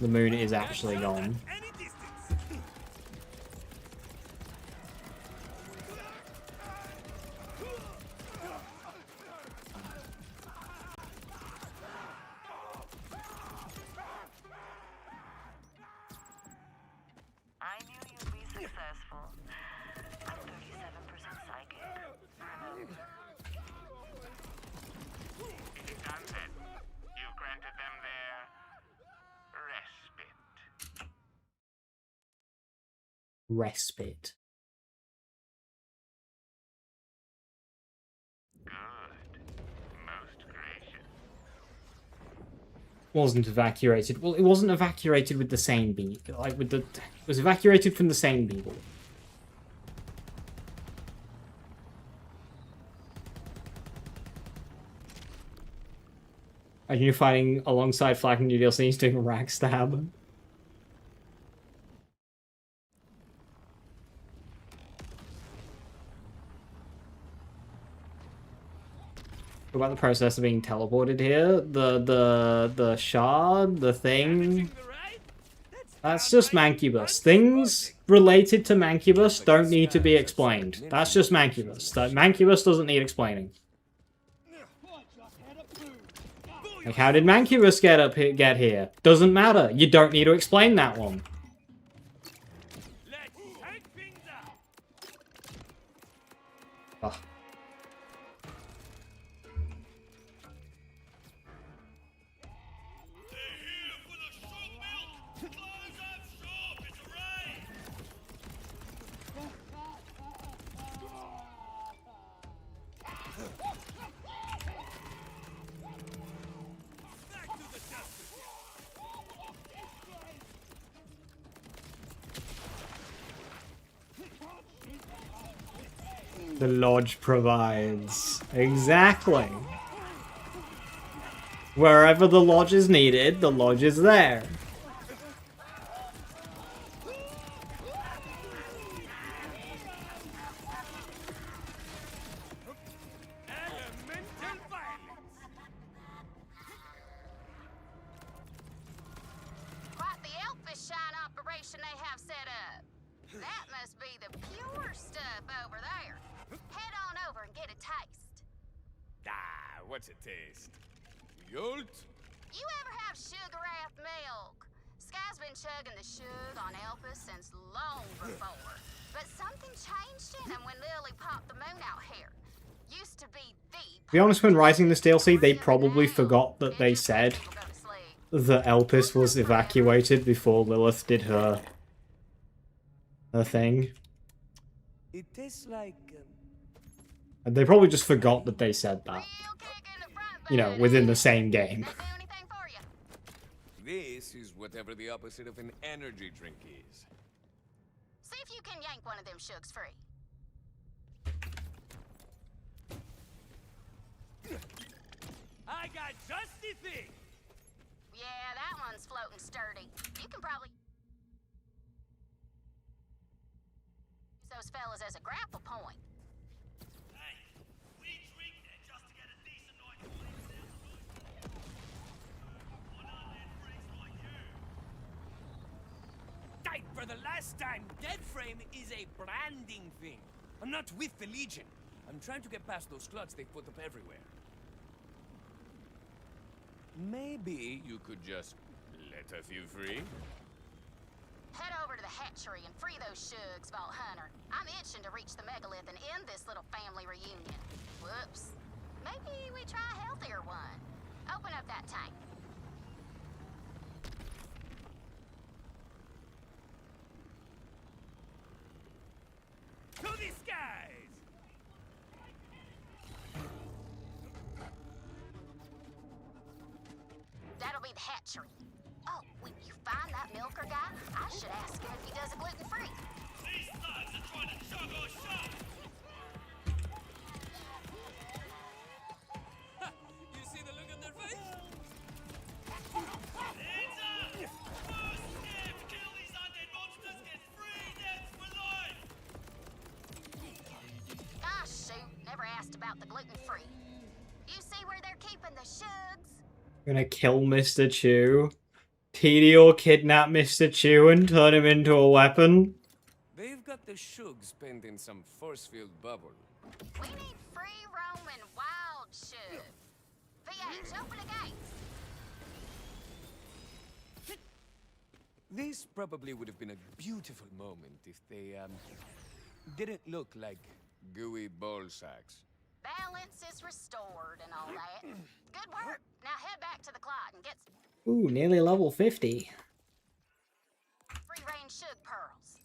Speaker 1: The moon is actually gone.
Speaker 2: successful. I'm 37% psychic.
Speaker 19: It is done then. You've granted them their respite.
Speaker 1: Respite. Wasn't evacuated. Well, it wasn't evacuated with the same beagle. Like with the, it was evacuated from the same beagle. And you're fighting alongside Flag and New DLC, he's doing a rag stab. What about the process of being teleported here? The shard, the thing. That's just Mancubus. Things related to Mancubus don't need to be explained. That's just Mancubus. Mancubus doesn't need explaining. Like, how did Mancubus get here? Doesn't matter. You don't need to explain that one. Ugh. The lodge provides. Exactly. Wherever the lodge is needed, the lodge is there.
Speaker 15: Quite the elfish shine operation they have set up. That must be the pure stuff over there. Head on over and get a taste.
Speaker 10: Ah, what's a taste? Yolt?
Speaker 15: You ever have sugar-wrapped milk? Sky's been chugging the shug on Elpis since long before. But something changed in him when Lily popped the moon out here. Used to be the...
Speaker 1: To be honest, when writing this DLC, they probably forgot that they said that Elpis was evacuated before Lilith did her thing.
Speaker 13: It tastes like...
Speaker 1: And they probably just forgot that they said that. You know, within the same game.
Speaker 10: This is whatever the opposite of an energy drink is.
Speaker 15: See if you can yank one of them shugs free.
Speaker 8: I got just the thing.
Speaker 15: Yeah, that one's floating sturdy. You can probably use those fellas as a grapple point.
Speaker 13: For the last time, Deadframe is a branding thing. I'm not with the Legion. I'm trying to get past those slugs they put up everywhere.
Speaker 10: Maybe you could just let a few free?
Speaker 15: Head over to the hatchery and free those shugs, Vault Hunter. I'm itching to reach the megalith and end this little family reunion. Whoops. Maybe we try a healthier one. Open up that tank.
Speaker 8: To the skies!
Speaker 15: That'll be the hatchery. Oh, when you find that milker guy, I should ask him if he does a gluten-free.
Speaker 8: These thugs are trying to chug our shot!
Speaker 13: You see the look on their face?
Speaker 8: Hands up! First step, kill these undead monsters, get 3 deaths for life!
Speaker 15: Ah, shoot. Never asked about the gluten-free. You see where they're keeping the shugs?
Speaker 1: Gonna kill Mr. Chew. Tedior kidnap Mr. Chew and turn him into a weapon.
Speaker 10: They've got the shugs penned in some force field bubble.
Speaker 15: We need free roaming wild shug. VH, open the gates.
Speaker 13: This probably would have been a beautiful moment if they, didn't look like gooey ball sacks.
Speaker 15: Balance is restored and all that. Good work. Now head back to the clot and get some
Speaker 1: Ooh, nearly level 50.
Speaker 15: free-range shug pearls.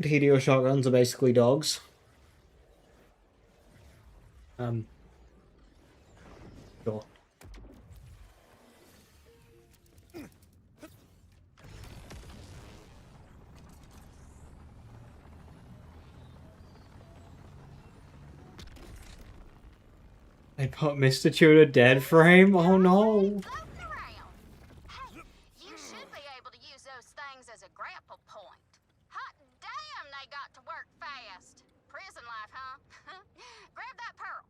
Speaker 1: Hideo shotguns are basically dogs. Sure. They put Mr. Tudor dead frame? Oh no!
Speaker 15: You should be able to use those things as a grapple point. Hot damn, they got to work fast. Prison life, huh? Grab that pearl.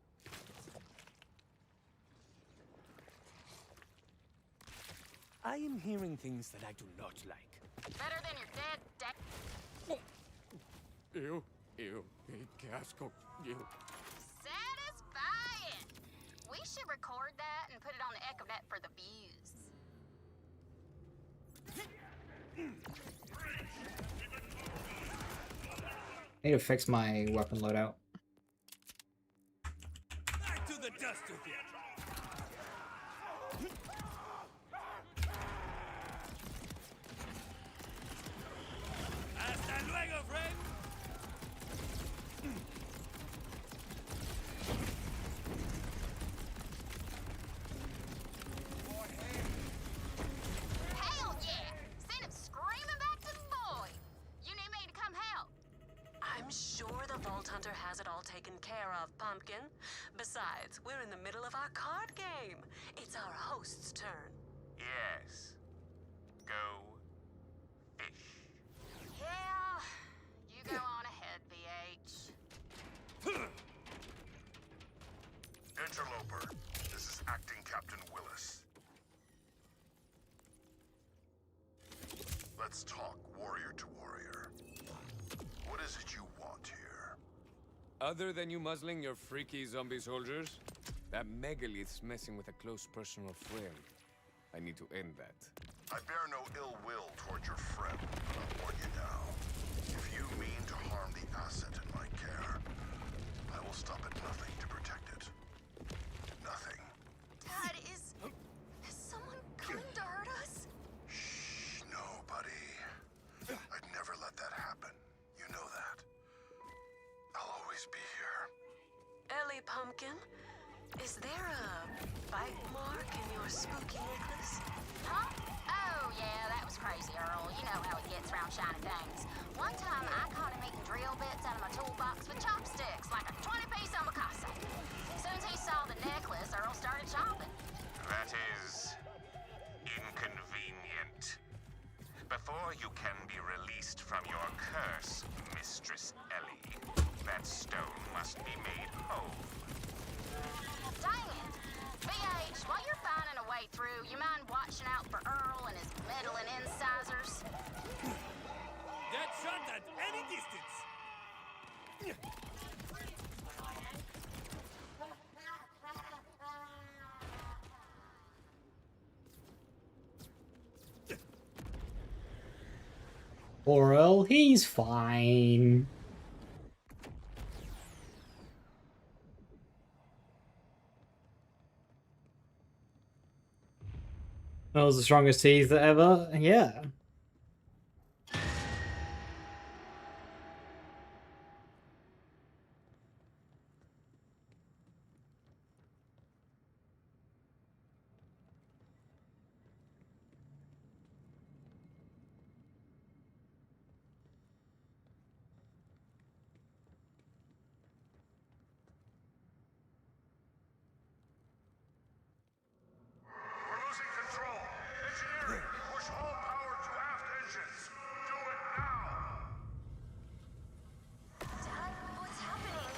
Speaker 13: I am hearing things that I do not like.
Speaker 15: Better than your dead dad.
Speaker 13: Ew, ew, big casco, ew.
Speaker 15: Satisfying. We should record that and put it on the Echonet for the views.
Speaker 1: I need to fix my weapon loadout.
Speaker 13: Back to the dust with you. Hasta luego, friend.
Speaker 15: Hell yeah! Send him screaming back to the void. You need me to come help?
Speaker 20: I'm sure the Vault Hunter has it all taken care of, Pumpkin. Besides, we're in the middle of our card game. It's our host's turn.
Speaker 19: Yes. Go fish.
Speaker 15: Yeah, you go on ahead, BH.
Speaker 14: Interloper, this is Acting Captain Willis. Let's talk warrior to warrior. What is it you want here?
Speaker 13: Other than you muzzling your freaky zombie soldiers, that megalith's messing with a close personal friend. I need to end that.
Speaker 14: I bear no ill will toward your friend, but I'll warn you now. If you mean to harm the asset in my care, I will stop at nothing to protect it. Nothing.
Speaker 15: Dad, is someone coming to hurt us?
Speaker 14: Shh, no, buddy. I'd never let that happen. You know that. I'll always be here.
Speaker 20: Ellie Pumpkin, is there a bite mark in your spooky necklace?
Speaker 15: Huh? Oh, yeah, that was crazy, Earl. You know how it gets around shiny things. One time, I caught him eating drill bits out of my toolbox with chopsticks, like a 20-piece omakase. As soon as he saw the necklace, Earl started chopping.
Speaker 19: That is inconvenient. Before you can be released from your curse, Mistress Ellie, that stone must be made whole.
Speaker 15: Dang it! BH, while you're finding a way through, you mind watching out for Earl and his meddling incisors?
Speaker 13: Get shot at any distance.
Speaker 1: Laurel, he's fine. That was the strongest teeth ever. Yeah.
Speaker 14: We're losing control. Engineering, push all power to aft engines. Do it now.
Speaker 15: Dad, what's happening?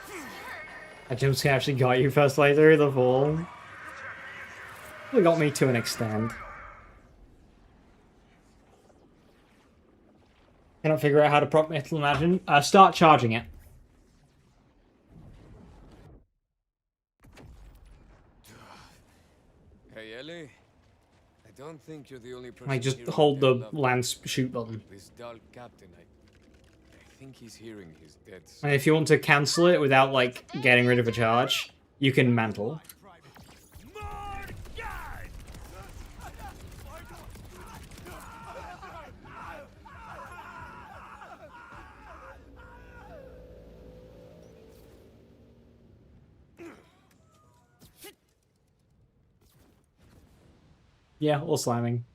Speaker 15: I'm scared.
Speaker 1: That jump scare actually got you first playthrough the fall. It got me to an extent. Cannot figure out how to prop Metal Imagine. Start charging it.
Speaker 13: Hey, Ellie. I don't think you're the only person.
Speaker 1: Like, just
Speaker 13: here who
Speaker 1: hold
Speaker 13: can
Speaker 1: the
Speaker 13: love
Speaker 1: lance shoot button.
Speaker 13: This dull captain, I think he's hearing his dead
Speaker 1: And if you want to cancel it without, like, getting rid of a charge, you can mantle. Yeah, or slamming.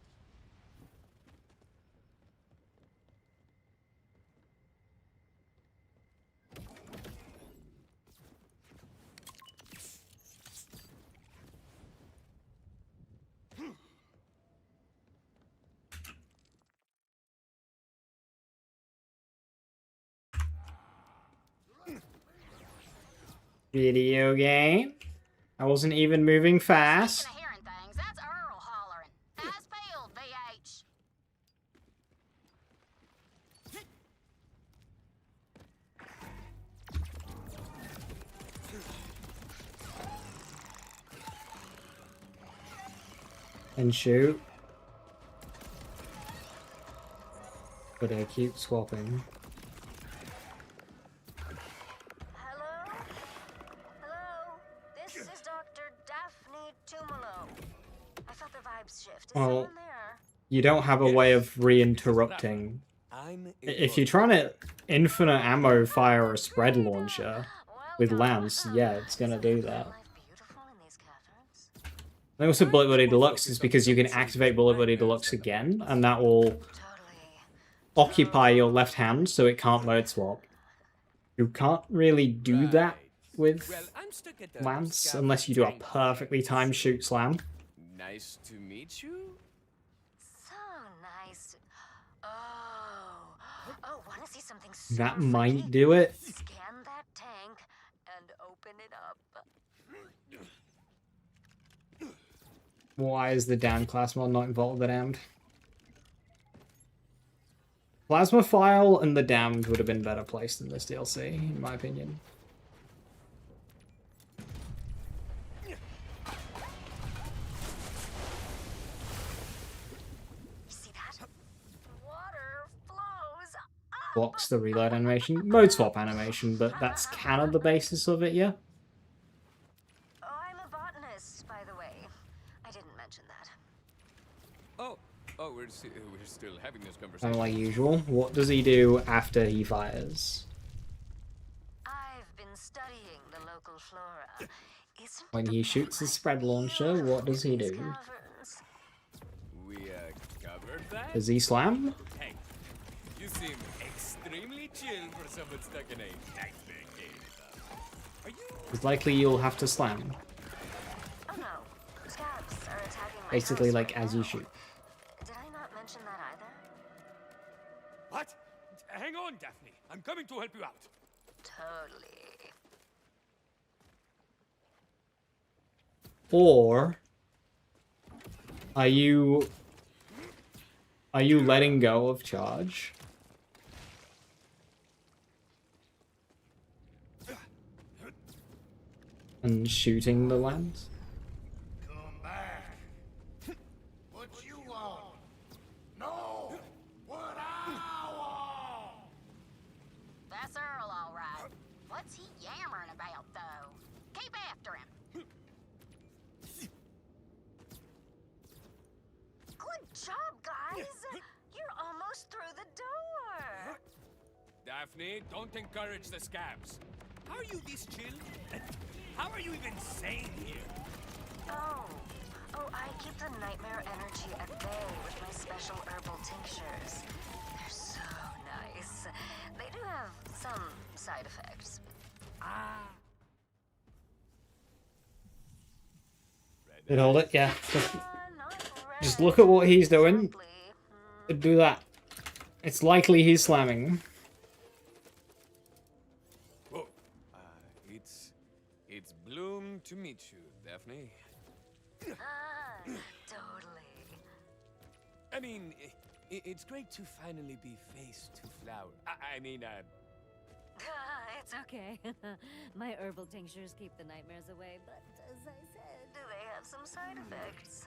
Speaker 1: Video game? I wasn't even moving fast.
Speaker 15: That's Earl hollering. As peeled, VH.
Speaker 1: And shoot. But I keep swapping.
Speaker 2: This is Dr. Daphne Tumalo. I felt the vibes shift. Is
Speaker 1: Well,
Speaker 2: someone there?
Speaker 1: you don't have a way of re-interrupting. If you're trying to infinite ammo fire a spread launcher with Lance, yeah, it's gonna do that. And also Bullet Buddy Deluxe is because you can activate Bullet Buddy Deluxe again, and that will occupy your left hand so it can't mode swap. You can't really do that with Lance unless you do a perfectly timed shoot slam.
Speaker 13: Nice to meet you.
Speaker 2: So nice. Oh, want to see something super
Speaker 1: That might do it.
Speaker 2: Scan that tank and open it up.
Speaker 1: Why is the down class mod not involved with the damned? Plasma File and the Damned would have been better placed in this DLC, in my opinion. Blocks the reload animation. Mode swap animation, but that's kind of the basis of it, yeah?
Speaker 2: Oh, I'm a botanist, by the way. I didn't mention that.
Speaker 13: Oh, we're still having this conversation.
Speaker 1: Kind of like usual. What does he do after he fires?
Speaker 2: I've been studying the local flora.
Speaker 1: When he shoots his spread launcher, what does he do?
Speaker 13: We covered that.
Speaker 1: Does he slam?
Speaker 13: Hey, you seem extremely chill for someone stuck in a nightmare cave. Are you?
Speaker 1: It's likely you'll have to slam.
Speaker 2: Oh no, scabs are attacking my
Speaker 1: Basically,
Speaker 2: house
Speaker 1: like,
Speaker 2: right
Speaker 1: as
Speaker 2: now.
Speaker 1: you shoot.
Speaker 2: Did I not mention that either?
Speaker 13: What? Hang on, Daphne. I'm coming to help you out.
Speaker 2: Totally.
Speaker 1: Or are you letting go of charge? And shooting the lens?
Speaker 16: Come back. What you want? No. What I want.
Speaker 15: That's Earl, all right. What's he yammering about, though? Keep after him.
Speaker 2: Good job, guys. You're almost through the door.
Speaker 13: Daphne, don't encourage the scabs. How are you this chill? How are you even sane here?
Speaker 2: Oh, I keep the nightmare energy at bay with my special herbal tinctures. They're so nice. They do have some side effects.
Speaker 1: Did hold it? Yeah. Just look at what he's doing. Do that. It's likely he's slamming.
Speaker 13: Whoa. It's Bloom to meet you, Daphne.
Speaker 2: Totally.
Speaker 13: I mean, It's great to finally be face to flower. I mean,
Speaker 2: It's okay. My herbal tinctures keep the nightmares away, but as I said, they have some side effects.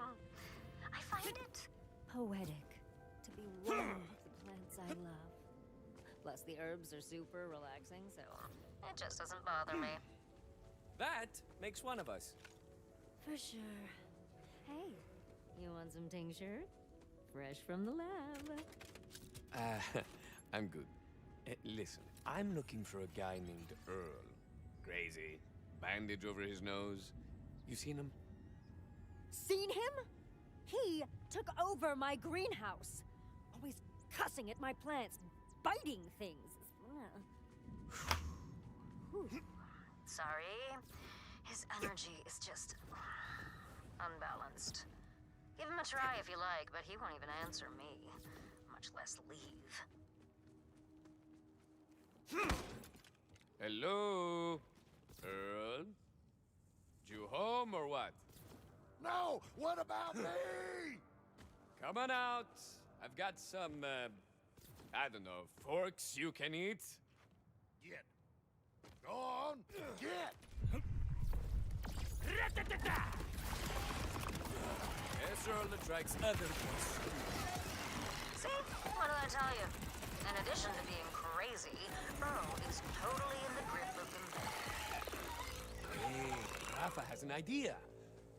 Speaker 2: I find it poetic to be one with the plants I love. Plus, the herbs are super relaxing, so it just doesn't bother me.
Speaker 13: that makes one of us.
Speaker 2: For sure. Hey, you want some tincture? Fresh from the lab.
Speaker 13: I'm good. Listen, I'm looking for a guy named Earl. Crazy. Bandage over his nose. You seen him?
Speaker 2: Seen him? He took over my greenhouse. Always cussing at my plants, biting things. Sorry. His energy is just unbalanced. Give him a try if you like, but he won't even answer me, much less leave.
Speaker 13: Hello? Earl? You home or what?
Speaker 14: No! What about me?
Speaker 13: Come on out. I've got some, I don't know, forks you can eat.
Speaker 14: Get. Go on, get!
Speaker 13: Yes, Earl attracts other ones.
Speaker 2: See? What did I tell you? In addition to being crazy, Earl is totally in the grip of the man.
Speaker 13: Hey, Rafa has an idea.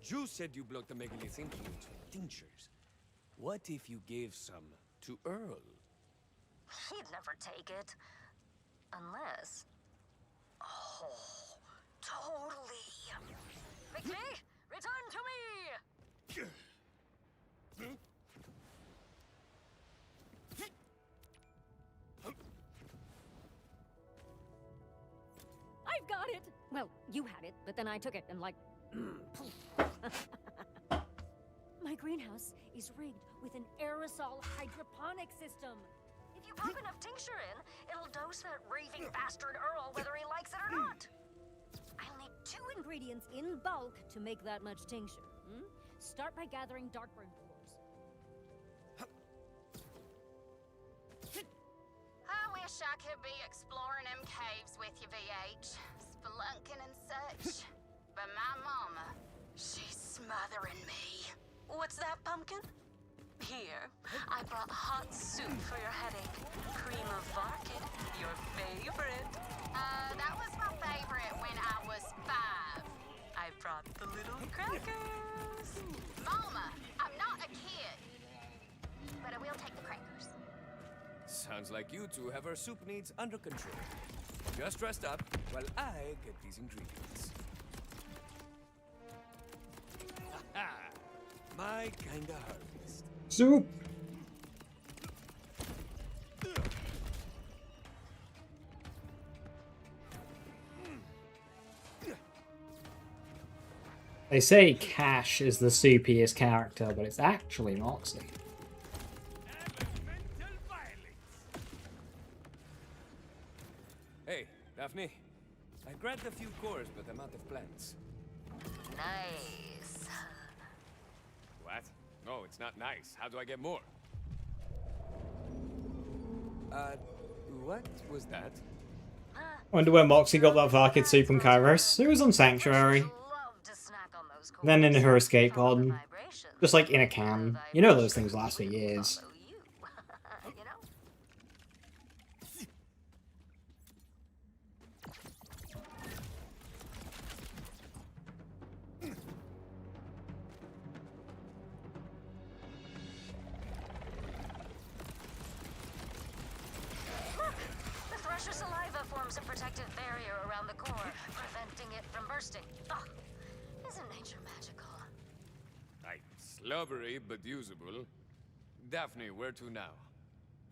Speaker 13: You said you blocked the megalith influence with tinctures. What if you gave some to Earl?
Speaker 2: He'd never take it. Unless... Oh, totally. Mickey, return to me! I've got it! Well, you had it, but then I took it and like... My greenhouse is rigged with an aerosol hydroponic system. If you pump enough tincture in, it'll dose that raving bastard Earl whether he likes it or not. I'll need 2 ingredients in bulk to make that much tincture. Start by gathering darkburn cores.
Speaker 15: I wish I could be exploring them caves with you, VH. Spelunking and such. But my mama, she's smothering me.
Speaker 20: What's that, Pumpkin? Here, I brought hot soup for your headache. Cream of Varkid, your favorite.
Speaker 15: That was my favorite when I was 5.
Speaker 20: I brought the little crackers.
Speaker 15: Mama, I'm not a kid. But I will take the crackers.
Speaker 13: Sounds like you two have our soup needs under control. Just rest up while I get these ingredients. Ha! My kinda harvest.
Speaker 1: Soup! They say Cash is the soupiest character, but it's actually Moxie.
Speaker 13: Hey, Daphne. I grabbed a few cores, but I'm out of plants.
Speaker 2: Nice.
Speaker 13: What? No, it's not nice. How do I get more? What was that?
Speaker 1: Wonder where Moxie got that Varkid soup from Kairos. It was on Sanctuary. Then in her escape pod. Just like in a can. You know those things last for years.
Speaker 2: The Thresher saliva forms a protective barrier around the core, preventing it from bursting. Oh, isn't nature magical?
Speaker 13: Slubbery, but usable. Daphne, where to now?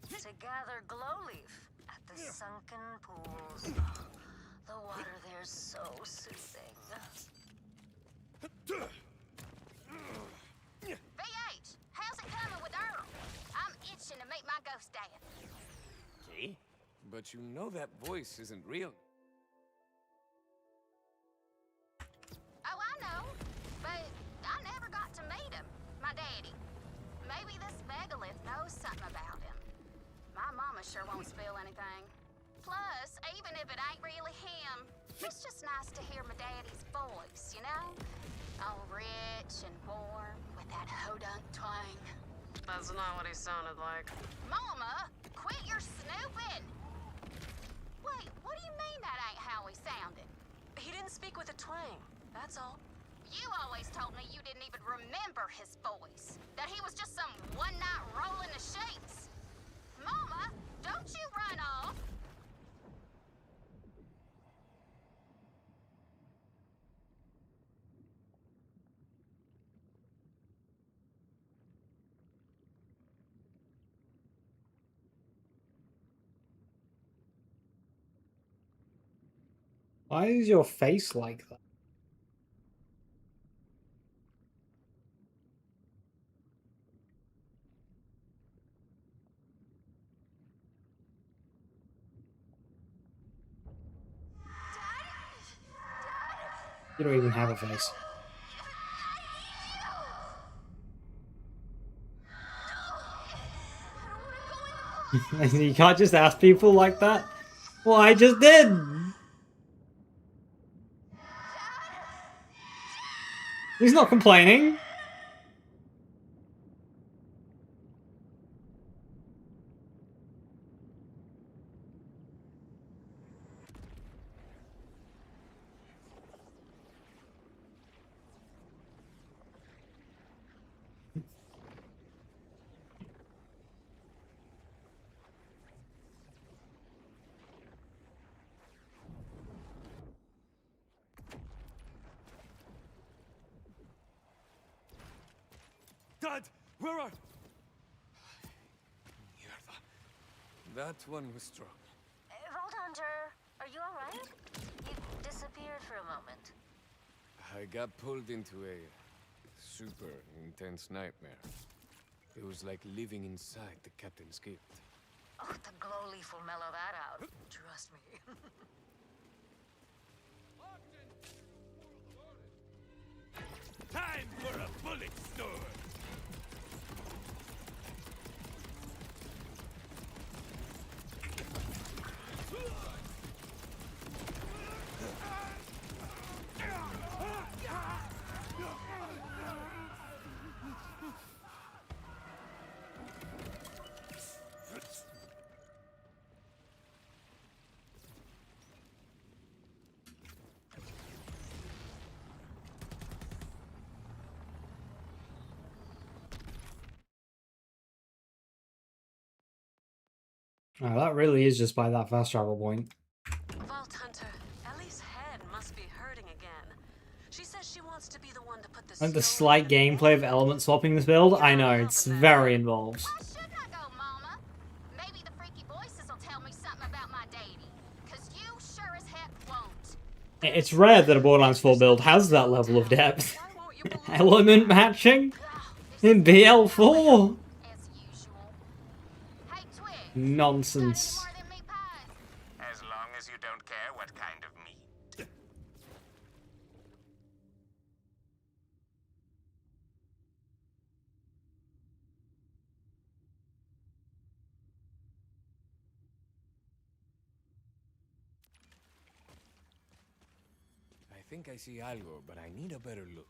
Speaker 2: To gather glowleaf at the sunken pools. Oh, the water there's so soothing.
Speaker 15: VH, how's it coming with Earl? I'm itching to meet my ghost dad.
Speaker 13: See? But you know that voice isn't real.
Speaker 15: Oh, I know. But I never got to meet him. My daddy. Maybe this megalith knows something about sure won't spill anything. Plus, even if it ain't really him, it's just nice to hear my daddy's voice, you know? All rich and warm with that hodunk twang.
Speaker 20: That's not what he sounded like.
Speaker 15: Mama, quit your snooping! Wait, what do you mean that ain't how he sounded?
Speaker 20: He didn't speak with a twang, that's all.
Speaker 15: You always told me you didn't even remember his voice. That he was just some one-night roll in the sheets. Mama, don't you run off!
Speaker 1: Why is your face like that? You don't even have a face. You can't just ask people like that. Well, I just did. He's not complaining.
Speaker 13: Dad, where are... That one was strong.
Speaker 2: Vault Hunter, are you alright? You disappeared for a moment.
Speaker 13: I got pulled into a super intense nightmare. It was like living inside the captain's gift.
Speaker 2: Oh, the glow leaf will mellow that out. Trust me.
Speaker 13: Time for a bullet storm!
Speaker 1: Oh, that really is just by that fast travel point.
Speaker 20: Vault Hunter, Ellie's head must be hurting again. She says she wants to be the one to put the
Speaker 1: And the slight gameplay of element swapping this build, I know, it's very involved.
Speaker 15: Maybe the freaky voices will tell me something about my deity. Cause you sure as heck won't.
Speaker 1: It's rare that a Borderlands 4 build has that level of depth. Element matching in BL4. Nonsense.
Speaker 19: As long as you don't care what kind of meat.
Speaker 13: I think I see algo, but I need a better look.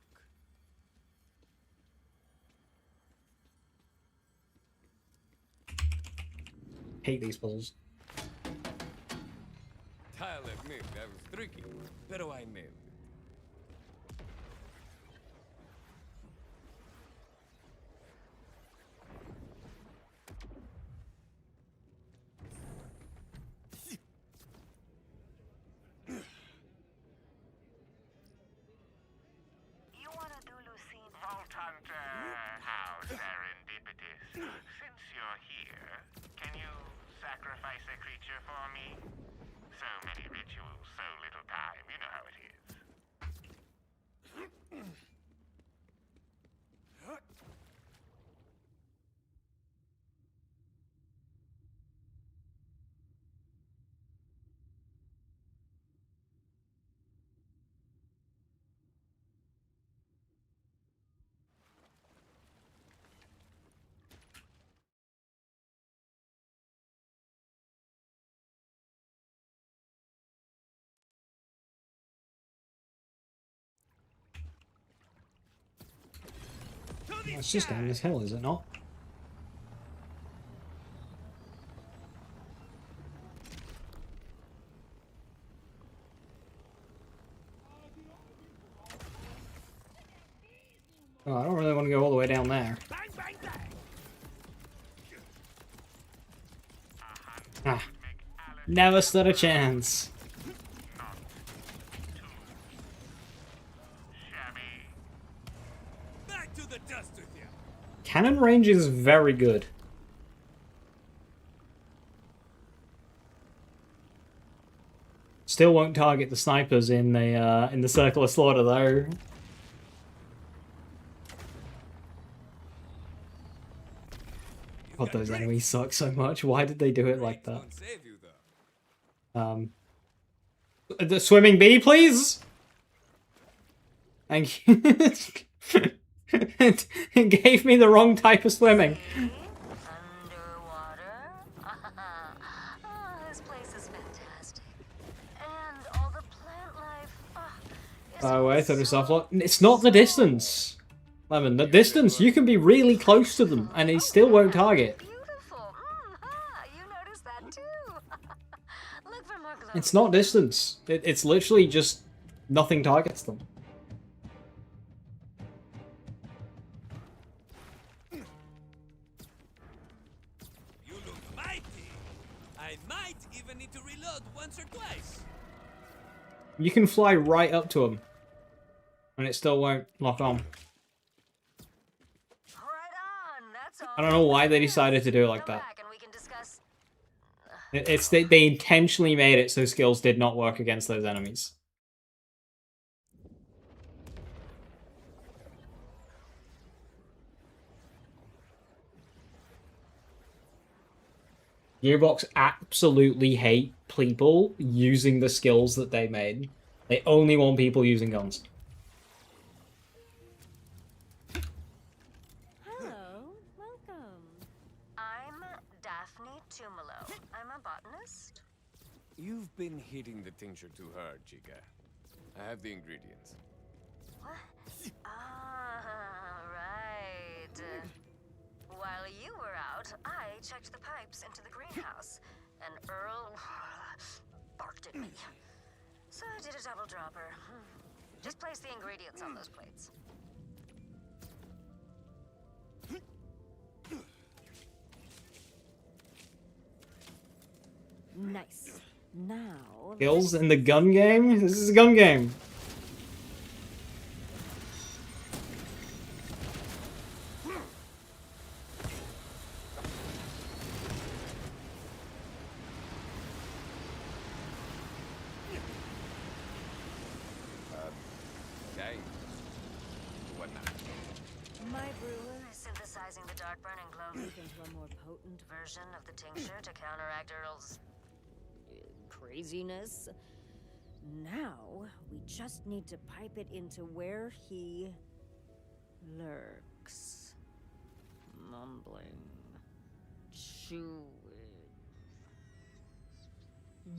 Speaker 1: Hate these puzzles.
Speaker 13: I'll admit, that was tricky, pero I nailed it.
Speaker 2: You wanna do Lucine?
Speaker 19: Vault Hunter, how serendipitous. Since you're here, can you sacrifice a creature for me? So many rituals, so little time. You know how it is.
Speaker 1: It's just down this hill, is it not? Oh, I don't really want to go all the way down there. Ah. Never stood a chance.
Speaker 13: Back to the dust with you.
Speaker 1: Cannon range is very good. Still won't target the snipers in the circle of slaughter though. God, those enemies suck so much. Why did they do it like that? The swimming bee, please. Thank you. It gave me the wrong type of swimming.
Speaker 2: This place is fantastic. And all the plant life.
Speaker 1: Oh, wait, I thought it was offline. It's not the distance. Lemon, the distance, you can be really close to them and he still won't target. It's not distance. It's literally just nothing targets them.
Speaker 13: You look mighty. I might even need to reload once or twice.
Speaker 1: You can fly right up to them and it still won't lock on. I don't know why they decided to do it like that. They intentionally made it so skills did not work against those enemies. Gearbox absolutely hate people using the skills that they made. They only want people using guns.
Speaker 13: You've been hitting the tincture too hard, Chica. I have the ingredients.
Speaker 2: What? Ah, right. While you were out, I checked the pipes into the greenhouse, and Earl barked at me. So I did a double dropper. Just place the ingredients on those plates.
Speaker 21: Nice. Now...
Speaker 1: Skills in the gun game? This is a gun game.
Speaker 13: Dang. What now?
Speaker 2: My brewer is synthesizing the dark burn and glow leaf into a more potent version of the tincture to counteract Earl's
Speaker 21: craziness. Now, we just need to pipe it into where he lurks. Mumbling. Chewing.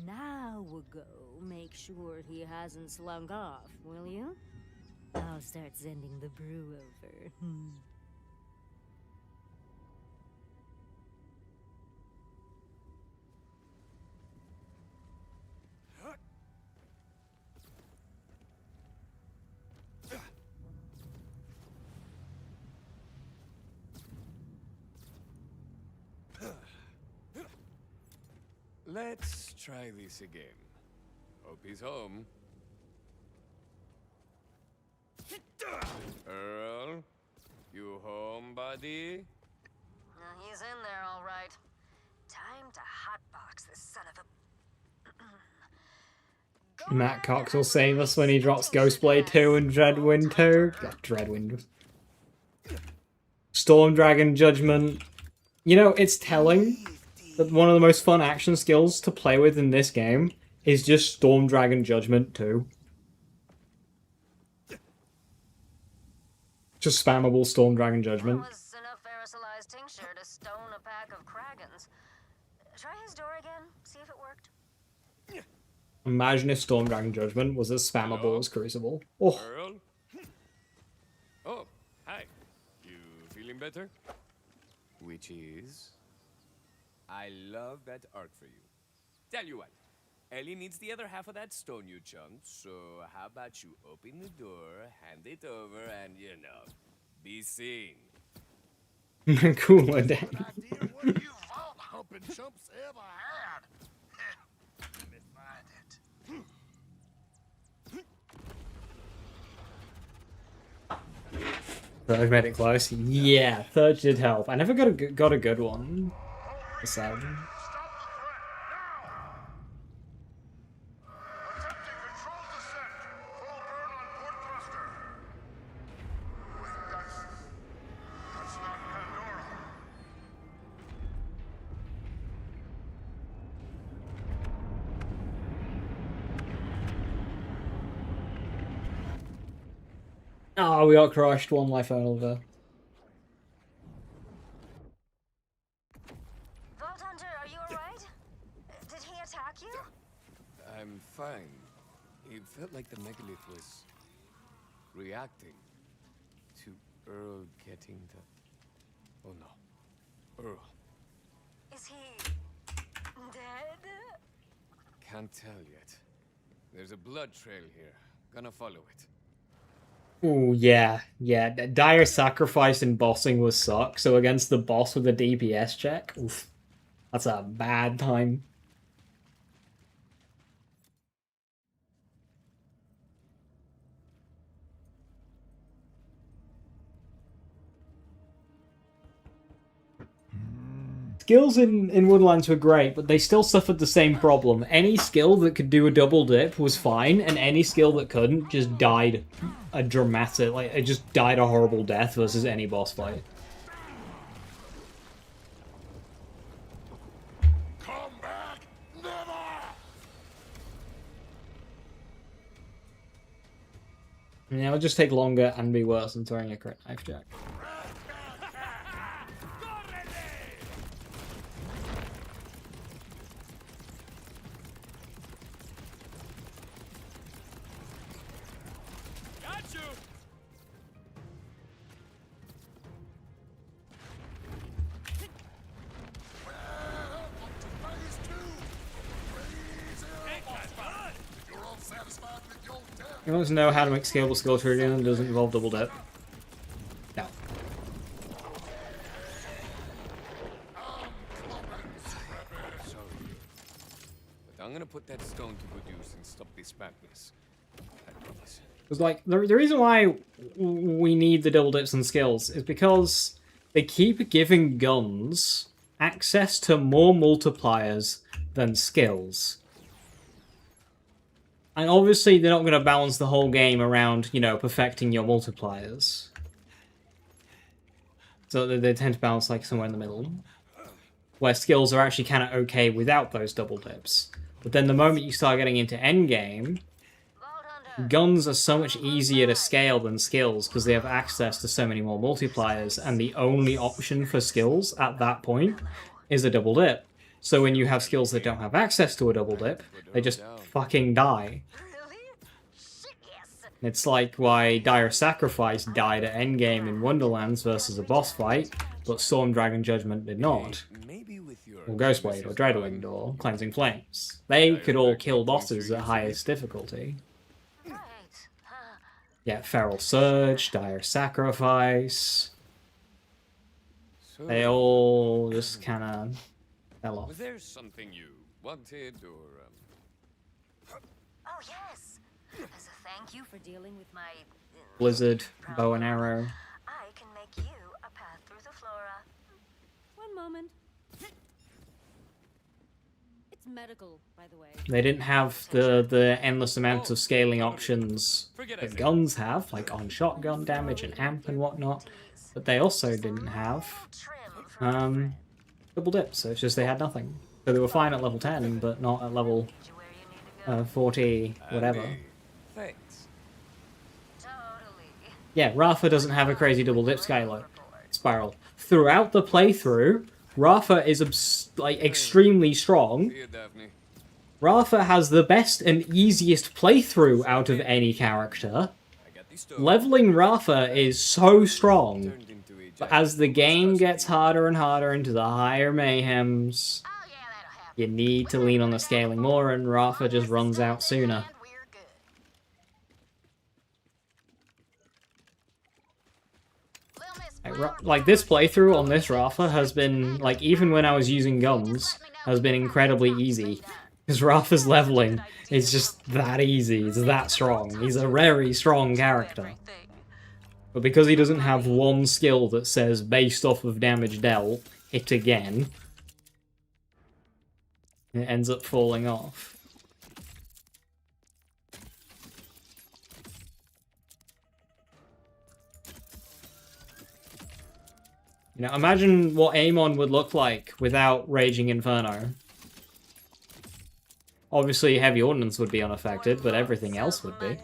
Speaker 21: Now we'll go make sure he hasn't slunk off, will you? I'll start sending the brew over.
Speaker 13: Let's try this again. Hope he's home. Earl, you home, buddy?
Speaker 2: He's in there, all right. Time to hotbox this son of a...
Speaker 1: Matt Cox will save us when he drops Ghostblade 2 and Dreadwind 2. Dreadwind. Storm Dragon Judgment. You know, it's telling that one of the most fun action skills to play with in this game is just Storm Dragon Judgment 2. Just spammable Storm Dragon Judgment.
Speaker 2: That was enough aerosolized tincture to stone a pack of Kragans. Try his door again, see if it worked.
Speaker 1: Imagine if Storm Dragon Judgment was as spammable as Crucible. Oh.
Speaker 13: Earl? Oh, hi. You feeling better? Which is... I love that arc for you. Tell you what, Ellie needs the other half of that stone you chunked, so how about you open the door, hand it over, and, you know, be seen.
Speaker 1: Cooler Dan.
Speaker 14: Humping chumps ever had. Let me find it.
Speaker 1: Third made it close. Yeah, third did help. I never got a good one. Sad. Oh, we got crushed. One life over.
Speaker 2: Vault Hunter, are you alright? Did he attack you?
Speaker 13: I'm fine. It felt like the megalith was reacting to Earl getting the... Oh no. Earl.
Speaker 2: Is he dead?
Speaker 13: Can't tell yet. There's a blood trail here. Gonna follow it.
Speaker 1: Ooh, yeah. Dire sacrifice in bossing was suck, so against the boss with a DPS check, oof, that's a bad time. Skills in Woodlands were great, but they still suffered the same problem. Any skill that could do a double dip was fine, and any skill that couldn't just died a dramatic, like, it just died a horrible death versus any boss fight. Yeah, it'll just take longer and be worse than throwing a crit knife jack. You want to know how to make scalable skill tree again that doesn't involve double dip? No.
Speaker 13: Sorry. But I'm gonna put that stone to good use and stop this madness. I promise.
Speaker 1: Because, like, the reason why we need the double dips and skills is because they keep giving guns access to more multipliers than skills. And obviously they're not going to balance the whole game around, you know, perfecting your multipliers. So they tend to balance, like, somewhere in the middle. Where skills are actually kind of okay without those double dips. But then the moment you start getting into endgame, guns are so much easier to scale than skills because they have access to so many more multipliers, and the only option for skills at that point is a double dip. So when you have skills that don't have access to a double dip, they just fucking die. It's like why Dire Sacrifice died at endgame in Wonderlands versus a boss fight, but Storm Dragon Judgment did not. Or Ghostblade, or Dreadwind, or Cleansing Flames. They could all kill bosses at highest difficulty. Yeah, Feral Surge, Dire Sacrifice. They all just kind of fell off.
Speaker 13: Was there something you wanted, or
Speaker 2: Oh yes. As a thank you for dealing with my
Speaker 1: Blizzard, bow and arrow.
Speaker 2: I can make you a path through the flora.
Speaker 21: One moment. It's medical, by the way.
Speaker 1: They didn't have the endless amounts of scaling options that guns have, like on shotgun damage and amp and whatnot. But they also didn't have double dips, so it's just they had nothing. So they were fine at level 10, but not at level 40, whatever.
Speaker 13: thanks?
Speaker 1: Yeah, Rafa doesn't have a crazy double dip spiral. Throughout the playthrough, Rafa is like extremely strong. Rafa has the best and easiest playthrough out of any character. Leveling Rafa is so strong. But as the game gets harder and harder into the higher mayhems, you need to lean on the scaling more, and Rafa just runs out sooner. Like, this playthrough on this Rafa has been, like, even when I was using guns, has been incredibly easy. Because Rafa's leveling is just that easy, it's that strong. He's a very strong character. But because he doesn't have one skill that says, based off of damage dealt, hit again, it ends up falling off. You know, imagine what Amon would look like without Raging Inferno. Obviously, Heavy Ordnance would be unaffected, but everything else would be.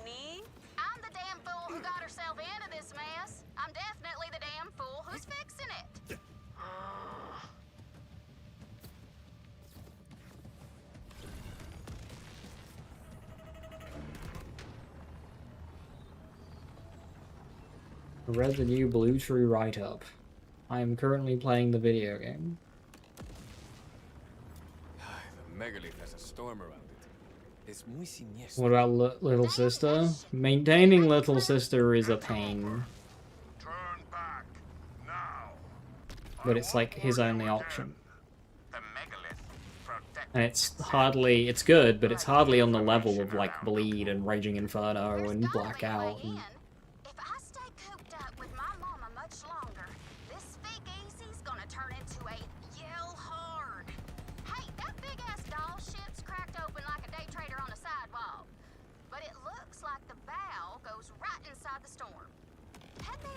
Speaker 1: I read the new Blue Tree write-up. I am currently playing the video game.
Speaker 13: The megalith has a storm around it. It's muy siniestro.
Speaker 1: What about Little Sister? Maintaining Little Sister is a pain. But it's like his only option. And it's hardly, it's good, but it's hardly on the level of like Bleed and Raging Inferno and Blackout. And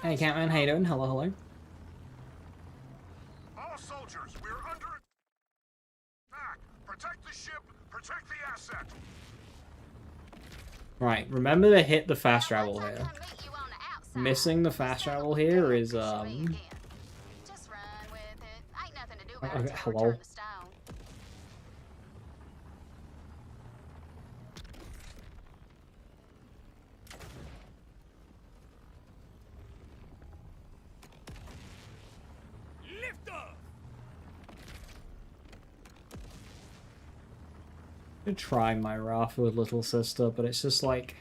Speaker 1: hey Catman, how you doing? Hello, hello.
Speaker 14: All soldiers, we're under attack. Protect the ship, protect the asset.
Speaker 1: Right, remember to hit the fast travel here. Missing the fast travel here is okay, hello. I could try my Rafa with Little Sister, but it's just like,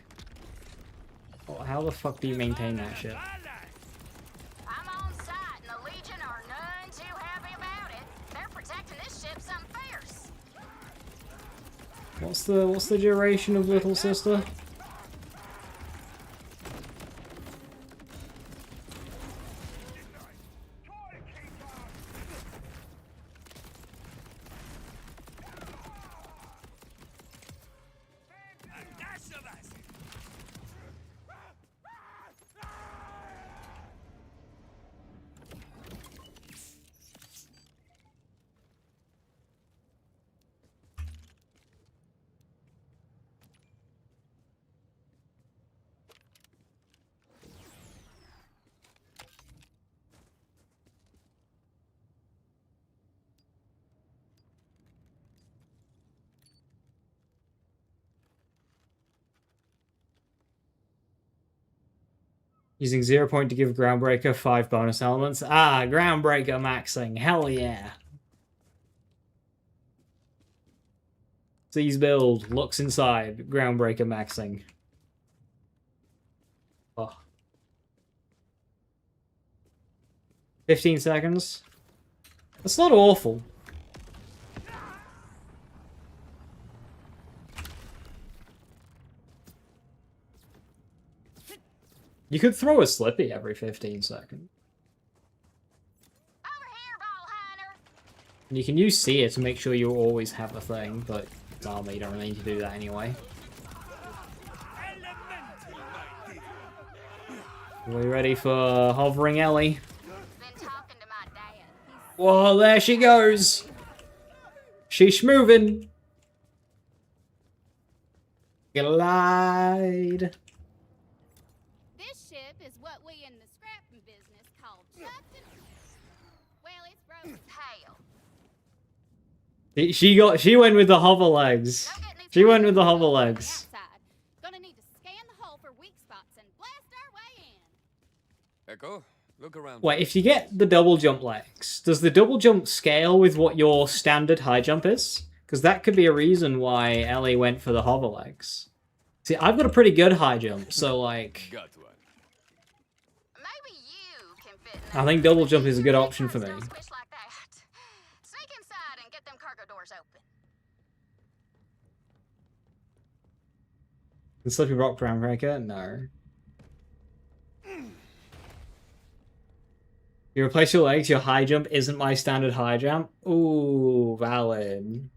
Speaker 1: oh, how the fuck do you maintain that shit?
Speaker 15: I'm on site, and the Legion are none too happy about it. They're protecting this ship some fierce.
Speaker 1: What's the duration of Little Sister? Using 0 point to give Groundbreaker 5 bonus elements. Ah, Groundbreaker maxing. Hell yeah. Sees build. Looks inside. Groundbreaker maxing. Oh. 15 seconds. That's not awful. You could throw a Slippy every 15 seconds. And you can use Seer to make sure you always have a thing, but it's armor, you don't really need to do that anyway. Are we ready for Hovering Ellie? Whoa, there she goes! She's moving! Glide!
Speaker 15: Is what we in the scrapping business call something. Well, it's broke as hell.
Speaker 1: She went with the hover legs. She went with the hover legs.
Speaker 15: Gonna need to scan the hull for weak spots and blast our way in.
Speaker 13: Echo, Look around.
Speaker 1: Wait, if you get the double jump legs, does the double jump scale with what your standard high jump is? Because that could be a reason why Ellie went for the hover legs. See, I've got a pretty good high jump, so like...
Speaker 13: Got one.
Speaker 1: I think double jump is a good option for me.
Speaker 15: Sneak inside and get them cargo doors open.
Speaker 1: The Slippy Rock Groundbreaker? No. You replace your legs, your high jump isn't my standard high jump? Ooh, valid.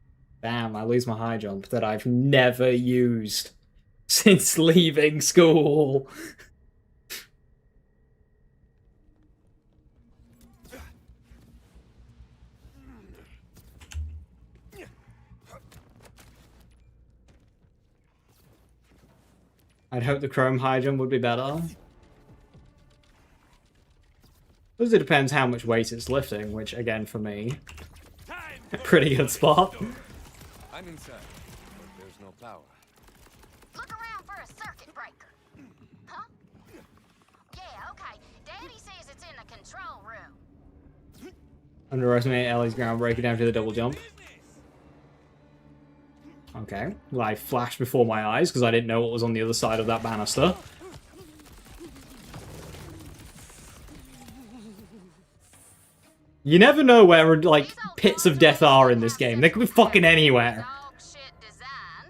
Speaker 1: Damn, I lose my high jump that I've never used since leaving school. I'd hope the chrome high jump would be better. Because it depends how much weight it's lifting, which again for me, a pretty good spot.
Speaker 13: I'm inside, but there's no power.
Speaker 15: Look around for a circuit breaker. Huh? Yeah, okay. Daddy says it's in the control room.
Speaker 1: Underestimate Ellie's groundbreaker down to the double jump. Okay, life flashed before my eyes because I didn't know what was on the other side of that banister. You never know where, like, pits of death are in this game. They could be fucking anywhere.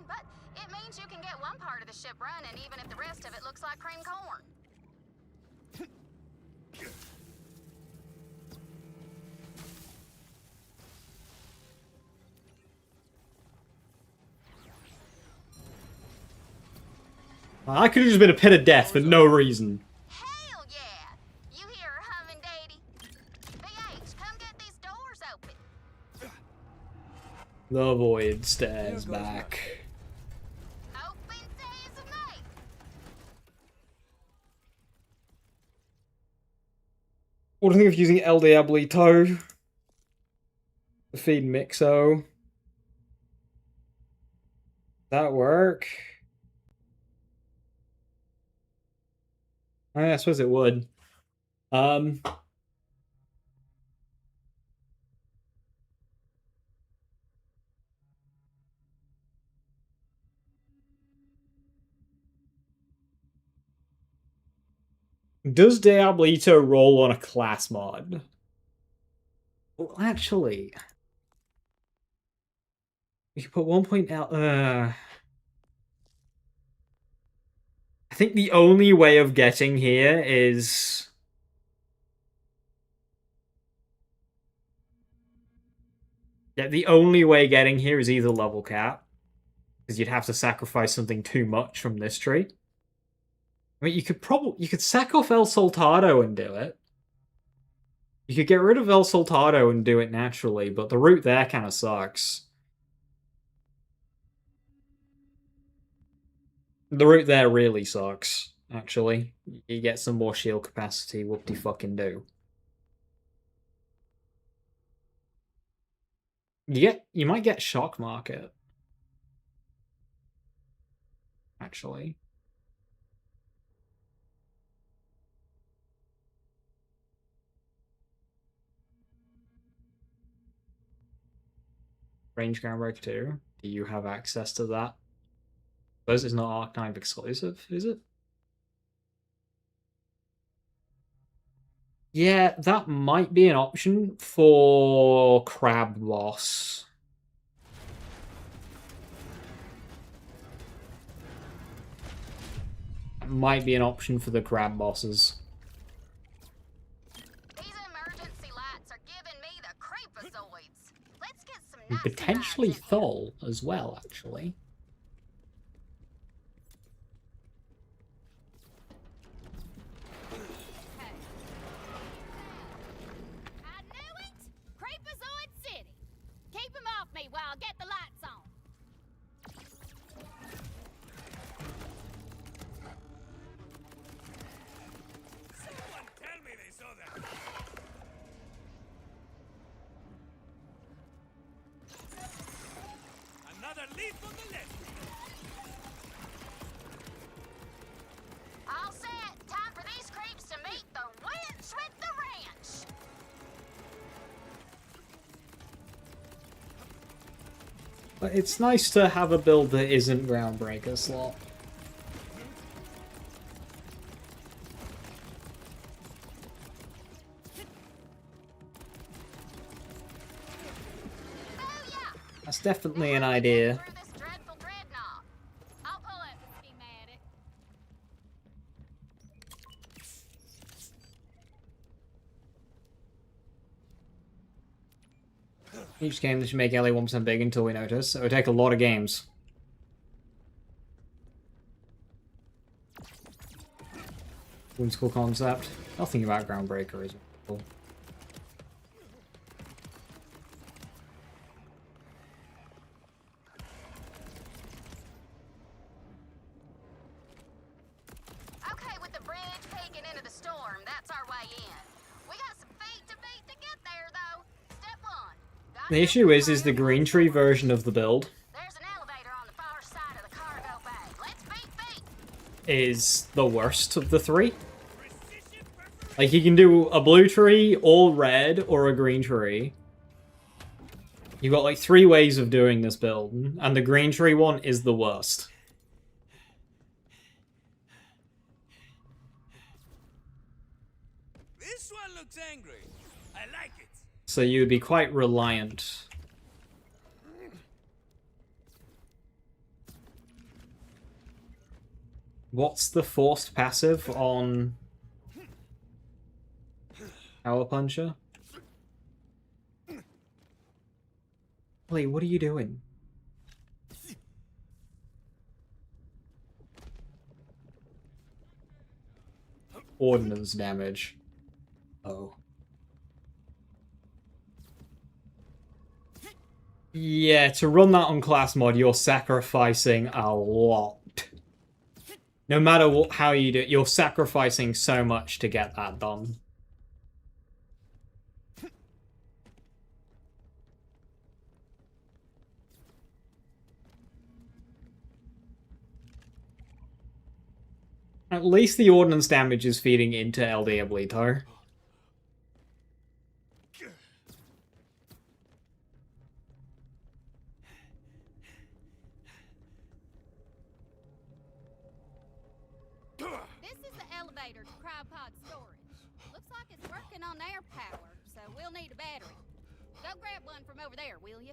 Speaker 15: But it means you can get one part of the ship running even if the rest of it looks like cream corn.
Speaker 1: I could have just been a pit of death for no reason.
Speaker 15: Hell yeah! You hear her humming, Daddy? BH, come get these doors open.
Speaker 1: The void stares back.
Speaker 15: Open sesame!
Speaker 1: What do you think of using El Diablito to feed Mixo? That work? I suppose it would. Does Diablito roll on a class mod? Well, actually, we could put 1 point out. I think the only way of getting here is... Yeah, the only way getting here is either level cap, because you'd have to sacrifice something too much from this tree. I mean, you could sack off El Soltado and do it. You could get rid of El Soltado and do it naturally, but the route there kind of sucks. The route there really sucks, actually. You get some more shield capacity, whoop-de-fucking-do. You might get Shock Market. Actually. Range Groundbreaker 2. Do you have access to that? I suppose it's not Arcanine exclusive, is it? Yeah, that might be an option for Crab Boss. That might be an option for the Crab Bosses.
Speaker 15: These emergency lights are giving me the creepazoids. Let's get some
Speaker 1: And potentially Thol as well, actually.
Speaker 4: Creepazoid City. Keep him off me while I get the lights on.
Speaker 11: Someone tell me they saw that. Another leaf on the list.
Speaker 15: All set. Time for these creeps to meet the witch with the
Speaker 1: But it's nice to have a build that isn't Groundbreaker slot. That's definitely an idea.
Speaker 15: I'll pull up the schematic.
Speaker 1: Each game that should make LA 1% big until we notice. It would take a lot of games. One cool concept. Nothing about Groundbreaker is cool.
Speaker 15: Okay, with the bridge peeking into the storm, that's our way in. We got some feet to beat to get there, though. Step one.
Speaker 1: The issue is the Green Tree version of the build is the worst of the three. Like, you can do a blue tree, all red, or a green tree. You've got like 3 ways of doing this build, and the green tree one is the worst.
Speaker 13: This one looks angry. I like it.
Speaker 1: So you would be quite reliant. What's the forced passive on Power Puncher? Wait, what are you doing? Ordnance damage. Oh. Yeah, to run that on class mod, you're sacrificing a lot. No matter how you do it, you're sacrificing so much to get that done. At least the ordnance damage is feeding into El Diablito.
Speaker 15: This is the elevator to cryopod storage. Looks like it's working on air power, so we'll need a battery. Go grab one from over there, will you?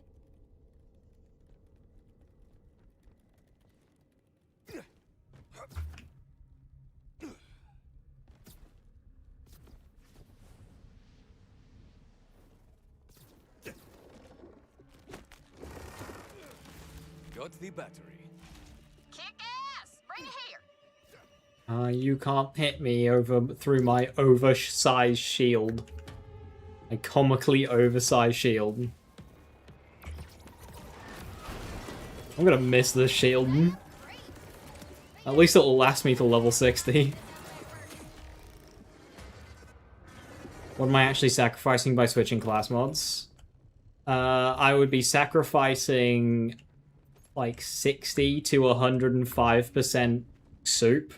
Speaker 13: Got the battery.
Speaker 15: Kick ass! Bring it here!
Speaker 1: You can't hit me through my oversized shield. A comically oversized shield. I'm gonna miss this shield. At least it'll last me till level 60. What am I actually sacrificing by switching class mods? I would be sacrificing like 60 to 105% soup.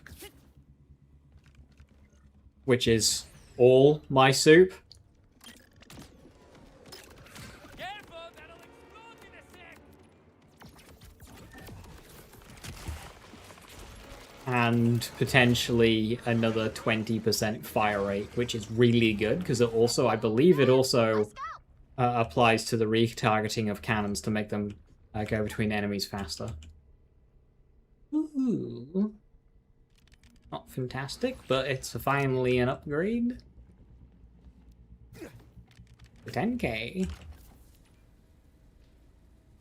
Speaker 1: Which is all my soup. And potentially another 20% fire rate, which is really good, because it also, I believe it also applies to the retargeting of cannons to make them go between enemies faster. Ooh. Not fantastic, but it's finally an upgrade. 10k.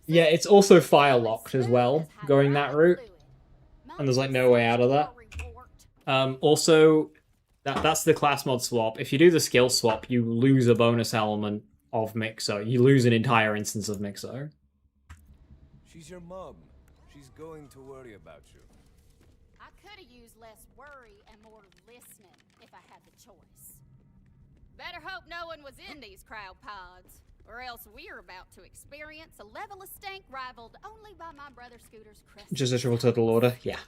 Speaker 1: Yeah, it's also fire locked as well, going that route. And there's like no way out of that. Also, that's the class mod swap. If you do the skill swap, you lose a bonus element of Mixo. You lose an entire instance of Mixo.
Speaker 13: She's your mom. She's going to worry about you.
Speaker 15: I could have used less worry and more listening if I had the choice. Better hope no one was in these cryopods, or else we're about to experience a level of stank rivaled only by my brother Scooter's crest.
Speaker 1: Just a triple total order, yeah.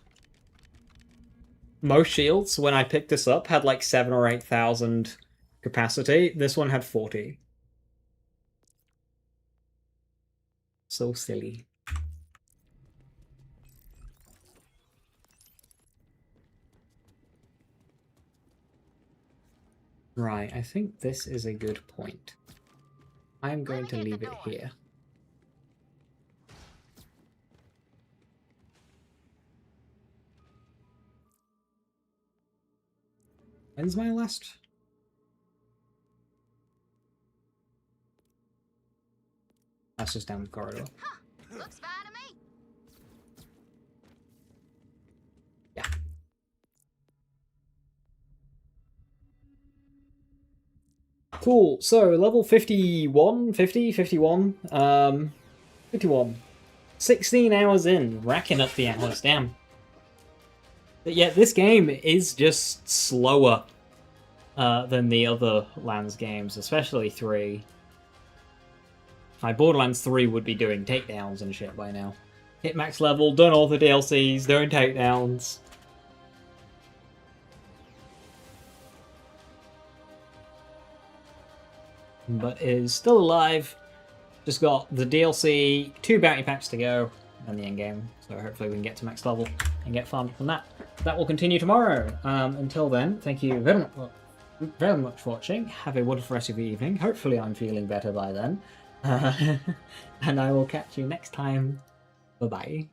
Speaker 1: Most shields, when I picked this up, had like 7,000 or 8,000 capacity. This one had 40. So silly. Right, I think this is a good point. I'm going to leave it here. When's my last? That's just down the corridor.
Speaker 15: Looks fine to me.
Speaker 1: Cool, so level 51, 50, 51, 51. 16 hours in, racking up the hours, damn. But yeah, this game is just slower than the other Lands games, especially 3. Like, Borderlands 3 would be doing takedowns and shit by now. Hit max level, done all the DLCs, doing takedowns. But is still alive. Just got the DLC, 2 bounty packs to go, and the end game. So hopefully we can get to max level and get farmed from that. That will continue tomorrow. Until then, thank you very much for watching. Have a wonderful rest of your evening. Hopefully I'm feeling better by then. And I will catch you next time. Bye-bye.